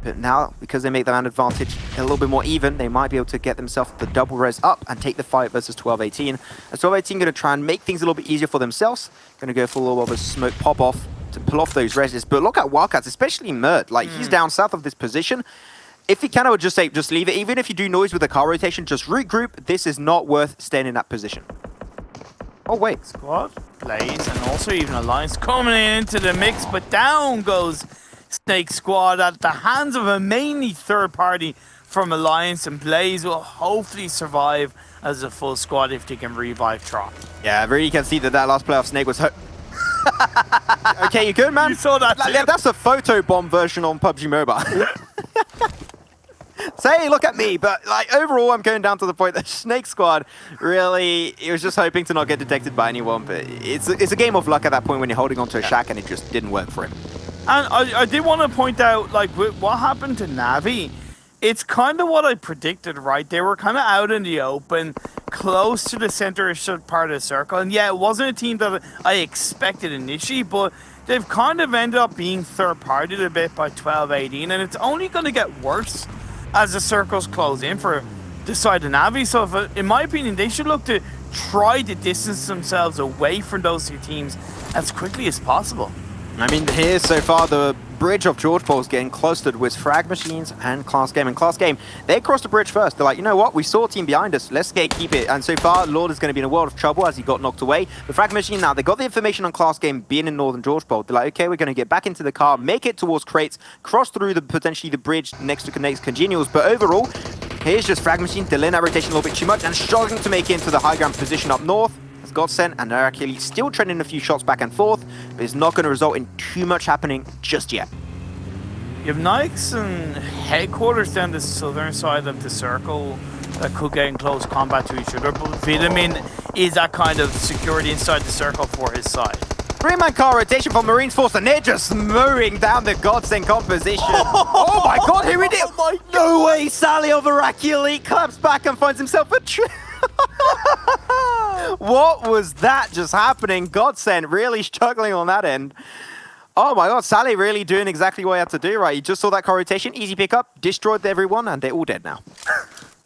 Speaker 6: But now, because they make their man advantage a little bit more even, they might be able to get themselves the double res up and take the fight versus 12-18. As 12-18 going to try and make things a little bit easier for themselves. Going to go for a little bit of a smoke pop-off to pull off those reses. But look at Wildcats, especially Mert. Like, he's down south of this position. If he can, I would just say, just leave it. Even if you do noise with the car rotation, just regroup. This is not worth staying in that position. Oh, wait.
Speaker 5: Squad plays, and also even Alliance coming into the mix, but down goes SNAKEsquad at the hands of a mainly third party from Alliance, and Blaze will hopefully survive as a full squad if they can revive Trop.
Speaker 6: Yeah, really can see that last playoff Snake was hurt. Okay, you good, man?
Speaker 5: You saw that,
Speaker 6: Yeah, that's a photo bomb version on PUBG Mobile. Say, look at me, but like overall, I'm going down to the point that SNAKEsquad really, he was just hoping to not get detected by anyone, but it's a game of luck at that point when you're holding onto a shack and it just didn't work for him.
Speaker 5: And I did want to point out, like, what happened to Navi. It's kind of what I predicted, right? They were kind of out in the open, close to the center-ish part of the circle. And yeah, it wasn't a team that I expected initially, but they've kind of ended up being third-partied a bit by 12-18. And it's only going to get worse as the circles close in for the side of Navi. So in my opinion, they should look to try to distance themselves away from those 2 teams as quickly as possible.
Speaker 6: I mean, here so far, the bridge of George Paul's getting clustered with FRAG Machines and Klas Game. And Klas Game, they crossed the bridge first. They're like, you know what? We saw a team behind us. Let's keep it. And so far, Lord is going to be in a world of trouble as he got knocked away. The FRAG Machine now, they got the information on Klas Game being in Northern George Paul. They're like, okay, we're going to get back into the car, make it towards crates, cross through potentially the bridge next to Naix CongenialS. But overall, here's just FRAG Machine delaying that rotation a little bit too much and struggling to make it into the high ground position up north. GODSENT and IRAQI still trending a few shots back and forth, but it's not going to result in too much happening just yet.
Speaker 5: You have Naix and headquarters down the southern side of the circle that could get in close combat to each other, but Vitamin is that kind of security inside the circle for his side.
Speaker 6: 3-man car rotation from Marines Force, and they're just mowing down the GODSENT composition. Oh my god, here it is! Oh no way! Sally of IRAQI Elite claps back and finds himself a What was that just happening? GODSENT really struggling on that end. Oh my god, Sally really doing exactly what he had to do, right? He just saw that car rotation, easy pickup, destroyed everyone, and they're all dead now.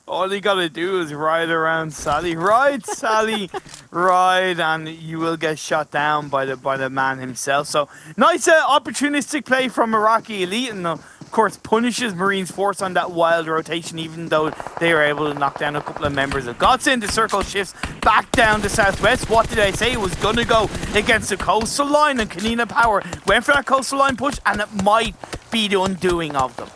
Speaker 5: All you gotta do is ride around Sally. Ride, Sally, ride, and you will get shot down by the man himself. So nice opportunistic play from IRAQI Elite, and of course punishes Marines Force on that wild rotation, even though they were able to knock down a couple of members of GODSENT. The circle shifts back down to southwest. What did I say? It was gonna go against the coastal line, and KoninaPower went for that coastal line push, and it might be the undoing of them.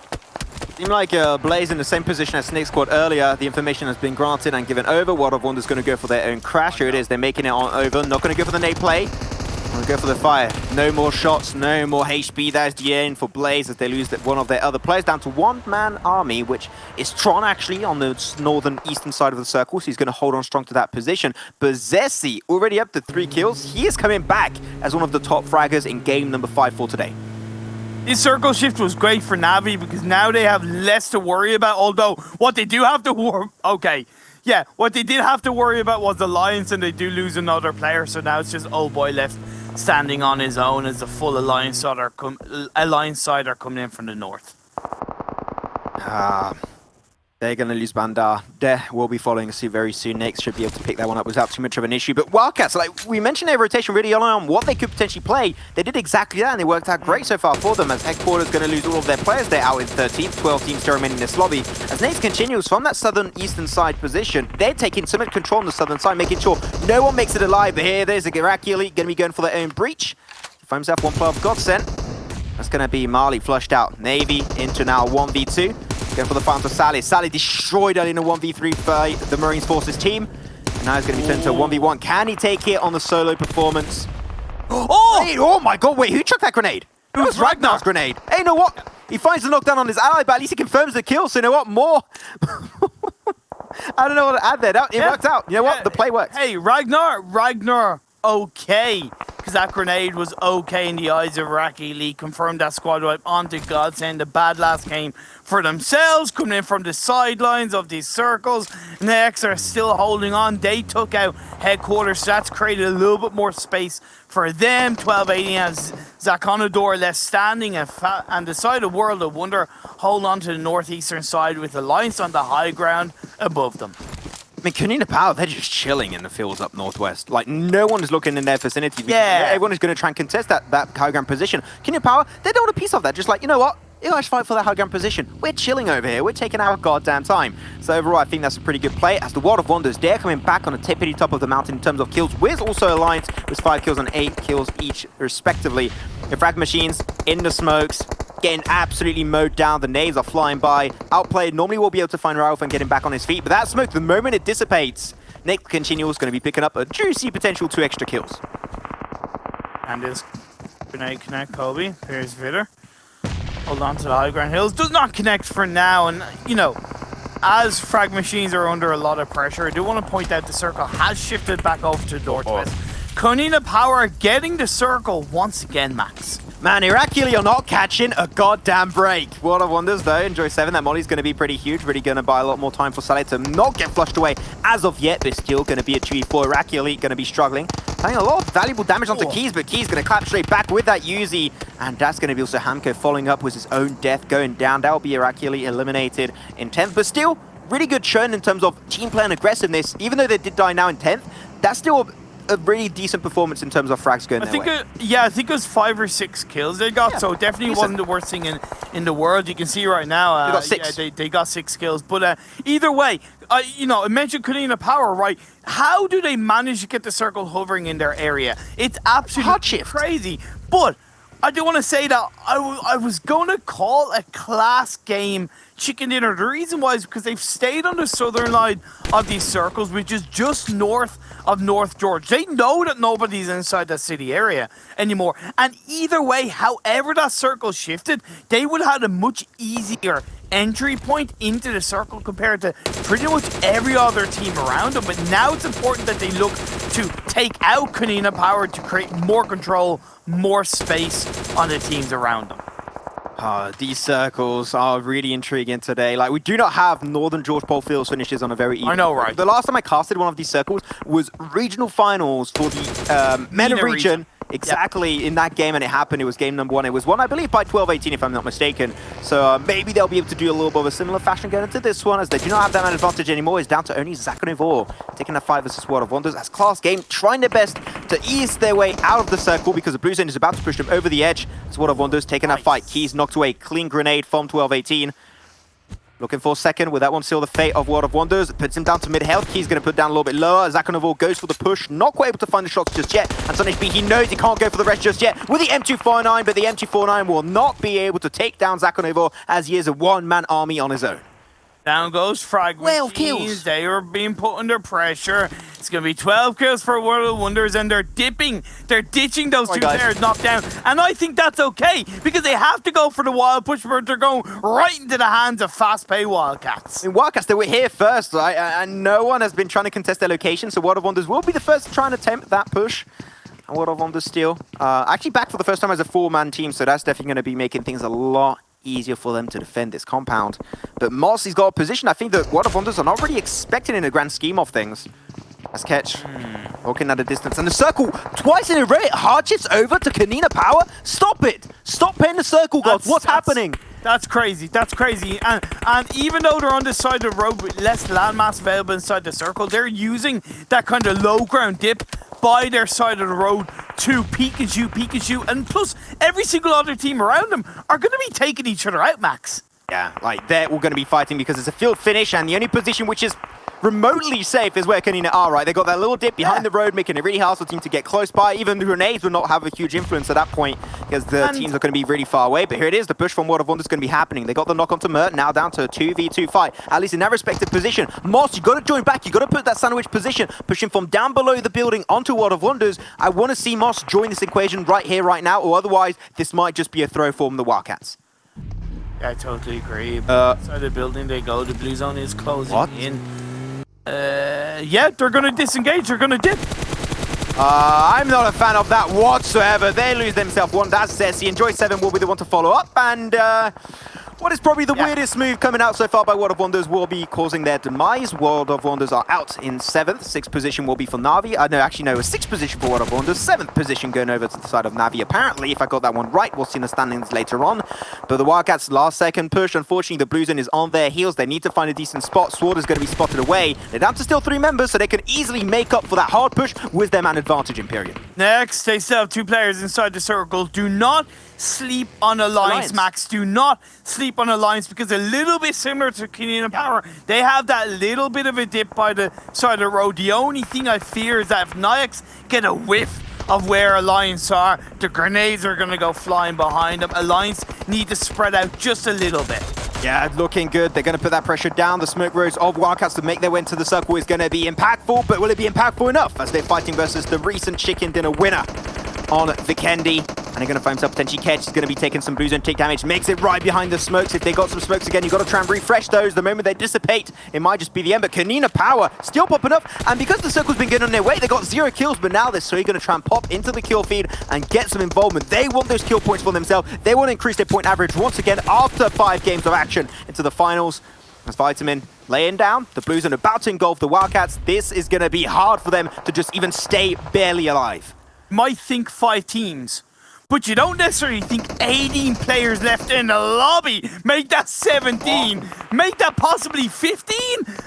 Speaker 6: Seemed like Blaze in the same position as SNAKEsquad earlier. The information has been granted and given over. World of Wonder's going to go for their own crash. Here it is. They're making it on over. Not going to go for the nade play. Going to go for the fire. No more shots. No more HP. That's the end for Blaze as they lose one of their other players down to 1-man army, which is Tron actually on the northern eastern side of the circle. So he's going to hold on strong to that position. But Zessi already up to 3 kills. He is coming back as one of the top fraggers in game number 5 for today.
Speaker 5: This circle shift was great for Navi because now they have less to worry about, although what they do have to what they did have to worry about was the Alliance, and they do lose another player, so now it's just Old Boy left standing on his own as the full Alliance side are coming in from the north.
Speaker 6: They're going to lose Bandar. They will be following suit very soon. Naix should be able to pick that one up without too much of an issue. But Wildcats, like we mentioned their rotation really early on what they could potentially play. They did exactly that, and it worked out great so far for them, as Headquarters going to lose all of their players. They're out in 13th, 12 teams still remaining in this lobby. As Naix CongenialS from that southern eastern side position, they're taking so much control on the southern side, making sure no one makes it alive. But here, there's a IRAQI Elite going to be going for their own breach. He finds himself one player of GODSENT. That's going to be Marley flushed out. Navy into now 1v2. Going for the final to Sally. Sally destroyed early in a 1v3 by the Marines Forces team. And now he's going to be turned to a 1v1. Can he take it on the solo performance? Oh my god, wait, who chucked that grenade? It was Ragnar's grenade. Hey, you know what? He finds the knockdown on his ally, but at least he confirms the kill, so you know what? More. I don't know what to add there. It worked out. You know what? The play worked.
Speaker 5: Hey, Ragnar, okay. Because that grenade was okay in the eyes of IRAQI Elite. Confirmed that squad wipe onto GODSENT. The bad last game for themselves, coming in from the sidelines of these circles. Naix are still holding on. They took out Headquarters, so that's created a little bit more space for them. 12-18 as Zakonador left standing, and the side of World of Wonder hold on to the northeastern side with Alliance on the high ground above them.
Speaker 6: I mean, KoninaPower, they're just chilling in the fields up northwest. Like, no one is looking in their vicinity.
Speaker 5: Yeah.
Speaker 6: Everyone is going to try and contest that high ground position. KoninaPower, they don't want a piece of that. Just like, you know what? You guys fight for that high ground position. We're chilling over here. We're taking our goddamn time. So overall, I think that's a pretty good play. As the World of Wonders, they're coming back on the tippity top of the mountain in terms of kills. Wiz also Alliance with 5 kills and 8 kills each, respectively. The FRAG Machines in the smokes, getting absolutely mowed down. The nades are flying by. Outplayed. Normally we'll be able to find Ralph and get him back on his feet. But that smoke, the moment it dissipates, Naix CongenialS going to be picking up a juicy potential 2 extra kills.
Speaker 5: And this grenade connect Kobe. Here's Vitter. Hold on to the high ground hills. Does not connect for now. And, you know, as FRAG Machines are under a lot of pressure, I do want to point out the circle has shifted back over to northwest. KoninaPower getting the circle once again, Max.
Speaker 6: Man, IRAQI are not catching a goddamn break. World of Wonders, though, enjoy 7. That molly's going to be pretty huge. Really going to buy a lot more time for Saleh to not get flushed away as of yet. But still going to be a 2v4. IRAQI going to be struggling. Playing a lot of valuable damage onto Keys, but Keys going to clap straight back with that Uzi. And that's going to be also Hamko following up with his own death going down. That will be IRAQI eliminated in 10th. But still, really good churn in terms of team play and aggressiveness. Even though they did die now in 10th, that's still a really decent performance in terms of frags going their way.
Speaker 5: I think it was 5 or 6 kills they got, so it definitely wasn't the worst thing in the world. You can see right now,
Speaker 6: they got 6.
Speaker 5: Yeah, they got 6 kills. But either way, you know, I mentioned KoninaPower, right? How do they manage to get the circle hovering in their area? It's absolutely crazy. But I do want to say that I was going to call a class game chicken dinner. The reason why is because they've stayed on the southern line of these circles, which is just north of North George. They know that nobody's inside that city area anymore. And either way, however that circle shifted, they would have had a much easier entry point into the circle compared to pretty much every other team around them. But now it's important that they look to take out KoninaPower to create more control, more space on the teams around them.
Speaker 6: These circles are really intriguing today. Like, we do not have Northern George Pole Fields finishes on a very even.
Speaker 5: I know, right?
Speaker 6: The last time I casted one of these circles was regional finals for the MENA region. Exactly, in that game, and it happened. It was game number 1. It was won, I believe, by 12-18, if I'm not mistaken. So maybe they'll be able to do a little bit of a similar fashion going into this one, as they do not have that man advantage anymore. It's down to only Zakonador taking a 5 versus World of Wonders as Klas game, trying their best to ease their way out of the circle because the Blue Zone is about to push them over the edge. As World of Wonders taking that fight. Keys knocked away, clean grenade from 12-18. Looking for a second. Will that one seal the fate of World of Wonders? Puts him down to mid-health. He's going to put down a little bit lower. Zakonador goes for the push. Not quite able to find the shots just yet. And SNAKEsquad, he knows he can't go for the rest just yet with the M249, but the M249 will not be able to take down Zakonador as he is a one-man army on his own.
Speaker 5: Down goes FRAG Machines.
Speaker 6: Kills.
Speaker 5: They are being put under pressure. It's going to be 12 kills for World of Wonders, and they're dipping. They're ditching those 2 players knocked down. And I think that's okay, because they have to go for the wild push, but they're going right into the hands of fast-pay Wildcats.
Speaker 6: I mean, Wildcats, they were here first, right? And no one has been trying to contest their location, so World of Wonders will be the first to try and attempt that push. And World of Wonders still actually back for the first time as a 4-man team, so that's definitely going to be making things a lot easier for them to defend this compound. But Mossie's got a position I think that World of Wonders are not really expecting in the grand scheme of things. As Catch walking at a distance, and the circle twice in a row. Hardships over to KoninaPower. Stop it! Stop playing the circle, gods. What's happening?
Speaker 5: That's crazy. That's crazy. And even though they're on the side of the road with less landmass available inside the circle, they're using that kind of low ground dip by their side of the road to Pikachu. And plus, every single other team around them are going to be taking each other out, Max.
Speaker 6: Yeah, like they're all going to be fighting because it's a field finish, and the only position which is remotely safe is where Konina are, right? They got that little dip behind the road, making it really hard for the team to get close by. Even the grenades will not have a huge influence at that point because the teams are going to be really far away. But here it is, the push from World of Wonder is going to be happening. They got the knock onto Mert, now down to a 2v2 fight, at least in that respective position. Moss, you got to join back. You got to put that sandwich position, pushing from down below the building onto World of Wonders. I want to see Moss join this equation right here, right now, or otherwise this might just be a throw from the Wildcats.
Speaker 5: Yeah, I totally agree. Inside the building they go. The blue zone is closing in. Yeah, they're going to disengage. They're going to dip.
Speaker 6: I'm not a fan of that whatsoever. They lose themselves one. That's Ceci. Enjoy 7 will be the one to follow up. And what is probably the weirdest move coming out so far by World of Wonders will be causing their demise. World of Wonders are out in 7th. 6th position will be for Na'Vi. No, actually, no, a 6th position for World of Wonders. 7th position going over to the side of Na'Vi. Apparently, if I got that one right, we'll see in the standings later on. But the Wildcats' last second push, unfortunately, the Blue Zone is on their heels. They need to find a decent spot. Sword is going to be spotted away. They're down to still 3 members, so they can easily make up for that hard push with their man advantage, Imperium.
Speaker 5: Next, they still have 2 players inside the circle. Do not sleep on Alliance, Max. Do not sleep on Alliance because a little bit similar to KoninaPower, they have that little bit of a dip by the side of the road. The only thing I fear is that if Naix get a whiff of where Alliance are, the grenades are going to go flying behind them. Alliance need to spread out just a little bit.
Speaker 6: Yeah, looking good. They're going to put that pressure down. The smoke roads of Wildcats to make their way into the circle is going to be impactful, but will it be impactful enough as they're fighting versus the recent chicken dinner winner on Vikendi? And they're going to find himself potentially catch. He's going to be taking some blue zone tick damage. Makes it right behind the smokes. If they got some smokes again, you've got to try and refresh those. The moment they dissipate, it might just be the end. But KoninaPower still popping up. And because the circle's been getting on their way, they got 0 kills. But now they're slowly going to try and pop into the kill feed and get some involvement. They want those kill points for themselves. They want to increase their point average once again after 5 games of action into the finals. As Vitamin laying down, the Blues are about to engulf the Wildcats. This is going to be hard for them to just even stay barely alive.
Speaker 5: Might think 5 teams, but you don't necessarily think 18 players left in the lobby. Make that 17. Make that possibly 15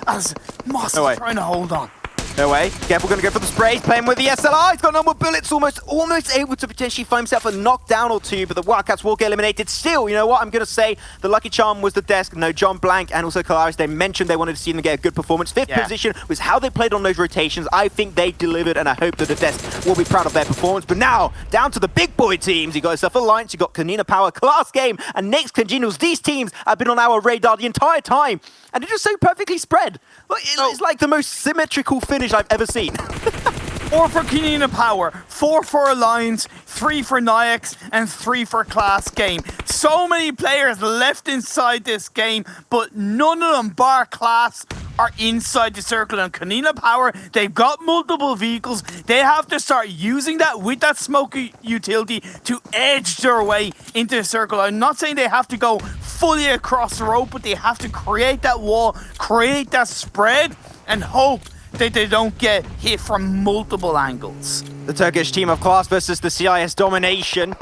Speaker 5: as Moss is trying to hold on.
Speaker 6: No way. Careful, going to go for the spray. He's playing with the SLR. He's got no more bullets. Almost able to potentially find himself a knockdown or 2, but the Wildcats will get eliminated. Still, you know what? I'm going to say the lucky charm was the desk. No, John Blank and also Klas, they mentioned they wanted to see them get a good performance. 5th position was how they played on those rotations. I think they delivered, and I hope that the desk will be proud of their performance. But now, down to the big boy teams. You got yourself Alliance, you got KoninaPower, Klas Game, and Naix CongenialS. These teams have been on our radar the entire time, and they're just so perfectly spread. It's like the most symmetrical finish I've ever seen.
Speaker 5: 4 for KoninaPower, 4 for Alliance, 3 for Naix, and 3 for Klas Game. So many players left inside this game, but none of them, bar Klas, are inside the circle. And KoninaPower, they've got multiple vehicles. They have to start using that with that smoke utility to edge their way into the circle. I'm not saying they have to go fully across the road, but they have to create that wall, create that spread, and hope that they don't get hit from multiple angles.
Speaker 6: The Turkish team of Klas versus the CIS domination.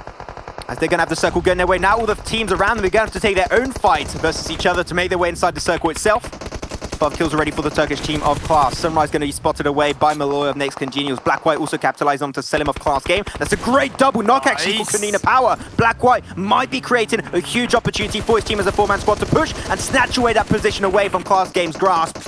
Speaker 6: As they're going to have the circle getting their way. Now all the teams around them are going to have to take their own fight versus each other to make their way inside the circle itself. 12 kills already for the Turkish team of Klas. Sunrise going to be spotted away by Malloy of Naix CongenialS. Black White also capitalized on to Selim of Klas Game. That's a great double knock actually for KoninaPower. Black White might be creating a huge opportunity for his team as a 4-man squad to push and snatch away that position away from Klas Game's grasp.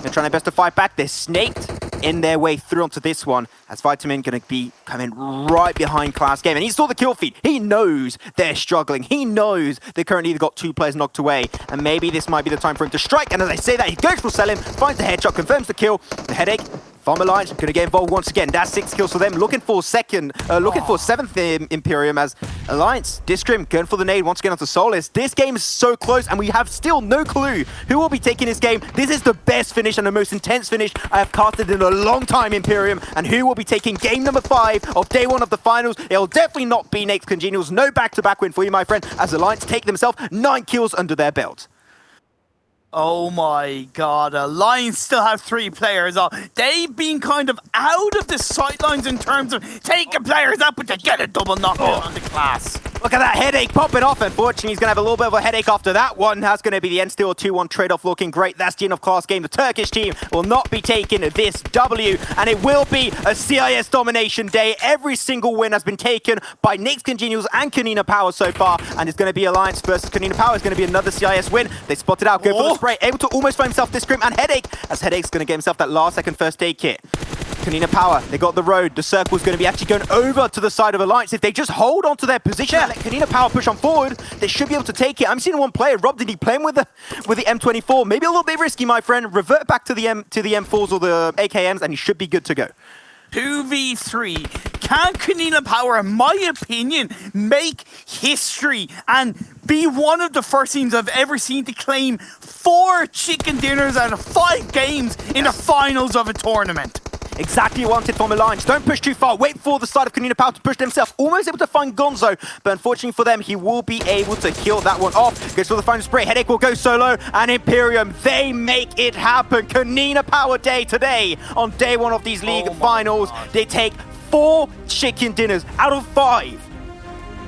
Speaker 6: They're trying their best to fight back. They're snaked in their way through onto this one as Vitamin going to be coming right behind Klas Game. And he saw the kill feed. He knows they're struggling. He knows they currently got 2 players knocked away. And maybe this might be the time for him to strike. And as I say that, he goes for Selim, finds the headshot, confirms the kill. The headache from Alliance going to get involved once again. That's 6 kills for them. Looking for 7th Imperium as Alliance, Discrim going for the nade once again onto Solis. This game is so close and we have still no clue who will be taking this game. This is the best finish and the most intense finish I have casted in a long time, Imperium. And who will be taking game number 5 of day 1 of the finals? It'll definitely not be Naix CongenialS. No back-to-back win for you, my friend, as Alliance take themselves 9 kills under their belt.
Speaker 5: Oh my god, Alliance still have 3 players on. They've been kind of out of the sightlines in terms of taking players out, but they get a double knockout on the Klas.
Speaker 6: Look at that headache popping off. Unfortunately, he's going to have a little bit of a headache after that one. That's going to be the end still. 2-1 trade-off looking great. That's the end of Klas game. The Turkish team will not be taking this W, and it will be a CIS domination day. Every single win has been taken by Naix CongenialS and KoninaPower so far, and it's going to be Alliance versus KoninaPower. It's going to be another CIS win. They spotted out, go for the spray, able to almost find himself this scrim, and Headache, as Headache's going to get himself that last second first aid kit. KoninaPower, they got the road. The circle is going to be actually going over to the side of Alliance. If they just hold on to their position, let KoninaPower push on forward, they should be able to take it. I'm seeing one player, Rob, did he playing with the M24? Maybe a little bit risky, my friend. Revert back to the M4s or the AKMs, and you should be good to go.
Speaker 5: 2v3. Can KoninaPower, in my opinion, make history and be one of the first teams I've ever seen to claim 4 chicken dinners out of 5 games in the finals of a tournament?
Speaker 6: Exactly wanted from Alliance. Don't push too far. Wait for the side of KoninaPower to push themselves. Almost able to find Gonzo, but unfortunately for them, he will be able to kill that one off. Goes for the final spray. Headache will go solo, and Imperium, they make it happen. KoninaPower day today on day 1 of these league finals. They take 4 chicken dinners out of 5.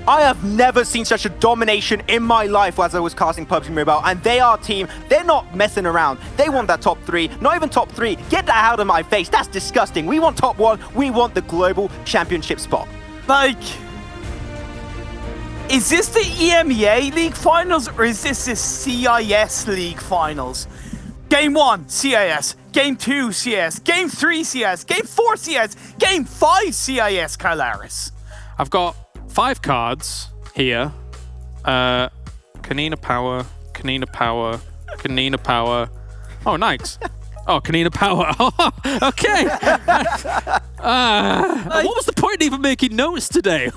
Speaker 6: I have never seen such a domination in my life as I was casting PUBG Mobile, and they are a team, they're not messing around. They want that top 3, not even top 3. Get that out of my face, that's disgusting. We want top 1, we want the global championship spot.
Speaker 5: Like, is this the EMEA League finals, or is this the CIS League finals? Game 1, CIS. Game 2, CIS. Game 3, CIS. Game 4, CIS. Game 5, CIS, Carlaris.
Speaker 2: I've got 5 cards here. KoninaPower, KoninaPower, KoninaPower. Oh, Naix. Oh, KoninaPower. Oh, okay. What was the point in even making notes today?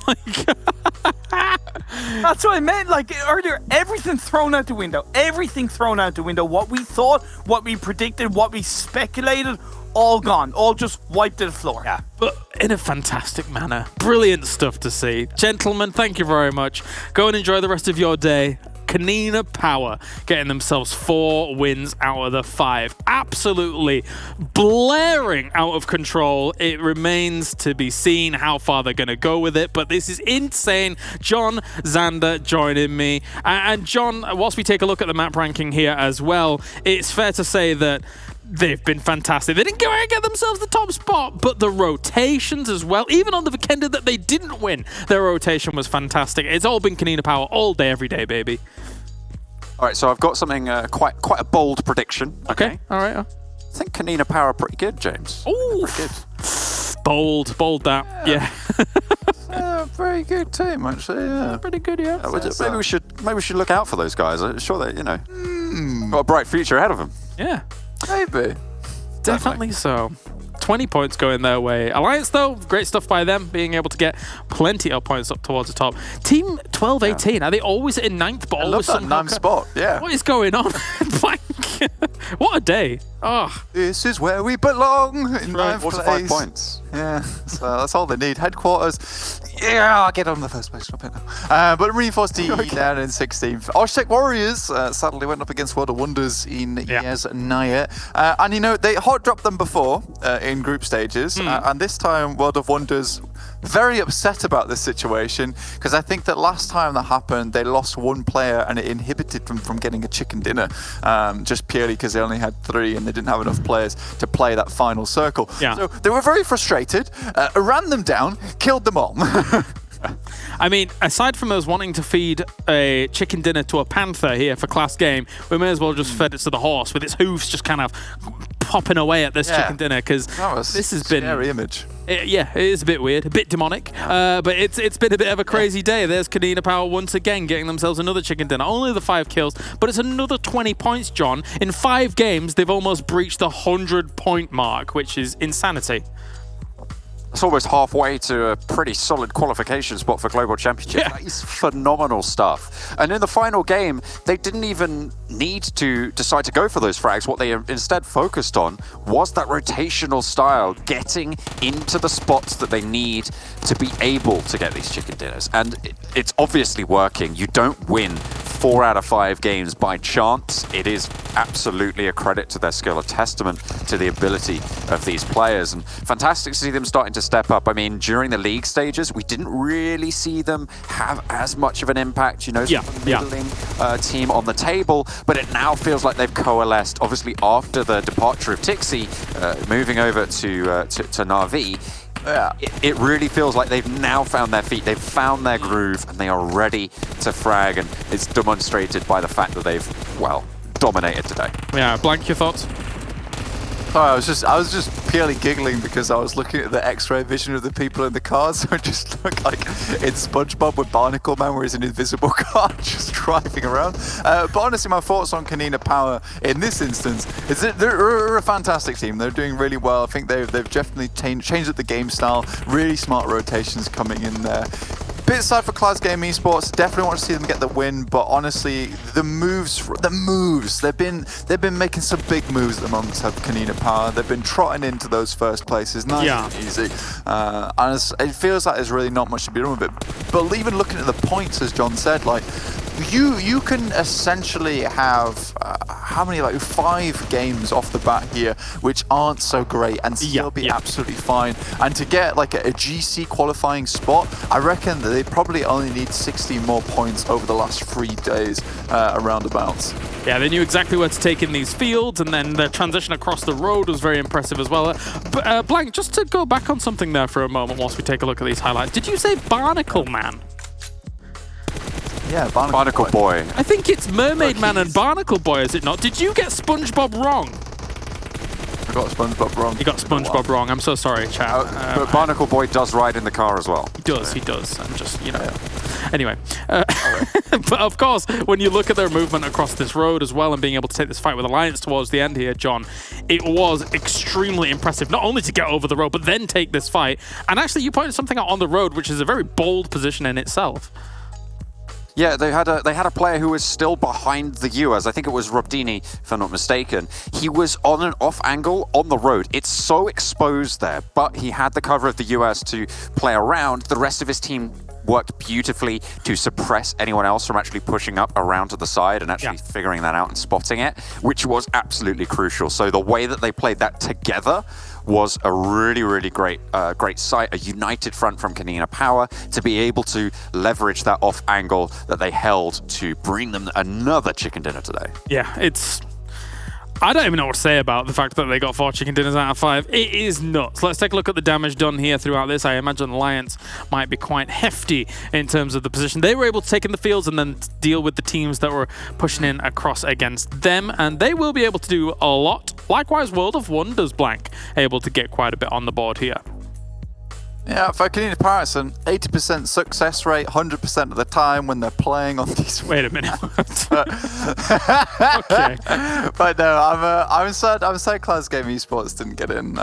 Speaker 5: That's what I meant. Like earlier, everything thrown out the window. Everything thrown out the window. What we thought, what we predicted, what we speculated, all gone. All just wiped to the floor.
Speaker 2: Yeah. But in a fantastic manner. Brilliant stuff to see. Gentlemen, thank you very much. Go and enjoy the rest of your day. KoninaPower getting themselves 4 wins out of the 5. Absolutely blaring out of control. It remains to be seen how far they're going to go with it, but this is insane. John Zander joining me. And John, whilst we take a look at the map ranking here as well, it's fair to say that they've been fantastic. They didn't go out and get themselves the top spot, but the rotations as well, even on the Vikendi that they didn't win, their rotation was fantastic. It's all been KoninaPower all day, every day, baby.
Speaker 4: All right, so I've got something quite a bold prediction.
Speaker 2: Okay, all right.
Speaker 4: I think KoninaPower are pretty good, James.
Speaker 2: Ooh,
Speaker 4: pretty good.
Speaker 2: Bold that, yeah.
Speaker 3: Very good team, actually. Yeah.
Speaker 2: Pretty good, yeah.
Speaker 4: Maybe we should look out for those guys. I'm sure they, got a bright future ahead of them.
Speaker 2: Yeah.
Speaker 3: Maybe.
Speaker 2: Definitely so. 20 points going their way. Alliance, though, great stuff by them, being able to get plenty of points up towards the top. Team 12-18, are they always in 9th, but always
Speaker 3: that 9th spot, yeah.
Speaker 2: What is going on? Like, what a day. Oh.
Speaker 3: This is where we belong, in 9th
Speaker 4: 45
Speaker 3: place.
Speaker 4: points.
Speaker 3: Yeah, so that's all they need. Headquarters. Yeah, I'll get on the first place. Stop it now. But Reinforced D down in 16th. Osh-Tekk Warriors sadly went up against World of Wonders in Yasnaya. And they hot dropped them before in group stages. And this time World of Wonders very upset about this situation, because I think that last time that happened, they lost 1 player and it inhibited them from getting a chicken dinner, just purely because they only had 3 and they didn't have enough players to play that final circle.
Speaker 2: Yeah.
Speaker 3: So they were very frustrated, ran them down, killed them all.
Speaker 2: I mean, aside from us wanting to feed a chicken dinner to a panther here for Klas game, we may as well just fed it to the horse with its hooves just kind of popping away at this chicken dinner, because this has been a
Speaker 3: scary image.
Speaker 2: It is a bit weird, a bit demonic, but it's been a bit of a crazy day. There's KoninaPower once again getting themselves another chicken dinner. Only the 5 kills, but it's another 20 points, John. In 5 games, they've almost breached the 100-point mark, which is insanity.
Speaker 4: It's almost halfway to a pretty solid qualification spot for Global Championships.
Speaker 2: Yeah.
Speaker 4: That is phenomenal stuff. And in the final game, they didn't even need to decide to go for those frags. What they instead focused on was that rotational style, getting into the spots that they need to be able to get these chicken dinners. And it's obviously working. You don't win 4 out of 5 games by chance, it is absolutely a credit to their skill, a testament to the ability of these players. And fantastic to see them starting to step up. I mean, during the league stages, we didn't really see them have as much of an impact, you know, middling team on the table, but it now feels like they've coalesced. Obviously, after the departure of Tixi, moving over to Na'Vi, it really feels like they've now found their feet, they've found their groove, and they are ready to frag, and it's demonstrated by the fact that they've, well, dominated today.
Speaker 2: Yeah, Blank, your thoughts?
Speaker 3: Sorry, I was just purely giggling because I was looking at the X-ray vision of the people in the cars, so it just looked like in SpongeBob with Barnacle Man, where he's an invisible car just driving around. But honestly, my thoughts on KoninaPower in this instance is that they're a fantastic team. They're doing really well. I think they've definitely changed up the game style. Really smart rotations coming in there. Bit sad for Klas Esports. Definitely want to see them get the win, but honestly, the moves. They've been making some big moves at the moment of KoninaPower. They've been trotting into those first places, nice and easy. And it feels like there's really not much to be done with it. But even looking at the points, as John said, like you can essentially have how many, like 5 games off the bat here, which aren't so great, and still be absolutely fine. And to get like a GC qualifying spot, I reckon that they probably only need 60 more points over the last 3 days around abouts.
Speaker 2: Yeah, they knew exactly where to take in these fields, and then the transition across the road was very impressive as well. But Blank, just to go back on something there for a moment whilst we take a look at these highlights, did you say Barnacle Man?
Speaker 3: Yeah,
Speaker 4: Barnacle Boy.
Speaker 2: I think it's Mermaid Man and Barnacle Boy, is it not? Did you get SpongeBob wrong?
Speaker 3: I got SpongeBob wrong.
Speaker 2: You got SpongeBob wrong. I'm so sorry, chat.
Speaker 4: But Barnacle Boy does ride in the car as well.
Speaker 2: He does. I'm just, you know. Anyway. But of course, when you look at their movement across this road as well and being able to take this fight with Alliance towards the end here, John, it was extremely impressive, not only to get over the road, but then take this fight. And actually, you pointed something out on the road, which is a very bold position in itself.
Speaker 4: Yeah, they had a player who was still behind the US. I think it was Robdini, if I'm not mistaken. He was on an off angle on the road. It's so exposed there, but he had the cover of the US to play around. The rest of his team worked beautifully to suppress anyone else from actually pushing up around to the side and actually figuring that out and spotting it, which was absolutely crucial. So the way that they played that together was a really, really great sight, a united front from KoninaPower to be able to leverage that off angle that they held to bring them another chicken dinner today.
Speaker 2: Yeah, I don't even know what to say about the fact that they got 4 chicken dinners out of 5. It is nuts. Let's take a look at the damage done here throughout this. I imagine Alliance might be quite hefty in terms of the position. They were able to take in the fields and then deal with the teams that were pushing in across against them, and they will be able to do a lot. Likewise, World of Wonders, Blank, able to get quite a bit on the board here.
Speaker 3: Yeah, for KoninaPower, it's an 80% success rate, 100% of the time when they're playing on these.
Speaker 2: Wait a minute.
Speaker 3: Okay. But no, I'm sad Klas Esports didn't get in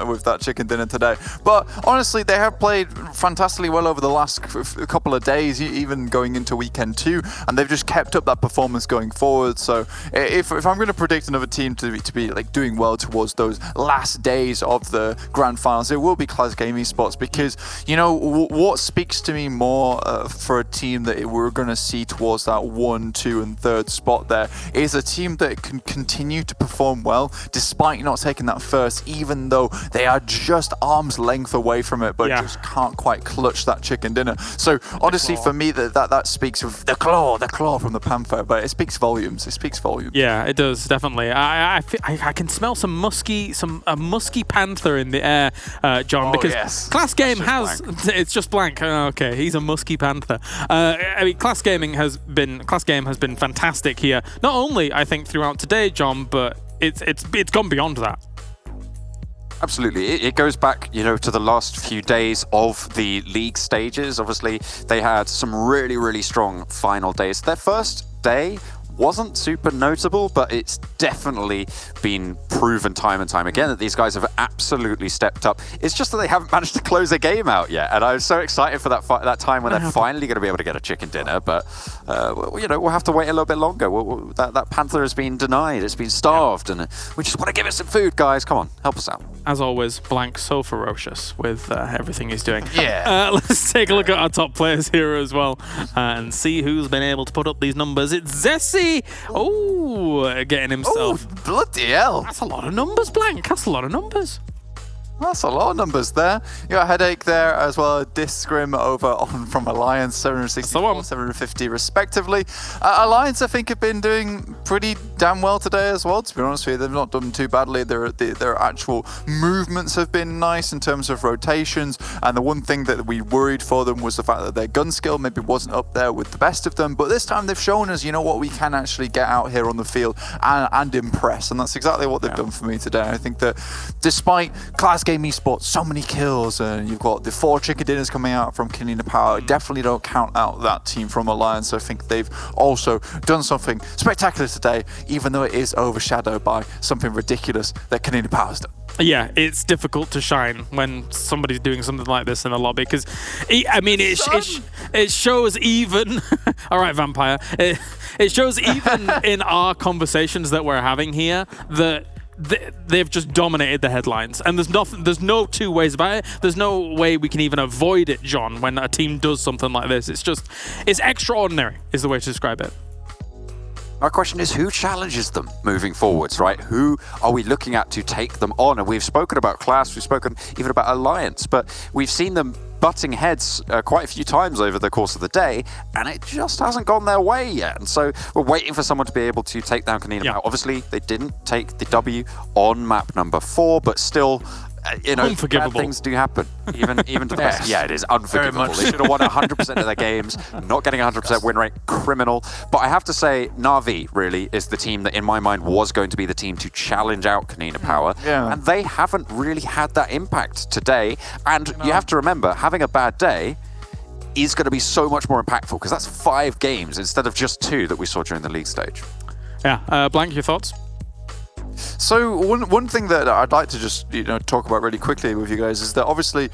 Speaker 3: with that chicken dinner today. But honestly, they have played fantastically well over the last couple of days, even going into weekend 2, and they've just kept up that performance going forward. So if I'm going to predict another team to be like doing well towards those last days of the grand finals, it will be Klas Esports, because you know what speaks to me more for a team that we're going to see towards that 1, 2, and 3rd spot there is a team that can continue to perform well despite not taking that first, even though they are just arm's length away from it, but just can't quite clutch that chicken dinner. So honestly, for me, that speaks of the claw from the Panther, but it speaks volumes. It speaks volumes.
Speaker 2: Yeah, it does, definitely. I can smell some musky Panther in the air, John, because Klas Game has it's just Blank. Okay, he's a musky Panther. I mean, Klas Game has been fantastic here. Not only I think throughout today, John, but it's gone beyond that.
Speaker 4: Absolutely. It goes back, you know, to the last few days of the league stages. Obviously, they had some really, really strong final days. Their first day wasn't super notable, but it's definitely been proven time and time again that these guys have absolutely stepped up. It's just that they haven't managed to close a game out yet, and I'm so excited for that time when they're finally going to be able to get a chicken dinner. But you know, we'll have to wait a little bit longer. That panther has been denied; it's been starved, and we just want to give it some food, guys. Come on, help us out.
Speaker 2: As always, Blank so ferocious with everything he's doing.
Speaker 3: Yeah.
Speaker 2: Let's take a look at our top players here as well and see who's been able to put up these numbers. It's Zessi. Oh, getting himself.
Speaker 3: Oh, bloody hell.
Speaker 2: That's a lot of numbers, Blank. That's a lot of numbers.
Speaker 3: That's a lot of numbers there. You got a Headache there as well, a Discrim over on from Alliance, 764, 750 respectively. Alliance, I think, have been doing pretty damn well today as well, to be honest with you. They've not done too badly. Their actual movements have been nice in terms of rotations, and the one thing that we worried for them was the fact that their gun skill maybe wasn't up there with the best of them, but this time they've shown us, you know what, we can actually get out here on the field and impress, and that's exactly what they've done for me today. I think that despite Klas Game Esports, so many kills, and you've got the 4 chicken dinners coming out from KoninaPower. Definitely don't count out that team from Alliance. I think they've also done something spectacular today, even though it is overshadowed by something ridiculous that KoninaPower's done.
Speaker 2: Yeah, it's difficult to shine when somebody's doing something like this in a lobby, because I mean, it shows even. All right, Vampire. It shows even in our conversations that we're having here that they've just dominated the headlines, and there's no two ways about it. There's no way we can even avoid it, John, when a team does something like this. It's extraordinary is the way to describe it.
Speaker 4: My question is, who challenges them moving forwards, right? Who are we looking at to take them on? And we've spoken about Klas, we've spoken even about Alliance, but we've seen them butting heads quite a few times over the course of the day, and it just hasn't gone their way yet. And so we're waiting for someone to be able to take down KoninaPower.
Speaker 2: Yeah.
Speaker 4: Obviously, they didn't take the W on map number 4, but still, you know,
Speaker 2: unforgivable.
Speaker 4: bad things do happen. Even to the best. Yeah, it is unforgivable. They should have won 100% of their games. Not getting 100% win rate, criminal. But I have to say, Na'Vi really is the team that, in my mind, was going to be the team to challenge out KoninaPower.
Speaker 3: Yeah.
Speaker 4: And they haven't really had that impact today. And you have to remember, having a bad day is going to be so much more impactful, because that's 5 games instead of just 2 that we saw during the league stage.
Speaker 2: Yeah, Blank, your thoughts?
Speaker 3: So one thing that I'd like to just talk about really quickly with you guys is that obviously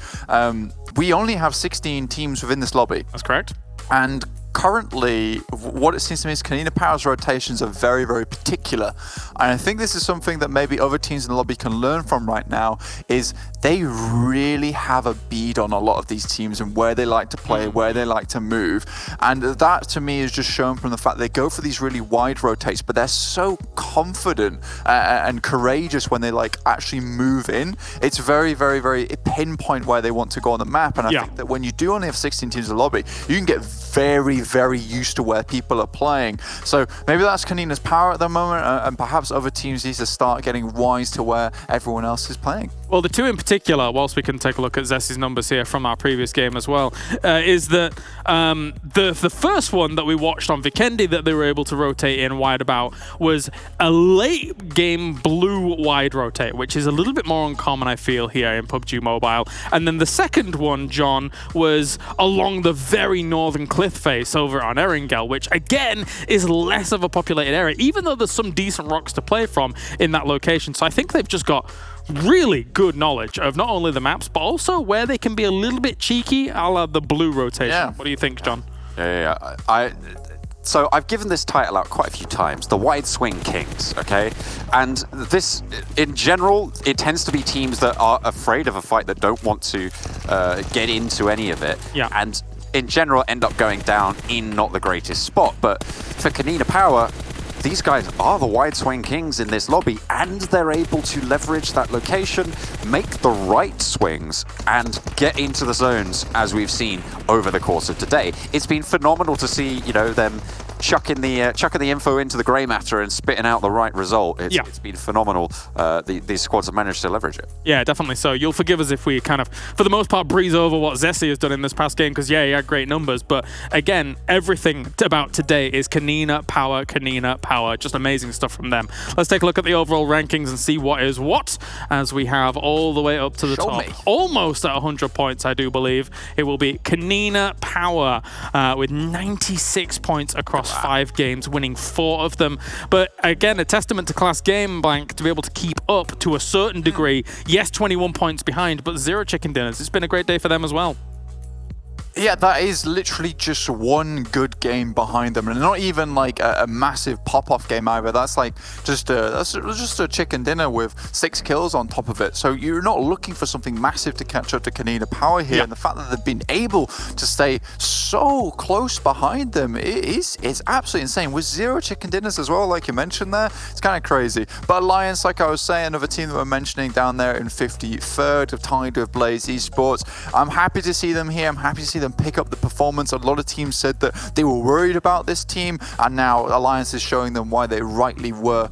Speaker 3: we only have 16 teams within this lobby.
Speaker 2: That's correct.
Speaker 3: And currently, what it seems to me is KoninaPower's rotations are very, very particular. And I think this is something that maybe other teams in the lobby can learn from right now, is they really have a bead on a lot of these teams and where they like to play, where they like to move. And that, to me, is just shown from the fact they go for these really wide rotates, but they're so confident and courageous when they actually move in. It's very, very, very pinpoint where they want to go on the map. And I think that when you do only have 16 teams in the lobby, you can get very, very used to where people are playing. So maybe that's Konina's power at the moment, and perhaps other teams need to start getting wise to where everyone else is playing.
Speaker 2: Well, the 2 in particular, whilst we can take a look at Zessi's numbers here from our previous game as well, is that the first one that we watched on Vikendi that they were able to rotate in wide about was a late game blue wide rotate, which is a little bit more uncommon, I feel, here in PUBG Mobile. And then the second one, John, was along the very northern cliff face over on Erangel, which again is less of a populated area, even though there's some decent rocks to play from in that location. So I think they've just got really good knowledge of not only the maps, but also where they can be a little bit cheeky, a la the blue rotation.
Speaker 3: Yeah.
Speaker 2: What do you think, John?
Speaker 4: Yeah. So I've given this title out quite a few times, the Wide Swing Kings, okay? And this, in general, it tends to be teams that are afraid of a fight, that don't want to get into any of it.
Speaker 2: Yeah.
Speaker 4: And in general, end up going down in not the greatest spot. But for KoninaPower, these guys are the Wide Swing Kings in this lobby, and they're able to leverage that location, make the right swings, and get into the zones, as we've seen over the course of today. It's been phenomenal to see, them chucking the info into the grey matter and spitting out the right result. It's been phenomenal. These squads have managed to leverage it.
Speaker 2: Yeah, definitely so. You'll forgive us if we kind of, for the most part, breeze over what Zessi has done in this past game, because, he had great numbers. But again, everything about today is KoninaPower. Just amazing stuff from them. Let's take a look at the overall rankings and see what is what, as we have all the way up to the top. Almost at 100 points, I do believe. It will be KoninaPower with 96 points across last 5 games, winning 4 of them. But again, a testament to Klas Game Blank to be able to keep up to a certain degree. Yes, 21 points behind, but 0 chicken dinners. It's been a great day for them as well.
Speaker 3: Yeah, that is literally just one good game behind them, and not even like a massive pop-off game either. That's like just a chicken dinner with 6 kills on top of it. So you're not looking for something massive to catch up to KoninaPower here, and the fact that they've been able to stay so close behind them is absolutely insane. With 0 chicken dinners as well, like you mentioned there, it's kind of crazy. But Alliance, like I was saying, another team that we're mentioning down there in 53rd, tied with Blaze Esports. I'm happy to see them here. I'm happy to see them pick up the performance. A lot of teams said that they were worried about this team, and now Alliance is showing them why they rightly were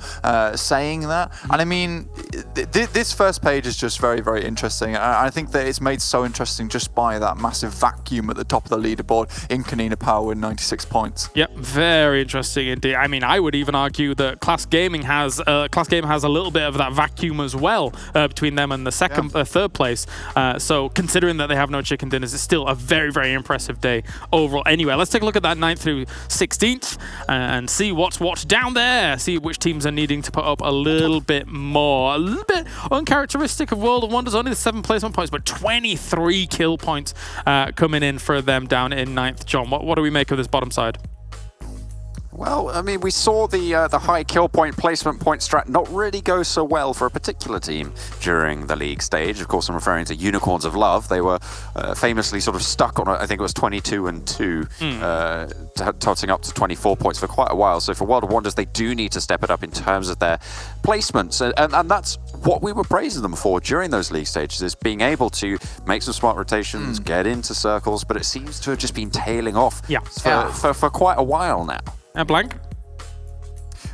Speaker 3: saying that. And I mean, this first page is just very, very interesting. I think that it's made so interesting just by that massive vacuum at the top of the leaderboard in KoninaPower with 96 points.
Speaker 2: Yep, very interesting indeed. I mean, I would even argue that Klas Game has a little bit of that vacuum as well between them and the third place. So considering that they have no chicken dinners, it's still a very, very impressive day overall. Anyway, let's take a look at that 9th through 16th and see what's what down there. See which teams are needing to put up a little bit more. A little bit uncharacteristic of World of Wonders, only the 7 placement points, but 23 kill points coming in for them down in 9th. John, what do we make of this bottom side?
Speaker 4: Well, I mean, we saw the high kill point placement point strat not really go so well for a particular team during the league stage. Of course, I'm referring to Unicorns of Love. They were famously sort of stuck on, I think it was 22 and 2, totting up to 24 points for quite a while. So for World of Wonders, they do need to step it up in terms of their placements. And that's what we were praising them for during those league stages, is being able to make some smart rotations, get into circles, but it seems to have just been tailing off for quite a while now.
Speaker 2: Blank?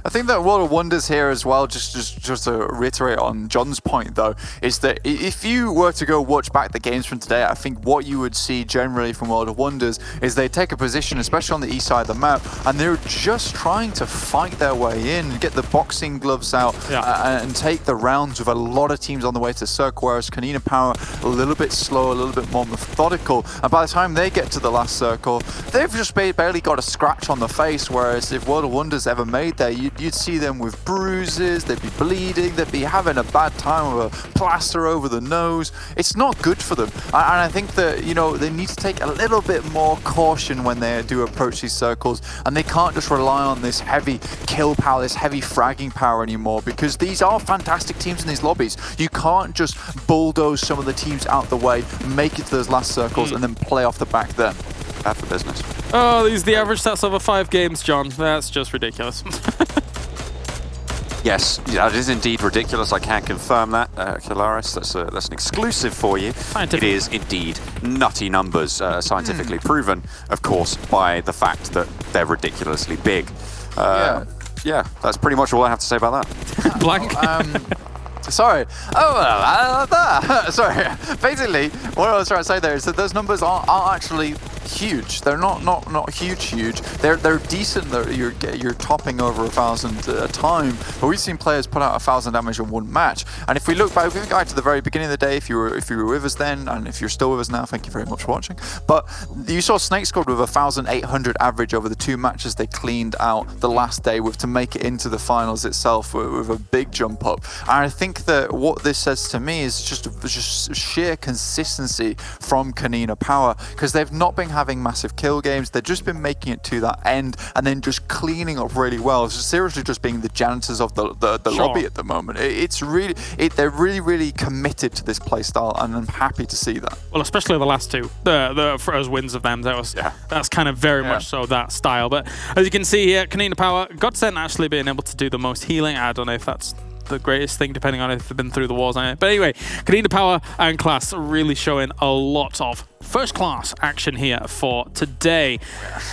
Speaker 3: I think that World of Wonders here as well, just to reiterate on John's point though, is that if you were to go watch back the games from today, I think what you would see generally from World of Wonders is they take a position, especially on the east side of the map, and they're just trying to fight their way in, get the boxing gloves out, and take the rounds with a lot of teams on the way to circle, whereas KoninaPower a little bit slower, a little bit more methodical, and by the time they get to the last circle, they've just barely got a scratch on the face, whereas if World of Wonders ever made there, you'd see them with bruises, they'd be bleeding, they'd be having a bad time with a plaster over the nose. It's not good for them. And I think that, you know, they need to take a little bit more caution when they do approach these circles, and they can't just rely on this heavy kill power, this heavy fragging power anymore, because these are fantastic teams in these lobbies. You can't just bulldoze some of the teams out the way, make it to those last circles, and then play off the back then.
Speaker 4: Bad for business.
Speaker 2: Oh, these the average stats over 5 games, John. That's just ridiculous.
Speaker 4: Yes, that is indeed ridiculous. I can confirm that, Kilaris. That's an exclusive for you. It is indeed nutty numbers, scientifically proven, of course, by the fact that they're ridiculously big. Yeah, that's pretty much all I have to say about that.
Speaker 2: Blank.
Speaker 3: Sorry. Sorry. Basically, what I was trying to say there is that those numbers aren't actually huge. They're not huge. They're decent. You're topping over 1,000 a time. But we've seen players put out 1,000 damage in one match. And if we look back to the very beginning of the day, if you were with us then, and if you're still with us now, thank you very much for watching. But you saw SNAKEsquad with 1,800 average over the 2 matches they cleaned out the last day to make it into the finals itself with a big jump up. And I think that what this says to me is just sheer consistency from KoninaPower, because they've not been having massive kill games. They've just been making it to that end and then just cleaning up really well. It's seriously just being the janitors of the lobby at the moment. They're really committed to this playstyle, and I'm happy to see that.
Speaker 2: Well, especially the last 2, the first wins of them. That's kind of very much so that style. But as you can see here, KoninaPower, GODSENT actually being able to do the most healing. I don't know if that's the greatest thing, depending on if they've been through the wars on it. But anyway, KoninaPower and Klas really showing a lot of first-class action here for today.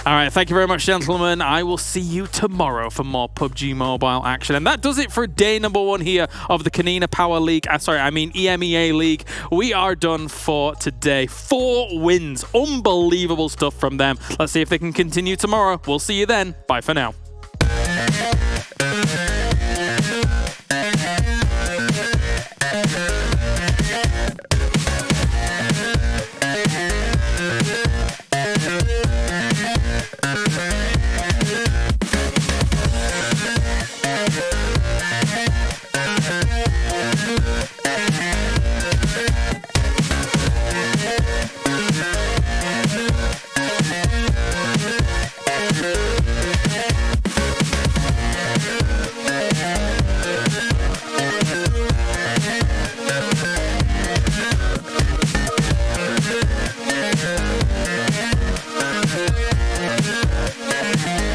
Speaker 2: All right, thank you very much, gentlemen. I will see you tomorrow for more PUBG Mobile action. And that does it for day number 1 here of the KoninaPower League. EMEA League. We are done for today. 4 wins. Unbelievable stuff from them. Let's see if they can continue tomorrow. We'll see you then. Bye for now.
Speaker 3: Bye.